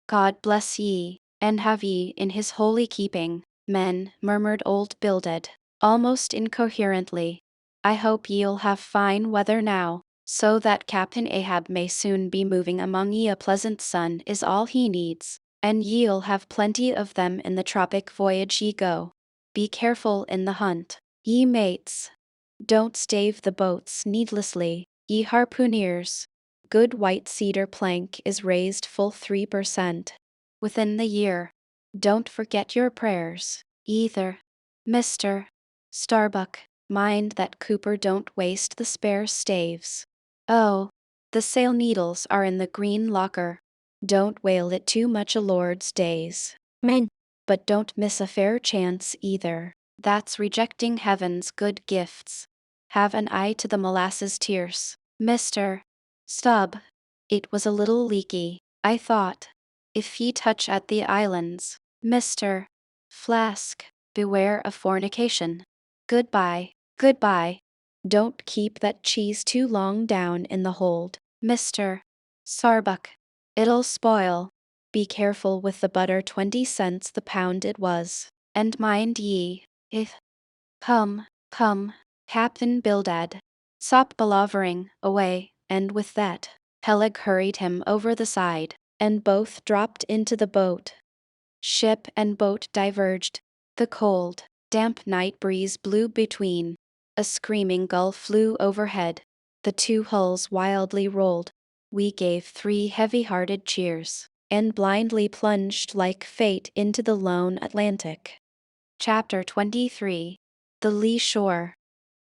God bless ye, and have ye in his holy keeping, men," murmured old Bildad, almost incoherently. "I hope ye'll have fine weather now, so that Captain Ahab may soon be moving among ye. A pleasant sun is all he needs, and ye'll have plenty of them in the tropic voyage ye go. Be careful in the hunt, ye mates. Don't stave the boats needlessly, ye harpooneers. Good white cedar plank is raised full 3% within the year. Don't forget your prayers, either. Mr. Starbuck, mind that Cooper don't waste the spare staves. Oh, the sail needles are in the green locker. Don't whale it too much a Lord's days. Men. But don't miss a fair chance either. That's rejecting heaven's good gifts. Have an eye to the molasses tierce, Mr. Stubb. It was a little leaky, I thought. If ye touch at the islands, Mr. Flask, beware of fornication. Goodbye, goodbye. Don't keep that cheese too long down in the hold, Mr. Starbuck. It'll spoil. Be careful with the butter, 20 cents the pound it was. And mind ye, if come, come, Captain Bildad. Stop palavering, away," and with that, Peleg hurried him over the side, and both dropped into the boat. Ship and boat diverged. The cold, damp night breeze blew between. A screaming gull flew overhead. The two hulls wildly rolled. We gave 3 heavy-hearted cheers, and blindly plunged like fate into the lone Atlantic. Chapter 23. The Lee Shore.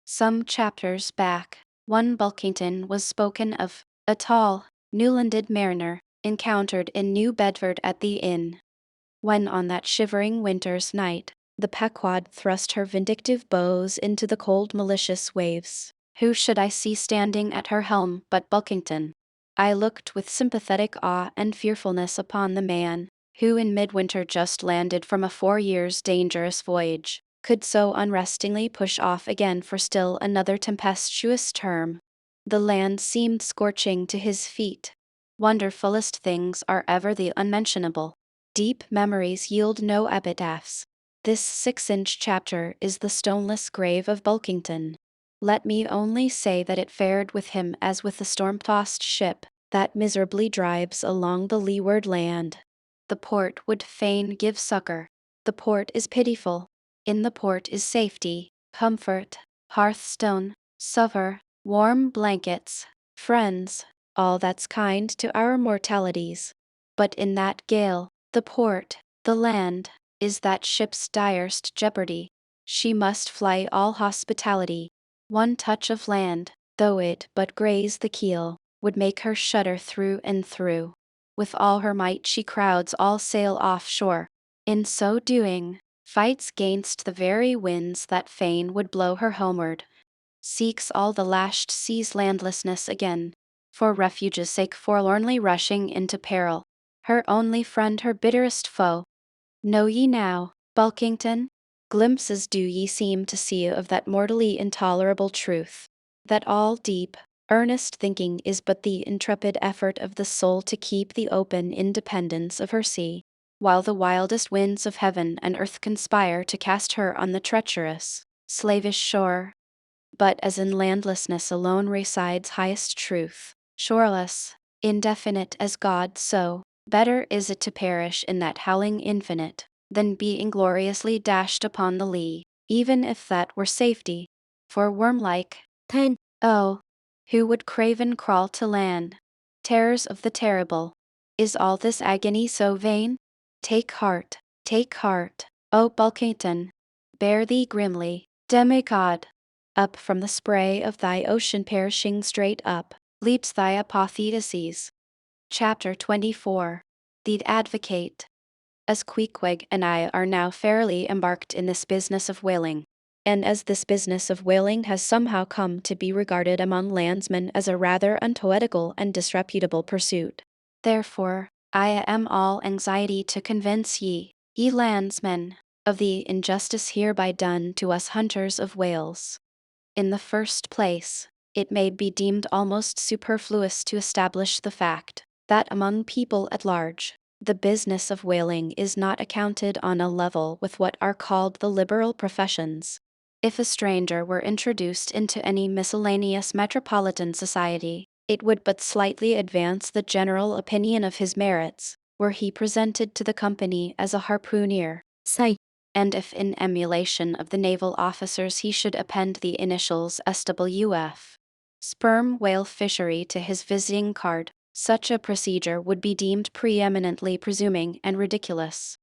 Some chapters back, one Bulkington was spoken of, a tall, Newlanded mariner, encountered in New Bedford at the inn. When on that shivering winter's night, The Pequod thrust her vindictive bows into the cold malicious waves. Who should I see standing at her helm but Bulkington? I looked with sympathetic awe and fearfulness upon the man, who in midwinter just landed from a 4 years' dangerous voyage, could so unrestingly push off again for still another tempestuous term. The land seemed scorching to his feet. Wonderfulest things are ever the unmentionable. Deep memories yield no epitaphs. This 6-inch chapter is the stoneless grave of Bulkington. Let me only say that it fared with him as with the storm-tossed ship that miserably drives along the leeward land. The port would fain give succor. The port is pitiful. In the port is safety, comfort, hearthstone, supper, warm blankets, friends, all that's kind to our mortalities. But in that gale, the port, the land, is that ship's direst jeopardy. She must fly all hospitality. One touch of land, though it but graze the keel, would make her shudder through and through. With all her might she crowds all sail offshore. In so doing, fights gainst the very winds that fain would blow her homeward. Seeks all the lashed sea's landlessness again, for refuge's sake forlornly rushing into peril. Her only friend, her bitterest foe. Know ye now, Bulkington? Glimpses do ye seem to see of that mortally intolerable truth, that all deep, earnest thinking is but the intrepid effort of the soul to keep the open independence of her sea, while the wildest winds of heaven and earth conspire to cast her on the treacherous, slavish shore. But as in landlessness alone resides highest truth, shoreless, indefinite as God, so better is it to perish in that howling infinite, than be ingloriously dashed upon the lee, even if that were safety. For worm-like, 10. Oh, who would craven crawl to land? Terrors of the terrible. Is all this agony so vain? Take heart, O Bulkington. Bear thee grimly, demigod. Up from the spray of thy ocean perishing straight up, leaps thy apotheosis. Chapter 24. The Advocate. As Queequeg and I are now fairly embarked in this business of whaling, and as this business of whaling has somehow come to be regarded among landsmen as a rather unpoetical and disreputable pursuit, therefore, I am all anxiety to convince ye landsmen, of the injustice hereby done to us hunters of whales. In the first place, it may be deemed almost superfluous to establish the fact that among people at large, the business of whaling is not accounted on a level with what are called the liberal professions. If a stranger were introduced into any miscellaneous metropolitan society, it would but slightly advance the general opinion of his merits, were he presented to the company as a harpooner. Say. And if in emulation of the naval officers he should append the initials SWF, sperm whale fishery, to his visiting card, such a procedure would be deemed preeminently presuming and ridiculous.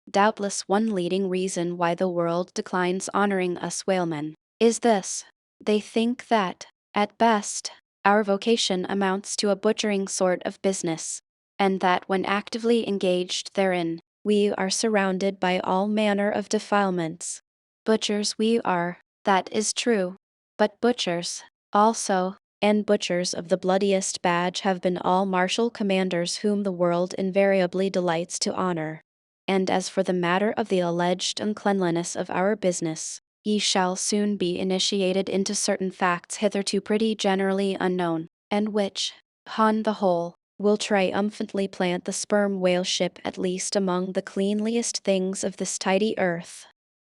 Doubtless one leading reason why the world declines honoring us whalemen is this: they think that, at best, our vocation amounts to a butchering sort of business, and that when actively engaged therein, we are surrounded by all manner of defilements. Butchers we are, that is true, but butchers, also, and butchers of the bloodiest badge, have been all martial commanders whom the world invariably delights to honor. And as for the matter of the alleged uncleanliness of our business, ye shall soon be initiated into certain facts hitherto pretty generally unknown, and which, on the whole, will triumphantly plant the sperm whale ship at least among the cleanliest things of this tidy earth.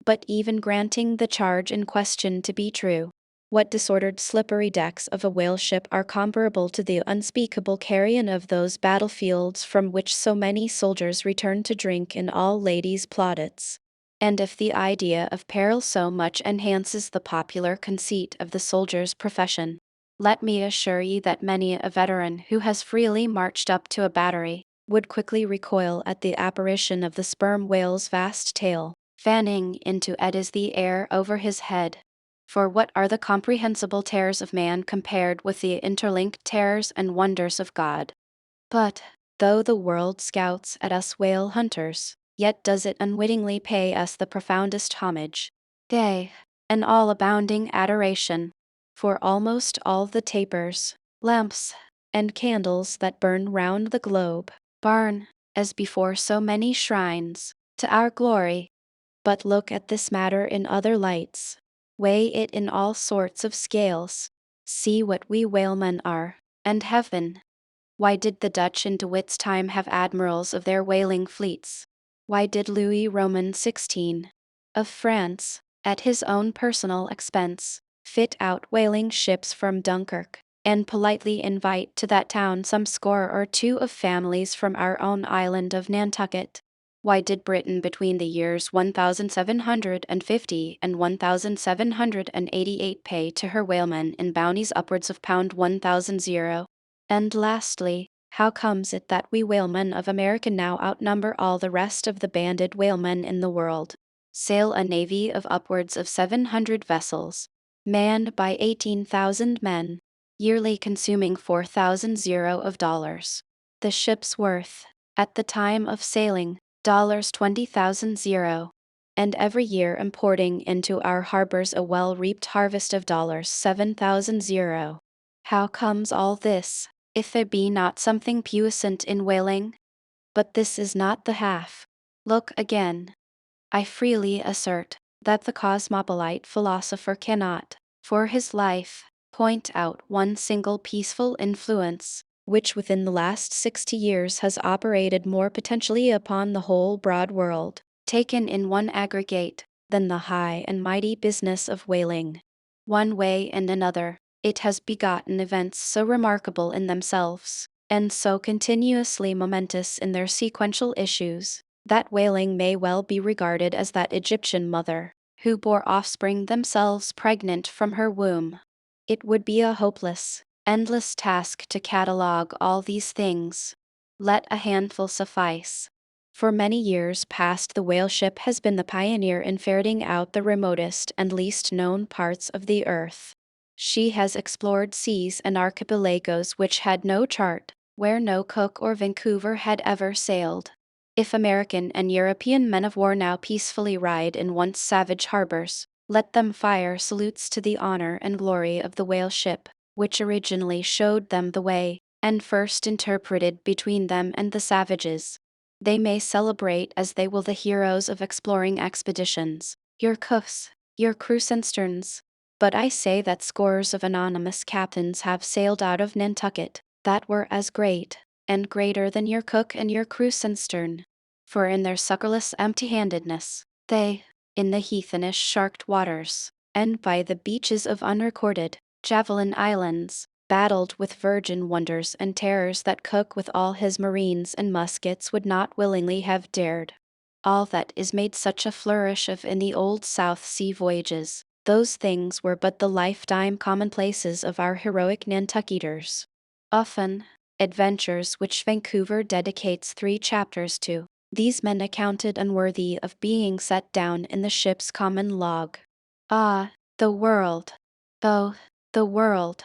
But even granting the charge in question to be true, what disordered slippery decks of a whale ship are comparable to the unspeakable carrion of those battlefields from which so many soldiers return to drink in all ladies' plaudits? And if the idea of peril so much enhances the popular conceit of the soldier's profession, let me assure ye that many a veteran who has freely marched up to a battery would quickly recoil at the apparition of the sperm whale's vast tail, fanning into eddies the air over his head. For what are the comprehensible terrors of man compared with the interlinked terrors and wonders of God? But, though the world scouts at us whale hunters, yet does it unwittingly pay us the profoundest homage, yea, an all-abounding adoration, for almost all the tapers, lamps, and candles that burn round the globe, burn, as before so many shrines, to our glory. But look at this matter in other lights. Weigh it in all sorts of scales. See what we whalemen are, and have been. Why did the Dutch in De Witt's time have admirals of their whaling fleets? Why did Louis Roman XVI, of France, at his own personal expense, fit out whaling ships from Dunkirk, and politely invite to that town some score or two of families from our own island of Nantucket? Why did Britain between the years 1750 and 1788 pay to her whalemen in bounties upwards of £1,000? And lastly, how comes it that we whalemen of America now outnumber all the rest of the banded whalemen in the world, sail a navy of upwards of 700 vessels, manned by 18,000 men, yearly consuming $4,000? The ship's worth, at the time of sailing, $20,000, and every year importing into our harbors a well-reaped harvest of $7,000. How comes all this, if there be not something puissant in whaling? But this is not the half. Look again. I freely assert that the cosmopolite philosopher cannot, for his life, point out one single peaceful influence, which within the last 60 years has operated more potentially upon the whole broad world, taken in one aggregate, than the high and mighty business of whaling. One way and another, it has begotten events so remarkable in themselves, and so continuously momentous in their sequential issues, that whaling may well be regarded as that Egyptian mother, who bore offspring themselves pregnant from her womb. It would be a hopeless, endless task to catalogue all these things. Let a handful suffice. For many years past the whale ship has been the pioneer in ferreting out the remotest and least known parts of the earth. She has explored seas and archipelagos which had no chart, where no Cook or Vancouver had ever sailed. If American and European men of war now peacefully ride in once savage harbors, let them fire salutes to the honor and glory of the whale ship, which originally showed them the way, and first interpreted between them and the savages. They may celebrate as they will the heroes of exploring expeditions, your Cookes, your Crusensterns. But I say that scores of anonymous captains have sailed out of Nantucket, that were as great, and greater than your Cook and your Crusenstern. For in their succorless empty-handedness, they, in the heathenish sharked waters, and by the beaches of unrecorded, javelin islands, battled with virgin wonders and terrors that Cook with all his marines and muskets would not willingly have dared. All that is made such a flourish of in the old South Sea voyages, those things were but the lifetime commonplaces of our heroic Nantucketers. Often, adventures which Vancouver dedicates 3 chapters to, these men accounted unworthy of being set down in the ship's common log. Ah, the world! Oh, the world!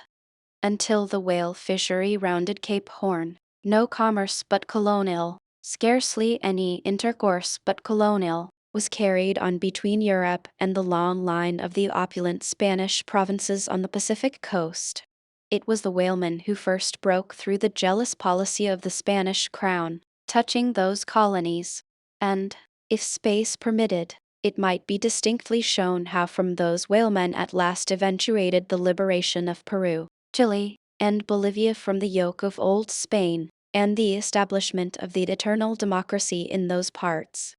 Until the whale fishery rounded Cape Horn, no commerce but colonial, scarcely any intercourse but colonial, was carried on between Europe and the long line of the opulent Spanish provinces on the Pacific coast. It was the whalemen who first broke through the jealous policy of the Spanish crown, touching those colonies, and, if space permitted, it might be distinctly shown how from those whalemen at last eventuated the liberation of Peru, Chile, and Bolivia from the yoke of old Spain, and the establishment of the eternal democracy in those parts.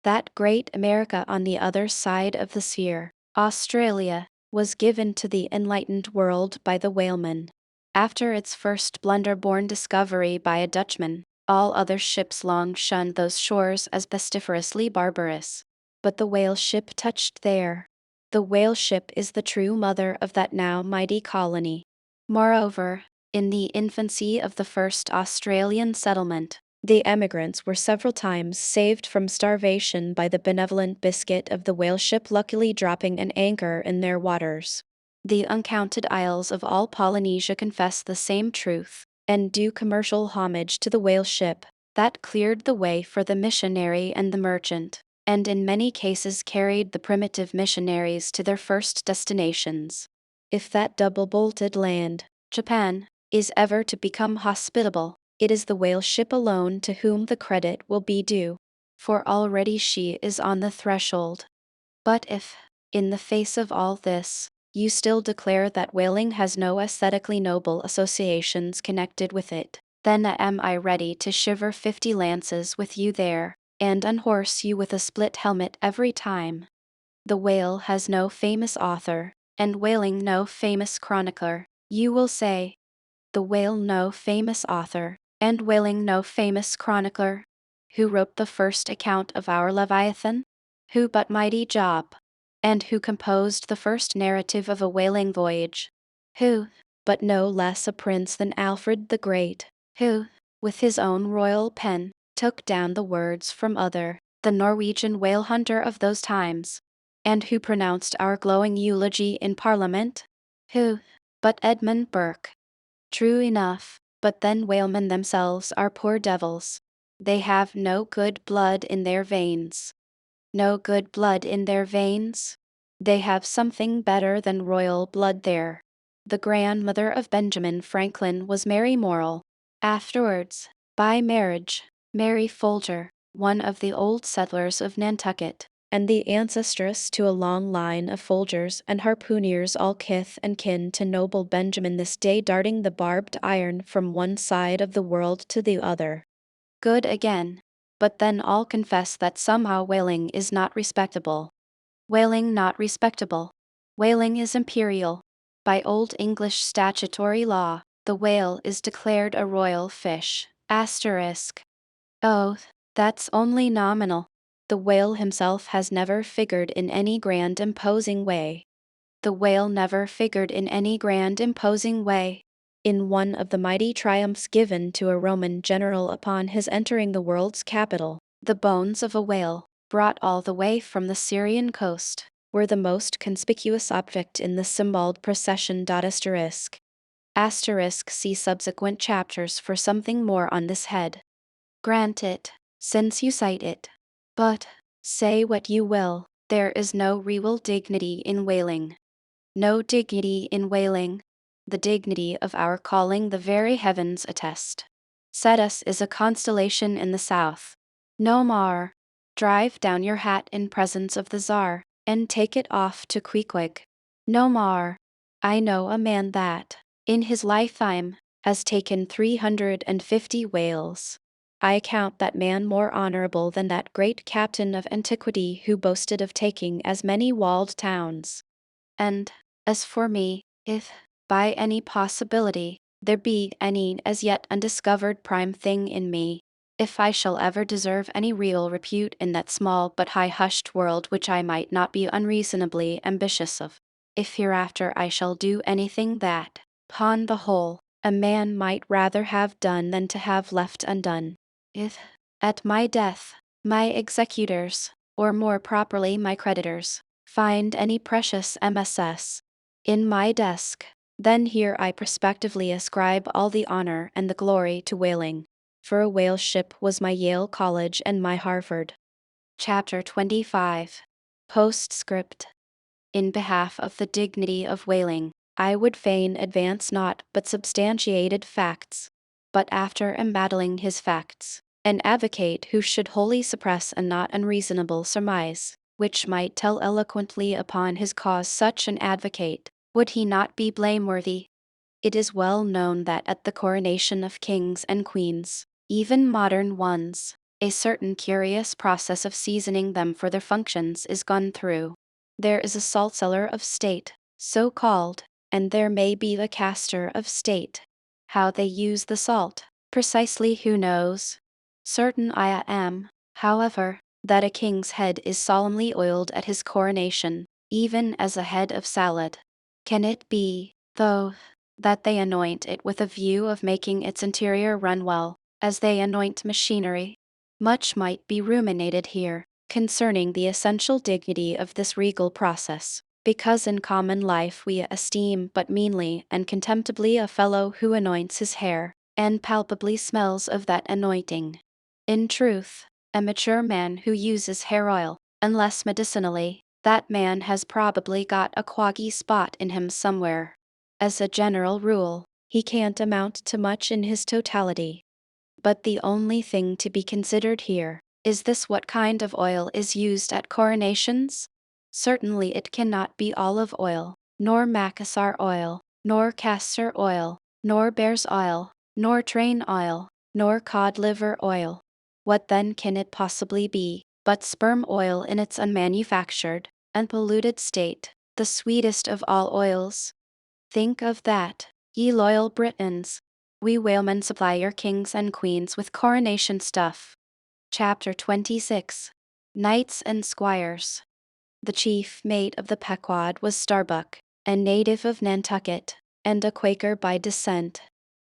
That great America on the other side of the sphere, Australia, was given to the enlightened world by the whaleman. After its first blunder-born discovery by a Dutchman, all other ships long shunned those shores as pestiferously barbarous. But the whale ship touched there. The whale ship is the true mother of that now mighty colony. Moreover, in the infancy of the first Australian settlement, the emigrants were several times saved from starvation by the benevolent biscuit of the whale ship luckily dropping an anchor in their waters. The uncounted isles of all Polynesia confess the same truth, and do commercial homage to the whale ship, That cleared the way for the missionary and the merchant, and in many cases carried the primitive missionaries to their first destinations. If that double-bolted land, Japan, is ever to become hospitable, it is the whale ship alone to whom the credit will be due, for already she is on the threshold. But if, in the face of all this, you still declare that whaling has no aesthetically noble associations connected with it, then am I ready to shiver 50 lances with you there, and unhorse you with a split helmet every time. The whale has no famous author, and whaling no famous chronicler, you will say. The whale no famous author, and whaling no famous chronicler. Who wrote the first account of our Leviathan? Who but mighty Job? And who composed the first narrative of a whaling voyage? Who, but no less a prince than Alfred the Great, who, with his own royal pen, took down the words from the Norwegian whale hunter of those times, and who pronounced our glowing eulogy in Parliament? Who, but Edmund Burke? True enough, but then whalemen themselves are poor devils. They have no good blood in their veins. No good blood in their veins? They have something better than royal blood there. The grandmother of Benjamin Franklin was Mary Morrill. Afterwards, by marriage, Mary Folger, one of the old settlers of Nantucket, and the ancestress to a long line of Folgers and harpooneers, all kith and kin to noble Benjamin, this day darting the barbed iron from one side of the world to the other. Good again. But then all confess that somehow whaling is not respectable. Whaling not respectable. Whaling is imperial. By Old English statutory law, the whale is declared a royal fish. Asterisk. Oh, that's only nominal. The whale himself has never figured in any grand imposing way. The whale never figured in any grand imposing way. In one of the mighty triumphs given to a Roman general upon his entering the world's capital, the bones of a whale, brought all the way from the Syrian coast, were the most conspicuous object in the symbolic procession. Asterisk see subsequent chapters for something more on this head. Grant it, since you cite it. But, say what you will, there is no real dignity in whaling. No dignity in whaling. The dignity of our calling the very heavens attest. Cetus is a constellation in the south. No more. Drive down your hat in presence of the Tsar, and take it off to Queequeg. No more. I know a man that, in his lifetime, has taken 350 whales. I count that man more honorable than that great captain of antiquity who boasted of taking as many walled towns. And, as for me, if, by any possibility, there be any as yet undiscovered prime thing in me, if I shall ever deserve any real repute in that small but high-hushed world which I might not be unreasonably ambitious of, if hereafter I shall do anything that, upon the whole, a man might rather have done than to have left undone, if, at my death, my executors, or more properly my creditors, find any precious MSS in my desk, then here I prospectively ascribe all the honor and the glory to whaling, for a whale ship was my Yale College and my Harvard. Chapter 25. Postscript. In behalf of the dignity of whaling, I would fain advance not but substantiated facts, but after embattling his facts, an advocate who should wholly suppress a not unreasonable surmise, which might tell eloquently upon his cause. Such an advocate, would he not be blameworthy? It is well known that at the coronation of kings and queens, even modern ones, a certain curious process of seasoning them for their functions is gone through. There is a saltcellar of state, so called, and there may be the caster of state. How they use the salt, precisely who knows? Certain I am, however, that a king's head is solemnly oiled at his coronation, even as a head of salad. Can it be, though, that they anoint it with a view of making its interior run well, as they anoint machinery? Much might be ruminated here, concerning the essential dignity of this regal process, because in common life we esteem but meanly and contemptibly a fellow who anoints his hair, and palpably smells of that anointing. In truth, a mature man who uses hair oil, unless medicinally, that man has probably got a quaggy spot in him somewhere. As a general rule, he can't amount to much in his totality. But the only thing to be considered here is this: what kind of oil is used at coronations? Certainly it cannot be olive oil, nor macassar oil, nor castor oil, nor bear's oil, nor train oil, nor cod liver oil. What then can it possibly be but sperm oil in its unmanufactured, unpolluted state, the sweetest of all oils? Think of that, ye loyal Britons! We whalemen supply your kings and queens with coronation stuff. Chapter 26. Knights and Squires. The chief mate of the Pequod was Starbuck, a native of Nantucket, and a Quaker by descent.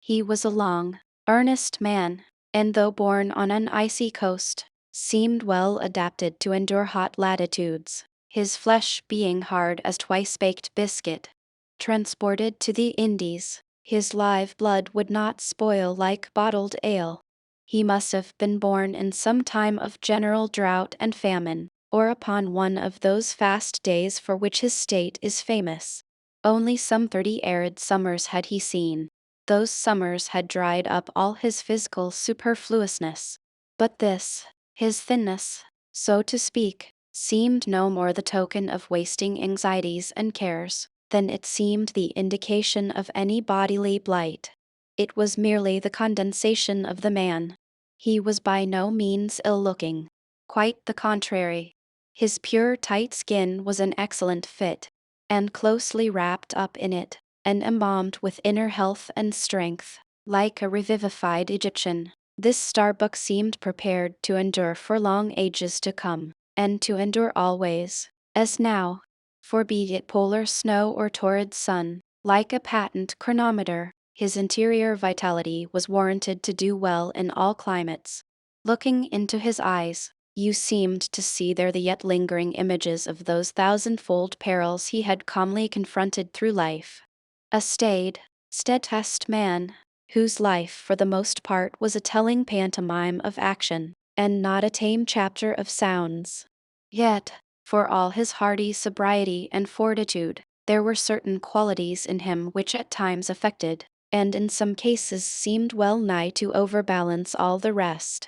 He was a long, earnest man, and though born on an icy coast, seemed well adapted to endure hot latitudes, his flesh being hard as twice-baked biscuit. Transported to the Indies, his live blood would not spoil like bottled ale. He must have been born in some time of general drought and famine, or upon one of those fast days for which his state is famous. Only some 30 arid summers had he seen. Those summers had dried up all his physical superfluousness. But this, his thinness, so to speak, seemed no more the token of wasting anxieties and cares than it seemed the indication of any bodily blight. It was merely the condensation of the man. He was by no means ill-looking. Quite the contrary. His pure tight skin was an excellent fit, and closely wrapped up in it, and embalmed with inner health and strength, like a revivified Egyptian. This Starbuck seemed prepared to endure for long ages to come, and to endure always, as now. For be it polar snow or torrid sun, like a patent chronometer, his interior vitality was warranted to do well in all climates. Looking into his eyes, you seemed to see there the yet lingering images of those thousand-fold perils he had calmly confronted through life. A staid, steadfast man, whose life for the most part was a telling pantomime of action, and not a tame chapter of sounds. Yet, for all his hardy sobriety and fortitude, there were certain qualities in him which at times affected, and in some cases seemed well nigh to overbalance all the rest.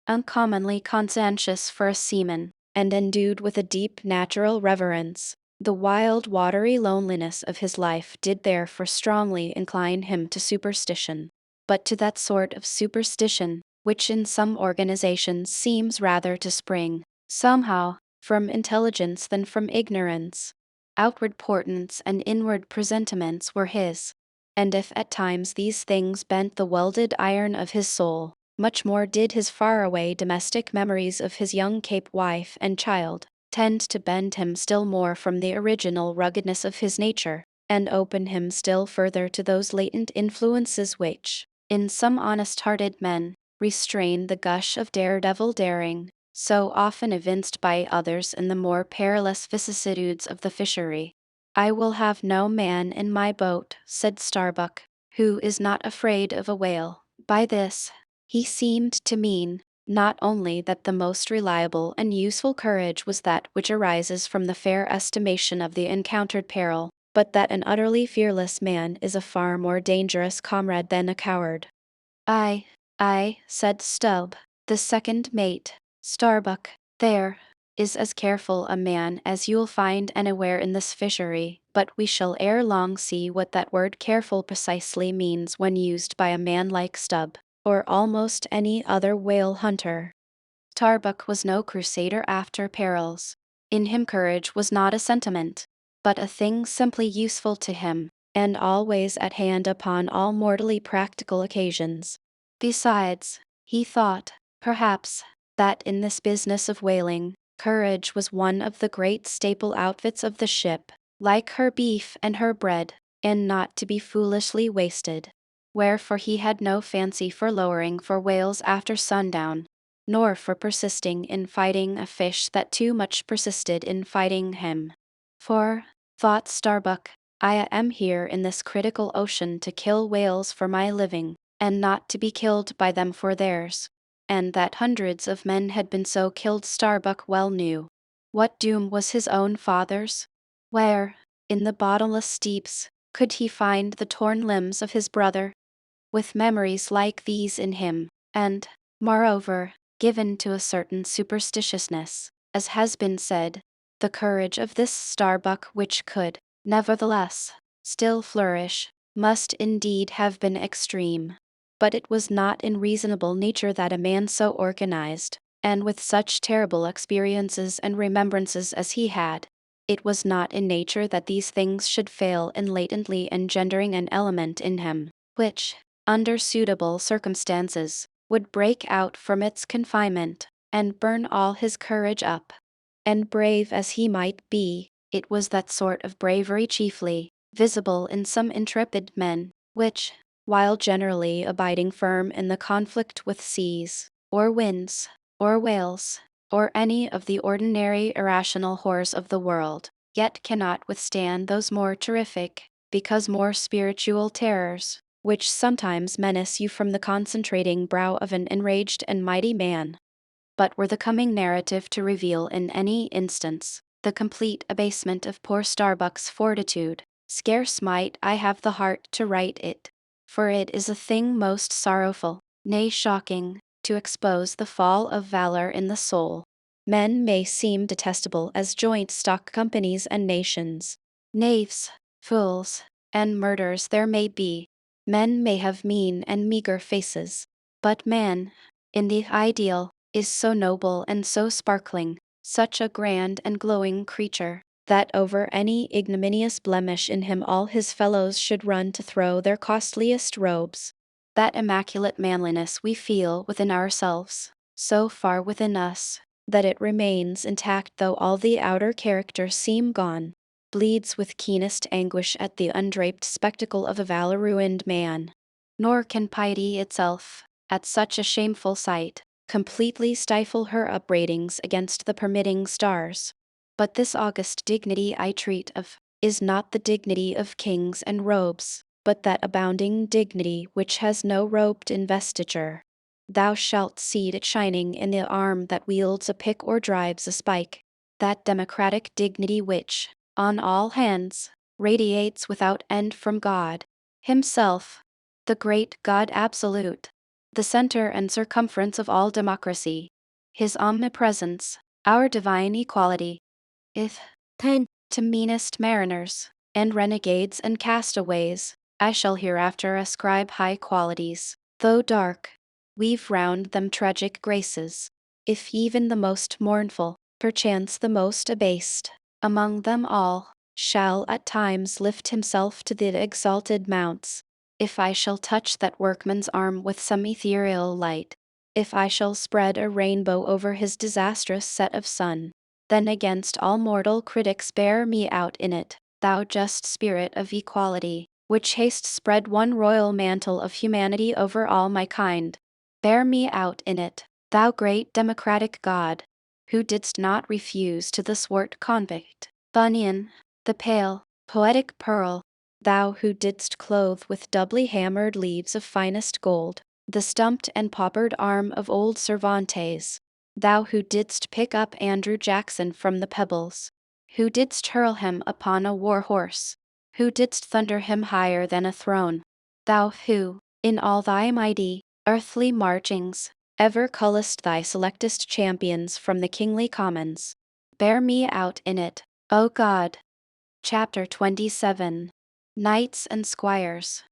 Uncommonly conscientious for a seaman, and endued with a deep natural reverence, the wild watery loneliness of his life did therefore strongly incline him to superstition, but to that sort of superstition which in some organizations seems rather to spring, somehow, from intelligence than from ignorance. Outward portents and inward presentiments were his, and if at times these things bent the welded iron of his soul, much more did his faraway domestic memories of his young Cape wife and child tend to bend him still more from the original ruggedness of his nature, and open him still further to those latent influences which, in some honest-hearted men, restrain the gush of daredevil daring, so often evinced by others in the more perilous vicissitudes of the fishery. "I will have no man in my boat," said Starbuck, "who is not afraid of a whale." By this, he seemed to mean, not only that the most reliable and useful courage was that which arises from the fair estimation of the encountered peril, but that an utterly fearless man is a far more dangerous comrade than a coward. I, said Stubb, the second mate. Starbuck, there, is as careful a man as you'll find anywhere in this fishery, but we shall ere long see what that word careful precisely means when used by a man like Stubb, or almost any other whale hunter. Starbuck was no crusader after perils. In him courage was not a sentiment, but a thing simply useful to him, and always at hand upon all mortally practical occasions. Besides, he thought, perhaps, that in this business of whaling, courage was one of the great staple outfits of the ship, like her beef and her bread, and not to be foolishly wasted. Wherefore he had no fancy for lowering for whales after sundown, nor for persisting in fighting a fish that too much persisted in fighting him. For, thought Starbuck, I am here in this critical ocean to kill whales for my living, and not to be killed by them for theirs. and that hundreds of men had been so killed Starbuck well knew. What doom was his own father's? Where, in the bottomless deeps, could he find the torn limbs of his brother? With memories like these in him, and, moreover, given to a certain superstitiousness, as has been said, the courage of this Starbuck which could, nevertheless, still flourish, must indeed have been extreme. But it was not in reasonable nature that a man so organized, and with such terrible experiences and remembrances as he had, it was not in nature that these things should fail in latently engendering an element in him, which, under suitable circumstances, would break out from its confinement, and burn all his courage up. And brave as he might be, it was that sort of bravery chiefly, visible in some intrepid men, which, while generally abiding firm in the conflict with seas, or winds, or whales, or any of the ordinary irrational horrors of the world, yet cannot withstand those more terrific, because more spiritual terrors, which sometimes menace you from the concentrating brow of an enraged and mighty man. But were the coming narrative to reveal in any instance the complete abasement of poor Starbuck's fortitude, scarce might I have the heart to write it, for it is a thing most sorrowful, nay shocking, to expose the fall of valor in the soul. Men may seem detestable as joint stock companies and nations. Knaves, fools, and murderers there may be. Men may have mean and meager faces. But man, in the ideal, is so noble and so sparkling, such a grand and glowing creature, that over any ignominious blemish in him all his fellows should run to throw their costliest robes. That immaculate manliness we feel within ourselves, so far within us, that it remains intact though all the outer character seem gone, bleeds with keenest anguish at the undraped spectacle of a valor-ruined man. Nor can piety itself, at such a shameful sight, completely stifle her upbraidings against the permitting stars. But this august dignity I treat of, is not the dignity of kings and robes, but that abounding dignity which has no robed investiture. Thou shalt see it shining in the arm that wields a pick or drives a spike, that democratic dignity which, on all hands, radiates without end from God Himself, the great God absolute, the center and circumference of all democracy, His omnipresence, our divine equality. If, then, to meanest mariners, and renegades and castaways, I shall hereafter ascribe high qualities, though dark, weave round them tragic graces. If even the most mournful, perchance the most abased, among them all, shall at times lift himself to the exalted mounts, if I shall touch that workman's arm with some ethereal light, if I shall spread a rainbow over his disastrous set of sun, then against all mortal critics bear me out in it, thou just spirit of equality, which hast spread one royal mantle of humanity over all my kind. Bear me out in it, thou great democratic God, who didst not refuse to the swart convict, Bunyan, the pale, poetic pearl, thou who didst clothe with doubly hammered leaves of finest gold, the stumped and paupered arm of old Cervantes, thou who didst pick up Andrew Jackson from the pebbles, who didst hurl him upon a war horse, who didst thunder him higher than a throne, thou who, in all thy mighty, earthly marchings, ever cullest thy selectest champions from the kingly commons, bear me out in it, O God. Chapter 27. Knights and Squires.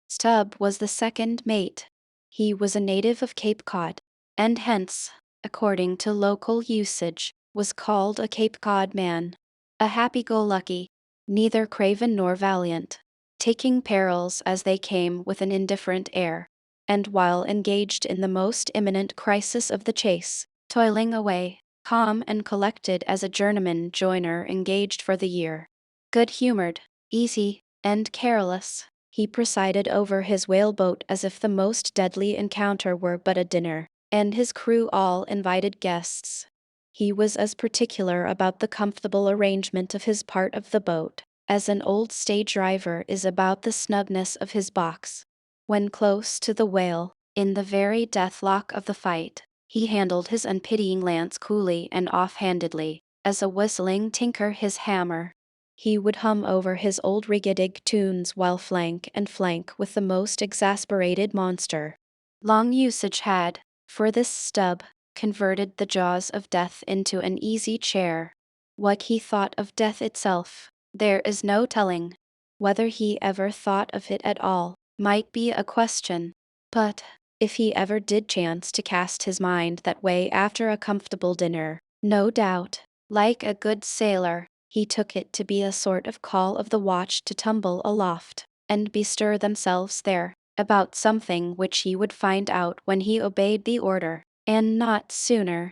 Stubb was the second mate. He was a native of Cape Cod, and hence, according to local usage, was called a Cape Cod man. A happy-go-lucky, neither craven nor valiant, taking perils as they came with an indifferent air, and while engaged in the most imminent crisis of the chase, toiling away, calm and collected as a journeyman joiner engaged for the year. Good-humored, easy, and careless, he presided over his whaleboat as if the most deadly encounter were but a dinner, and his crew all invited guests. He was as particular about the comfortable arrangement of his part of the boat as an old stage driver is about the snugness of his box. When close to the whale, In the very deathlock of the fight, he handled his unpitying lance coolly and offhandedly, as a whistling tinker his hammer. He would hum over his old rigadig tunes while flank and flank with the most exasperated monster. Long usage had, for this stub, converted the jaws of death into an easy chair. What he thought of death itself, there is no telling. Whether he ever thought of it at all, might be a question. But, if he ever did chance to cast his mind that way after a comfortable dinner, no doubt, like a good sailor, he took it to be a sort of call of the watch to tumble aloft, and bestir themselves there, about something which he would find out when he obeyed the order, and not sooner.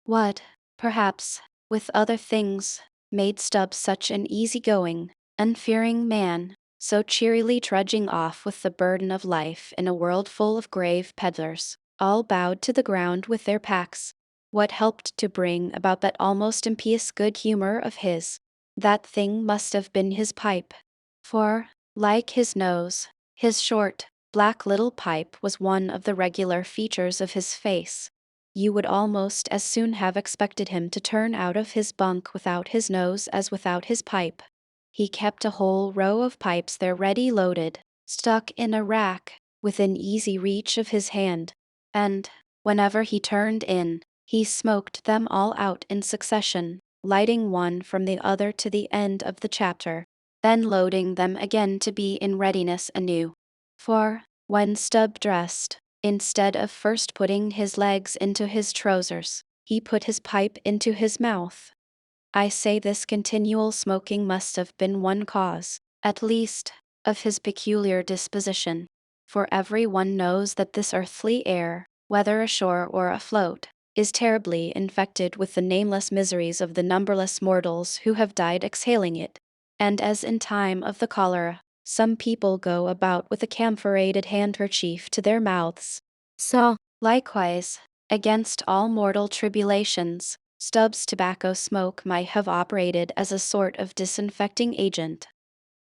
What, perhaps, with other things, made Stubbs such an easy-going, unfearing man, so cheerily trudging off with the burden of life in a world full of grave peddlers, all bowed to the ground with their packs. What helped to bring about that almost impious good humor of his? That thing must have been his pipe. For, like his nose, his short, black little pipe was one of the regular features of his face. You would almost as soon have expected him to turn out of his bunk without his nose as without his pipe. He kept a whole row of pipes there ready loaded, stuck in a rack, within easy reach of his hand, and, whenever he turned in, he smoked them all out in succession, lighting one from the other to the end of the chapter, then loading them again to be in readiness anew. For, when Stubb dressed, instead of first putting his legs into his trousers, he put his pipe into his mouth. I say this continual smoking must have been one cause, at least, of his peculiar disposition, for every one knows that this earthly air, whether ashore or afloat, is terribly infected with the nameless miseries of the numberless mortals who have died exhaling it, and as in time of the cholera, some people go about with a camphorated handkerchief to their mouths. So, likewise, against all mortal tribulations, Stubbs' tobacco smoke might have operated as a sort of disinfecting agent.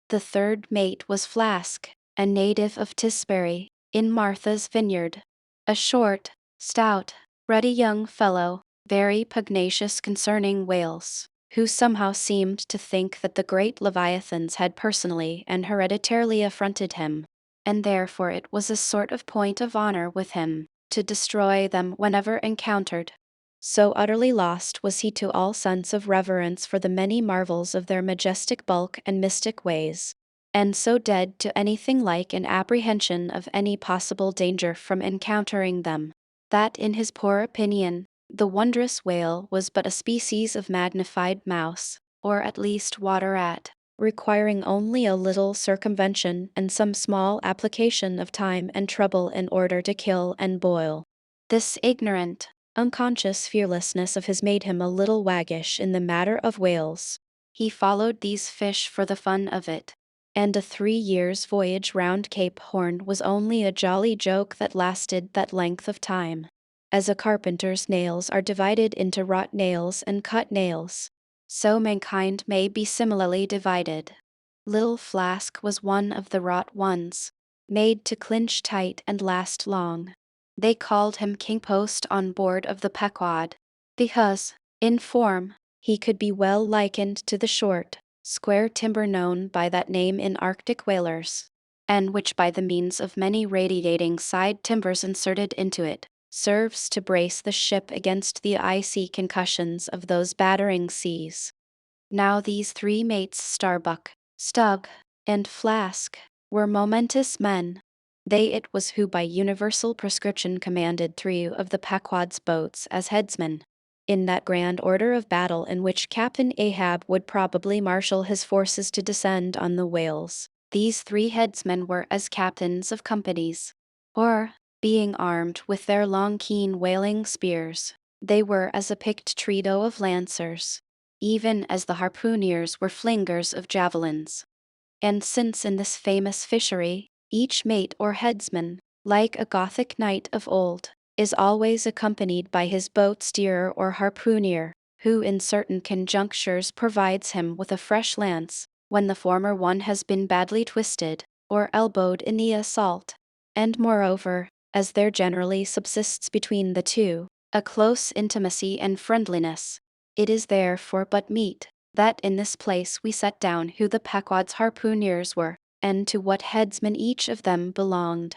The third mate was Flask, a native of Tisbury, in Martha's Vineyard. A short, stout, ruddy young fellow, very pugnacious concerning whales, who somehow seemed to think that the great leviathans had personally and hereditarily affronted him, and therefore it was a sort of point of honor with him to destroy them whenever encountered. So utterly lost was he to all sense of reverence for the many marvels of their majestic bulk and mystic ways, and so dead to anything like an apprehension of any possible danger from encountering them, that in his poor opinion, the wondrous whale was but a species of magnified mouse, or at least water rat, requiring only a little circumvention and some small application of time and trouble in order to kill and boil. This ignorant, unconscious fearlessness of his made him a little waggish in the matter of whales. He followed these fish for the fun of it, and a 3 years' voyage round Cape Horn was only a jolly joke that lasted that length of time. As a carpenter's nails are divided into wrought nails and cut nails, so mankind may be similarly divided. Little Flask was one of the wrought ones, made to clinch tight and last long. They called him King Post on board of the Pequod, because, in form, he could be well likened to the short, square timber known by that name in Arctic whalers, and which by the means of many radiating side timbers inserted into it, serves to brace the ship against the icy concussions of those battering seas. Now these 3 mates Starbuck, Stug, and Flask, were momentous men. They it was who by universal prescription commanded 3 of the Pequod's boats as headsmen, in that grand order of battle in which Captain Ahab would probably marshal his forces to descend on the whales. These 3 headsmen were as captains of companies, or, being armed with their long keen whaling spears, they were as a picked trio of lancers, even as the harpooneers were flingers of javelins. And since in this famous fishery, each mate or headsman, like a Gothic knight of old, is always accompanied by his boat steerer or harpooner, who in certain conjunctures provides him with a fresh lance, when the former one has been badly twisted, or elbowed in the assault, and moreover, as there generally subsists between the two a close intimacy and friendliness. It is therefore but meet that in this place we set down who the Pequod's harpooneers were, and to what headsman each of them belonged.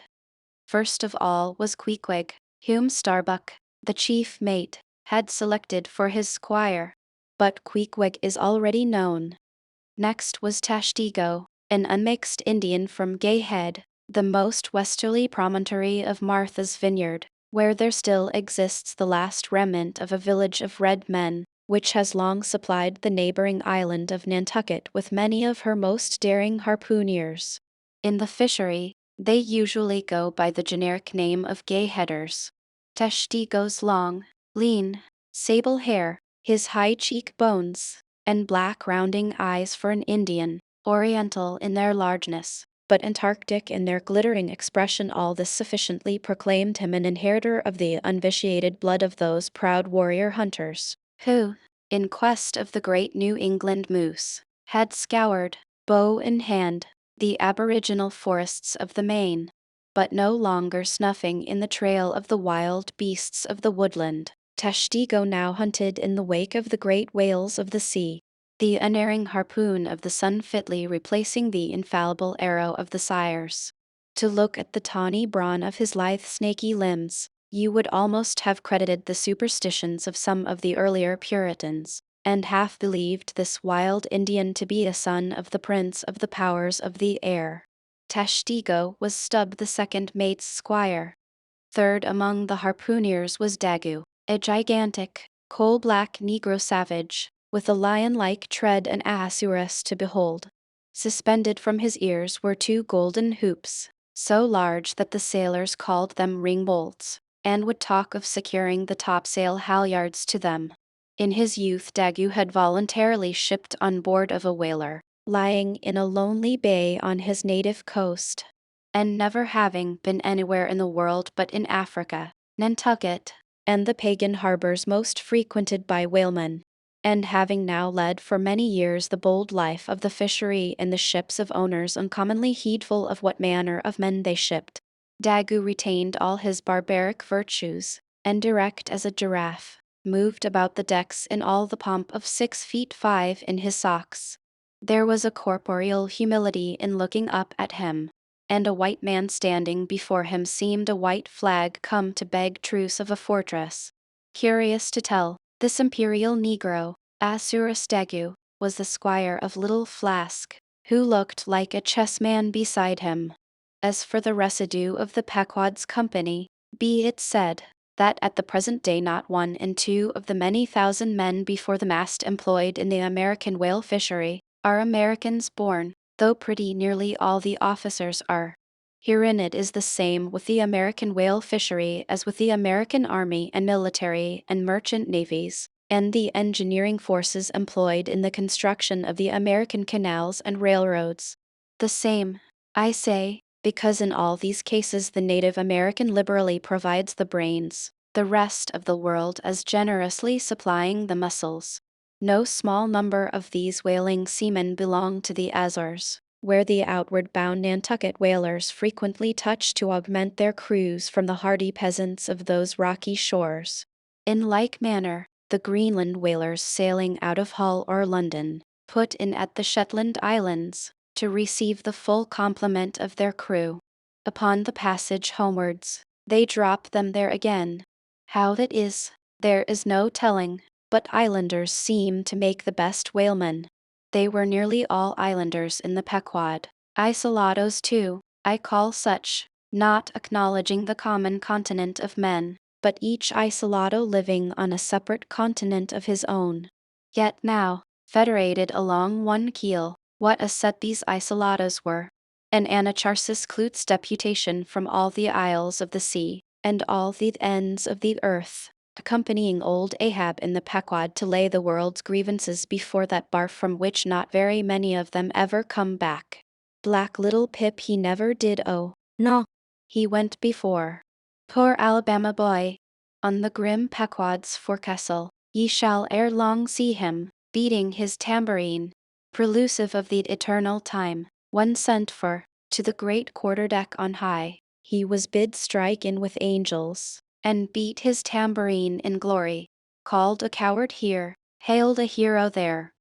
First of all was Queequeg, whom Starbuck, the chief mate, had selected for his squire. But Queequeg is already known. Next was Tashtego, an unmixed Indian from Gay Head, the most westerly promontory of Martha's Vineyard, where there still exists the last remnant of a village of red men, which has long supplied the neighboring island of Nantucket with many of her most daring harpooneers. In the fishery, they usually go by the generic name of Gay Headers. Tashtego's long, lean, sable hair, his high cheekbones, and black rounding eyes for an Indian, Oriental in their largeness, but Antarctic in their glittering expression, all this sufficiently proclaimed him an inheritor of the unvitiated blood of those proud warrior hunters, who, in quest of the great New England moose, had scoured, bow in hand, the aboriginal forests of the Maine, but no longer snuffing in the trail of the wild beasts of the woodland. Tashtego now hunted in the wake of the great whales of the sea, the unerring harpoon of the sun fitly replacing the infallible arrow of the sires. To look at the tawny brawn of his lithe snaky limbs, you would almost have credited the superstitions of some of the earlier Puritans, and half believed this wild Indian to be a son of the prince of the powers of the air. Tashtego was Stubb the second mate's squire. Third among the harpooneers was Daggoo, a gigantic, coal-black Negro savage, with a lion-like tread and Ahasuerus to behold. Suspended from his ears were two golden hoops, so large that the sailors called them ring-bolts, and would talk of securing the topsail halyards to them. In his youth Daggoo had voluntarily shipped on board of a whaler, lying in a lonely bay on his native coast, and never having been anywhere in the world but in Africa, Nantucket, and the pagan harbors most frequented by whalemen, and having now led for many years the bold life of the fishery in the ships of owners uncommonly heedful of what manner of men they shipped, Daggoo retained all his barbaric virtues, and erect as a giraffe, moved about the decks in all the pomp of 6 feet 5 in his socks. There was a corporeal humility in looking up at him, and a white man standing before him seemed a white flag come to beg truce of a fortress. Curious to tell, this imperial Negro, Ahasuerus Daggoo, was the squire of Little Flask, who looked like a chessman beside him. As for the residue of the Pequod's company, be it said that at the present day not one in two of the many thousand men before the mast employed in the American whale fishery are Americans born, though pretty nearly all the officers are. Herein it is the same with the American whale fishery as with the American army and military and merchant navies, and the engineering forces employed in the construction of the American canals and railroads. The same, I say, because in all these cases the native American liberally provides the brains, the rest of the world as generously supplying the muscles. No small number of these whaling seamen belong to the Azores, where the outward-bound Nantucket whalers frequently touch to augment their crews from the hardy peasants of those rocky shores. In like manner, the Greenland whalers sailing out of Hull or London put in at the Shetland Islands to receive the full complement of their crew. Upon the passage homewards, they drop them there again. How that is, there is no telling, but islanders seem to make the best whalemen. They were nearly all islanders in the Pequod. Isolados too, I call such, not acknowledging the common continent of men, but each isolado living on a separate continent of his own. Yet now, federated along one keel, what a set these isolados were! An Anacharsis Clute's deputation from all the isles of the sea, and all the ends of the earth, accompanying old Ahab in the Pequod to lay the world's grievances before that bar from which not very many of them ever come back. Black little Pip he never did no, he went before. Poor Alabama boy! On the grim Pequod's forecastle, ye shall ere long see him, beating his tambourine, prelusive of the eternal time, one sent for, to the great quarter-deck on high. He was bid strike in with angels, and beat his tambourine in glory, called a coward here, hailed a hero there,